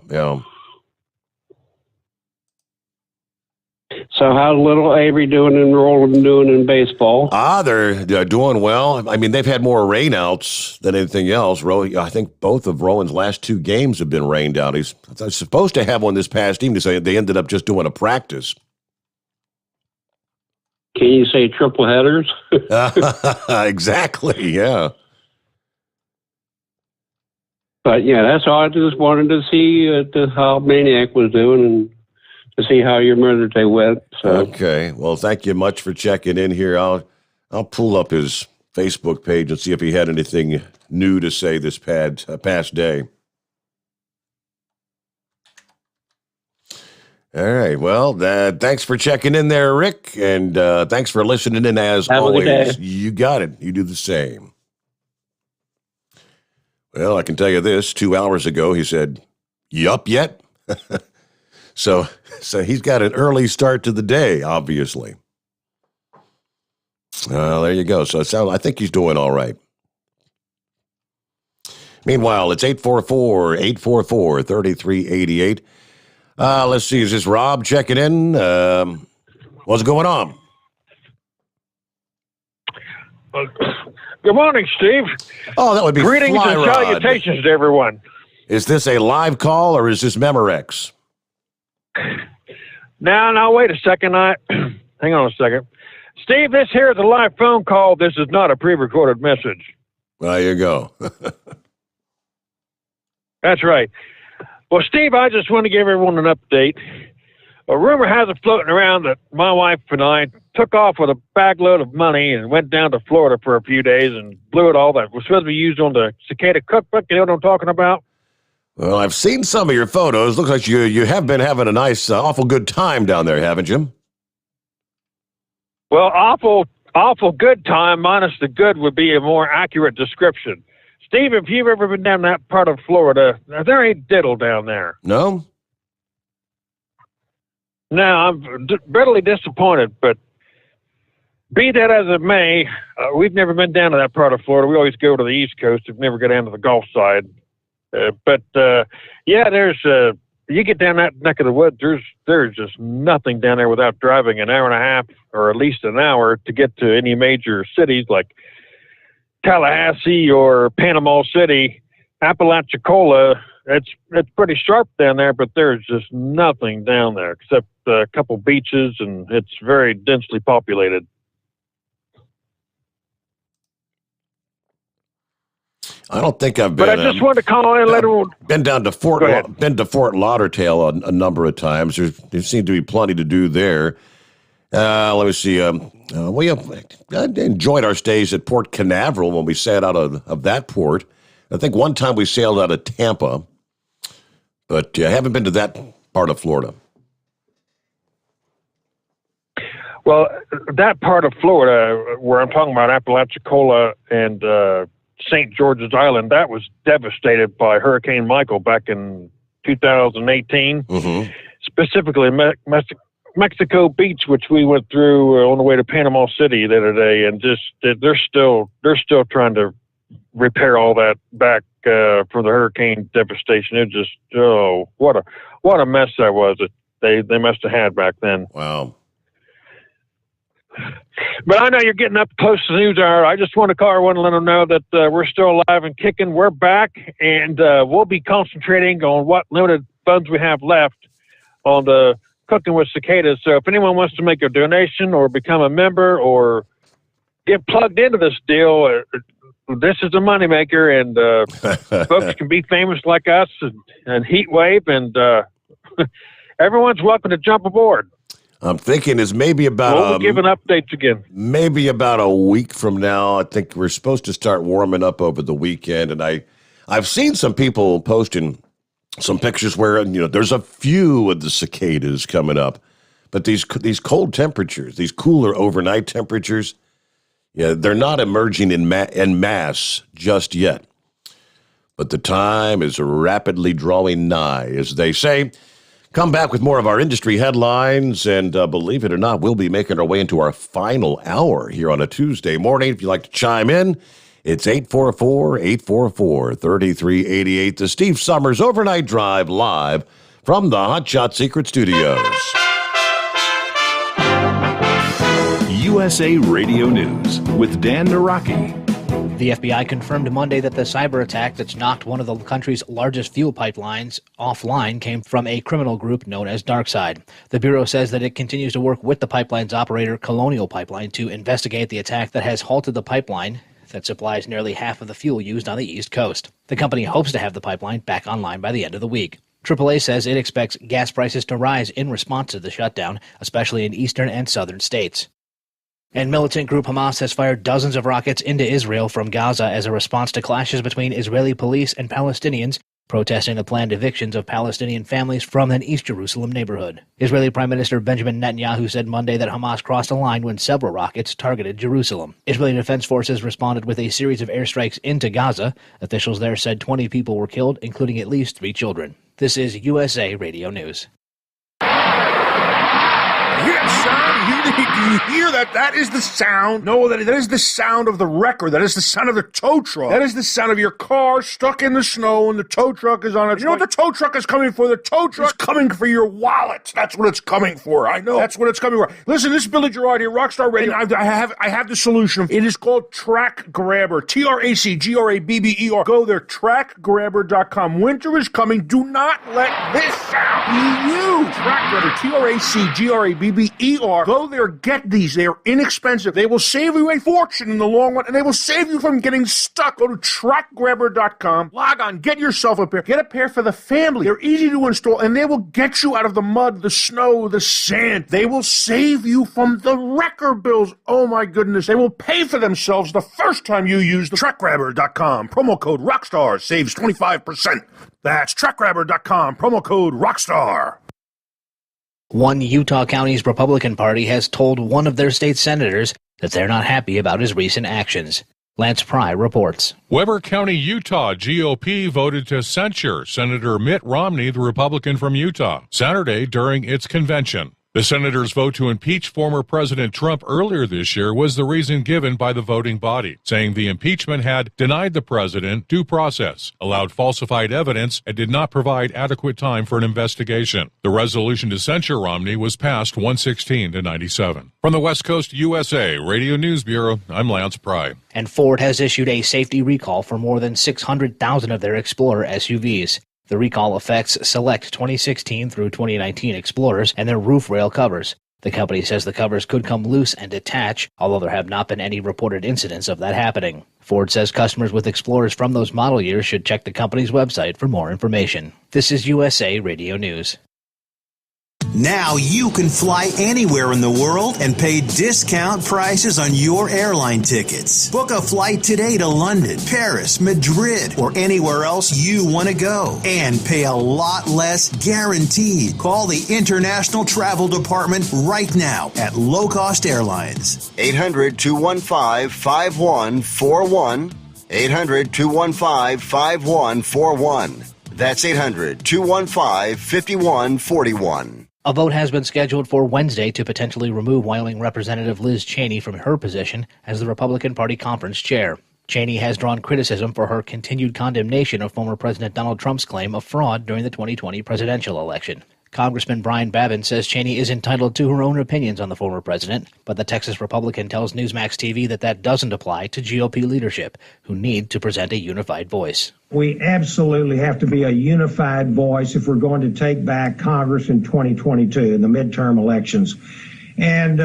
So how's little Avery doing and Roland doing in baseball? They're doing well. I mean, they've had more rainouts than anything else. I think both of Rowan's last 2 games have been rained out. He's supposed to have one this past evening, so they ended up just doing a practice. Can you say triple headers? Exactly, yeah. But yeah, that's all. I just wanted to see how Maniac was doing and to see how your Mother's Day went. So. Okay. Well, thank you much for checking in here. I'll pull up his Facebook page and see if he had anything new to say this past day. All right. Well, thanks for checking in there, Rick, and thanks for listening in as always. You got it. You do the same. Well, I can tell you this. 2 hours ago, he said, "You up yet?" So he's got an early start to the day, obviously. There you go. So I think he's doing all right. Meanwhile, it's 844-844-3388. Let's see. Is this Rob checking in? What's going on? Good morning, Steve. Oh, that would be greetings and Flyrod. salutations to everyone. Is this a live call or is this Memorex? Now, wait a second. Hang on a second. Steve, this here is a live phone call. This is not a pre-recorded message. There you go. That's right. Well, Steve, I just want to give everyone an update. A rumor has it floating around that my wife and I took off with a bagload of money and went down to Florida for a few days and blew it all that was supposed to be used on the cicada cookbook. You know what I'm talking about? Well, I've seen some of your photos. Looks like you have been having a nice, awful good time down there, haven't you? Well, awful good time minus the good would be a more accurate description. Steve, if you've ever been down that part of Florida, there ain't diddle down there. No? Now, I'm bitterly disappointed, but be that as it may, we've never been down to that part of Florida. We always go to the East Coast. We've never go down to the Gulf side. Yeah, there's you get down that neck of the woods, there's just nothing down there without driving an hour and a half or at least an hour to get to any major cities like Tallahassee or Panama City. Apalachicola, it's pretty sharp down there, but there's just nothing down there except a couple beaches, and it's very densely populated. I don't think I've been. But I just wanted to call in and let everyone. Been to Fort Lauderdale a number of times. There seemed to be plenty to do there. Let me see. We enjoyed our stays at Port Canaveral when we sailed out of that port. I think one time we sailed out of Tampa, but I haven't been to that part of Florida. Well, that part of Florida where I'm talking about, Apalachicola and St. George's Island, that was devastated by Hurricane Michael back in 2018. Mm-hmm. Specifically, Mexico Beach, which we went through on the way to Panama City the other day, and just they're still trying to repair all that back from the hurricane devastation. It just what a mess that was that they must have had back then. Wow. But I know you're getting up close to the news hour. I just want to call everyone and let them know that we're still alive and kicking. We're back, and we'll be concentrating on what limited funds we have left on the Cooking with Cicadas. So if anyone wants to make a donation or become a member or get plugged into this deal, this is a moneymaker, and folks can be famous like us and Heat Wave, and everyone's welcome to jump aboard. I'm thinking is maybe about. We'll be giving updates again. Maybe about a week from now. I think we're supposed to start warming up over the weekend, and I've seen some people posting some pictures where there's a few of the cicadas coming up, but these cold temperatures, these cooler overnight temperatures, they're not emerging in mass just yet. But the time is rapidly drawing nigh, as they say. Come back with more of our industry headlines, and believe it or not, we'll be making our way into our final hour here on a Tuesday morning. If you'd like to chime in, it's 844-844-3388. The Steve Sommers Overnight Drive live from the Hot Shot Secret Studios. USA Radio News with Dan Naraki. The FBI confirmed Monday that the cyber attack that's knocked one of the country's largest fuel pipelines offline came from a criminal group known as DarkSide. The Bureau says that it continues to work with the pipeline's operator, Colonial Pipeline, to investigate the attack that has halted the pipeline that supplies nearly half of the fuel used on the East Coast. The company hopes to have the pipeline back online by the end of the week. AAA says it expects gas prices to rise in response to the shutdown, especially in eastern and southern states. And militant group Hamas has fired dozens of rockets into Israel from Gaza as a response to clashes between Israeli police and Palestinians protesting the planned evictions of Palestinian families from an East Jerusalem neighborhood. Israeli Prime Minister Benjamin Netanyahu said Monday that Hamas crossed a line when several rockets targeted Jerusalem. Israeli Defense Forces responded with a series of airstrikes into Gaza. Officials there said 20 people were killed, including at least 3 children. This is USA Radio News. Yes, sir. you hear that? That is the sound. No, that is the sound of the wrecker. That is the sound of the tow truck. That is the sound of your car stuck in the snow and the tow truck is on it. You know what the tow truck is coming for? The tow truck is coming for your wallet. That's what it's coming for. I know. That's what it's coming for. Listen, this is Billy Gerard here, Rockstar Radio. I have the solution. It is called Track Grabber. TRACGRABBER. Go there, trackgrabber.com. Winter is coming. Do not let this sound be you. Track Grabber, TRACGRABBER. Go there, get these. They are inexpensive. They will save you a fortune in the long run, and they will save you from getting stuck. Go to trackgrabber.com. Log on, get yourself a pair. Get a pair for the family. They're easy to install, and they will get you out of the mud, the snow, the sand. They will save you from the wrecker bills. Oh my goodness. They will pay for themselves the first time you use the trackgrabber.com. Promo code ROCKSTAR saves 25%. That's trackgrabber.com. Promo code ROCKSTAR. One Utah county's Republican Party has told one of their state senators that they're not happy about his recent actions. Lance Pry reports. Weber County, Utah GOP voted to censure Senator Mitt Romney, the Republican from Utah, Saturday during its convention. The senators' vote to impeach former President Trump earlier this year was the reason given by the voting body, saying the impeachment had denied the president due process, allowed falsified evidence, and did not provide adequate time for an investigation. The resolution to censure Romney was passed 116-97. From the West Coast USA Radio News Bureau, I'm Lance Pry. And Ford has issued a safety recall for more than 600,000 of their Explorer SUVs. The recall affects select 2016 through 2019 Explorers and their roof rail covers. The company says the covers could come loose and detach, although there have not been any reported incidents of that happening. Ford says customers with Explorers from those model years should check the company's website for more information. This is USA Radio News. Now you can fly anywhere in the world and pay discount prices on your airline tickets. Book a flight today to London, Paris, Madrid, or anywhere else you want to go and pay a lot less guaranteed. Call the International Travel Department right now at Low Cost Airlines. 800-215-5141. 800-215-5141. That's 800-215-5141. A vote has been scheduled for Wednesday to potentially remove Wyoming Representative Liz Cheney from her position as the Republican Party conference chair. Cheney has drawn criticism for her continued condemnation of former President Donald Trump's claim of fraud during the 2020 presidential election. Congressman Brian Babin says Cheney is entitled to her own opinions on the former president, but the Texas Republican tells Newsmax TV that doesn't apply to GOP leadership, who need to present a unified voice. We absolutely have to be a unified voice if we're going to take back Congress in 2022 in the midterm elections. And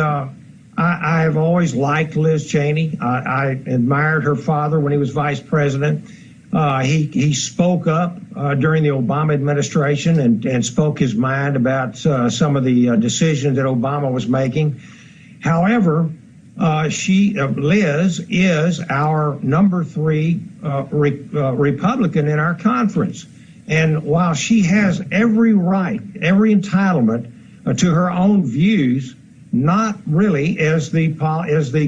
I've always liked Liz Cheney. I admired her father when he was vice president. He spoke up during the Obama administration and spoke his mind about some of the decisions that Obama was making. However, Liz is our number 3 Republican in our conference. And while she has every right, every entitlement to her own views, not really as the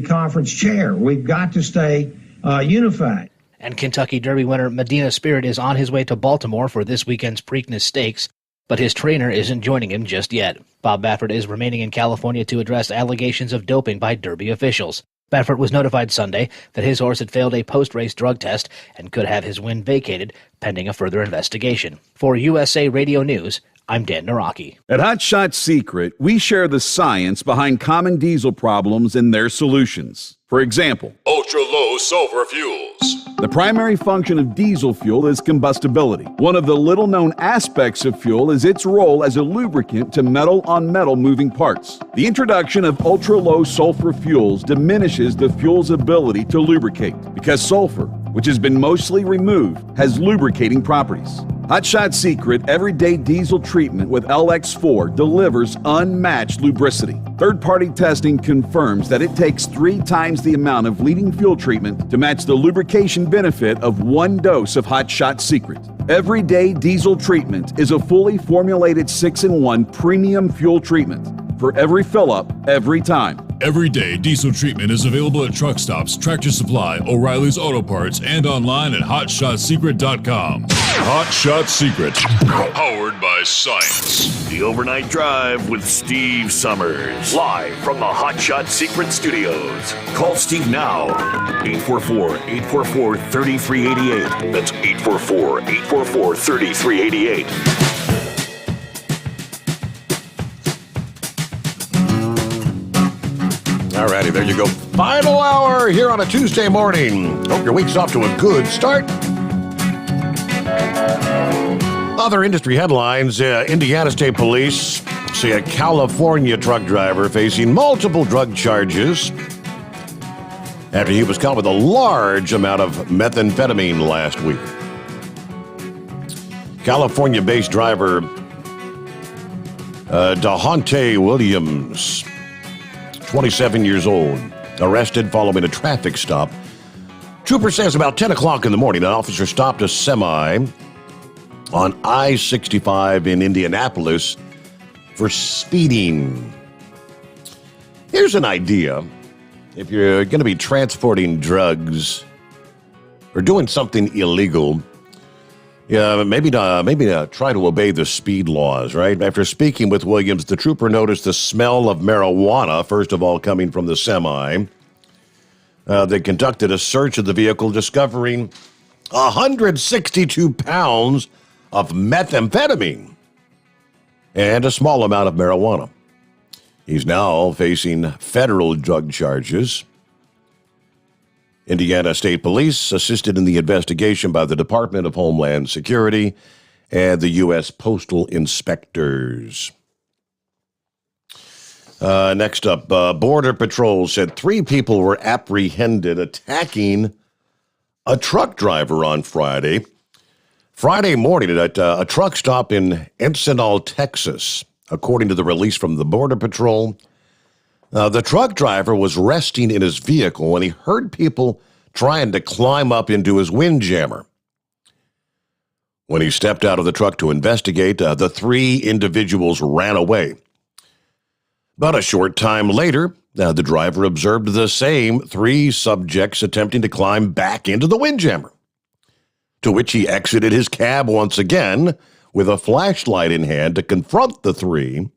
conference chair. We've got to stay unified. And Kentucky Derby winner Medina Spirit is on his way to Baltimore for this weekend's Preakness Stakes, but his trainer isn't joining him just yet. Bob Baffert is remaining in California to address allegations of doping by Derby officials. Baffert was notified Sunday that his horse had failed a post-race drug test and could have his win vacated pending a further investigation. For USA Radio News, I'm Dan Naraki. At Hot Shot Secret, we share the science behind common diesel problems and their solutions. For example, ultra-low sulfur fuels. The primary function of diesel fuel is combustibility. One of the little-known aspects of fuel is its role as a lubricant to metal-on-metal moving parts. The introduction of ultra-low sulfur fuels diminishes the fuel's ability to lubricate because sulfur, which has been mostly removed, has lubricating properties. Hot Shot Secret Everyday Diesel Treatment with LX4 delivers unmatched lubricity. Third-party testing confirms that it takes 3 times the amount of leading fuel treatment to match the lubrication benefit of 1 dose of Hot Shot Secret. Everyday Diesel Treatment is a fully formulated 6-in-1 premium fuel treatment for every fill-up, every time. Everyday diesel treatment is available at truck stops, Tractor Supply, O'Reilly's Auto Parts, and online at HotShotSecret.com. Hot Shot Secret, powered by science. The Overnight Drive with Steve Summers. Live from the Hot Shot Secret Studios. Call Steve now. 844-844-3388. That's 844-844-3388. Alrighty, there you go. Final hour here on a Tuesday morning. Hope your week's off to a good start. Other industry headlines, Indiana State Police say a California truck driver facing multiple drug charges after he was caught with a large amount of methamphetamine last week. California-based driver DeHonte Williams, 27 years old, arrested following a traffic stop. Trooper says about 10 o'clock in the morning, an officer stopped a semi on I-65 in Indianapolis for speeding. Here's an idea. If you're going to be transporting drugs or doing something illegal, maybe try to obey the speed laws, right? After speaking with Williams, the trooper noticed the smell of marijuana, first of all, coming from the semi. They conducted a search of the vehicle, discovering 162 pounds of methamphetamine and a small amount of marijuana. He's now facing federal drug charges. Indiana State Police assisted in the investigation by the Department of Homeland Security and the U.S. Postal Inspectors. Next up, Border Patrol said 3 people were apprehended attacking a truck driver on Friday morning at a truck stop in Encinal, Texas. According to the release from the Border Patrol, the truck driver was resting in his vehicle when he heard people trying to climb up into his windjammer. When he stepped out of the truck to investigate, the 3 individuals ran away. About a short time later, the driver observed the same 3 subjects attempting to climb back into the windjammer, to which he exited his cab once again with a flashlight in hand to confront the 3.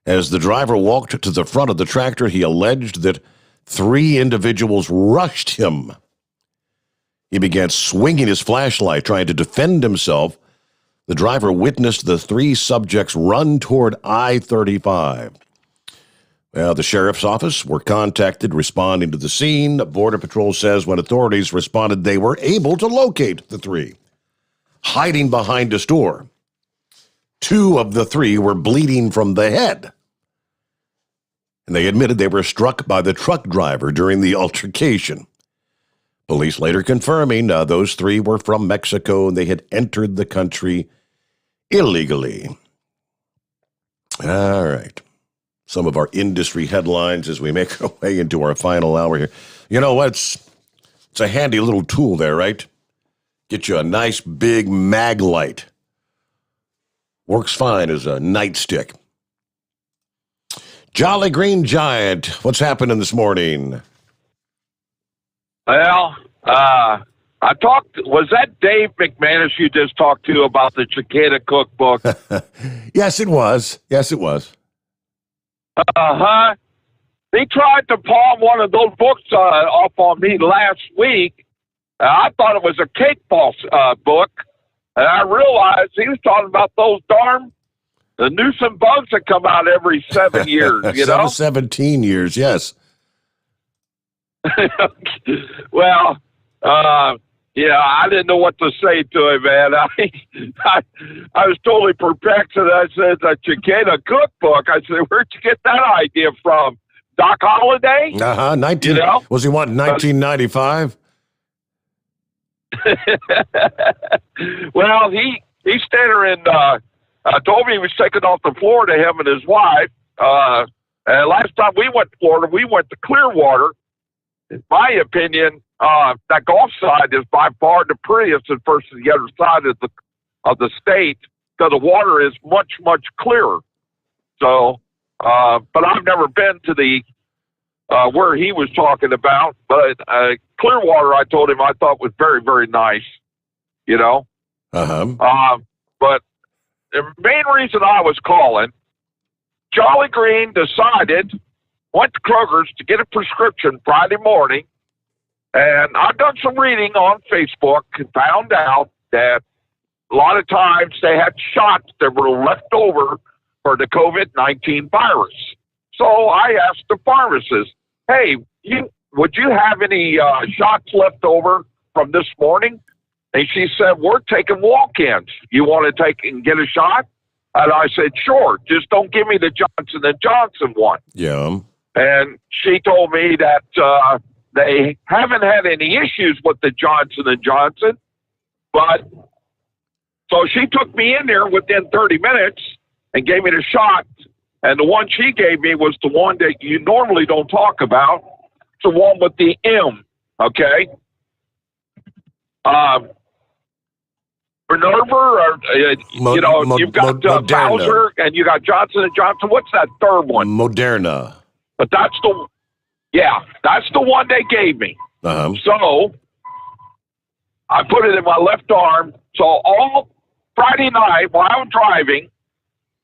As the driver walked to the front of the tractor, he alleged that 3 individuals rushed him. He began swinging his flashlight, trying to defend himself. The driver witnessed the 3 subjects run toward I-35. Well, the sheriff's office were contacted responding to the scene. Border Patrol says when authorities responded, they were able to locate the 3, hiding behind a store. 2 of the 3 were bleeding from the head, and they admitted they were struck by the truck driver during the altercation. Police later confirming those 3 were from Mexico and they had entered the country illegally. All right. Some of our industry headlines as we make our way into our final hour here. You know what? It's a handy little tool there, right? Get you a nice big mag light. Works fine as a nightstick. Jolly Green Giant, what's happening this morning? Well, was that Dave McManus you just talked to about the Cicada Cookbook? Yes, it was. Uh-huh. He tried to palm one of those books off on me last week. I thought it was a cake boss book, and I realized he was talking about those the Newsom bugs that come out every 7 years, you know? 17 years, yes. Well, I didn't know what to say to him, man. I was totally perplexed, and I said, the Cicada Cookbook. I said, where'd you get that idea from? Doc Holliday? Uh-huh. Was he wanting 1995? Well, he's standing there and told me he was taking off to Florida, him and his wife. And last time we went to Florida, we went to Clearwater. In my opinion, that Gulf side is by far the prettiest versus the other side of the state, because the water is much, much clearer. So But I've never been to the where he was talking about. But Clearwater, I told him I thought was very, very nice. You know. But the main reason I was calling, Jolly Green went to Kroger's to get a prescription Friday morning, and I've done some reading on Facebook and found out that a lot of times they had shots that were left over for the COVID-19 virus. So I asked the pharmacist, hey, would you have any shots left over from this morning? And she said, we're taking walk-ins. You want to take and get a shot? And I said, sure. Just don't give me the Johnson & Johnson one. Yeah. And she told me that they haven't had any issues with the Johnson & Johnson. But so she took me in there within 30 minutes and gave me the shot. And the one she gave me was the one that you normally don't talk about. It's the one with the M, okay? Minerva, you've got Bowser and you got Johnson & Johnson. What's that third one? Moderna. But that's the one they gave me. So I put it in my left arm. So all Friday night while I'm driving,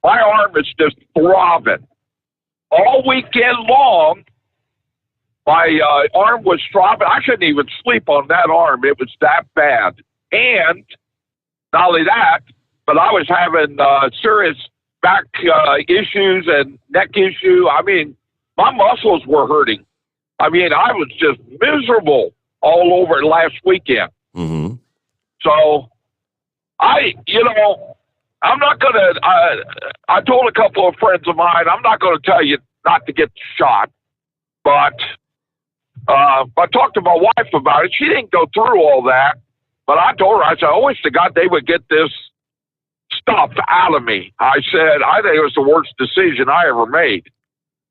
my arm is just throbbing. All weekend long, my arm was throbbing. I couldn't even sleep on that arm. It was that bad. And not only that, but I was having serious back issues and neck issue. I mean, my muscles were hurting. I mean, I was just miserable all over last weekend. Mm-hmm. So I'm not going to, I told a couple of friends of mine, I'm not going to tell you not to get shot, but I talked to my wife about it. She didn't go through all that, but I told her, I said, I wish to God they would get this stuff out of me. I said, I think it was the worst decision I ever made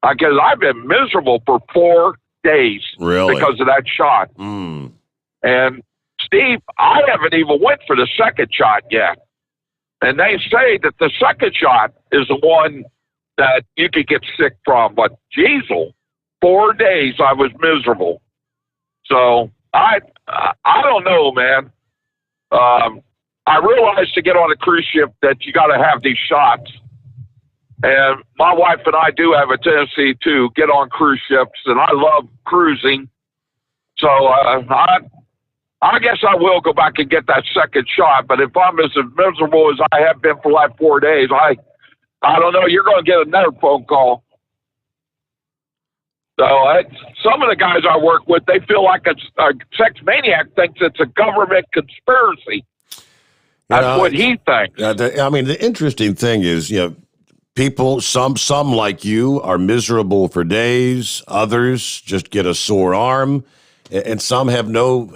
because I've been miserable for 4 days because of that shot. And Steve, I haven't even went for the second shot yet. And they say that the second shot is the one that you could get sick from. But, geez, 4 days I was miserable. So I don't know, man. I realized to get on a cruise ship that you got to have these shots. And my wife and I do have a tendency to get on cruise ships, and I love cruising. So I guess I will go back and get that second shot. But if I'm as miserable as I have been for like 4 days, I don't know. You're going to get another phone call. So some of the guys I work with, they feel like a sex maniac thinks it's a government conspiracy. That's what he thinks. I mean, the interesting thing is, people, some like you are miserable for days. Others just get a sore arm. And some have nothing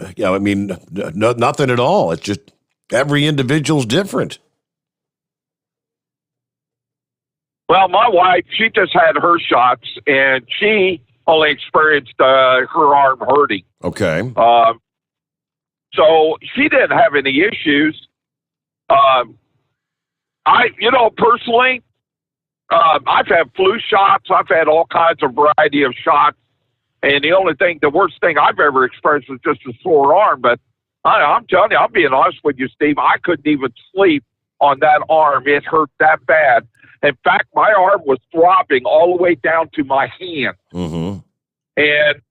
at all. It's just every individual's different. Well, my wife, she just had her shots, and she only experienced her arm hurting. Okay. So she didn't have any issues. Personally, I've had flu shots. I've had all kinds of variety of shots. And the worst thing I've ever experienced was just a sore arm. But I'm telling you, I'm being honest with you, Steve, I couldn't even sleep on that arm. It hurt that bad. In fact, my arm was throbbing all the way down to my hand. Mm-hmm. And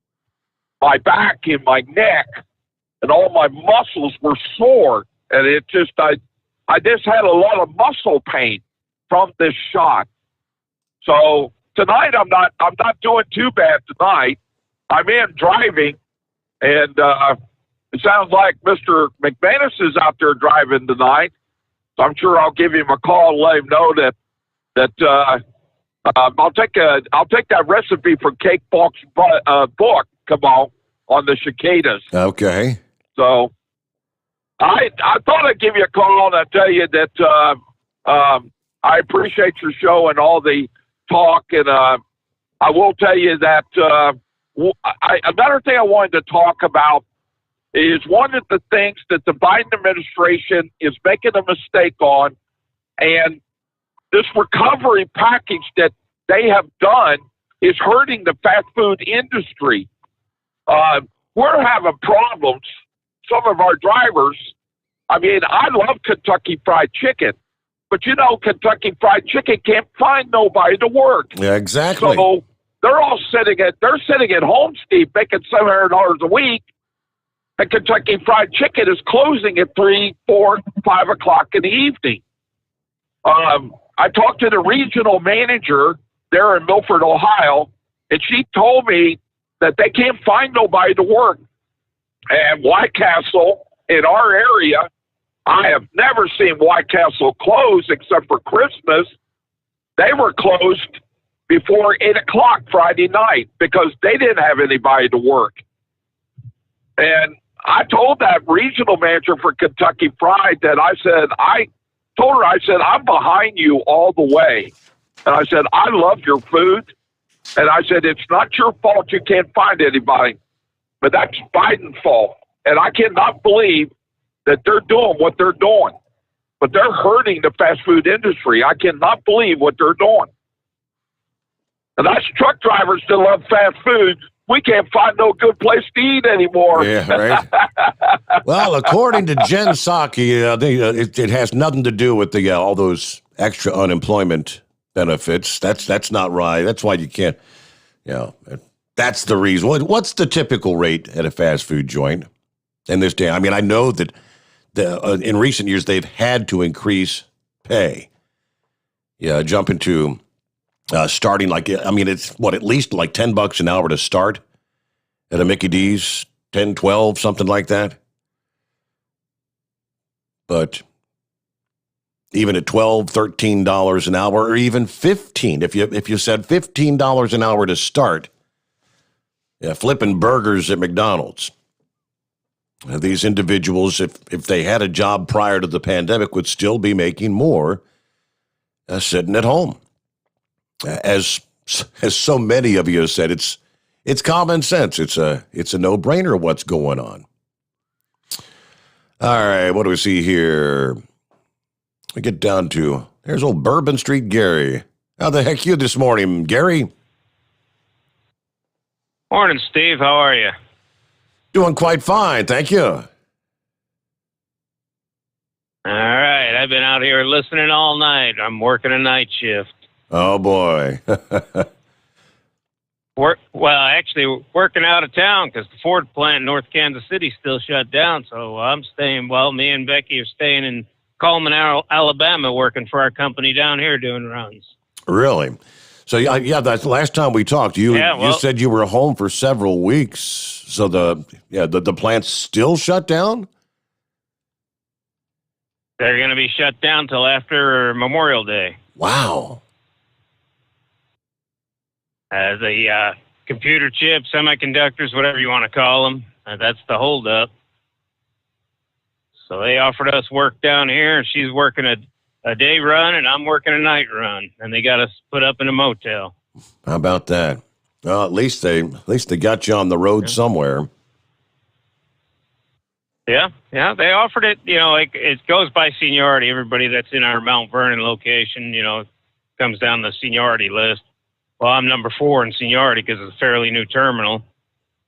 my back and my neck and all my muscles were sore. And it just, I just had a lot of muscle pain from this shot. So tonight, I'm not doing too bad tonight. I'm in driving, and it sounds like Mr. McManus is out there driving tonight. So I'm sure I'll give him a call and let him know that I'll take that recipe from Cake Falk's book. Come on the cicadas. Okay. So I thought I'd give you a call and I'd tell you that I appreciate your show and all the talk, and I will tell you that. Another thing I wanted to talk about is one of the things that the Biden administration is making a mistake on, and this recovery package that they have done is hurting the fast food industry. We're having problems. Some of our drivers, I mean, I love Kentucky Fried Chicken, but you know, Kentucky Fried Chicken can't find nobody to work. Yeah, exactly. So they're sitting at home, Steve, making $700 a week. And Kentucky Fried Chicken is closing at 3, 4, 5 o'clock in the evening. I talked to the regional manager there in Milford, Ohio, and she told me that they can't find nobody to work. And White Castle in our area, I have never seen White Castle close except for Christmas. They were closed before 8 o'clock Friday night because they didn't have anybody to work. And I told that regional manager for Kentucky Fried that I told her, I'm behind you all the way. And I said, I love your food. And I said, it's not your fault you can't find anybody, but that's Biden's fault. And I cannot believe that they're doing what they're doing. But they're hurting the fast food industry. I cannot believe what they're doing. And us truck drivers that love fast food, we can't find no good place to eat anymore. Yeah, right. Well, according to Jen Psaki, it has nothing to do with all those extra unemployment benefits. That's not right. That's why you can't. That's the reason. What's the typical rate at a fast food joint in this day? I mean, I know that in recent years they've had to increase pay. Yeah, jump into. Starting it's at least like $10 an hour to start at a Mickey D's, 10, 12, something like that. But even at $12, $13 an hour, or even $15, if you said $15 an hour to start, flipping burgers at McDonald's. These individuals, if they had a job prior to the pandemic, would still be making more sitting at home. As so many of you have said, it's common sense. It's a no-brainer what's going on. All right, what do we see here? We get down to, there's old Bourbon Street Gary. How the heck you this morning, Gary? Morning, Steve. How are you? Doing quite fine, thank you. All right, I've been out here listening all night. I'm working a night shift. Oh, boy. Actually working out of town because the Ford plant in North Kansas City still shut down. So I'm staying, me and Becky are staying in Coleman, Alabama, working for our company down here doing runs. Really? So, that's the last time we talked. You said you were home for several weeks. So the plant's still shut down? They're going to be shut down till after Memorial Day. Wow. The computer chips, semiconductors, whatever you want to call them, that's the holdup. So they offered us work down here. She's working a day run, and I'm working a night run, and they got us put up in a motel. How about that? Well, at least they got you on the road somewhere. Yeah, they offered it. It goes by seniority. Everybody that's in our Mount Vernon location, comes down the seniority list. Well, I'm number 4 in seniority because it's a fairly new terminal.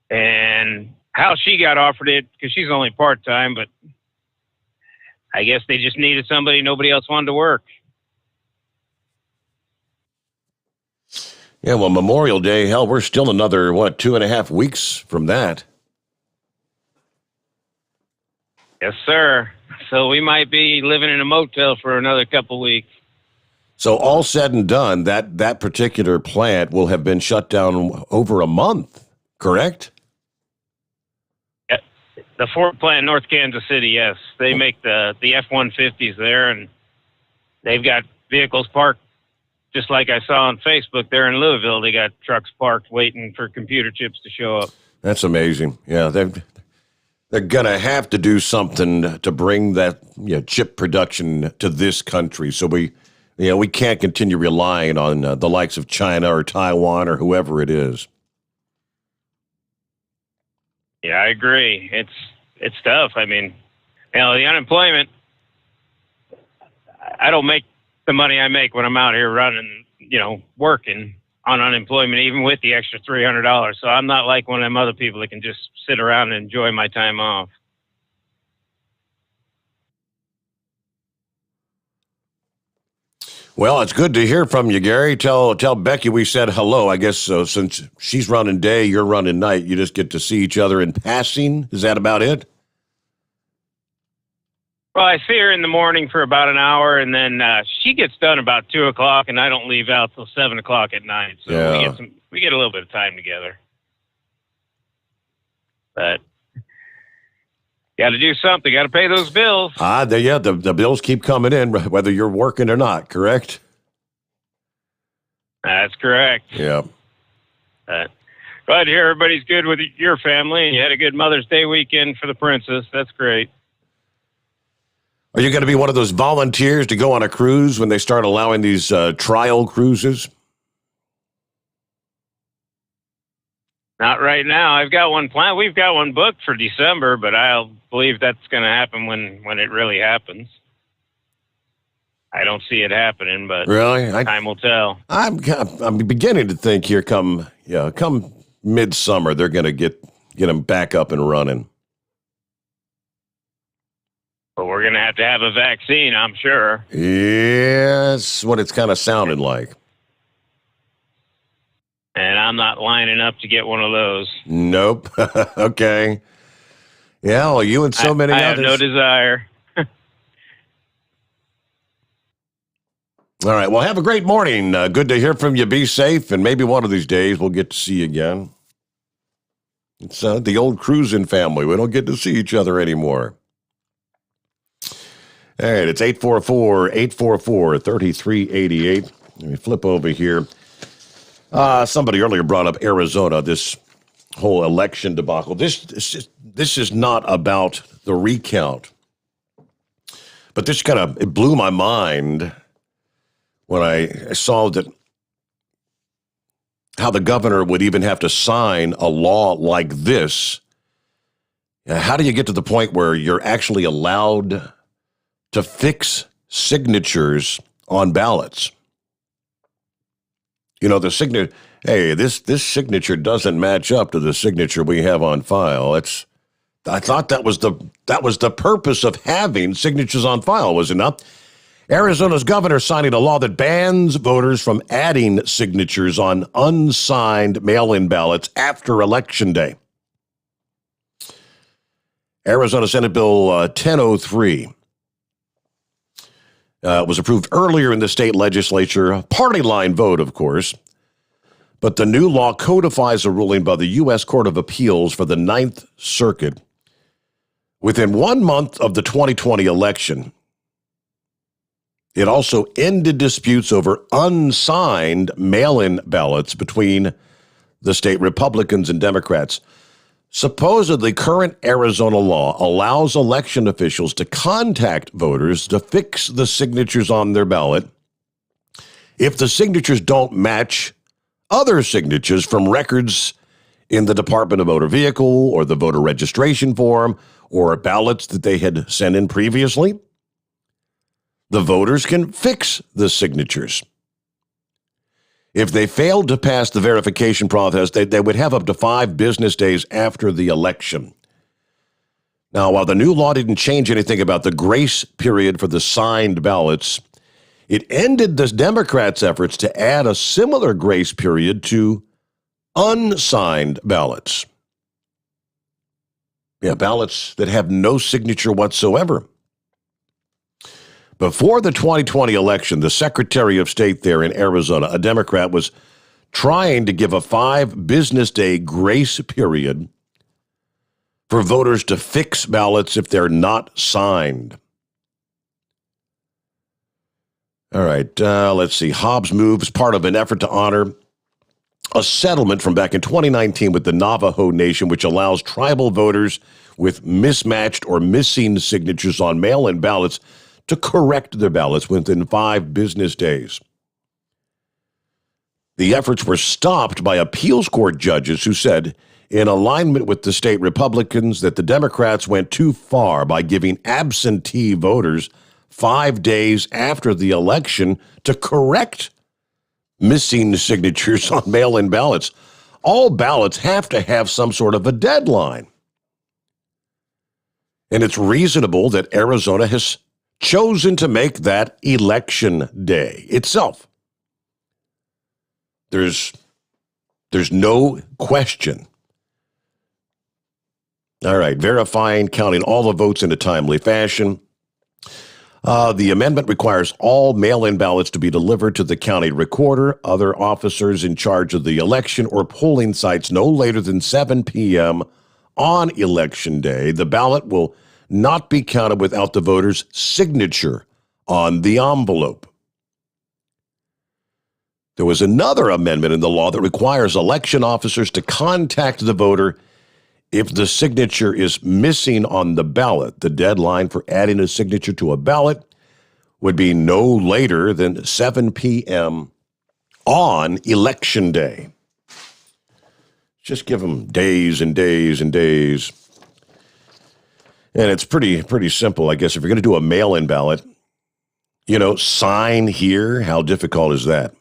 And how she got offered it, because she's only part-time, but I guess they just needed somebody nobody else wanted to work. Yeah, well, Memorial Day, hell, we're still another, 2.5 weeks from that. Yes, sir. So we might be living in a motel for another couple weeks. So all said and done, that particular plant will have been shut down over a month, correct? The Ford plant in North Kansas City, yes. They make the F-150s there, and they've got vehicles parked, just like I saw on Facebook there in Louisville. They got trucks parked waiting for computer chips to show up. That's amazing. Yeah, they're going to have to do something to bring that chip production to this country. So we can't continue relying on the likes of China or Taiwan or whoever it is. Yeah, I agree. It's tough. I mean, the unemployment, I don't make the money I make when I'm out here running. working on unemployment, even with the extra $300. So I'm not like one of them other people that can just sit around and enjoy my time off. Well, it's good to hear from you, Gary. Tell Becky we said hello. I guess since she's running day, you're running night, you just get to see each other in passing. Is that about it? Well, I see her in the morning for about an hour, and then she gets done about 2 o'clock, and I don't leave out till 7 o'clock at night. So Yeah. we get a little bit of time together. But got to do something. Got to pay those bills. The bills keep coming in, whether you're working or not, correct? That's correct. Yeah. Glad to hear everybody's good with your family, and you had a good Mother's Day weekend for the princess. That's great. Are you going to be one of those volunteers to go on a cruise when they start allowing these trial cruises? Not right now. I've got one planned. We've got one booked for December, but I'll believe that's going to happen when it really happens. I don't see it happening, but really, time will tell. I'm beginning to think here come midsummer they're going to get them back up and running. But we're going to have a vaccine, I'm sure. Yeah, that's what it's kind of sounding like. And I'm not lining up to get one of those. Nope. Okay. Yeah, well, you and so many I others. have no desire. All right. Well, have a great morning. Good to hear from you. Be safe, and maybe one of these days we'll get to see you again. It's the old cruising family. We don't get to see each other anymore. All right. It's 844-844-3388. Let me flip over here. Somebody earlier brought up Arizona, this whole election debacle. This is not about the recount. But this it blew my mind when I saw that how the governor would even have to sign a law like this. How do you get to the point where you're actually allowed to fix signatures on ballots? The signature, hey, this signature doesn't match up to the signature we have on file. I thought that was the purpose of having signatures on file, was it not? Arizona's governor signing a law that bans voters from adding signatures on unsigned mail-in ballots after Election Day. Arizona Senate Bill 1003 was approved earlier in the state legislature, a party line vote, of course. But the new law codifies a ruling by the U.S. Court of Appeals for the Ninth Circuit. Within 1 month of the 2020 election, it also ended disputes over unsigned mail-in ballots between the state Republicans and Democrats. Supposedly, current Arizona law allows election officials to contact voters to fix the signatures on their ballot if the signatures don't match other signatures from records in the Department of Motor Vehicle or the voter registration form or ballots that they had sent in previously. The voters can fix the signatures. If they failed to pass the verification process, they would have up to 5 business days after the election. Now, while the new law didn't change anything about the grace period for the signed ballots, it ended the Democrats' efforts to add a similar grace period to unsigned ballots. Yeah, ballots that have no signature whatsoever. Before the 2020 election, the Secretary of State there in Arizona, a Democrat, was trying to give a 5 business day grace period for voters to fix ballots if they're not signed. All right, let's see. Hobbs moves part of an effort to honor a settlement from back in 2019 with the Navajo Nation, which allows tribal voters with mismatched or missing signatures on mail-in ballots to correct their ballots within 5 business days. The efforts were stopped by appeals court judges who said, in alignment with the state Republicans, that the Democrats went too far by giving absentee voters 5 days after the election to correct missing signatures on mail-in ballots. All ballots have to have some sort of a deadline. And it's reasonable that Arizona has chosen to make that election day itself. There's no question. All right, verifying, counting all the votes in a timely fashion. The amendment requires all mail-in ballots to be delivered to the county recorder, other officers in charge of the election, or polling sites no later than 7 p.m. on Election Day. The ballot will not be counted without the voter's signature on the envelope. There was another amendment in the law that requires election officers to contact the voter if the signature is missing on the ballot. The deadline for adding a signature to a ballot would be no later than 7 p.m. on Election Day. Just give them days and days and days. And it's pretty simple, I guess. If you're going to do a mail-in ballot, sign here. How difficult is that?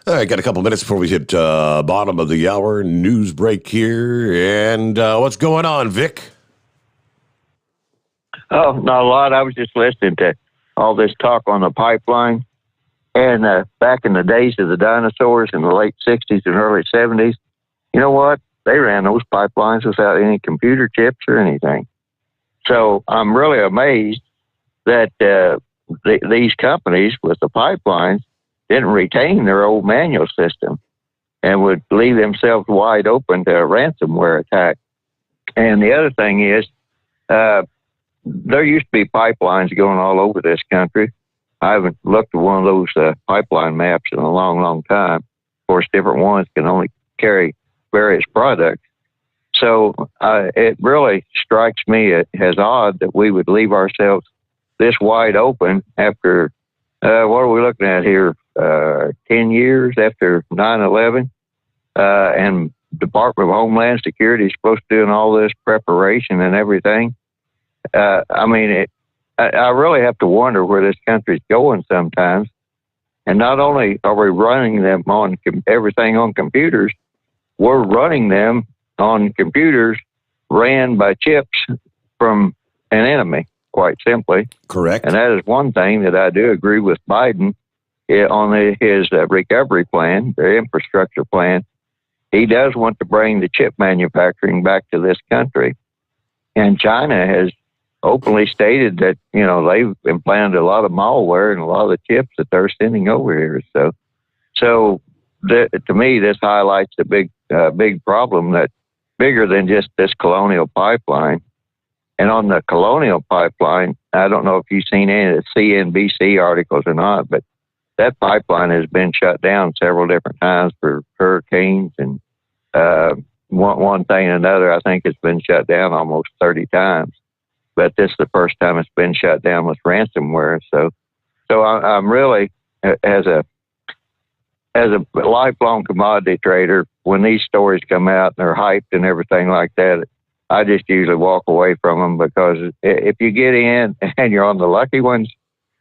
All right, got a couple minutes before we hit bottom of the hour. News break here. And what's going on, Vic? Oh, not a lot. I was just listening to all this talk on the pipeline. And back in the days of the dinosaurs in the late 60s and early 70s, you know what? They ran those pipelines without any computer chips or anything. So I'm really amazed that these companies with the pipelines didn't retain their old manual system and would leave themselves wide open to a ransomware attack. And the other thing is, there used to be pipelines going all over this country. I haven't looked at one of those pipeline maps in a long, long time. Of course, different ones can only carry various products. So it really strikes me as odd that we would leave ourselves this wide open after, what are we looking at here? 10 years after 9/11, and Department of Homeland Security is supposed to be doing all this preparation and everything. I really have to wonder where this country's going sometimes. And not only are we running them on everything on computers, we're running them on computers ran by chips from an enemy, quite simply. Correct. And that is one thing that I do agree with Biden on his recovery plan, the infrastructure plan. He does want to bring the chip manufacturing back to this country. And China has openly stated that, they've implanted a lot of malware and a lot of the chips that they're sending over here. So to me, this highlights the big problem that's bigger than just this Colonial Pipeline. And on the Colonial Pipeline, I don't know if you've seen any of the CNBC articles or not, but that pipeline has been shut down several different times for hurricanes and one thing and another. I think it's been shut down almost 30 times. But this is the first time it's been shut down with ransomware. So I'm really, as a lifelong commodity trader, when these stories come out and they're hyped and everything like that, I just usually walk away from them, because if you get in and you're on the lucky ones,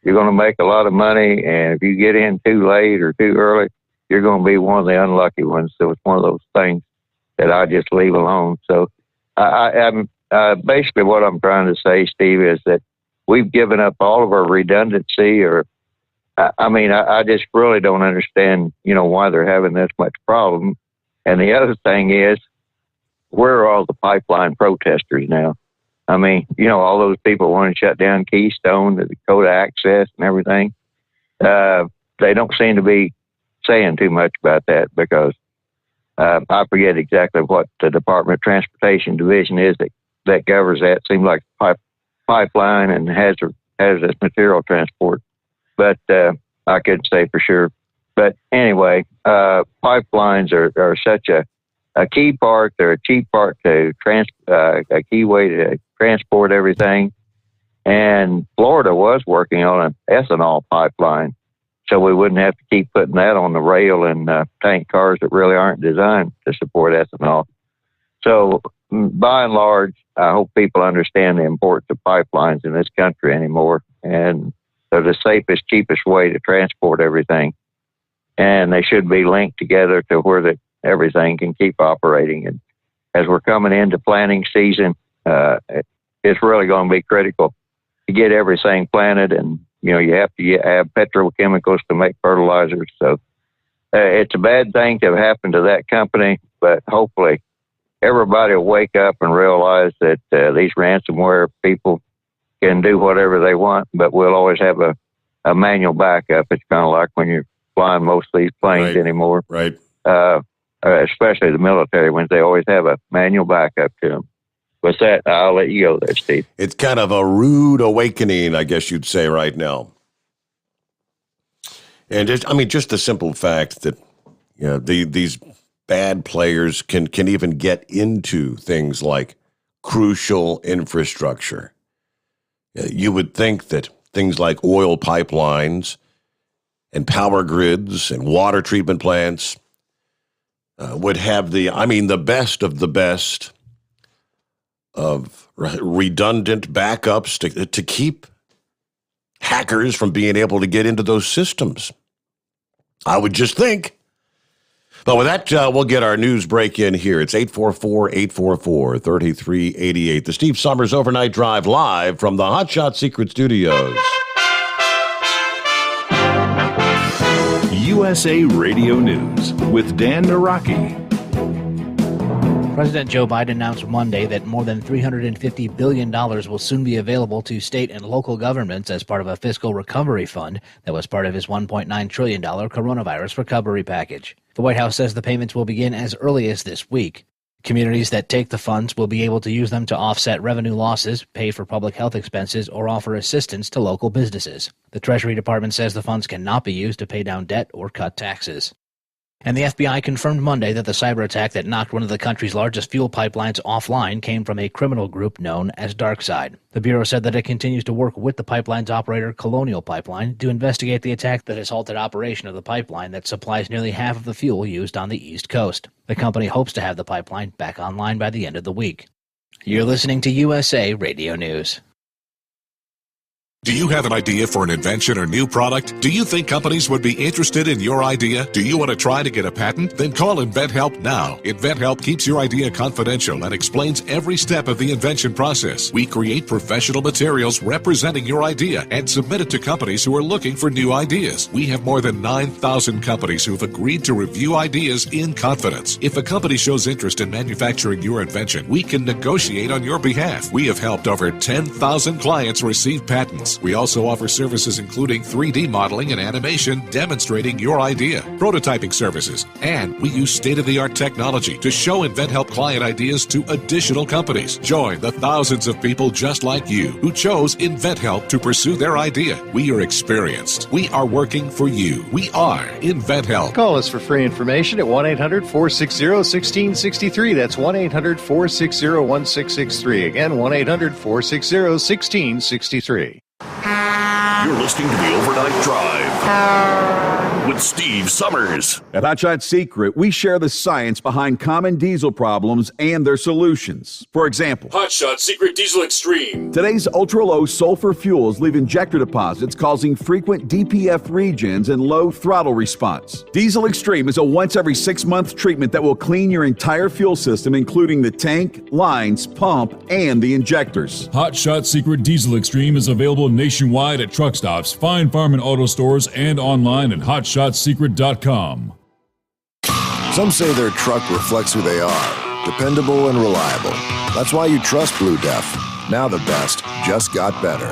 you're going to make a lot of money. And if you get in too late or too early, you're going to be one of the unlucky ones. So it's one of those things that I just leave alone. So I'm basically what I'm trying to say, Steve, is that we've given up all of our redundancy, or I just really don't understand, why they're having this much problem. And the other thing is, where are all the pipeline protesters now? All those people want to shut down Keystone, the Dakota Access and everything. They don't seem to be saying too much about that, because I forget exactly what the Department of Transportation division is that governs that. It seems like pipeline and hazardous material transport, but I couldn't say for sure. But anyway, pipelines are such a key part. They're a cheap part to a key way to transport everything. And Florida was working on an ethanol pipeline, so we wouldn't have to keep putting that on the rail and tank cars that really aren't designed to support ethanol. So by and large, I hope people understand the importance of pipelines in this country anymore. And They're the safest, cheapest way to transport everything. And they should be linked together to where everything can keep operating. And as we're coming into planting season, it's really going to be critical to get everything planted. And, you have to have petrochemicals to make fertilizers. So it's a bad thing to have happened to that company, but hopefully everybody will wake up and realize that these ransomware people can do whatever they want, but we'll always have a manual backup. It's kind of like when you're flying most of these planes anymore. Right. Especially the military ones, they always have a manual backup to them. With that, I'll let you go there, Steve. It's kind of a rude awakening, I guess you'd say right now. And just the simple fact that these bad players can even get into things like crucial infrastructure. You would think that things like oil pipelines and power grids and water treatment plants would have the best of the best of redundant backups to keep hackers from being able to get into those systems. I would just think. But with that, we'll get our news break in here. It's 844-844-3388. The Steve Sommers Overnight Drive live from the Hot Shot Secret Studios. USA Radio News with Dan Naraki. President Joe Biden announced Monday that more than $350 billion will soon be available to state and local governments as part of a fiscal recovery fund that was part of his $1.9 trillion coronavirus recovery package. The White House says the payments will begin as early as this week. Communities that take the funds will be able to use them to offset revenue losses, pay for public health expenses, or offer assistance to local businesses. The Treasury Department says the funds cannot be used to pay down debt or cut taxes. And the FBI confirmed Monday that the cyber attack that knocked one of the country's largest fuel pipelines offline came from a criminal group known as DarkSide. The Bureau said that it continues to work with the pipeline's operator, Colonial Pipeline, to investigate the attack that has halted operation of the pipeline that supplies nearly half of the fuel used on the East Coast. The company hopes to have the pipeline back online by the end of the week. You're listening to USA Radio News. Do you have an idea for an invention or new product? Do you think companies would be interested in your idea? Do you want to try to get a patent? Then call InventHelp now. InventHelp keeps your idea confidential and explains every step of the invention process. We create professional materials representing your idea and submit it to companies who are looking for new ideas. We have more than 9,000 companies who have agreed to review ideas in confidence. If a company shows interest in manufacturing your invention, we can negotiate on your behalf. We have helped over 10,000 clients receive patents. We also offer services including 3D modeling and animation demonstrating your idea, prototyping services, and we use state-of-the-art technology to show InventHelp client ideas to additional companies. Join the thousands of people just like you who chose InventHelp to pursue their idea. We are experienced. We are working for you. We are InventHelp. Call us for free information at 1-800-460-1663. That's 1-800-460-1663. Again, 1-800-460-1663. You're listening to the Overnight Drive with Steve Sommers. At Hot Shot Secret, we share the science behind common diesel problems and their solutions. For example, Hot Shot Secret Diesel Extreme. Today's ultra-low sulfur fuels leave injector deposits causing frequent DPF regens and low throttle response. Diesel Extreme is a once every 6-month treatment that will clean your entire fuel system, including the tank, lines, pump, and the injectors. Hot Shot Secret Diesel Extreme is available nationwide at truck stops, fine farm and auto stores, and online at hotshotsecret.com. Some say their truck reflects who they are, dependable and reliable. That's why you trust Blue Def. Now the best just got better.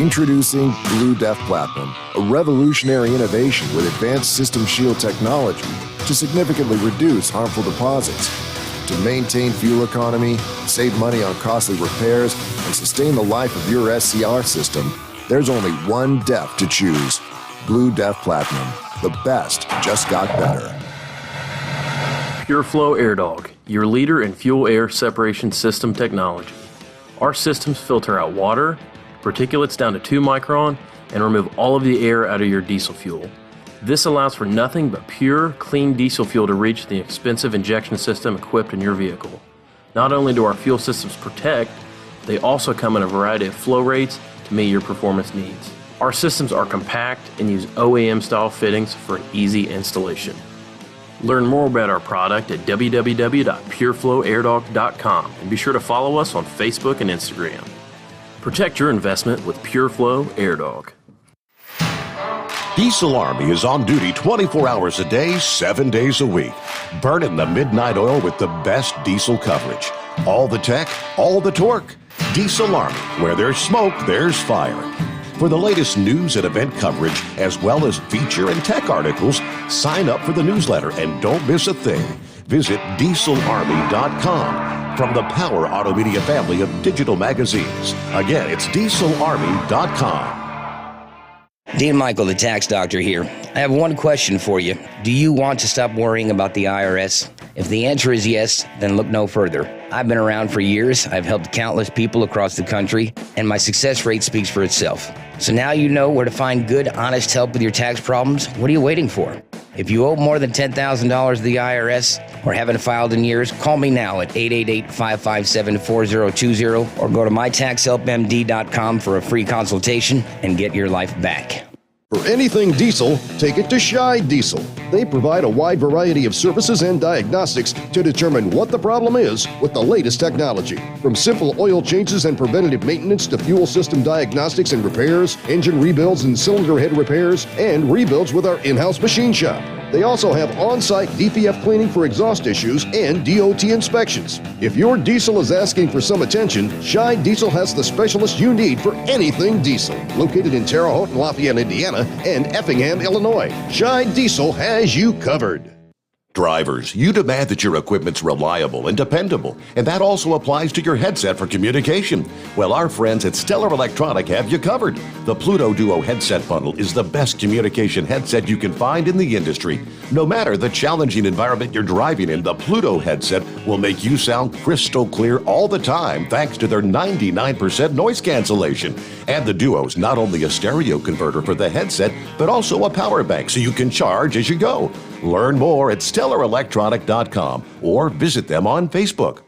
Introducing Blue Def Platinum, a revolutionary innovation with advanced System Shield technology to significantly reduce harmful deposits. To maintain fuel economy, save money on costly repairs, and sustain the life of your SCR system, there's only one DEF to choose. Blue Def Platinum. The best just got better. PureFlow Air Dog, your leader in fuel air separation system technology. Our systems filter out water, particulates down to 2 micron, and remove all of the air out of your diesel fuel. This allows for nothing but pure, clean diesel fuel to reach the expensive injection system equipped in your vehicle. Not only do our fuel systems protect, they also come in a variety of flow rates to meet your performance needs. Our systems are compact and use OEM-style fittings for easy installation. Learn more about our product at www.pureflowairdog.com and be sure to follow us on Facebook and Instagram. Protect your investment with PureFlow AirDog. Diesel Army is on duty 24 hours a day, 7 days a week. Burning the midnight oil with the best diesel coverage. All the tech, all the torque. Diesel Army, where there's smoke, there's fire. For the latest news and event coverage, as well as feature and tech articles, sign up for the newsletter and don't miss a thing. Visit dieselarmy.com from the Power Auto Media family of digital magazines. Again, it's dieselarmy.com. Dean Michael, the tax doctor here. I have one question for you. Do you want to stop worrying about the IRS? If the answer is yes, then look no further. I've been around for years, I've helped countless people across the country, and my success rate speaks for itself. So now you know where to find good, honest help with your tax problems. What are you waiting for? If you owe more than $10,000 to the IRS or haven't filed in years, call me now at 888-557-4020 or go to mytaxhelpmd.com for a free consultation and get your life back. For anything diesel, take it to Shy Diesel. They provide a wide variety of services and diagnostics to determine what the problem is with the latest technology. From simple oil changes and preventative maintenance to fuel system diagnostics and repairs, engine rebuilds and cylinder head repairs, and rebuilds with our in-house machine shop. They also have on-site DPF cleaning for exhaust issues and DOT inspections. If your diesel is asking for some attention, Shy Diesel has the specialist you need for anything diesel. Located in Terre Haute and Lafayette, Indiana, and Effingham, Illinois, Shy Diesel has you covered. Drivers, you demand that your equipment's reliable and dependable, and that also applies to your headset for communication. Well, our friends at Stellar Electronic have you covered. The Pluto Duo headset bundle is the best communication headset you can find in the industry. No matter the challenging environment you're driving in, the Pluto headset will make you sound crystal clear all the time thanks to their 99% noise cancellation. And the Duo's not only a stereo converter for the headset, but also a power bank so you can charge as you go. Learn more at StellarElectronic.com or visit them on Facebook.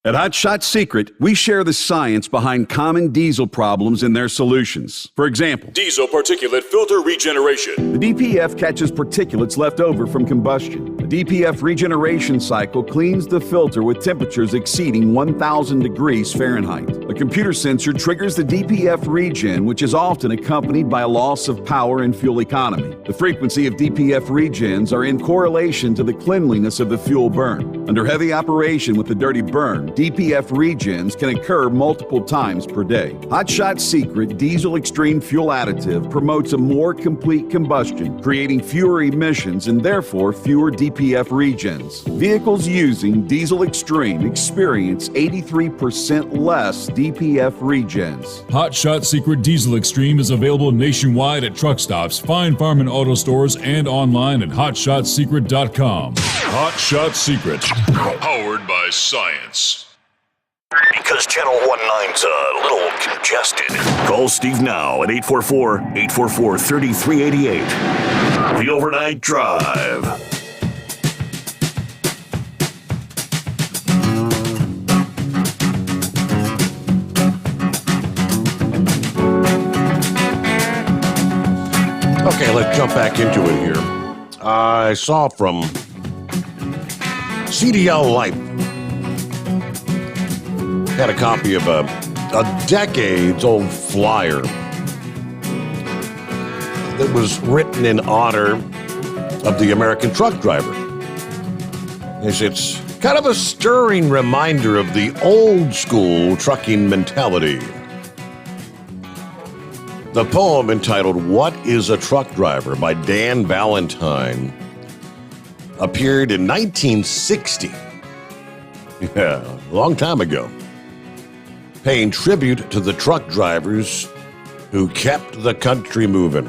At Hot Shot Secret, we share the science behind common diesel problems and their solutions. For example, diesel particulate filter regeneration. The DPF catches particulates left over from combustion. The DPF regeneration cycle cleans the filter with temperatures exceeding 1,000 degrees Fahrenheit. A computer sensor triggers the DPF regen, which is often accompanied by a loss of power and fuel economy. The frequency of DPF regens are in correlation to the cleanliness of the fuel burn. Under heavy operation with the dirty burn, DPF regens can occur multiple times per day. Hot Shot Secret Diesel Extreme Fuel Additive promotes a more complete combustion, creating fewer emissions and therefore fewer DPF regens. Vehicles using Diesel Extreme experience 83% less DPF regens. Hot Shot Secret Diesel Extreme is available nationwide at truck stops, fine farm and auto stores, and online at hotshotsecret.com. Hot Shot Secret, powered by science. Because Channel 19's a little congested. Call Steve now at 844-844-3388. The Overnight Drive. Okay, let's jump back into it here. I saw from CDL Life, had a copy of a decades-old flyer that was written in honor of the American truck driver. It's kind of a stirring reminder of the old-school trucking mentality. The poem entitled "What is a Truck Driver" by Dan Valentine appeared in 1960. Yeah, a long time ago. Paying tribute to the truck drivers who kept the country moving.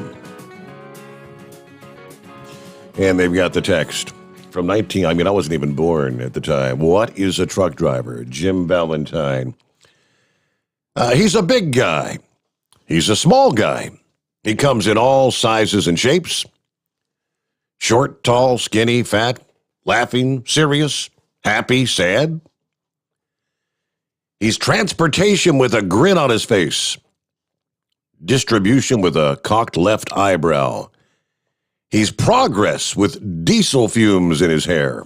And they've got the text from I wasn't even born at the time. What is a truck driver? Jim Valentine. He's a big guy. He's a small guy. He comes in all sizes and shapes. Short, tall, skinny, fat, laughing, serious, happy, sad. He's transportation with a grin on his face. distribution with a cocked left eyebrow. He's progress with diesel fumes in his hair.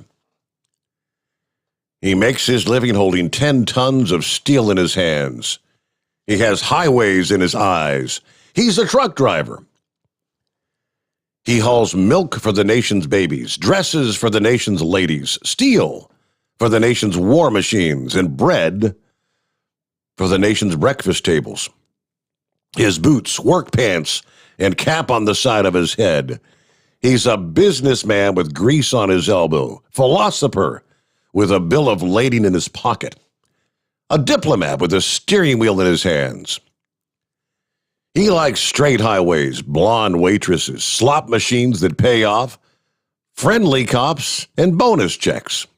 He makes his living holding 10 tons of steel in his hands. He has highways in his eyes. He's a truck driver. He hauls milk for the nation's babies, dresses for the nation's ladies, steel for the nation's war machines, and bread for the nation's breakfast tables. His boots, work pants, and cap on the side of his head. He's a businessman with grease on his elbow, philosopher with a bill of lading in his pocket, a diplomat with a steering wheel in his hands. He likes straight highways, blonde waitresses, slot machines that pay off, friendly cops, and bonus checks.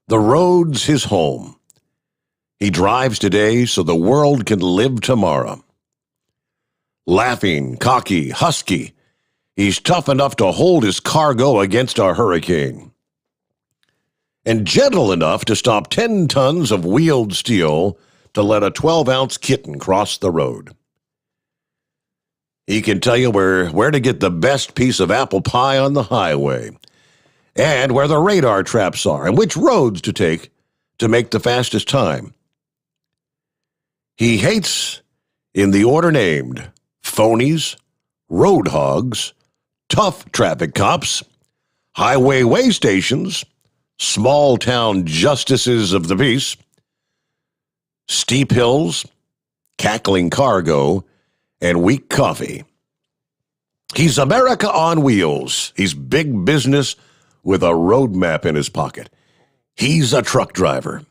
The road's his home. He drives today so the world can live tomorrow. Laughing, cocky, husky, he's tough enough to hold his cargo against a hurricane. And gentle enough to stop 10 tons of wheeled steel to let a 12-ounce kitten cross the road. He can tell you where to get the best piece of apple pie on the highway, and where the radar traps are, and which roads to take to make the fastest time. He hates, in the order named, phonies, road hogs, tough traffic cops, highway way stations, small-town justices of the peace, steep hills, cackling cargo, and weak coffee. He's America on wheels. He's big business with a road map in his pocket. He's a truck driver.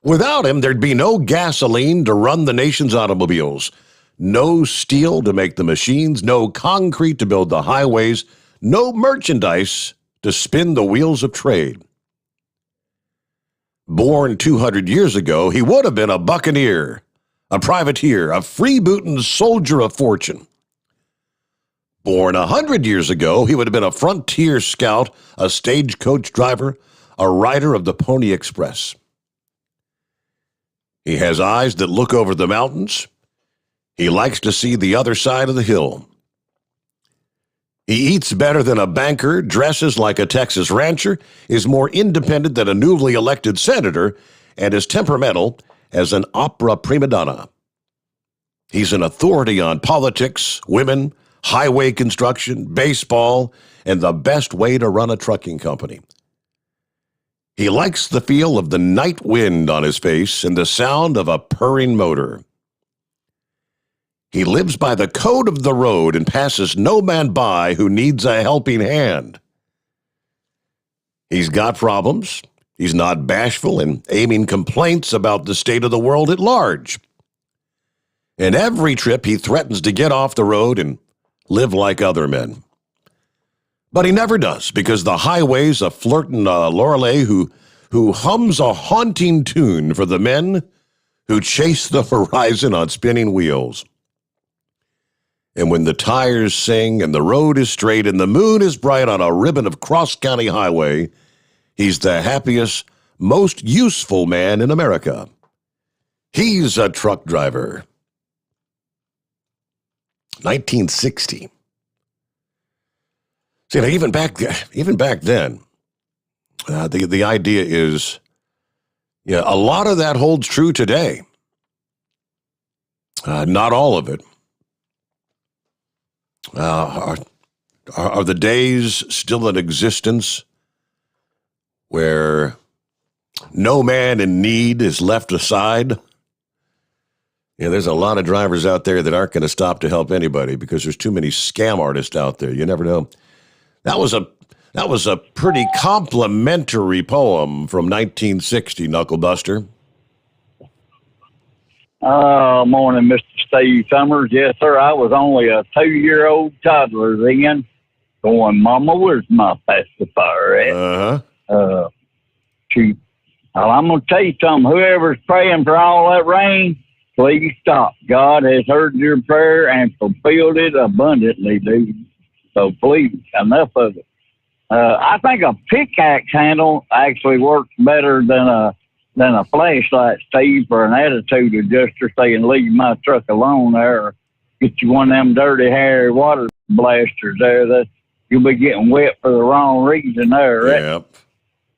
Without him, there'd be no gasoline to run the nation's automobiles, no steel to make the machines, no concrete to build the highways, no merchandise to spin the wheels of trade. Born 200 years ago, he would have been a buccaneer, a privateer, a freebooting soldier of fortune. Born 100 years ago, he would have been a frontier scout, a stagecoach driver, a rider of the Pony Express. He has eyes that look over the mountains. He likes to see the other side of the hill. He eats better than a banker, dresses like a Texas rancher, is more independent than a newly elected senator, and is temperamental as an opera prima donna. He's an authority on politics, women, highway construction, baseball, and the best way to run a trucking company. He likes the feel of the night wind on his face and the sound of a purring motor. He lives by the code of the road and passes no man by who needs a helping hand. He's got problems. He's not bashful in aiming complaints about the state of the world at large. And every trip he threatens to get off the road and live like other men. But he never does, because the highway's a flirting Lorelei who hums a haunting tune for the men who chase the horizon on spinning wheels. And when the tires sing and the road is straight and the moon is bright on a ribbon of cross-county highway, he's the happiest, most useful man in America. He's a truck driver. 1960. See, now, even back then, the idea is, a lot of that holds true today. Not all of it. Are the days still in existence where no man in need is left aside? There's a lot of drivers out there that aren't going to stop to help anybody because there's too many scam artists out there. You never know. That was a pretty complimentary poem from 1960, Knucklebuster. Morning, Mr. Steve Sommers. Yes, sir. I was only a 2-year-old toddler then, going, "Mama, where's my pacifier at?" Well, I'm going to tell you something. Whoever's praying for all that rain, please stop. God has heard your prayer and fulfilled it abundantly, dude. So please, enough of it. I think a pickaxe handle actually works better than than a flashlight, Steve, or an attitude adjuster saying, leave my truck alone there, or get you one of them dirty, hairy water blasters there. That you'll be getting wet for the wrong reason there. Yep.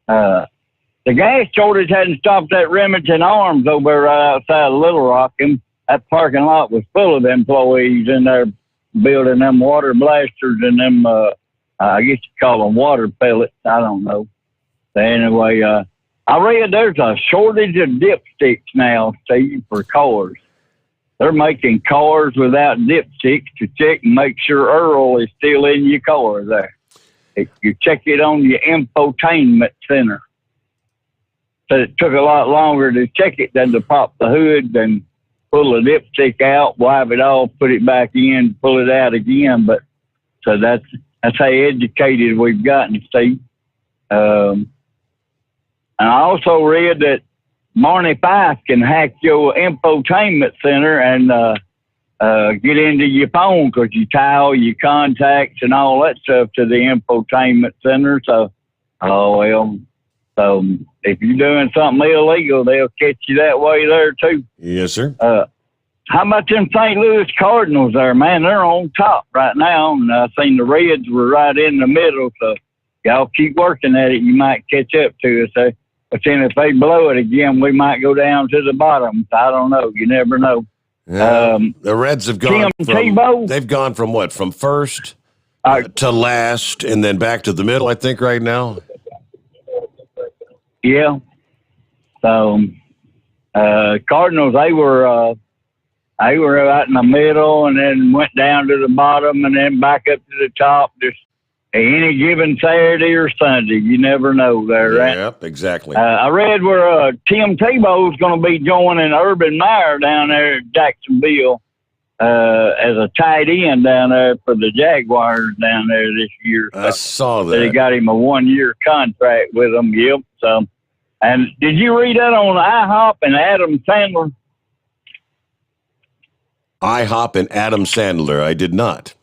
The gas shortage hadn't stopped at Remington Arms over right outside of Little Rock. And that parking lot was full of employees in there building them water blasters and them, I guess you call them water pellets. I don't know. So anyway, I read there's a shortage of dipsticks now, Steve, for cars. They're making cars without dipsticks to check and make sure Earl is still in your car there. If you check it on your infotainment center. So it took a lot longer to check it than to pop the hood and pull the dipstick out, wipe it off, put it back in, pull it out again. But so that's how educated we've gotten, Steve. And I also read that Marnie Fife can hack your infotainment center and get into your phone because you tie all your contacts and all that stuff to the infotainment center. So, so if you're doing something illegal, they'll catch you that way there too. Yes, sir. How about them St. Louis Cardinals there, man? They're on top right now. And I seen the Reds were right in the middle. So y'all keep working at it. You might catch up to us. But then if they blow it again, we might go down to the bottom. I don't know. You never know. Yeah. The Reds have gone they've gone from what? From first to last and then back to the middle, I think, right now. Yeah. So Cardinals, they were out in the middle and then went down to the bottom and then back up to the top. Just any given Saturday or Sunday, you never know there, right? Yep, exactly. I read where Tim Tebow's going to be joining Urban Meyer down there at Jacksonville as a tight end down there for the Jaguars down there this year. I saw that. They got him a 1-year contract with them. Yep. So, and did you read that on IHOP and Adam Sandler? IHOP and Adam Sandler. I did not.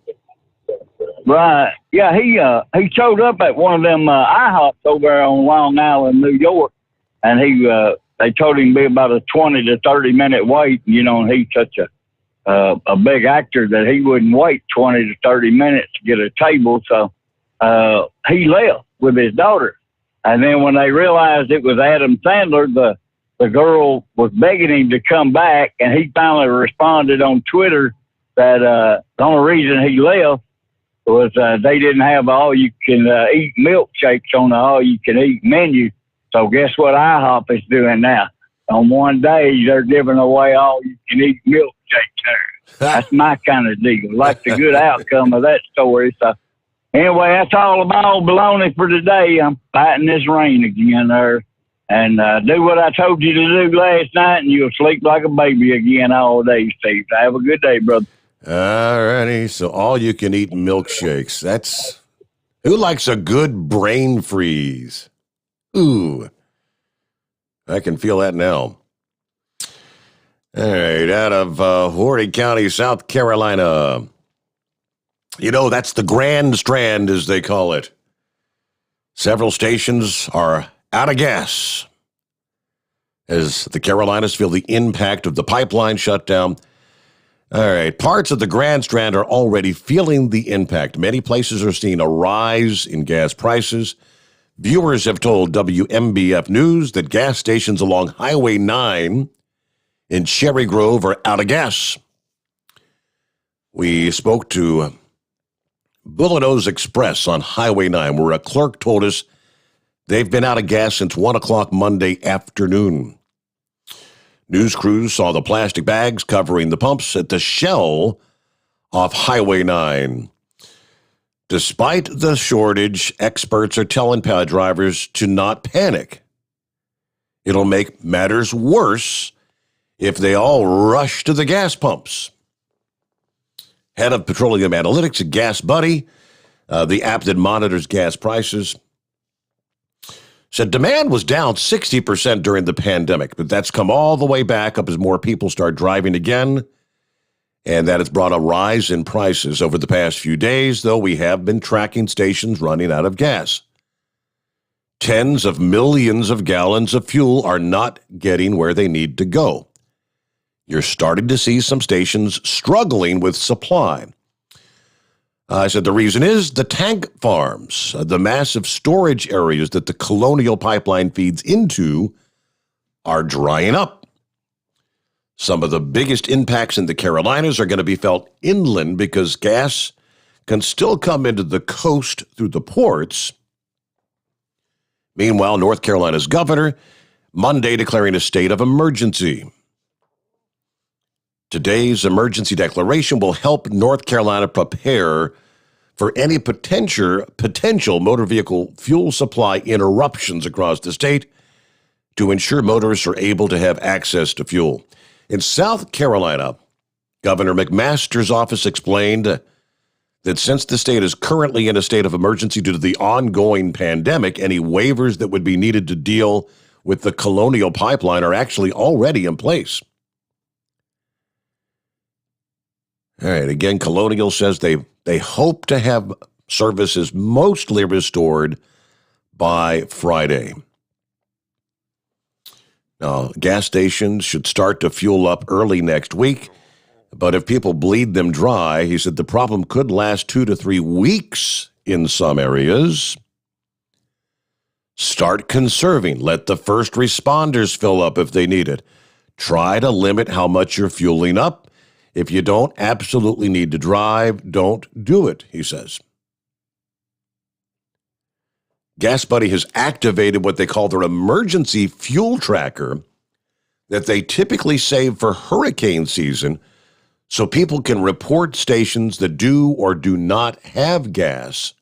Right. Yeah, he showed up at one of them IHOPs over there on Long Island, New York, and they told him to be about a 20 to 30 minute wait. You know, and he's such a big actor that he wouldn't wait 20 to 30 minutes to get a table. So he left with his daughter. And then when they realized it was Adam Sandler, the girl was begging him to come back, and he finally responded on Twitter that the only reason he left was they didn't have all-you-can-eat milkshakes on the all-you-can-eat menu. So guess what IHOP is doing now? On one day, they're giving away all-you-can-eat milkshakes there. That's my kind of deal. Like the good outcome of that story. So anyway, that's all about baloney for today. I'm fighting this rain again there. And do what I told you to do last night, and you'll sleep like a baby again all day, Steve. Have a good day, brother. All righty. So all you can eat milkshakes. That's who likes a good brain freeze? Ooh, I can feel that now. All right. Out of Horry County, South Carolina. You know, that's the Grand Strand, as they call it. Several stations are out of gas as the Carolinas feel the impact of the pipeline shutdown. All right, parts of the Grand Strand are already feeling the impact. Many places are seeing a rise in gas prices. Viewers have told WMBF News that gas stations along Highway 9 in Cherry Grove are out of gas. We spoke to Bullino's Express on Highway 9, where a clerk told us they've been out of gas since 1 o'clock Monday afternoon. News crews saw the plastic bags covering the pumps at the Shell off Highway 9. Despite the shortage, experts are telling drivers to not panic. It'll make matters worse if they all rush to the gas pumps. Head of Petroleum Analytics at Gas Buddy, the app that monitors gas prices, said demand was down 60% during the pandemic, but that's come all the way back up as more people start driving again, and that has brought a rise in prices over the past few days, though we have been tracking stations running out of gas. Tens of millions of gallons of fuel are not getting where they need to go. You're starting to see some stations struggling with supply. I said the reason is the tank farms, the massive storage areas that the Colonial Pipeline feeds into, are drying up. Some of the biggest impacts in the Carolinas are going to be felt inland because gas can still come into the coast through the ports. Meanwhile, North Carolina's governor, Monday declaring a state of emergency. Today's emergency declaration will help North Carolina prepare for any potential motor vehicle fuel supply interruptions across the state to ensure motorists are able to have access to fuel. In South Carolina, Governor McMaster's office explained that since the state is currently in a state of emergency due to the ongoing pandemic, any waivers that would be needed to deal with the Colonial Pipeline are actually already in place. All right, again, Colonial says they hope to have services mostly restored by Friday. Now, gas stations should start to fuel up early next week, but if people bleed them dry, he said the problem could last 2 to 3 weeks in some areas. Start conserving. Let the first responders fill up if they need it. Try to limit how much you're fueling up. If you don't absolutely need to drive, don't do it, he says. Gas Buddy has activated what they call their emergency fuel tracker that they typically save for hurricane season so people can report stations that do or do not have gas.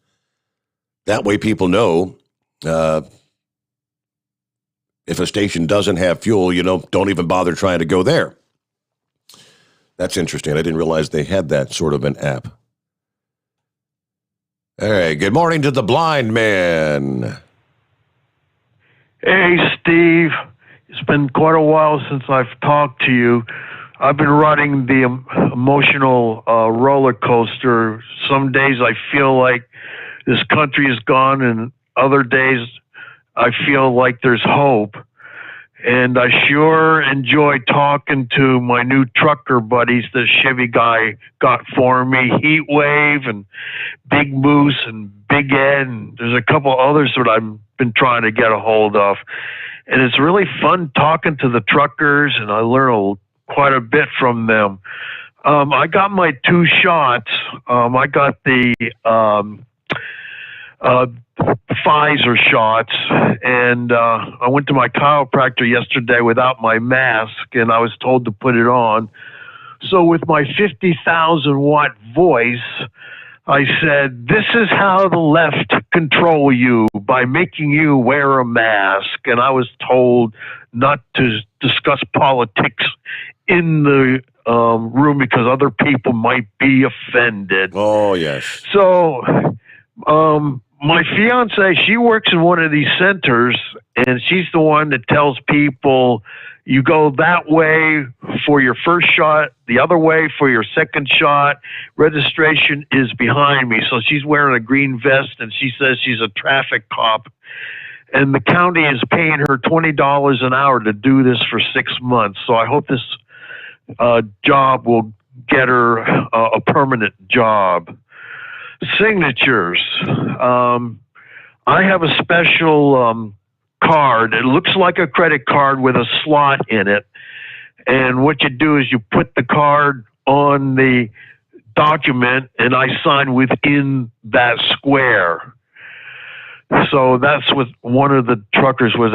That way people know if a station doesn't have fuel, don't even bother trying to go there. That's interesting. I didn't realize they had that sort of an app. All right. Good morning to the blind man. Hey, Steve. It's been quite a while since I've talked to you. I've been riding the emotional roller coaster. Some days I feel like this country is gone, and other days I feel like there's hope. And I sure enjoy talking to my new trucker buddies that Chevy guy got for me, Heat Wave and Big Moose and Big Ed. And there's a couple others that I've been trying to get a hold of. And it's really fun talking to the truckers, and I learn quite a bit from them. I got my 2 shots. I got the Pfizer shots, and I went to my chiropractor yesterday without my mask, and I was told to put it on. So with my 50,000 watt voice, I said, "This is how the left control you, by making you wear a mask." And I was told not to discuss politics in the room because other people might be offended. Oh, yes. So my fiance, she works in one of these centers, and she's the one that tells people, you go that way for your first shot, the other way for your second shot. Registration is behind me. So she's wearing a green vest, and she says she's a traffic cop. And the county is paying her $20 an hour to do this for 6 months. So I hope this job will get her a permanent job. Signatures. I have a special card. It looks like a credit card with a slot in it. And what you do is you put the card on the document, and I sign within that square. So that's what one of the truckers was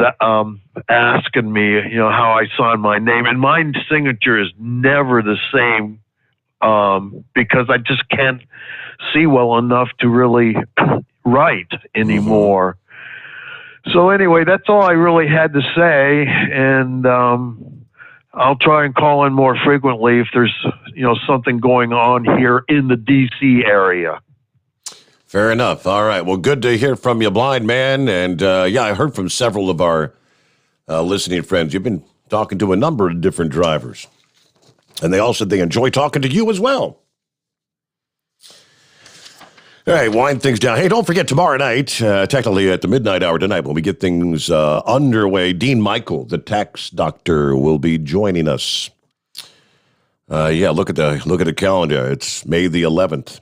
asking me, how I sign my name. And my signature is never the same because I just can't see well enough to really write anymore. So anyway, that's all I really had to say, and I'll try and call in more frequently if there's something going on here in the D.C. area. Fair enough. All right. Well, good to hear from you, blind man. And I heard from several of our listening friends. You've been talking to a number of different drivers, and they all said they enjoy talking to you as well. All right, wind things down. Hey, don't forget tomorrow night, technically at the midnight hour tonight, when we get things underway, Dean Michael, the tax doctor, will be joining us. Look at the calendar. It's May the 11th.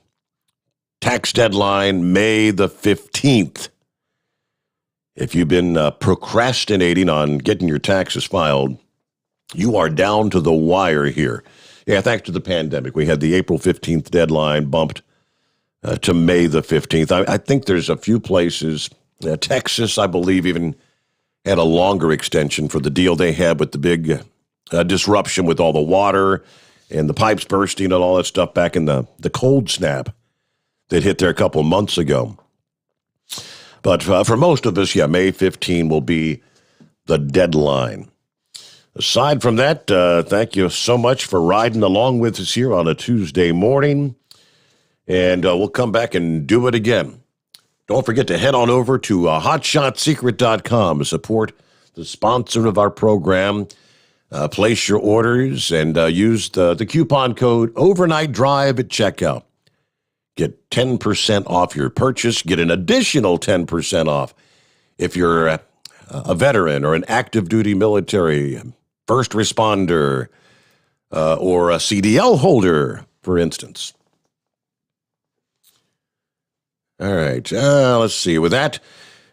Tax deadline, May the 15th. If you've been procrastinating on getting your taxes filed, you are down to the wire here. Yeah, thanks to the pandemic, we had the April 15th deadline bumped to May the 15th. I think there's a few places. Texas, I believe, even had a longer extension for the deal they had with the big disruption with all the water and the pipes bursting and all that stuff back in the cold snap that hit there a couple of months ago. But for most of us, May 15 will be the deadline. Aside from that, thank you so much for riding along with us here on a Tuesday morning. And we'll come back and do it again. Don't forget to head on over to hotshotsecret.com to support the sponsor of our program. Place your orders and use the coupon code Overnight Drive at checkout. Get 10% off your purchase. Get an additional 10% off if you're a veteran or an active duty military, first responder, or a CDL holder, for instance. All right, let's see. With that,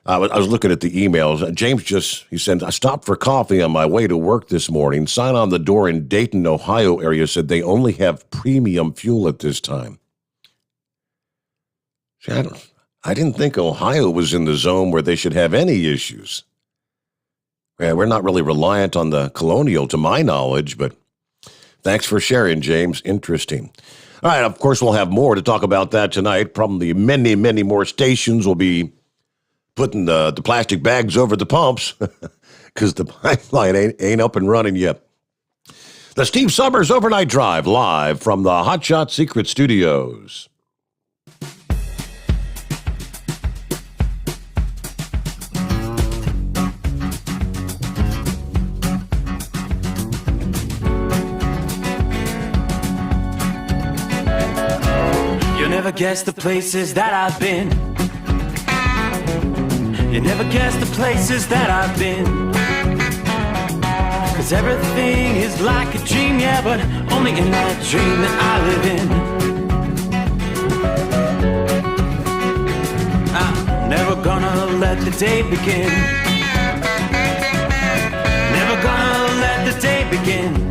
I was looking at the emails. James he said, I stopped for coffee on my way to work this morning. Sign on the door in Dayton, Ohio area said they only have premium fuel at this time. See, I didn't think Ohio was in the zone where they should have any issues. Yeah, we're not really reliant on the Colonial, to my knowledge, but thanks for sharing, James. Interesting. All right, of course, we'll have more to talk about that tonight. Probably many, many more stations will be putting the plastic bags over the pumps because the pipeline ain't up and running yet. The Steve Sommers Overnight Drive, live from the Hotshot Secret Studios. Never guess the places that I've been. You never guess the places that I've been. 'Cause everything is like a dream, yeah, but only in that dream that I live in. I'm never gonna let the day begin. Never gonna let the day begin.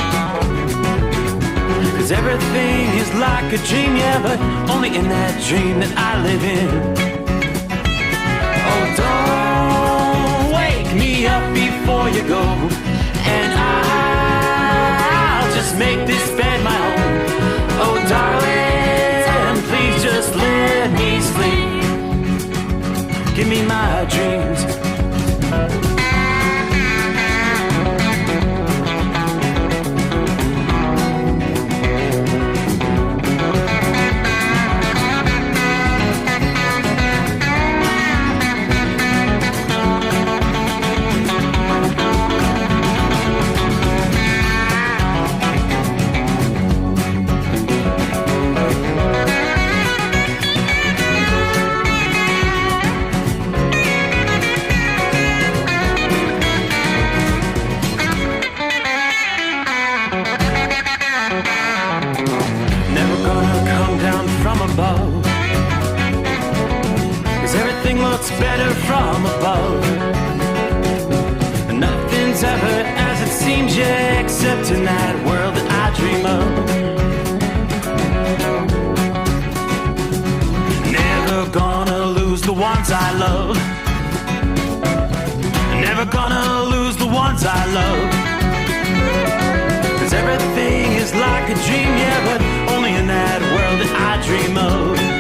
'Cause everything is like a dream, yeah, but only in that dream that I live in. Oh, don't wake me up before you go, and I'll just make this bed my own. Oh, darling, please just let me sleep. Give me my dreams. Above, 'cause everything looks better from above. Nothing's ever as it seems, yeah, except in that world that I dream of. Never gonna lose the ones I love. Never gonna lose the ones I love. 'Cause everything is like a dream, yeah, but only in that world that I dream of.